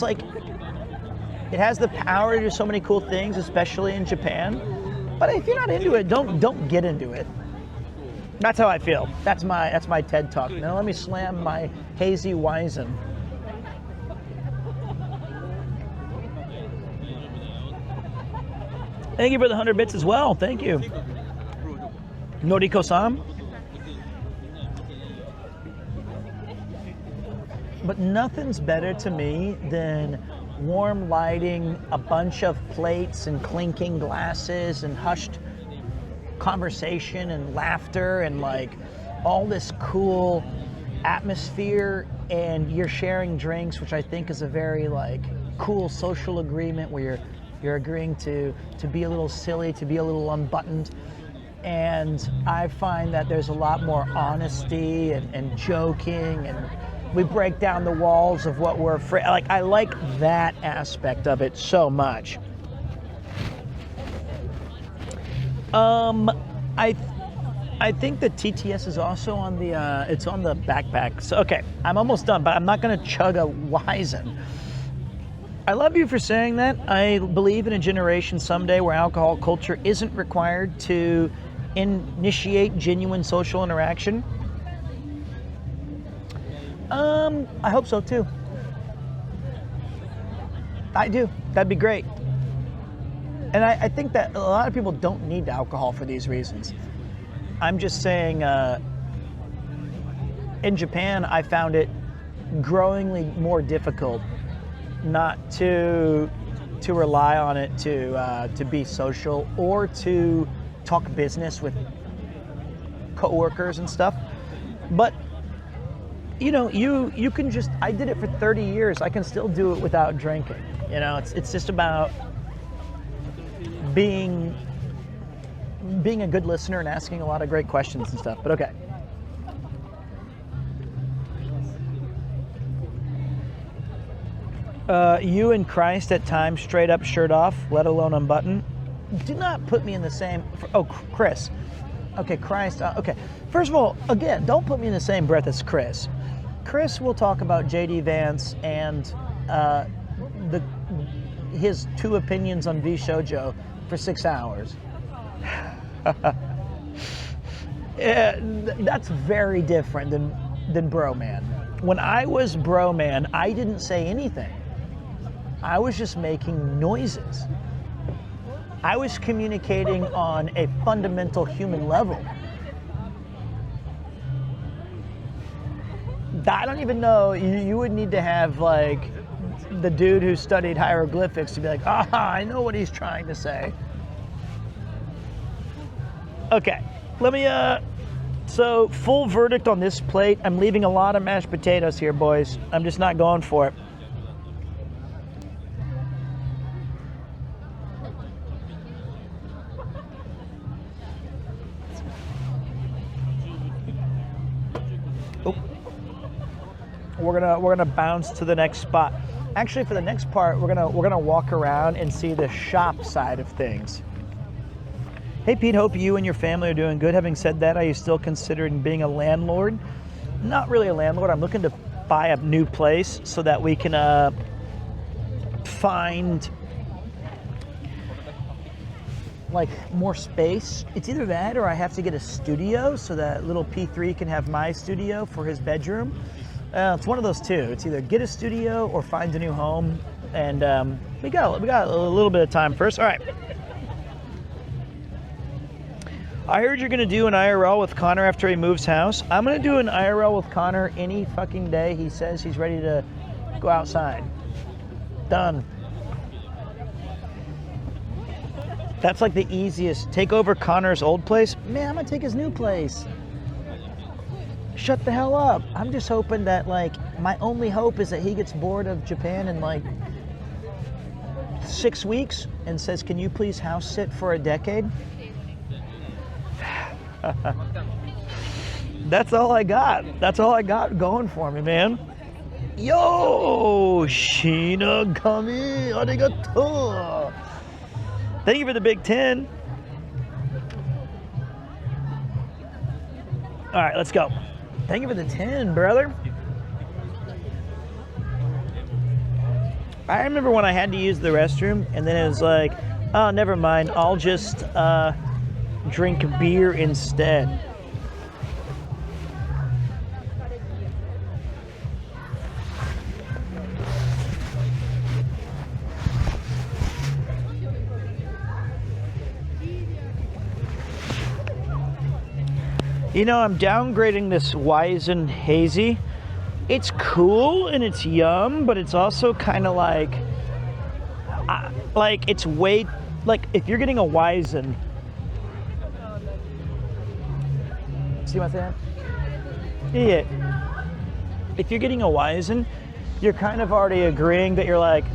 like, it has the power to do so many cool things, especially in Japan. But if you're not into it, don't get into it. That's how I feel. That's my TED Talk. Now let me slam my hazy Weizen. Thank you for the 100 bits as well. Thank you. Noriko-san. But nothing's better to me than warm lighting, a bunch of plates and clinking glasses and hushed conversation and laughter and like all this cool atmosphere, and you're sharing drinks, which I think is a very like cool social agreement where you're agreeing to be a little silly, to be a little unbuttoned. And I find that there's a lot more honesty and joking, and we break down the walls of what we're afraid. Like, I like that aspect of it so much. I think the TTS is also on the it's on the backpack. So okay, I'm almost done, but I'm not gonna chug a Weizen. I love you for saying that. I believe in a generation someday where alcohol culture isn't required to initiate genuine social interaction. I hope so too. I do. That'd be great. And I think that a lot of people don't need alcohol for these reasons. I'm just saying, in Japan, I found it growingly more difficult not to rely on it to be social or to talk business with coworkers and stuff. But you know, you can just, I did it for 30 years. I can still do it without drinking. You know, it's just about being a good listener and asking a lot of great questions and stuff. But okay. You and Christ at times straight up shirt off, let alone unbutton. Do not put me in the same. Oh, Chris. Okay, Christ. Okay. First of all, again, don't put me in the same breath as Chris. Chris will talk about J.D. Vance and his 2 opinions on V Shoujo for 6 hours. Yeah, that's very different than bro man. When I was bro man, I didn't say anything. I was just making noises. I was communicating on a fundamental human level. I don't even know, you would need to have like the dude who studied hieroglyphics to be like, I know what he's trying to say. Okay, let me, so full verdict on this plate. I'm leaving a lot of mashed potatoes here, boys. I'm just not going for it. Oh. We're gonna bounce to the next spot. Actually, for the next part, we're gonna walk around and see the shop side of things. Hey Pete, hope you and your family are doing good. Having said that, are you still considering being a landlord? Not really a landlord. I'm looking to buy a new place so that we can find like more space. It's either that or I have to get a studio so that little P3 can have my studio for his bedroom. It's one of those two. It's either get a studio or find a new home. And we got a little bit of time first. All right. I heard you're gonna do an IRL with Connor after he moves house. I'm gonna do an IRL with Connor any fucking day he says he's ready to go outside. Done. That's like the easiest. Take over Connor's old place. Man, I'm gonna take his new place. Shut the hell up. I'm just hoping that, like, my only hope is that he gets bored of Japan in like 6 weeks and says, can you please house sit for a decade? That's all I got. That's all I got going for me, man. Yo, Shinagami, arigato. Thank you for the big 10. All right, let's go. Thank you for the 10, brother. I remember when I had to use the restroom, and then it was like, oh, never mind. I'll just drink beer instead. You know, I'm downgrading this Weizen Hazy. It's cool and it's yum, but it's also kind of like it's way, like if you're getting a Weizen. See what I'm saying? Yeah. If you're getting a Weizen, you're kind of already agreeing that you're like,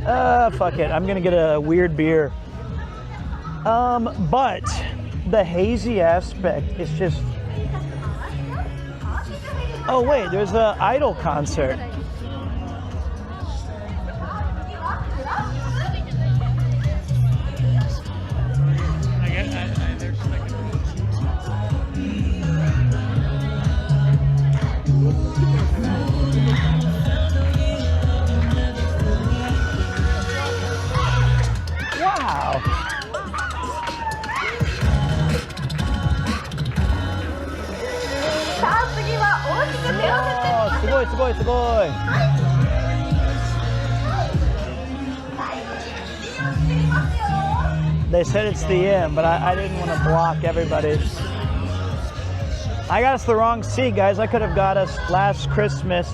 fuck it, I'm gonna get a weird beer. But the hazy aspect is just. Oh wait, there's an Idol concert. Wow. Oh, すごいすごいすごい. They said it's the end, but I didn't want to block everybody. I got us the wrong seat, guys. I could have got us last Christmas.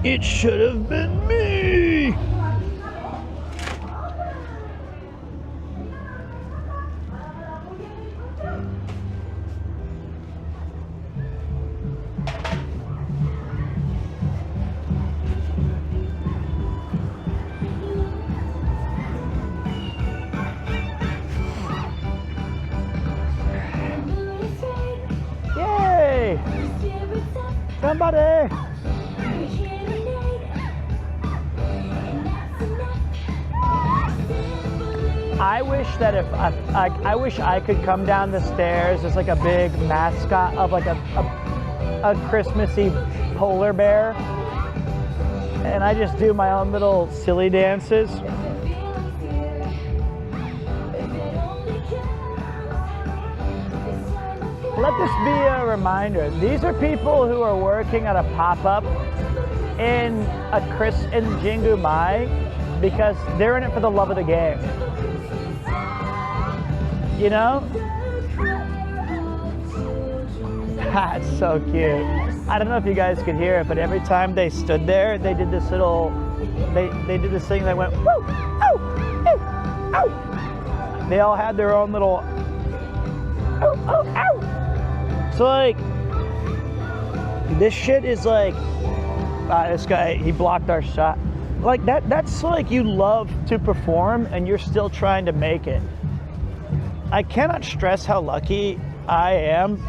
It should have been me. Yay! Somebody! I wish that if I wish I could come down the stairs as like a big mascot of like a Christmassy polar bear, and I just do my own little silly dances. Let this be a reminder. These are people who are working at a pop-up in Jingu Mai because they're in it for the love of the game. You know? That's so cute. I don't know if you guys could hear it, but every time they stood there, they did this little, they did this thing that went, woo, oh, oh, oh. They all had their own little, oh, oh, ow. So like, this shit is like, this guy, he blocked our shot. Like that's like you love to perform and you're still trying to make it. I cannot stress how lucky I am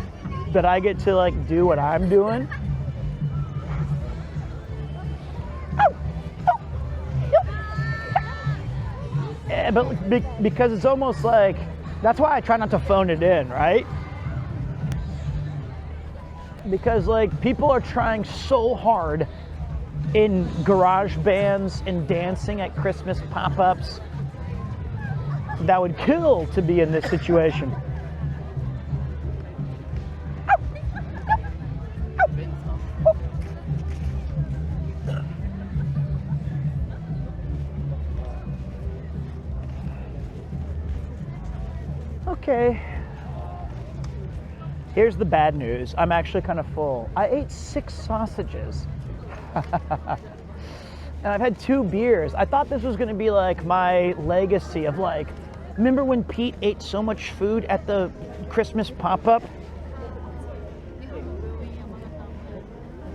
that I get to like do what I'm doing. But because it's almost like, that's why I try not to phone it in, right? Because like people are trying so hard in garage bands and dancing at Christmas pop-ups that would kill to be in this situation. Okay. Here's the bad news. I'm actually kind of full. I ate 6 sausages. And I've had 2 beers. I thought this was gonna be like my legacy of like, remember when Pete ate so much food at the Christmas pop-up?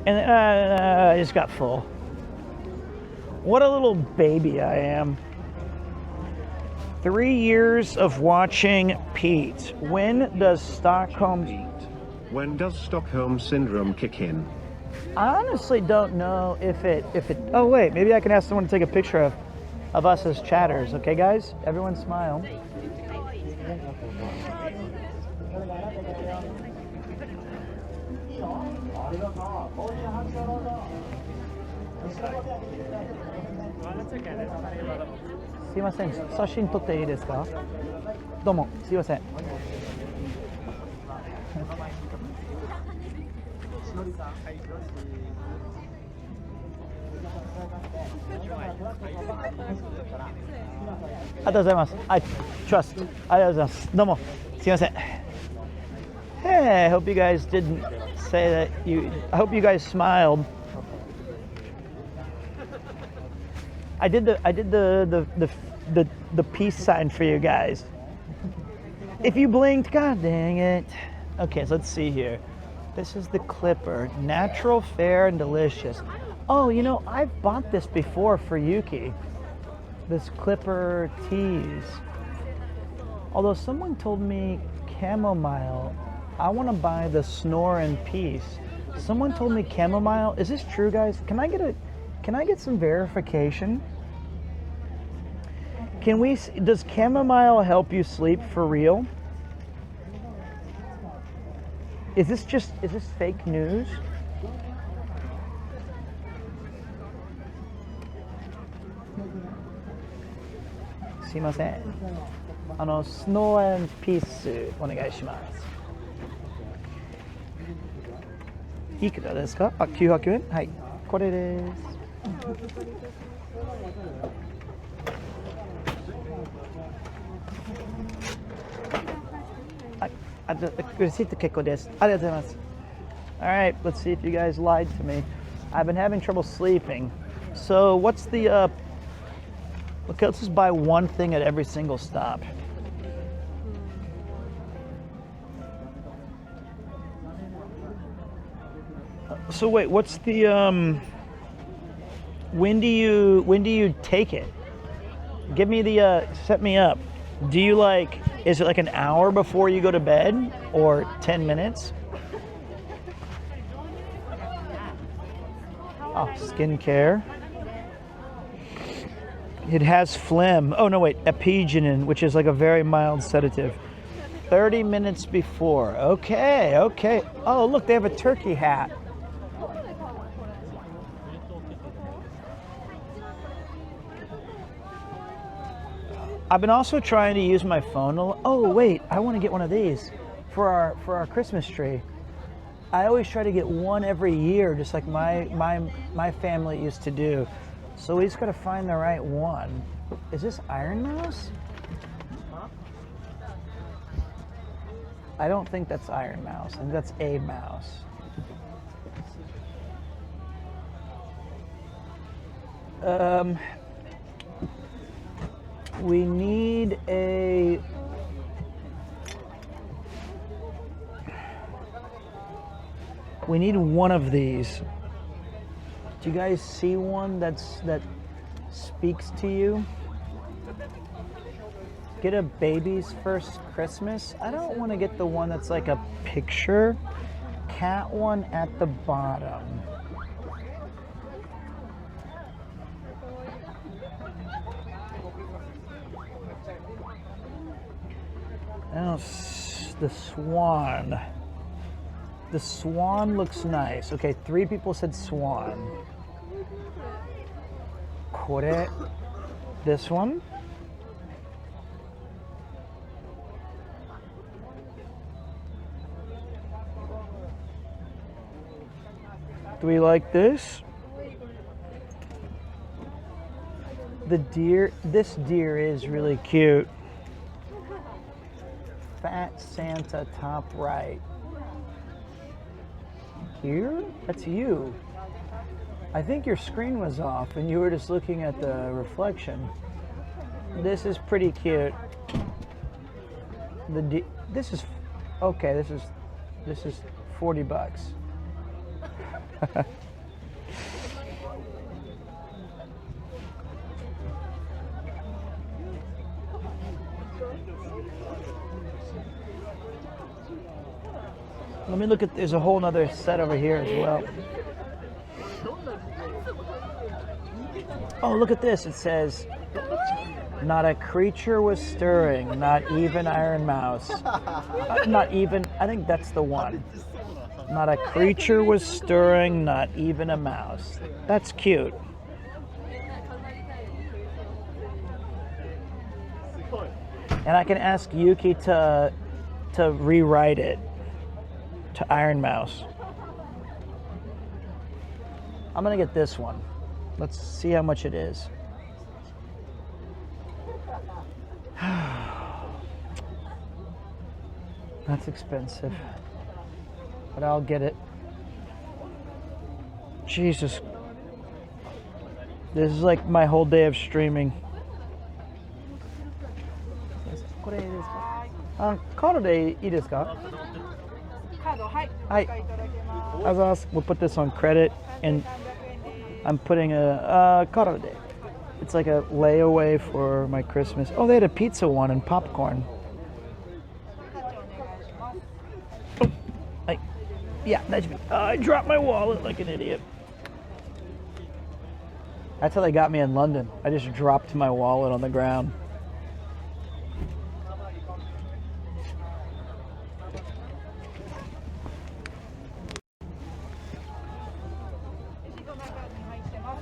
And I just got full. What a little baby I am. 3 years of watching Pete. When does Stockholm... When does Stockholm Syndrome kick in? I honestly don't know if it. Oh wait, maybe I can ask someone to take a picture of us as chatters. Okay, guys, everyone smile. That's okay. That's plenty of other options. すいません、写真撮っていいですか？どうも、すいません。ありがとうございます。I trust. ありがとうございます。どうも、すいません。Hey, I hope you guys didn't say that you. I hope you guys smiled. I did the peace sign for you guys. If you blinked, god dang it. Okay, so let's see here. This is the Clipper. Natural, fair, and delicious. Oh, you know, I've bought this before for Yuki. This Clipper teas. Although someone told me chamomile. I want to buy the Snore in Peace. Someone told me chamomile. Is this true, guys? Can I get some verification? Does chamomile help you sleep for real? Is this fake news? Sumimasen. Snore and Peace お願いします。いくらですか？あ、900円？はい。これです。レシート結構です。ありがとうございます。All right, let's see if you guys lied to me. I've been having trouble sleeping. So what's the okay, let's just buy one thing at every single stop. So wait, what's the when do you take it? Give me the set me up. Do you is it like an hour before you go to bed or 10 minutes? Oh, skincare. It has phlegm. Oh no, wait, epigenin, which is like a very mild sedative. 30 minutes before. Okay, okay. Oh, look, they have a turkey hat. I've been also trying to use my phone. Oh wait, I want to get one of these for our Christmas tree. I always try to get one every year, just like my family used to do. So we just got to find the right one. Is this Iron Mouse? I don't think that's Iron Mouse. I think that's a mouse. We need a one of these. Do you guys see one that speaks to you? Get a baby's first Christmas. I don't want to get the one that's like a picture. Cat one at the bottom. Oh, the swan. The swan looks nice. Okay, 3 people said swan. Kore. This one. Do we like this? The deer. This deer is really cute. Fat Santa top right. Here? That's you. I think your screen was off and you were just looking at the reflection. This is pretty cute. This is okay. This is $40. Let me look at, there's a whole nother set over here as well. Oh, look at this. It says, not a creature was stirring, not even Iron Mouse. Not even, I think that's the one. Not a creature was stirring, not even a mouse. That's cute. And I can ask Yuki to rewrite it to Iron Mouse. I'm gonna get this one. Let's see how much it is. That's expensive, but I'll get it. Jesus. This is like my whole day of streaming. これですか？カードでいいですか？カード、はい。はい。We'll put this on credit, and I'm putting a card. It's like a layaway for my Christmas. Oh, they had a pizza one and popcorn. Oh, yeah, that should be. I dropped my wallet like an idiot. That's how they got me in London. I just dropped my wallet on the ground.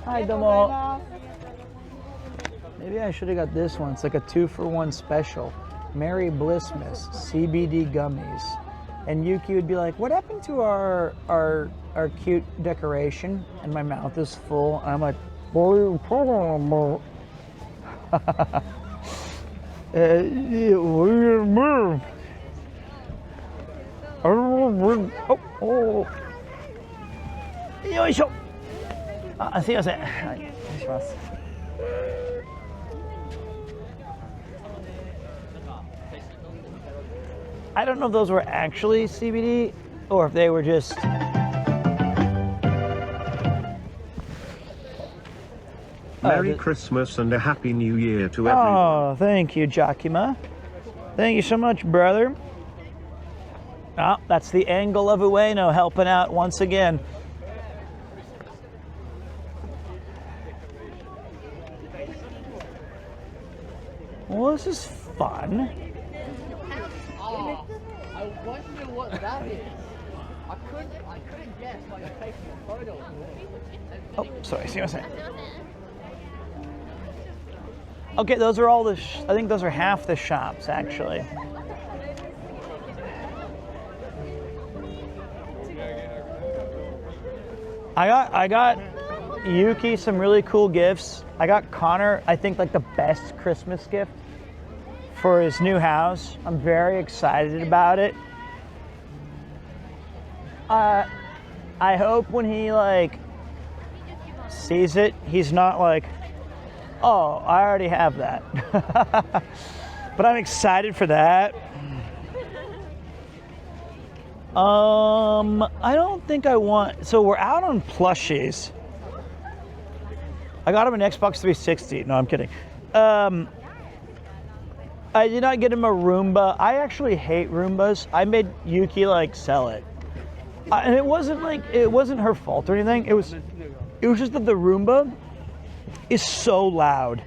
Hi, domo. Maybe I should have got this one. It's like a 2-for-1 special. Merry Blissmas CBD gummies. And Yuki would be like, "What happened to our cute decoration?" And my mouth is full. And I'm like, oh, oh. よいしょ。すいません。はい、お願いします。I don't know if those were actually CBD or if they were just. Merry Christmas and a Happy New Year to everyone. Oh, thank you, Jakima. Thank you so much, brother. Oh, that's the angle of Ueno helping out once again. Well, this is fun. Oh, I wonder what that is. I couldn't guess while you're taking a photo. Oh, sorry, see what I'm saying. Okay, those are all the. I think those are half the shops, actually. I got Yuki some really cool gifts. I got Connor, I think, like the best Christmas gift for his new house. I'm very excited about it. I hope when he like sees it, he's not like, "Oh, I already have that." But I'm excited for that. I don't think I want. So we're out on plushies. I got him an Xbox 360. No, I'm kidding. I did not get him a Roomba. I actually hate Roombas. I made Yuki like sell it, and it wasn't her fault or anything. It was just that the Roomba is so loud,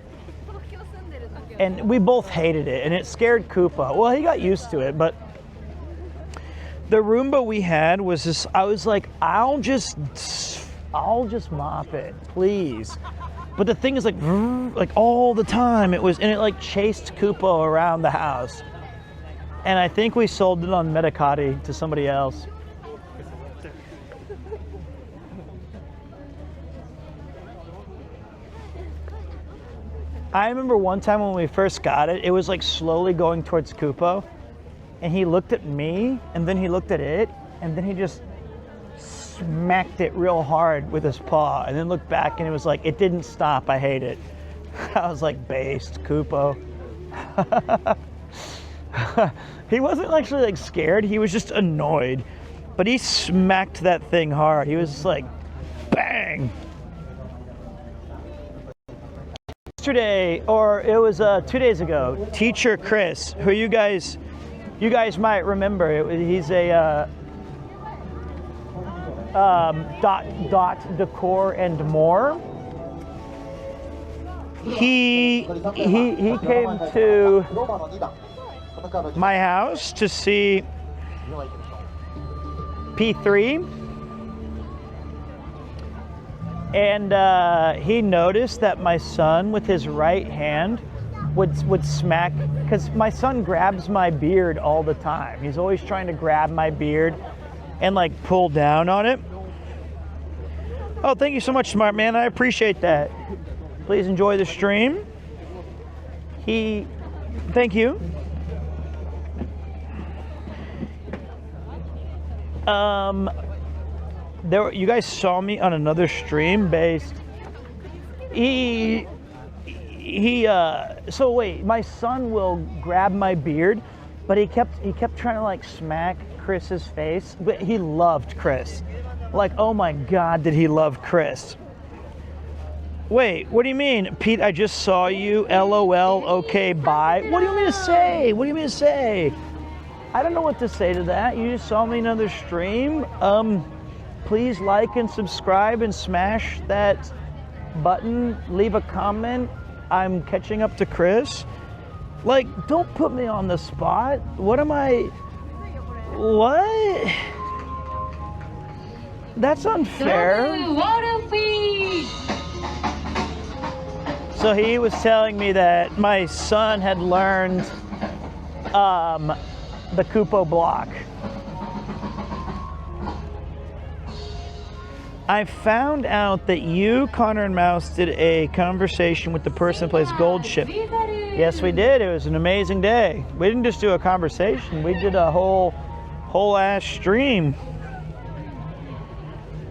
and we both hated it, and it scared Koopa. Well, he got used to it, but the Roomba we had was this. I was like, I'll just mop it, please. But the thing is like all the time it was, and it like chased Koopa around the house. And I think we sold it on Medicati to somebody else. I remember one time when we first got it, it was like slowly going towards Koopa, and he looked at me, and then he looked at it, and then he just smacked it real hard with his paw, and then looked back, and it was like, it didn't stop. I hate it. I was like, based, Koopa. He wasn't actually like scared. He was just annoyed, but he smacked that thing hard. He was just like, bang. Yesterday, or it was 2 days ago, teacher Chris, who you guys might remember. He's a Decor and more. He came to my house to see P3, and he noticed that my son with his right hand would smack, because my son grabs my beard all the time. He's always trying to grab my beard and like pull down on it. Oh, thank you so much, smart man. I appreciate that. Please enjoy the stream. Thank you. You guys saw me on another stream based. So wait, my son will grab my beard, but he kept trying to like smack Chris's face, but he loved Chris. Like, oh my God, did he love Chris? Wait, what do you mean? Pete, I just saw you, LOL, okay, bye. What do you want me to say? What do you want me to say? I don't know what to say to that. You just saw me in another stream. Please like and subscribe and smash that button. Leave a comment. I'm catching up to Chris. Like, don't put me on the spot. What? That's unfair. So he was telling me that my son had learned the Kupo block. I found out that you, Connor and Mouse, did a conversation with the person who plays Gold Ship. Yes, we did. It was an amazing day. We didn't just do a conversation. We did a whole ass stream.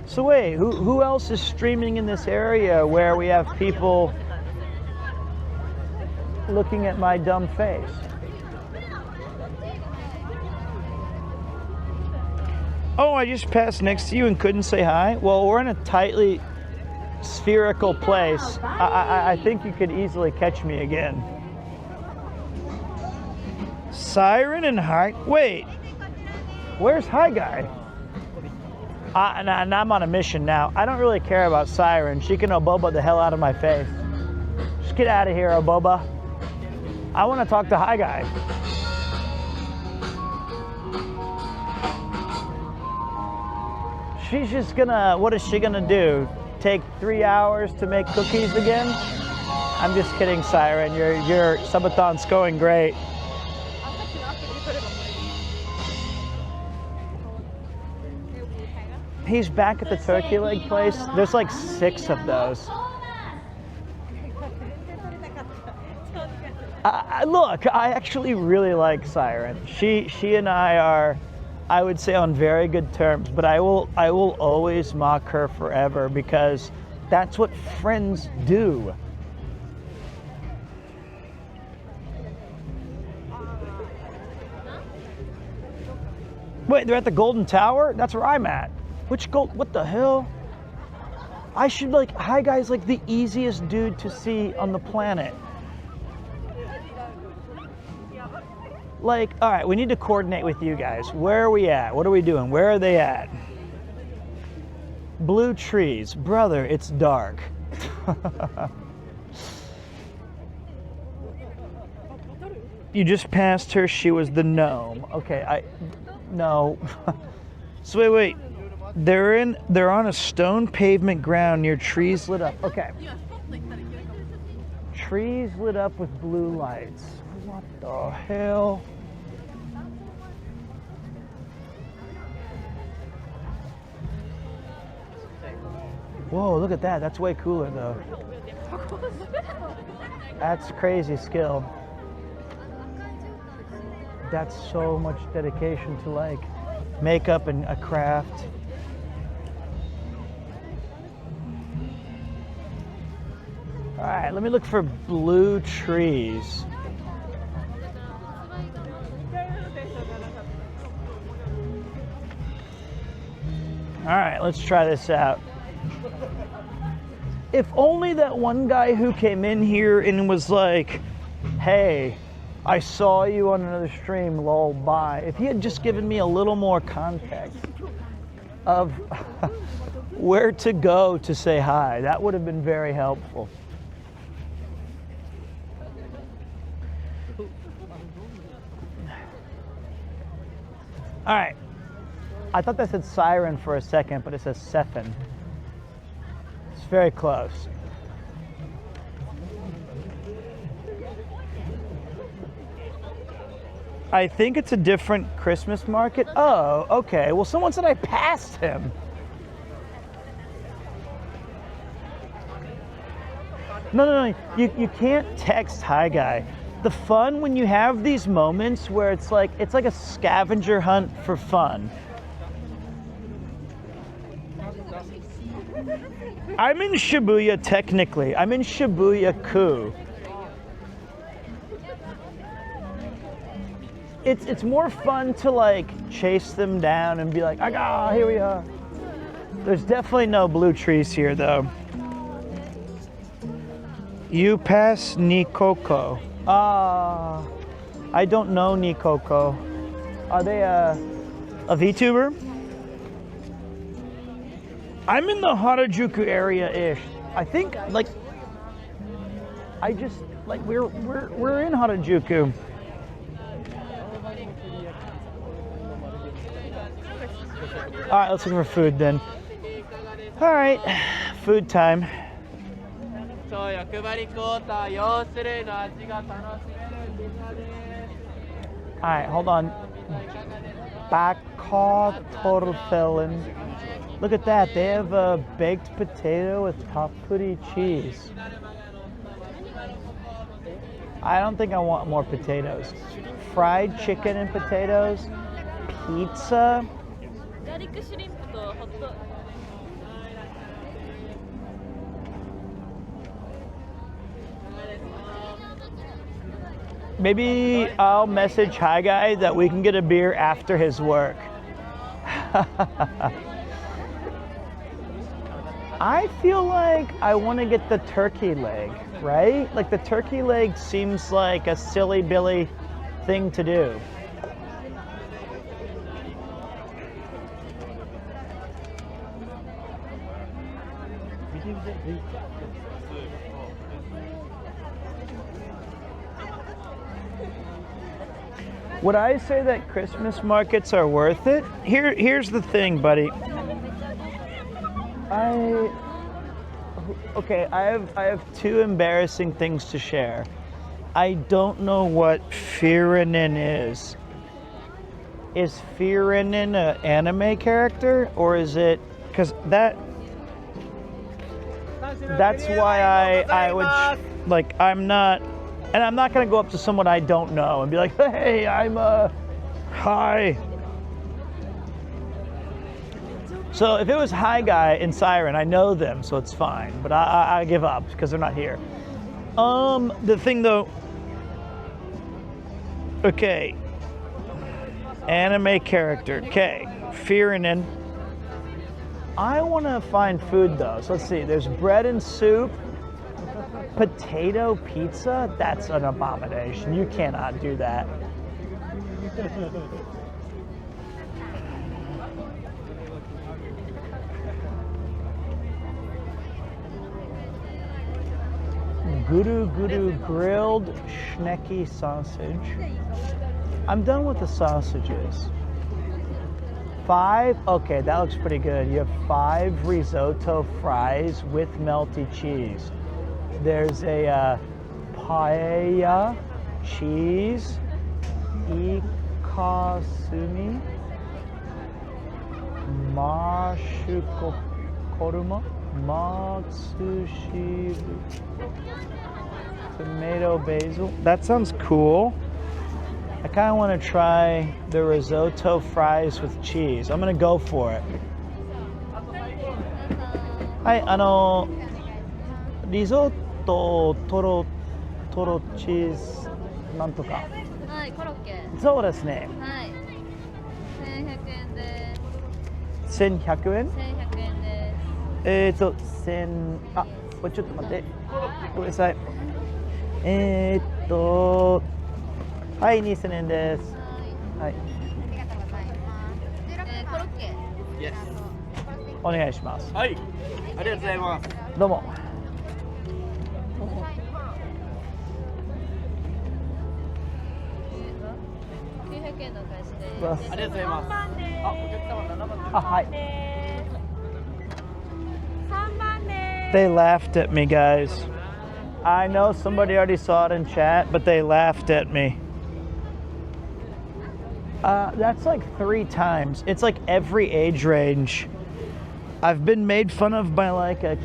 So wait, who else is streaming in this area where we have people looking at my dumb face? Oh, I just passed next to you and couldn't say hi? Well, we're in a tightly spherical place. I think you could easily catch me again. Siren and Hi. Wait, where's Hi Guy? And I'm on a mission now. I don't really care about Siren. She can Oboba the hell out of my face. Just get out of here, Oboba. I want to talk to Hi Guy. She's just gonna, what is she gonna do? Take 3 hours to make cookies again? I'm just kidding, Siren. Your subathon's going great. He's back at the turkey leg place. There's like 6 of those. Look, I actually really like Siren. She and I are, I would say, on very good terms, but I will always mock her forever because that's what friends do. Wait, they're at the Golden Tower? That's where I'm at. Which what the hell? I should Hi Guy's like the easiest dude to see on the planet. All right, we need to coordinate with you guys. Where are we at? What are we doing? Where are they at? Blue trees. Brother, it's dark. You just passed her. She was the gnome. Okay, no. So wait. They're on a stone pavement ground near trees lit up. Okay. Trees lit up with blue lights. What the hell? Whoa, look at that. That's way cooler though. That's crazy skill. That's so much dedication to makeup and a craft. All right, let me look for blue trees. All right, let's try this out. If only that one guy who came in here and was like, hey, I saw you on another stream, lol, bye. If he had just given me a little more context. of where to go to say hi. That would have been very helpful. All right. I thought that said siren for a second, but it says Sephin. It's very close. I think it's a different Christmas market. Oh, okay. Well, someone said I passed him. No. You can't text hi guy. The fun when you have these moments where it's like a scavenger hunt for fun. I'm in Shibuya technically. I'm in Shibuya-ku. It's more fun to like chase them down and be like, ah, here we are. There's definitely no blue trees here though. You pass Nikoko. I don't know Nikoko. Are they a VTuber? I'm in the Harajuku area-ish. I think like we're in Harajuku. All right, let's look for food then. All right, food time. All right, hold on. Baka tortellini. Look at that. They have a baked potato with tapuri cheese. I don't think I want more potatoes. Fried chicken and potatoes. Pizza. Maybe I'll message Hi Guy that we can get a beer after his work. I feel like I want to get the turkey leg, right? Like the turkey leg seems like a silly Billy thing to do. Would I say that Christmas markets are worth it? Here's the thing, buddy. I have two embarrassing things to share. I don't know what Firinen is. Is Firinen an anime character, or is it? Because that's why I would like. I'm not. And I'm not going to go up to someone I don't know and be like, hey, I'm hi. So if it was Hi Guy and Siren, I know them, so it's fine. But I give up because they're not here. The thing though, okay. Anime character, okay. Firinen. I want to find food though. So let's see, there's bread and soup. Potato pizza? That's an abomination. You cannot do that. Guru Guru grilled schnecky sausage. I'm done with the sausages. 5? Okay, that looks pretty good. You have 5 risotto fries with melty cheese. There's a paella, cheese, ikasumi, mashukoruma, matsushiru, tomato basil. That sounds cool. I kind of want to try the risotto fries with cheese. I'm going to go for it. Hi, risotto toro cheese なんとか。はい、コロッケ。そうですね。はい。1100円です。1100円？ 1100円です。あ、これちょっと待って。ごめんなさい。はい、2000円です。はい。ありがとうございます。コロッケ。Yes. onegai shimasu. はい。ありがとうございます。どうも。900円の返しで。ありがとうございます。あ、お客様7番です。あ、はい。 3番です。 They laughed at me, guys. I know somebody already saw it in chat, but they laughed at me. That's like 3 times. It's like every age range. I've been made fun of by like a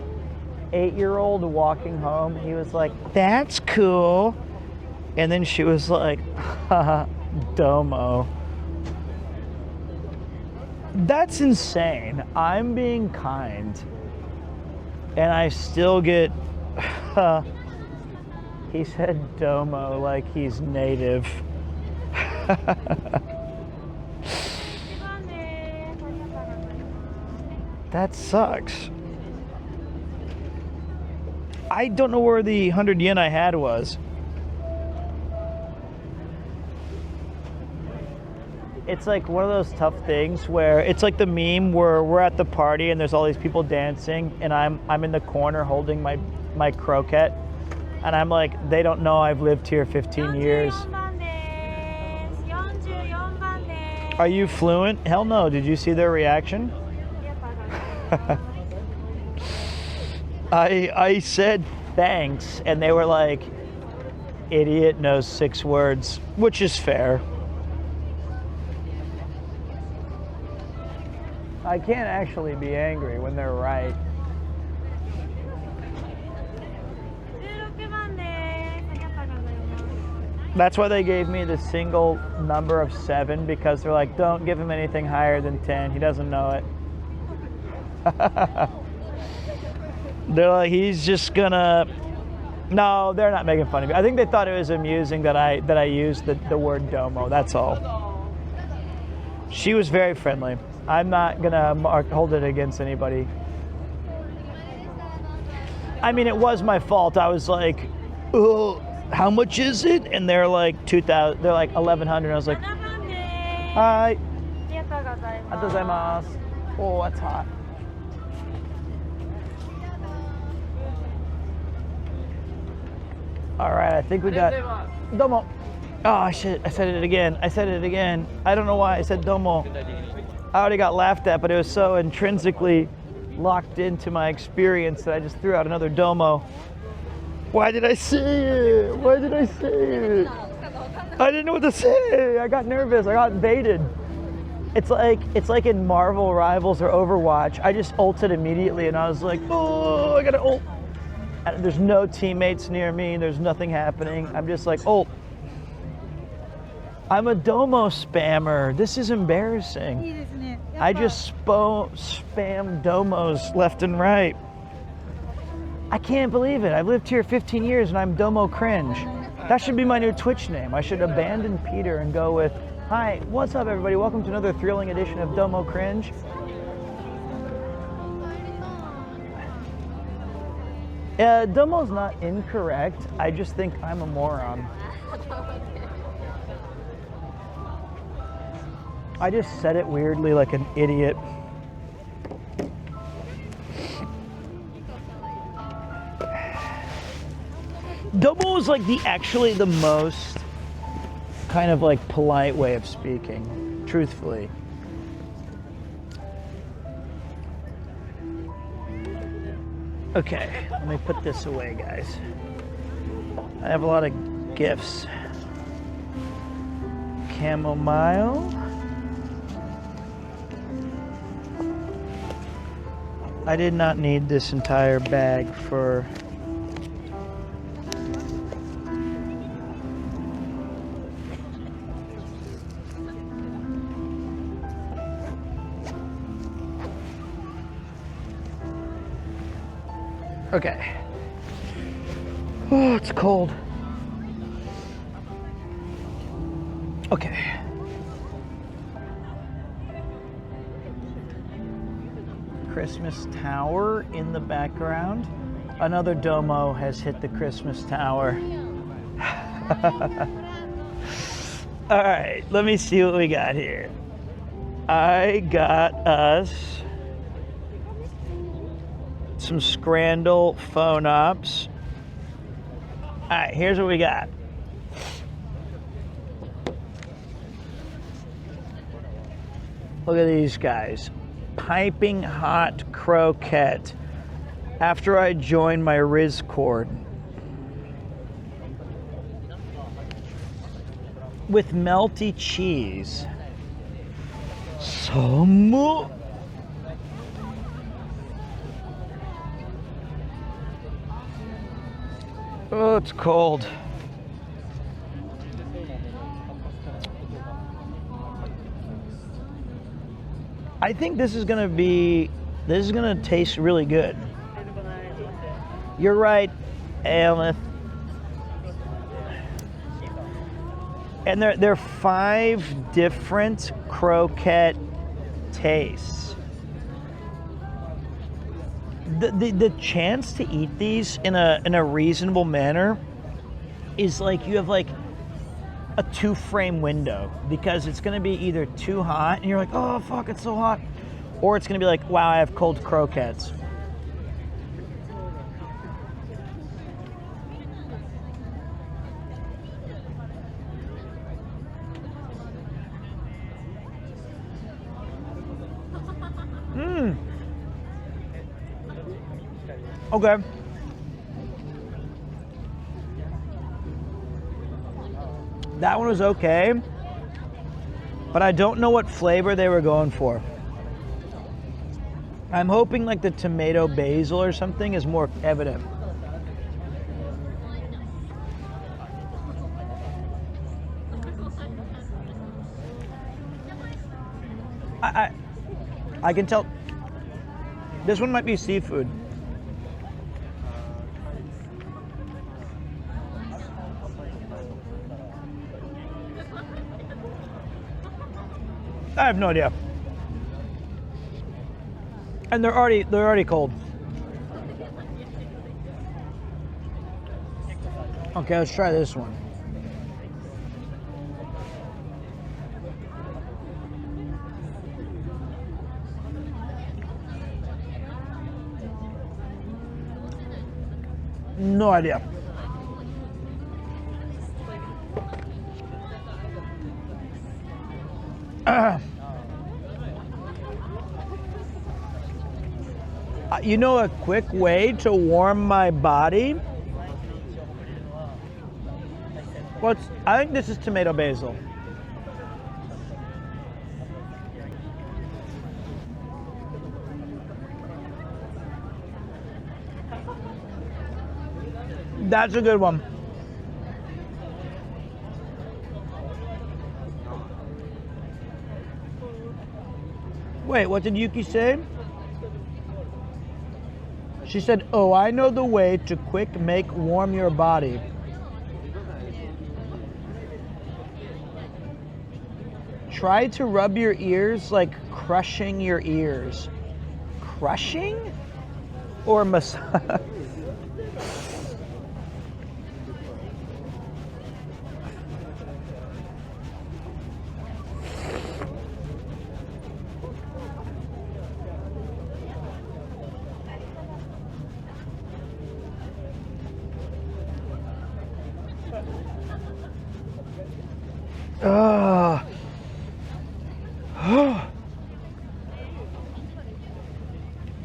8-year-old walking home. He was like, "That's cool," and then she was like, "Haha, domo." That's insane. I'm being kind, and I still get. He said domo like he's native. That sucks. I don't know where the 100 yen I had was. It's like one of those tough things where it's like the meme where we're at the party and there's all these people dancing and I'm in the corner holding my croquette and I'm like, they don't know I've lived here 15 years. Are you fluent? Hell no. Did you see their reaction? I said thanks and they were like, idiot knows 6 words, which is fair. I can't actually be angry when they're right. That's why they gave me the single number of 7 because they're like, don't give him anything higher than 10. He doesn't know it. They're like, he's just gonna. No, they're not making fun of me. I think they thought it was amusing that I used the word domo. That's all. She was very friendly. I'm not gonna hold it against anybody. I mean, it was my fault. I was like, oh, how much is it? And they're like 2,000. They're like 1,100. I was like, hi. Arigatou gozaimasu. Oh, that's hot. All right, I think we got domo. Oh shit! I said it again. I don't know why I said domo. I already got laughed at, but it was so intrinsically locked into my experience that I just threw out another domo. Why did I say it? I didn't know what to say. I got nervous. I got baited. It's like in Marvel Rivals or Overwatch. I just ulted immediately, and I was like, oh, I gotta ult. And there's no teammates near me. There's nothing happening. I'm just like, ult. I'm a domo spammer. This is embarrassing. I just spam domos left and right. I can't believe it. I've lived here 15 years and I'm domo cringe. That should be my new Twitch name. I should abandon Peter and go with, hi, what's up everybody? Welcome to another thrilling edition of Domo Cringe. Domo's not incorrect. I just think I'm a moron. I just said it weirdly like an idiot. Domo is like actually the most kind of like polite way of speaking, truthfully. Okay, let me put this away, guys. I have a lot of gifts. Chamomile. I did not need this entire bag for... Okay. Oh, it's cold. Okay. Christmas tower in the background. Another domo has hit the Christmas tower. All right, let me see what we got here. I got us some Scrandle phone ups. All right, here's what we got. Look at these guys. Piping hot croquette after I joined my Riz cord. With melty cheese. Some. Oh, it's cold. I think this is gonna taste really good. You're right, Aleph. And there are 5 different croquette tastes. The chance to eat these in a reasonable manner is like you have like a 2-frame window, because it's going to be either too hot and you're like, oh fuck, it's so hot, or it's going to be like, wow, I have cold croquettes. Okay. That one was okay, but I don't know what flavor they were going for. I'm hoping like the tomato basil or something is more evident. I can tell this one might be seafood. I have no idea. And they're already cold. Okay, let's try this one. No idea. You know a quick way to warm my body? I think this is tomato basil. That's a good one. Wait, what did Yuki say? She said, oh, I know the way to quick make warm your body. Try to rub your ears like crushing your ears. Crushing? Or massage?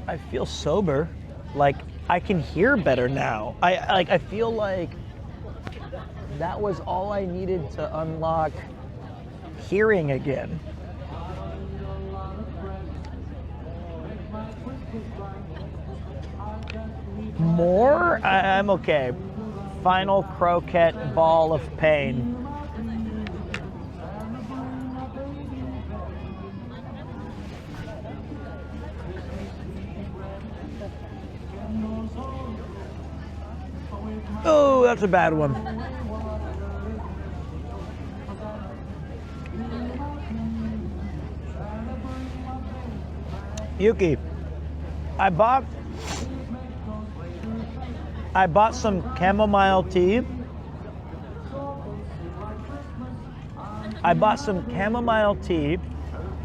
I feel sober. Like I can hear better now. I feel like that was all I needed to unlock hearing again. More? I'm okay. Final croquette ball of pain. Oh, that's a bad one. Yuki, I bought some chamomile tea.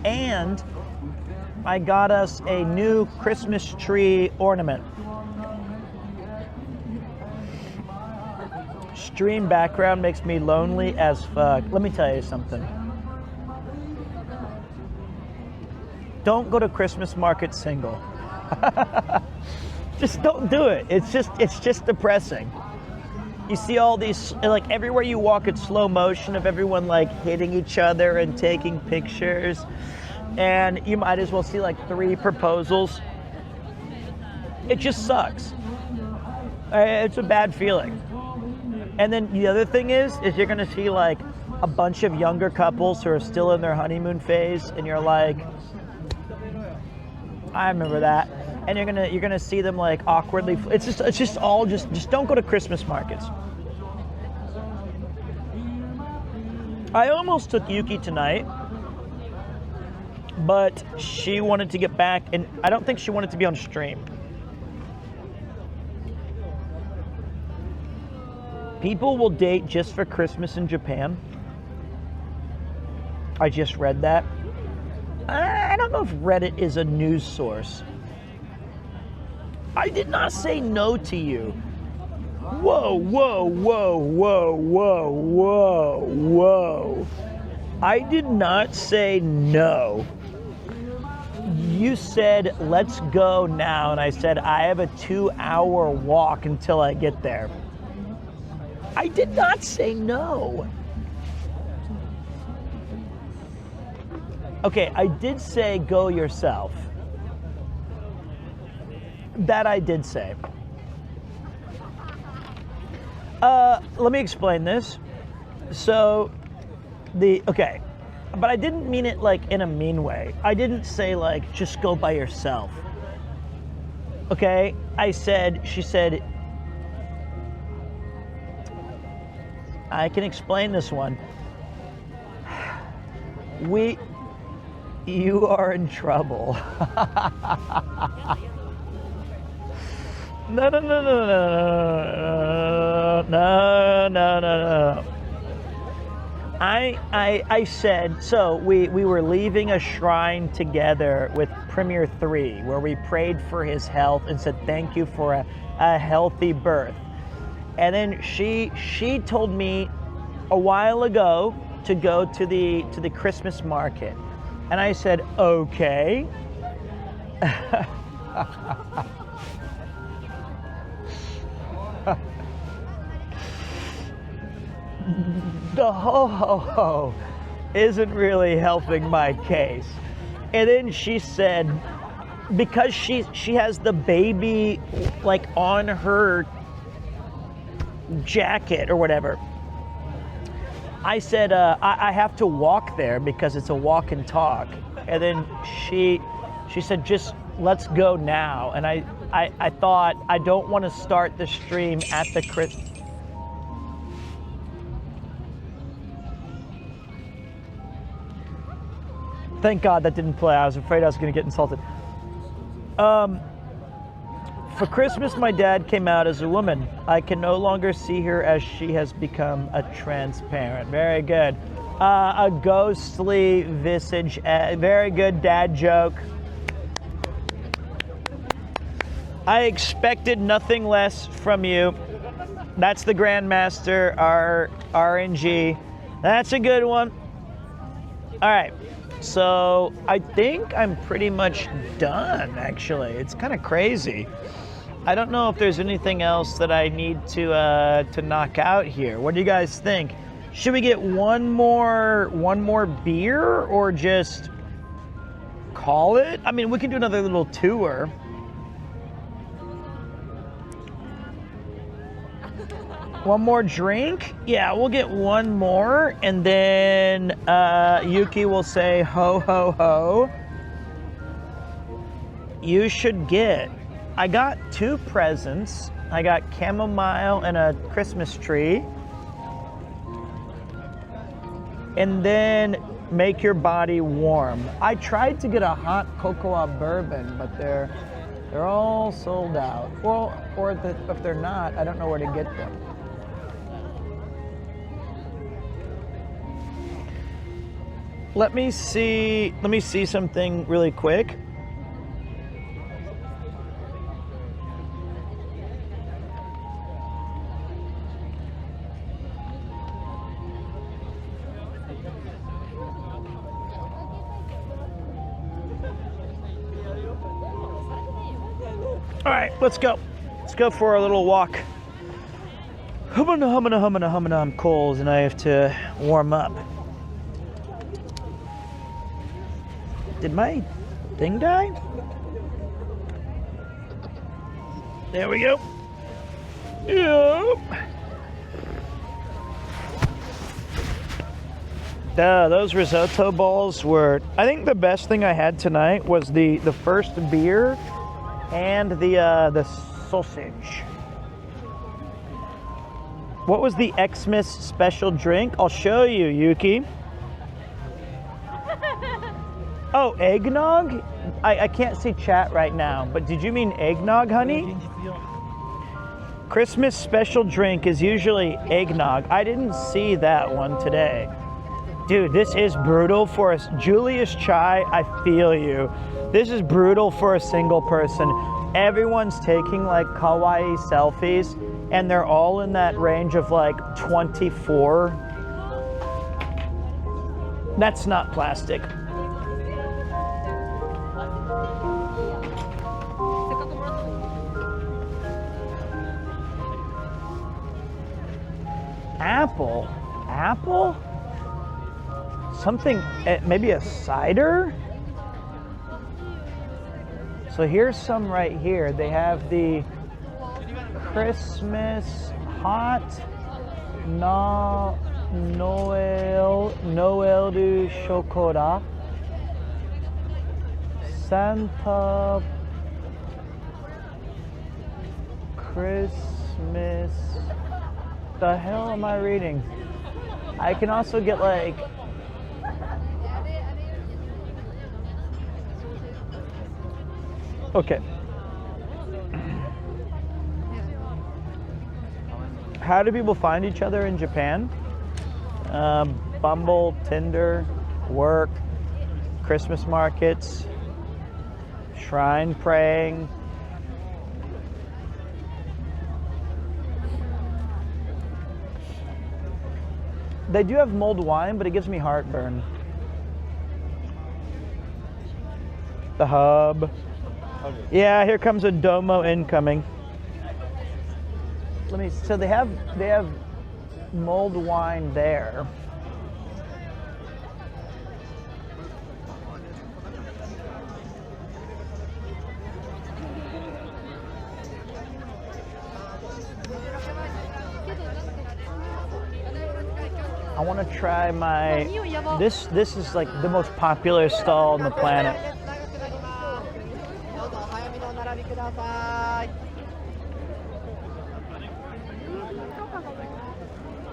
And I got us a new Christmas tree ornament. stream background makes me lonely as fuck. Let me tell you something. Don't go to Christmas market single. Just don't do it. It's just depressing. You see all these, like everywhere you walk, it's slow motion of everyone like hitting each other and taking pictures. And you might as well see like 3 proposals. It just sucks. It's a bad feeling. And then the other thing is you're gonna see like a bunch of younger couples who are still in their honeymoon phase, and you're like, I remember that. And you're gonna see them like awkwardly. It's just don't go to Christmas markets. I almost took Yuki tonight, but she wanted to get back, and I don't think she wanted to be on stream. People will date just for Christmas in Japan. I just read that. I don't know if Reddit is a news source. I did not say no to you. Whoa, whoa, whoa, whoa, whoa, whoa, whoa. I did not say no. You said, let's go now. And I said, I have a 2-hour walk until I get there. I did not say no. Okay, I did say go yourself. That I did say. Let me explain this. So, okay, but I didn't mean it like in a mean way. I didn't say like, just go by yourself. Okay, she said, I can explain this one. You are in trouble. No. I said, so we were leaving a shrine together with Premier 3, where we prayed for his health and said thank you for a healthy birth. And then she told me a while ago to go to the Christmas market. And I said, okay. The ho-ho-ho isn't really helping my case. And then she said, because she has the baby like on her jacket or whatever, I said, I have to walk there because it's a walk and talk. And then she said, just let's go now. And I thought, I don't want to start the stream at the Christmas. Thank God that didn't play. I was afraid I was going to get insulted. For Christmas, my dad came out as a woman. I can no longer see her as she has become a transparent. Very good. A ghostly visage. Very good dad joke. I expected nothing less from you. That's the Grandmaster, RNG. That's a good one. All right. So I think I'm pretty much done, actually. It's kind of crazy. I don't know if there's anything else that I need to knock out here. What do you guys think? Should we get one more beer or just call it? I mean, we can do another little tour. One more drink? Yeah, we'll get one more, and then Yuki will say ho ho ho. You should get. I got 2 presents. I got chamomile and a Christmas tree. And then make your body warm. I tried to get a hot cocoa bourbon, but they're all sold out. Well, or if they're not, I don't know where to get them. Let me see something really quick. All right, let's go. Let's go for a little walk. I'm cold and I have to warm up. Did my thing die? There we go. Yep. Those risotto balls were, I think the best thing I had tonight was the first beer and the sausage. What was the Xmas special drink? I'll show you, Yuki. Oh, eggnog? I can't see chat right now, but did you mean eggnog, honey? Christmas special drink is usually eggnog. I didn't see that one today. Dude, this is brutal for us. Julius Chai, I feel you. This is brutal for a single person. Everyone's taking like kawaii selfies and they're all in that range of like 24. That's not plastic. Apple? Apple? Something, maybe a cider? So here's some right here. They have the Christmas hot Noël du chocolat, Santa Christmas. The hell am I reading? I can also get like okay. How do people find each other in Japan? Bumble, Tinder, work, Christmas markets, shrine praying. They do have mulled wine, but it gives me heartburn. The hub. Yeah, here comes a domo incoming. Let me. So they have mulled wine there. I want to try my. This is like the most popular stall on the planet.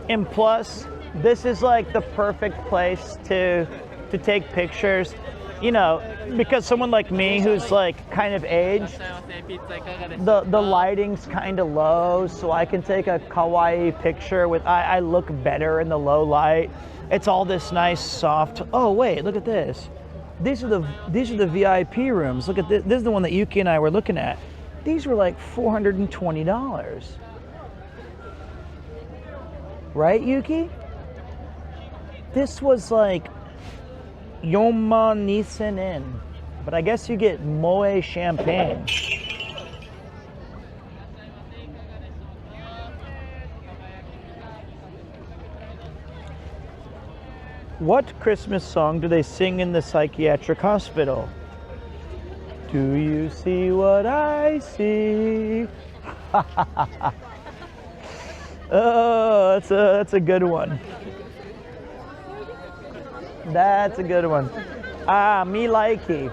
And plus, this is like the perfect place to take pictures, you know, because someone like me who's like kind of aged, the lighting's kind of low, so I can take a kawaii picture with, I look better in the low light. It's all this nice soft, oh wait, look at this. These are the VIP rooms. Look at this. This is the one that Yuki and I were looking at. These were like $420. Right, Yuki? This was like Yonman Nisen in, but I guess you get Moe champagne. What Christmas song do they sing in the psychiatric hospital? Do you see what I see? Oh, that's a good one. That's a good one. Ah, me likey.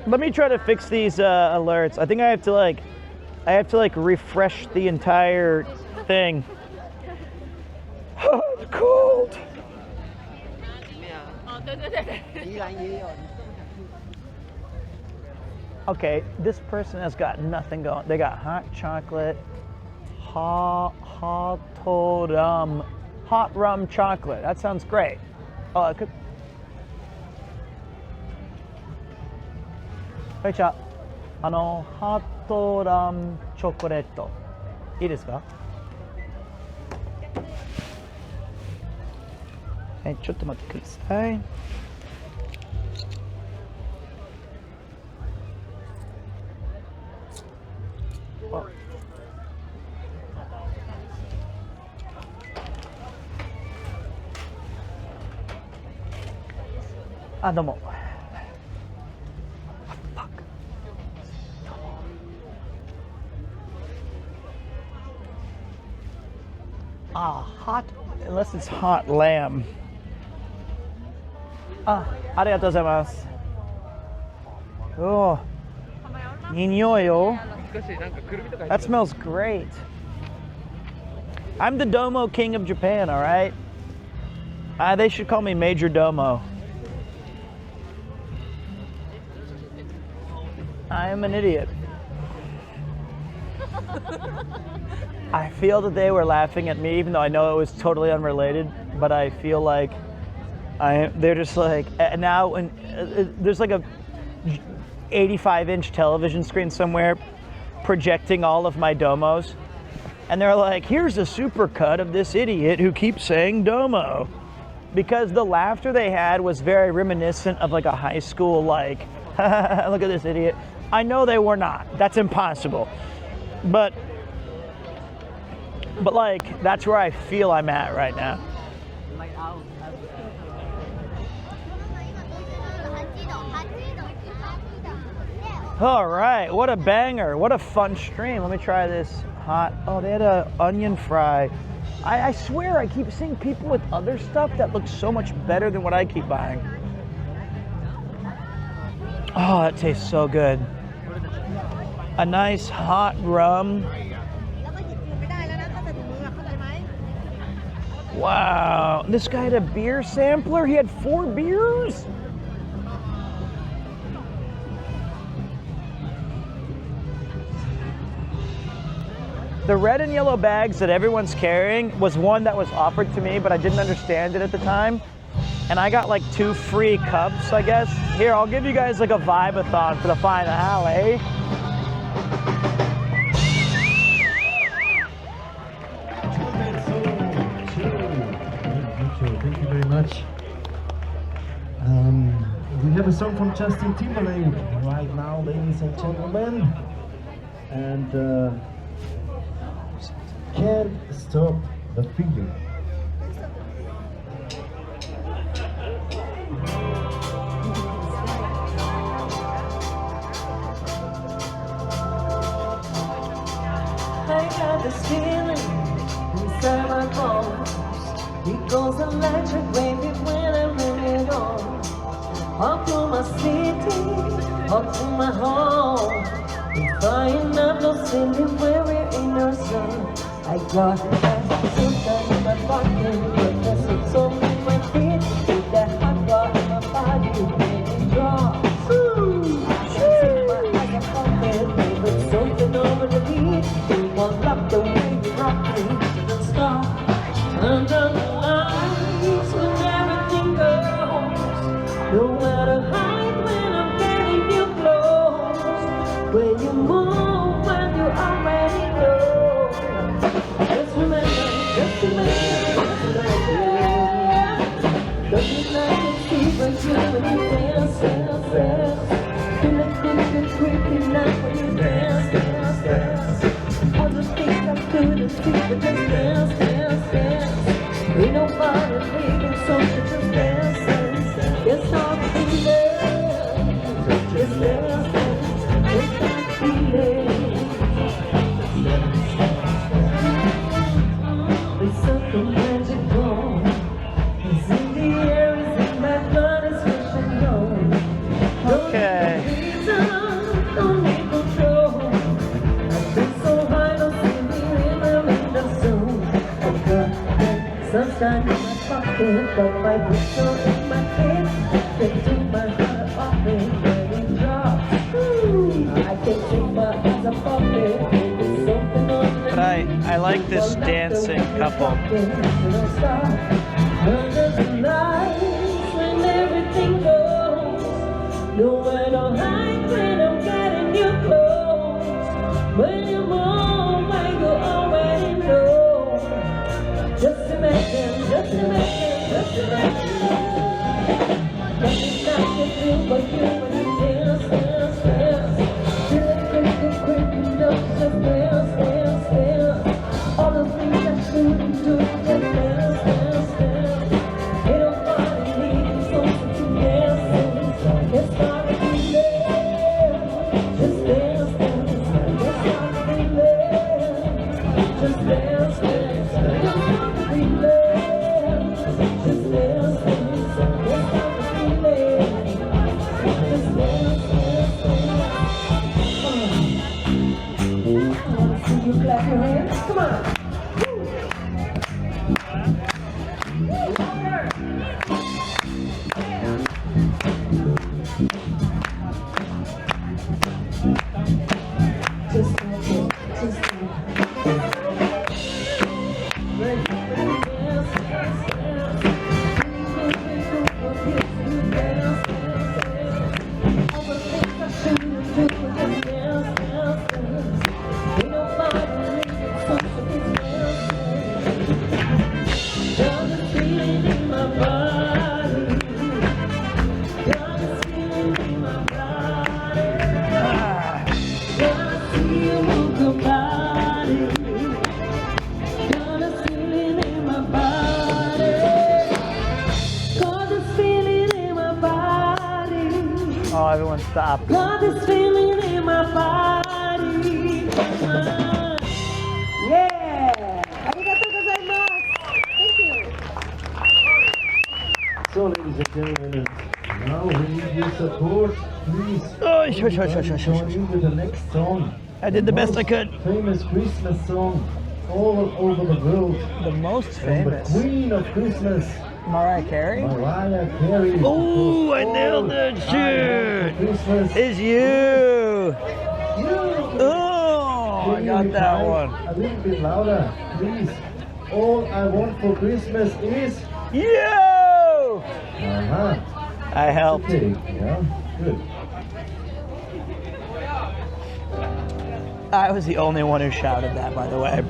Let me try to fix these alerts. I think I have to like refresh the entire thing. Oh, it's cold. Okay, this person has got nothing going. They got hot chocolate, hot rum chocolate. That sounds great. Oh, I could. はい、じゃあ、ハートラムチョコレートいいですか？はい、ちょっと待ってください。Ah, domo. Ah, hot, unless it's hot lamb. Ah, arigatou gozaimasu. Oh, ninyoyo. That smells great. I'm the Domo King of Japan, all right? They should call me Major Domo. I am an idiot. I feel that they were laughing at me, even though I know it was totally unrelated, but I feel like they're just like, now there's like a 85-inch television screen somewhere projecting all of my domos, and they're like, here's a supercut of this idiot who keeps saying domo, because the laughter they had was very reminiscent of like a high school, like, look at this idiot. I know they were not, that's impossible, but like, that's where I feel I'm at right now. All right, what a banger, what a fun stream. Let me try this hot, oh, they had a onion fry. I swear I keep seeing people with other stuff that looks so much better than what I keep buying. Oh, that tastes so good. A nice hot rum. Wow, this guy had a beer sampler? He had 4 beers? The red and yellow bags that everyone's carrying was one that was offered to me, but I didn't understand it at the time. And I got like 2 free cups, I guess. Here, I'll give you guys like a vibe-a-thon for the finale. Thank you very much. We have a song from Justin Timberlake right now, ladies and gentlemen. And Can't Stop the Feeling. I got this feeling inside my bones. It goes electric wavy when I bring it on. Up to my city, up to my home. It's fine, I'm not singing where we're in our zone. I got sugar in my pocket, but there's some in my feet. With that hot rock in my body, baby, draw. Shake my eyes, I'm pumping, but something over the beat. You won't love the way you rock me, don't stop. Under the lights when everything goes. No matter height when I'm getting you close. When you move, when you already know. Just remember, just remember, just remember. Don't you like to see what you when you dance, dance, dance. Feel like it's creeping up when you dance, dance, dance. All the things I couldn't speak, but just dance, dance, dance. Ain't nobody leaving, so you just dance, dance, dance. It's all the feeling. Just dance, dance. It's all the feeling. There's something magical. It's in the air, it's in my blood, it's rushing on. Okay. Don't need control. I've been so high, don't see me when I'm in the zone. I got that sunshine in my pocket, but my boots are in my head. They took my heart off it when it drops. I can't take my eyes off it. There's something on the But I like this dancing couple. Under the lights when everything goes. Nowhere to hide when I'm getting you close. When you move, when you already know. Just imagine, just imagine, just imagine. Nothing I can do but you when you dance, dance, dance. Feel it quick, quick, you know, just dance, dance, dance. All the things I shouldn't do, just dance, dance, dance. Ain't nobody leaving, so to dance. Oh, everyone stop. Got this feeling in my body. Yeah! Arigatou gozaimasu. Thank you. So, ladies and gentlemen, now we need your support. Please Oh, join in with the next song. I did the best I could. Famous Christmas song all over the world. The most From the famous. Queen of Christmas, Mariah Carey? Mariah Carey. Oh, I Because nailed that all I shit. want for Christmas It's you. Oh, I Can you got that reply one. a little bit louder, please. All I want for Christmas is. You. I helped. Okay, yeah, good. I was the only one who shouted that, by the way.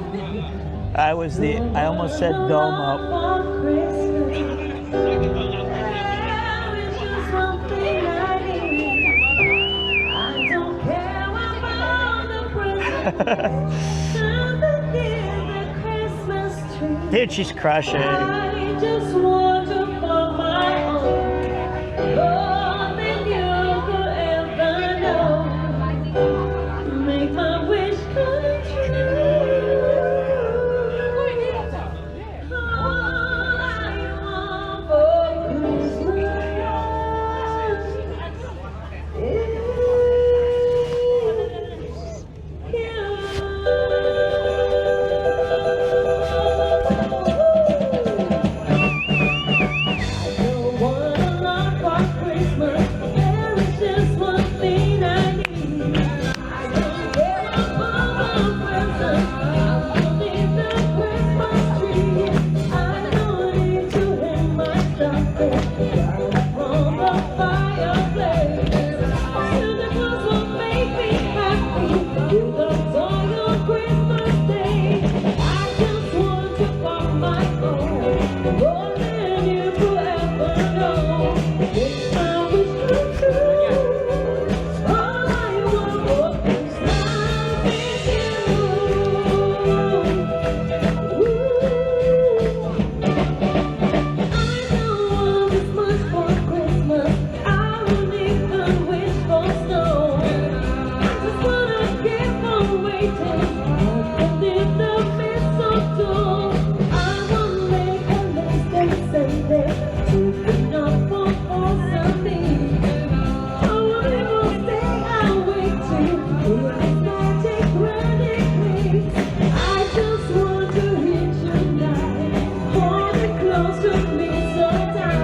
I almost said dome up. Dude, she's crushing. I just want to find my own. More than you could ever know. Make my wish come true. All I want for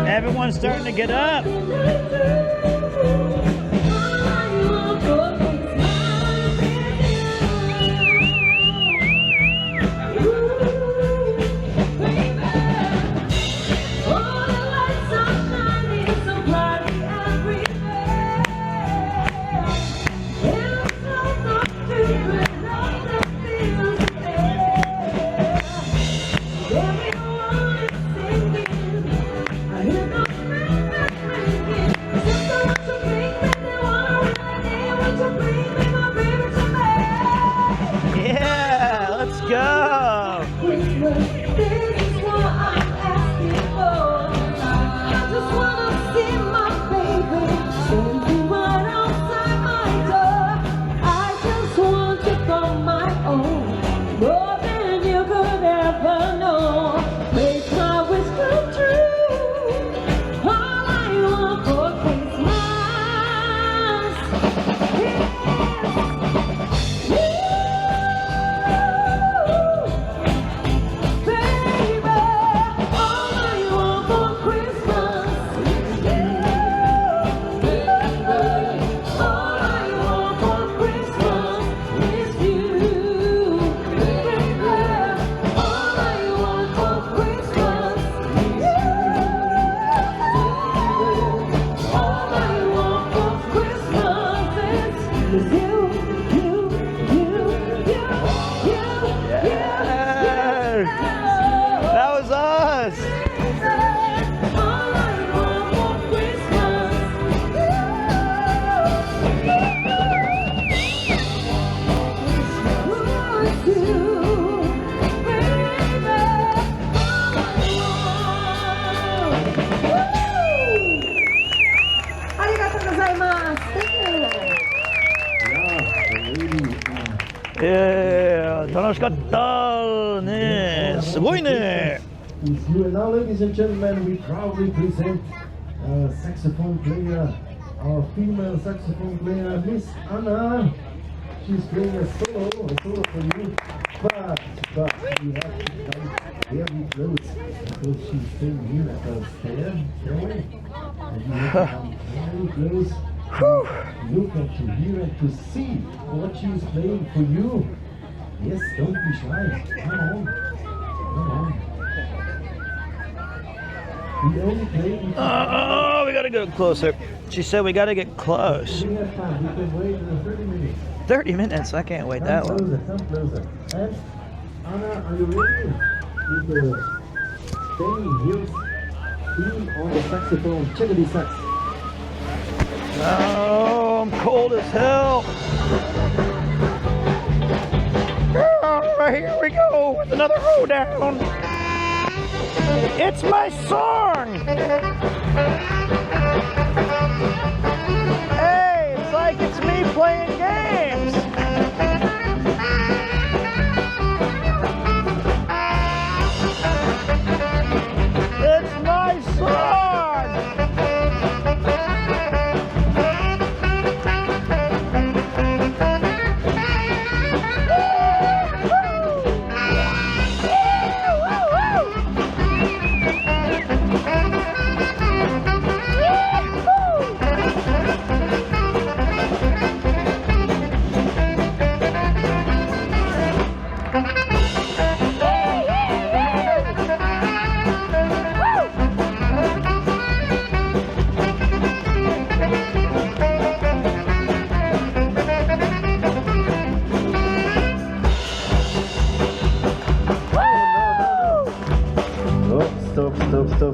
Everyone's starting to get up. Everyone is singing. I hear the 楽しかったね。すごいね。 With you. And now, ladies and gentlemen, we proudly present saxophone player, our female saxophone player, Miss Anna. She's playing a solo for you, but we have to come very close because she's staying here at our stand, and you have to come very close to look and to hear and to see what she's playing for you. Yes, don't be shy. Come on, come on. We only play. Oh, we gotta go closer. She said we gotta get close. We have time. We can wait 30 minutes. 30 minutes? I can't wait that long. Come closer. And Anna, are you ready? With the Benny Hills theme on the saxophone. Chickadee sax. Oh, I'm cold as hell. Oh, here we go with another hoedown. It's my song. Hey, it's like it's me playing games. It's my song.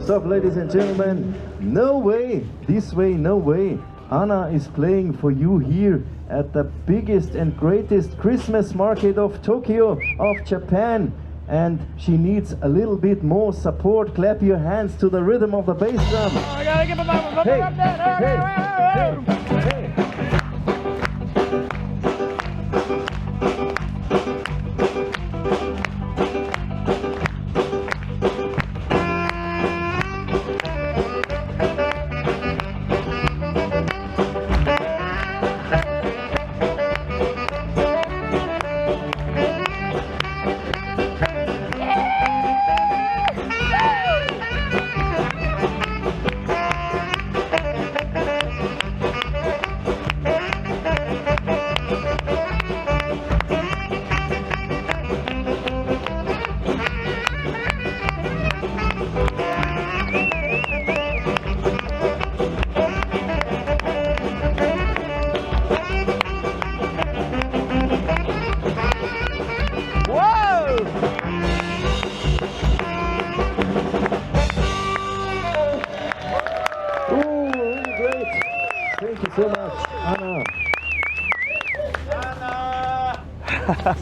Stop, ladies and gentlemen. No way, this way, no way. Anna is playing for you here at the biggest and greatest Christmas market of Tokyo, of Japan. And she needs a little bit more support. Clap your hands to the rhythm of the bass drum. I gotta give him up. Hey, hey.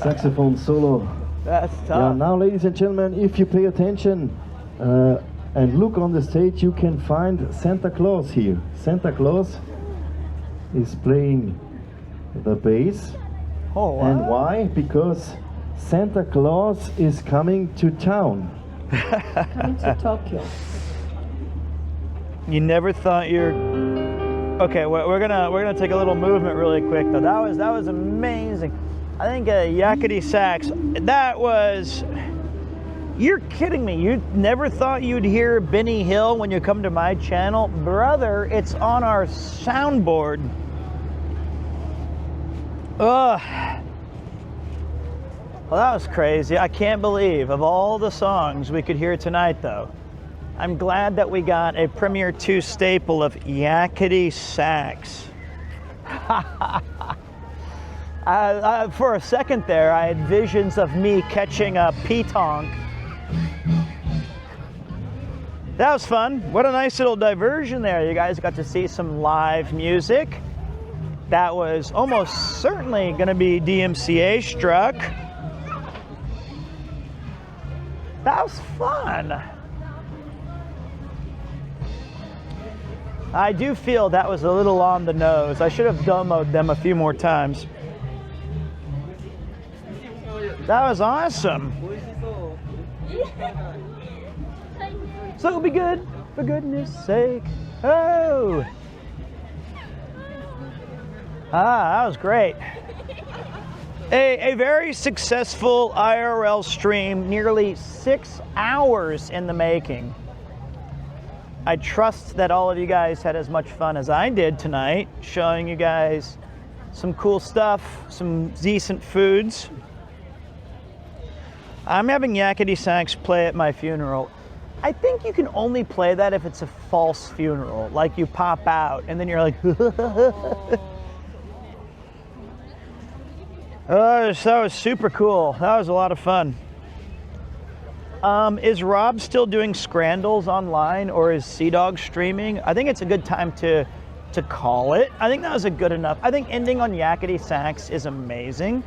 Saxophone solo. That's tough. Yeah, now, ladies and gentlemen, if you pay attention and look on the stage, you can find Santa Claus here. Santa Claus is playing the bass. Oh, wow. And why? Because Santa Claus is coming to town. Coming to Tokyo. You never thought you're... Okay, we're gonna take a little movement really quick though. That was amazing. I think yakety sax. That was. You're kidding me. You never thought you'd hear Benny Hill when you come to my channel, brother. It's on our soundboard. Ugh. Well, that was crazy. I can't believe of all the songs we could hear tonight, though. I'm glad that we got a Premiere 2 staple of yakety sax. For a second there, I had visions of me catching a petanque. That was fun. What a nice little diversion there. You guys got to see some live music. That was almost certainly going to be DMCA struck. That was fun. I do feel that was a little on the nose. I should have demoed them a few more times. That was awesome. So it'll be good, for goodness sake. Oh! Ah, that was great. A very successful IRL stream, nearly 6 hours in the making. I trust that all of you guys had as much fun as I did tonight, showing you guys some cool stuff, some decent foods. I'm having yakety sax play at my funeral. I think you can only play that if it's a false funeral, like you pop out and then you're like, oh, that was super cool. That was a lot of fun. Is Rob still doing Scrandles online, or is Sea Dog streaming? I think it's a good time to call it. I think that was a good enough. I think ending on yakety sax is amazing.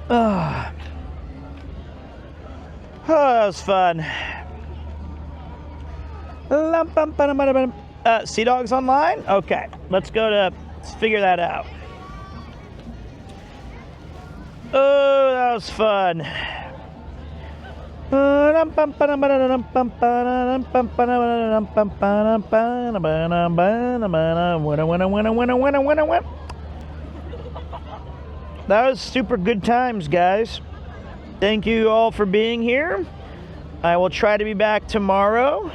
Oh, that was fun. Sea Dogs online? Okay, let's figure that out. Oh, that was fun. That was super good times, guys. Thank you all for being here. I will try to be back tomorrow.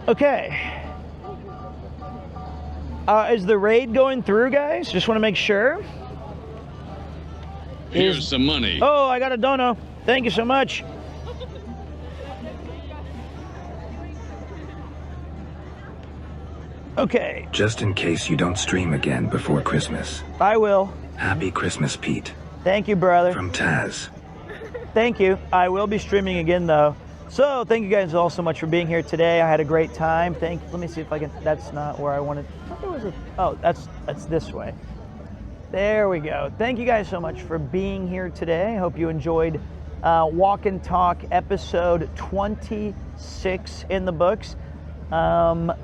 Okay. Is the raid going through, guys? Just want to make sure. Here's some money. Oh, I got a dono. Thank you so much. Okay. Just in case you don't stream again before Christmas. I will. Happy Christmas, Pete. Thank you, brother. From Taz. Thank you. I will be streaming again, though. So, thank you guys all so much for being here today. I had a great time. Let me see if I can. That's not where I wanted. I thought there was oh, that's this way. There we go. Thank you guys so much for being here today. I hope you enjoyed Walk and Talk episode 26 in the books. A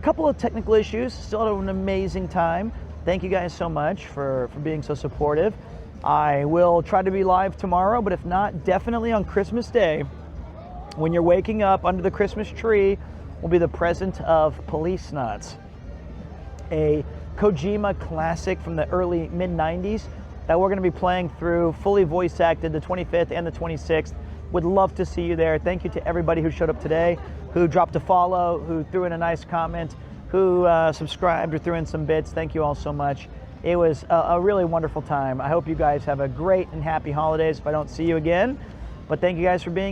couple of technical issues. Still had an amazing time. Thank you guys so much for being so supportive. I will try to be live tomorrow, but if not, definitely on Christmas Day. When you're waking up under the Christmas tree will be the present of Police Nuts, a Kojima classic from the early mid-90s that we're going to be playing through, fully voice acted, the 25th and the 26th. Would love to see you there. Thank you to everybody who showed up today, who dropped a follow, who threw in a nice comment, who subscribed or threw in some bits. Thank you all so much. It was a really wonderful time. I hope you guys have a great and happy holidays if I don't see you again. But thank you guys for being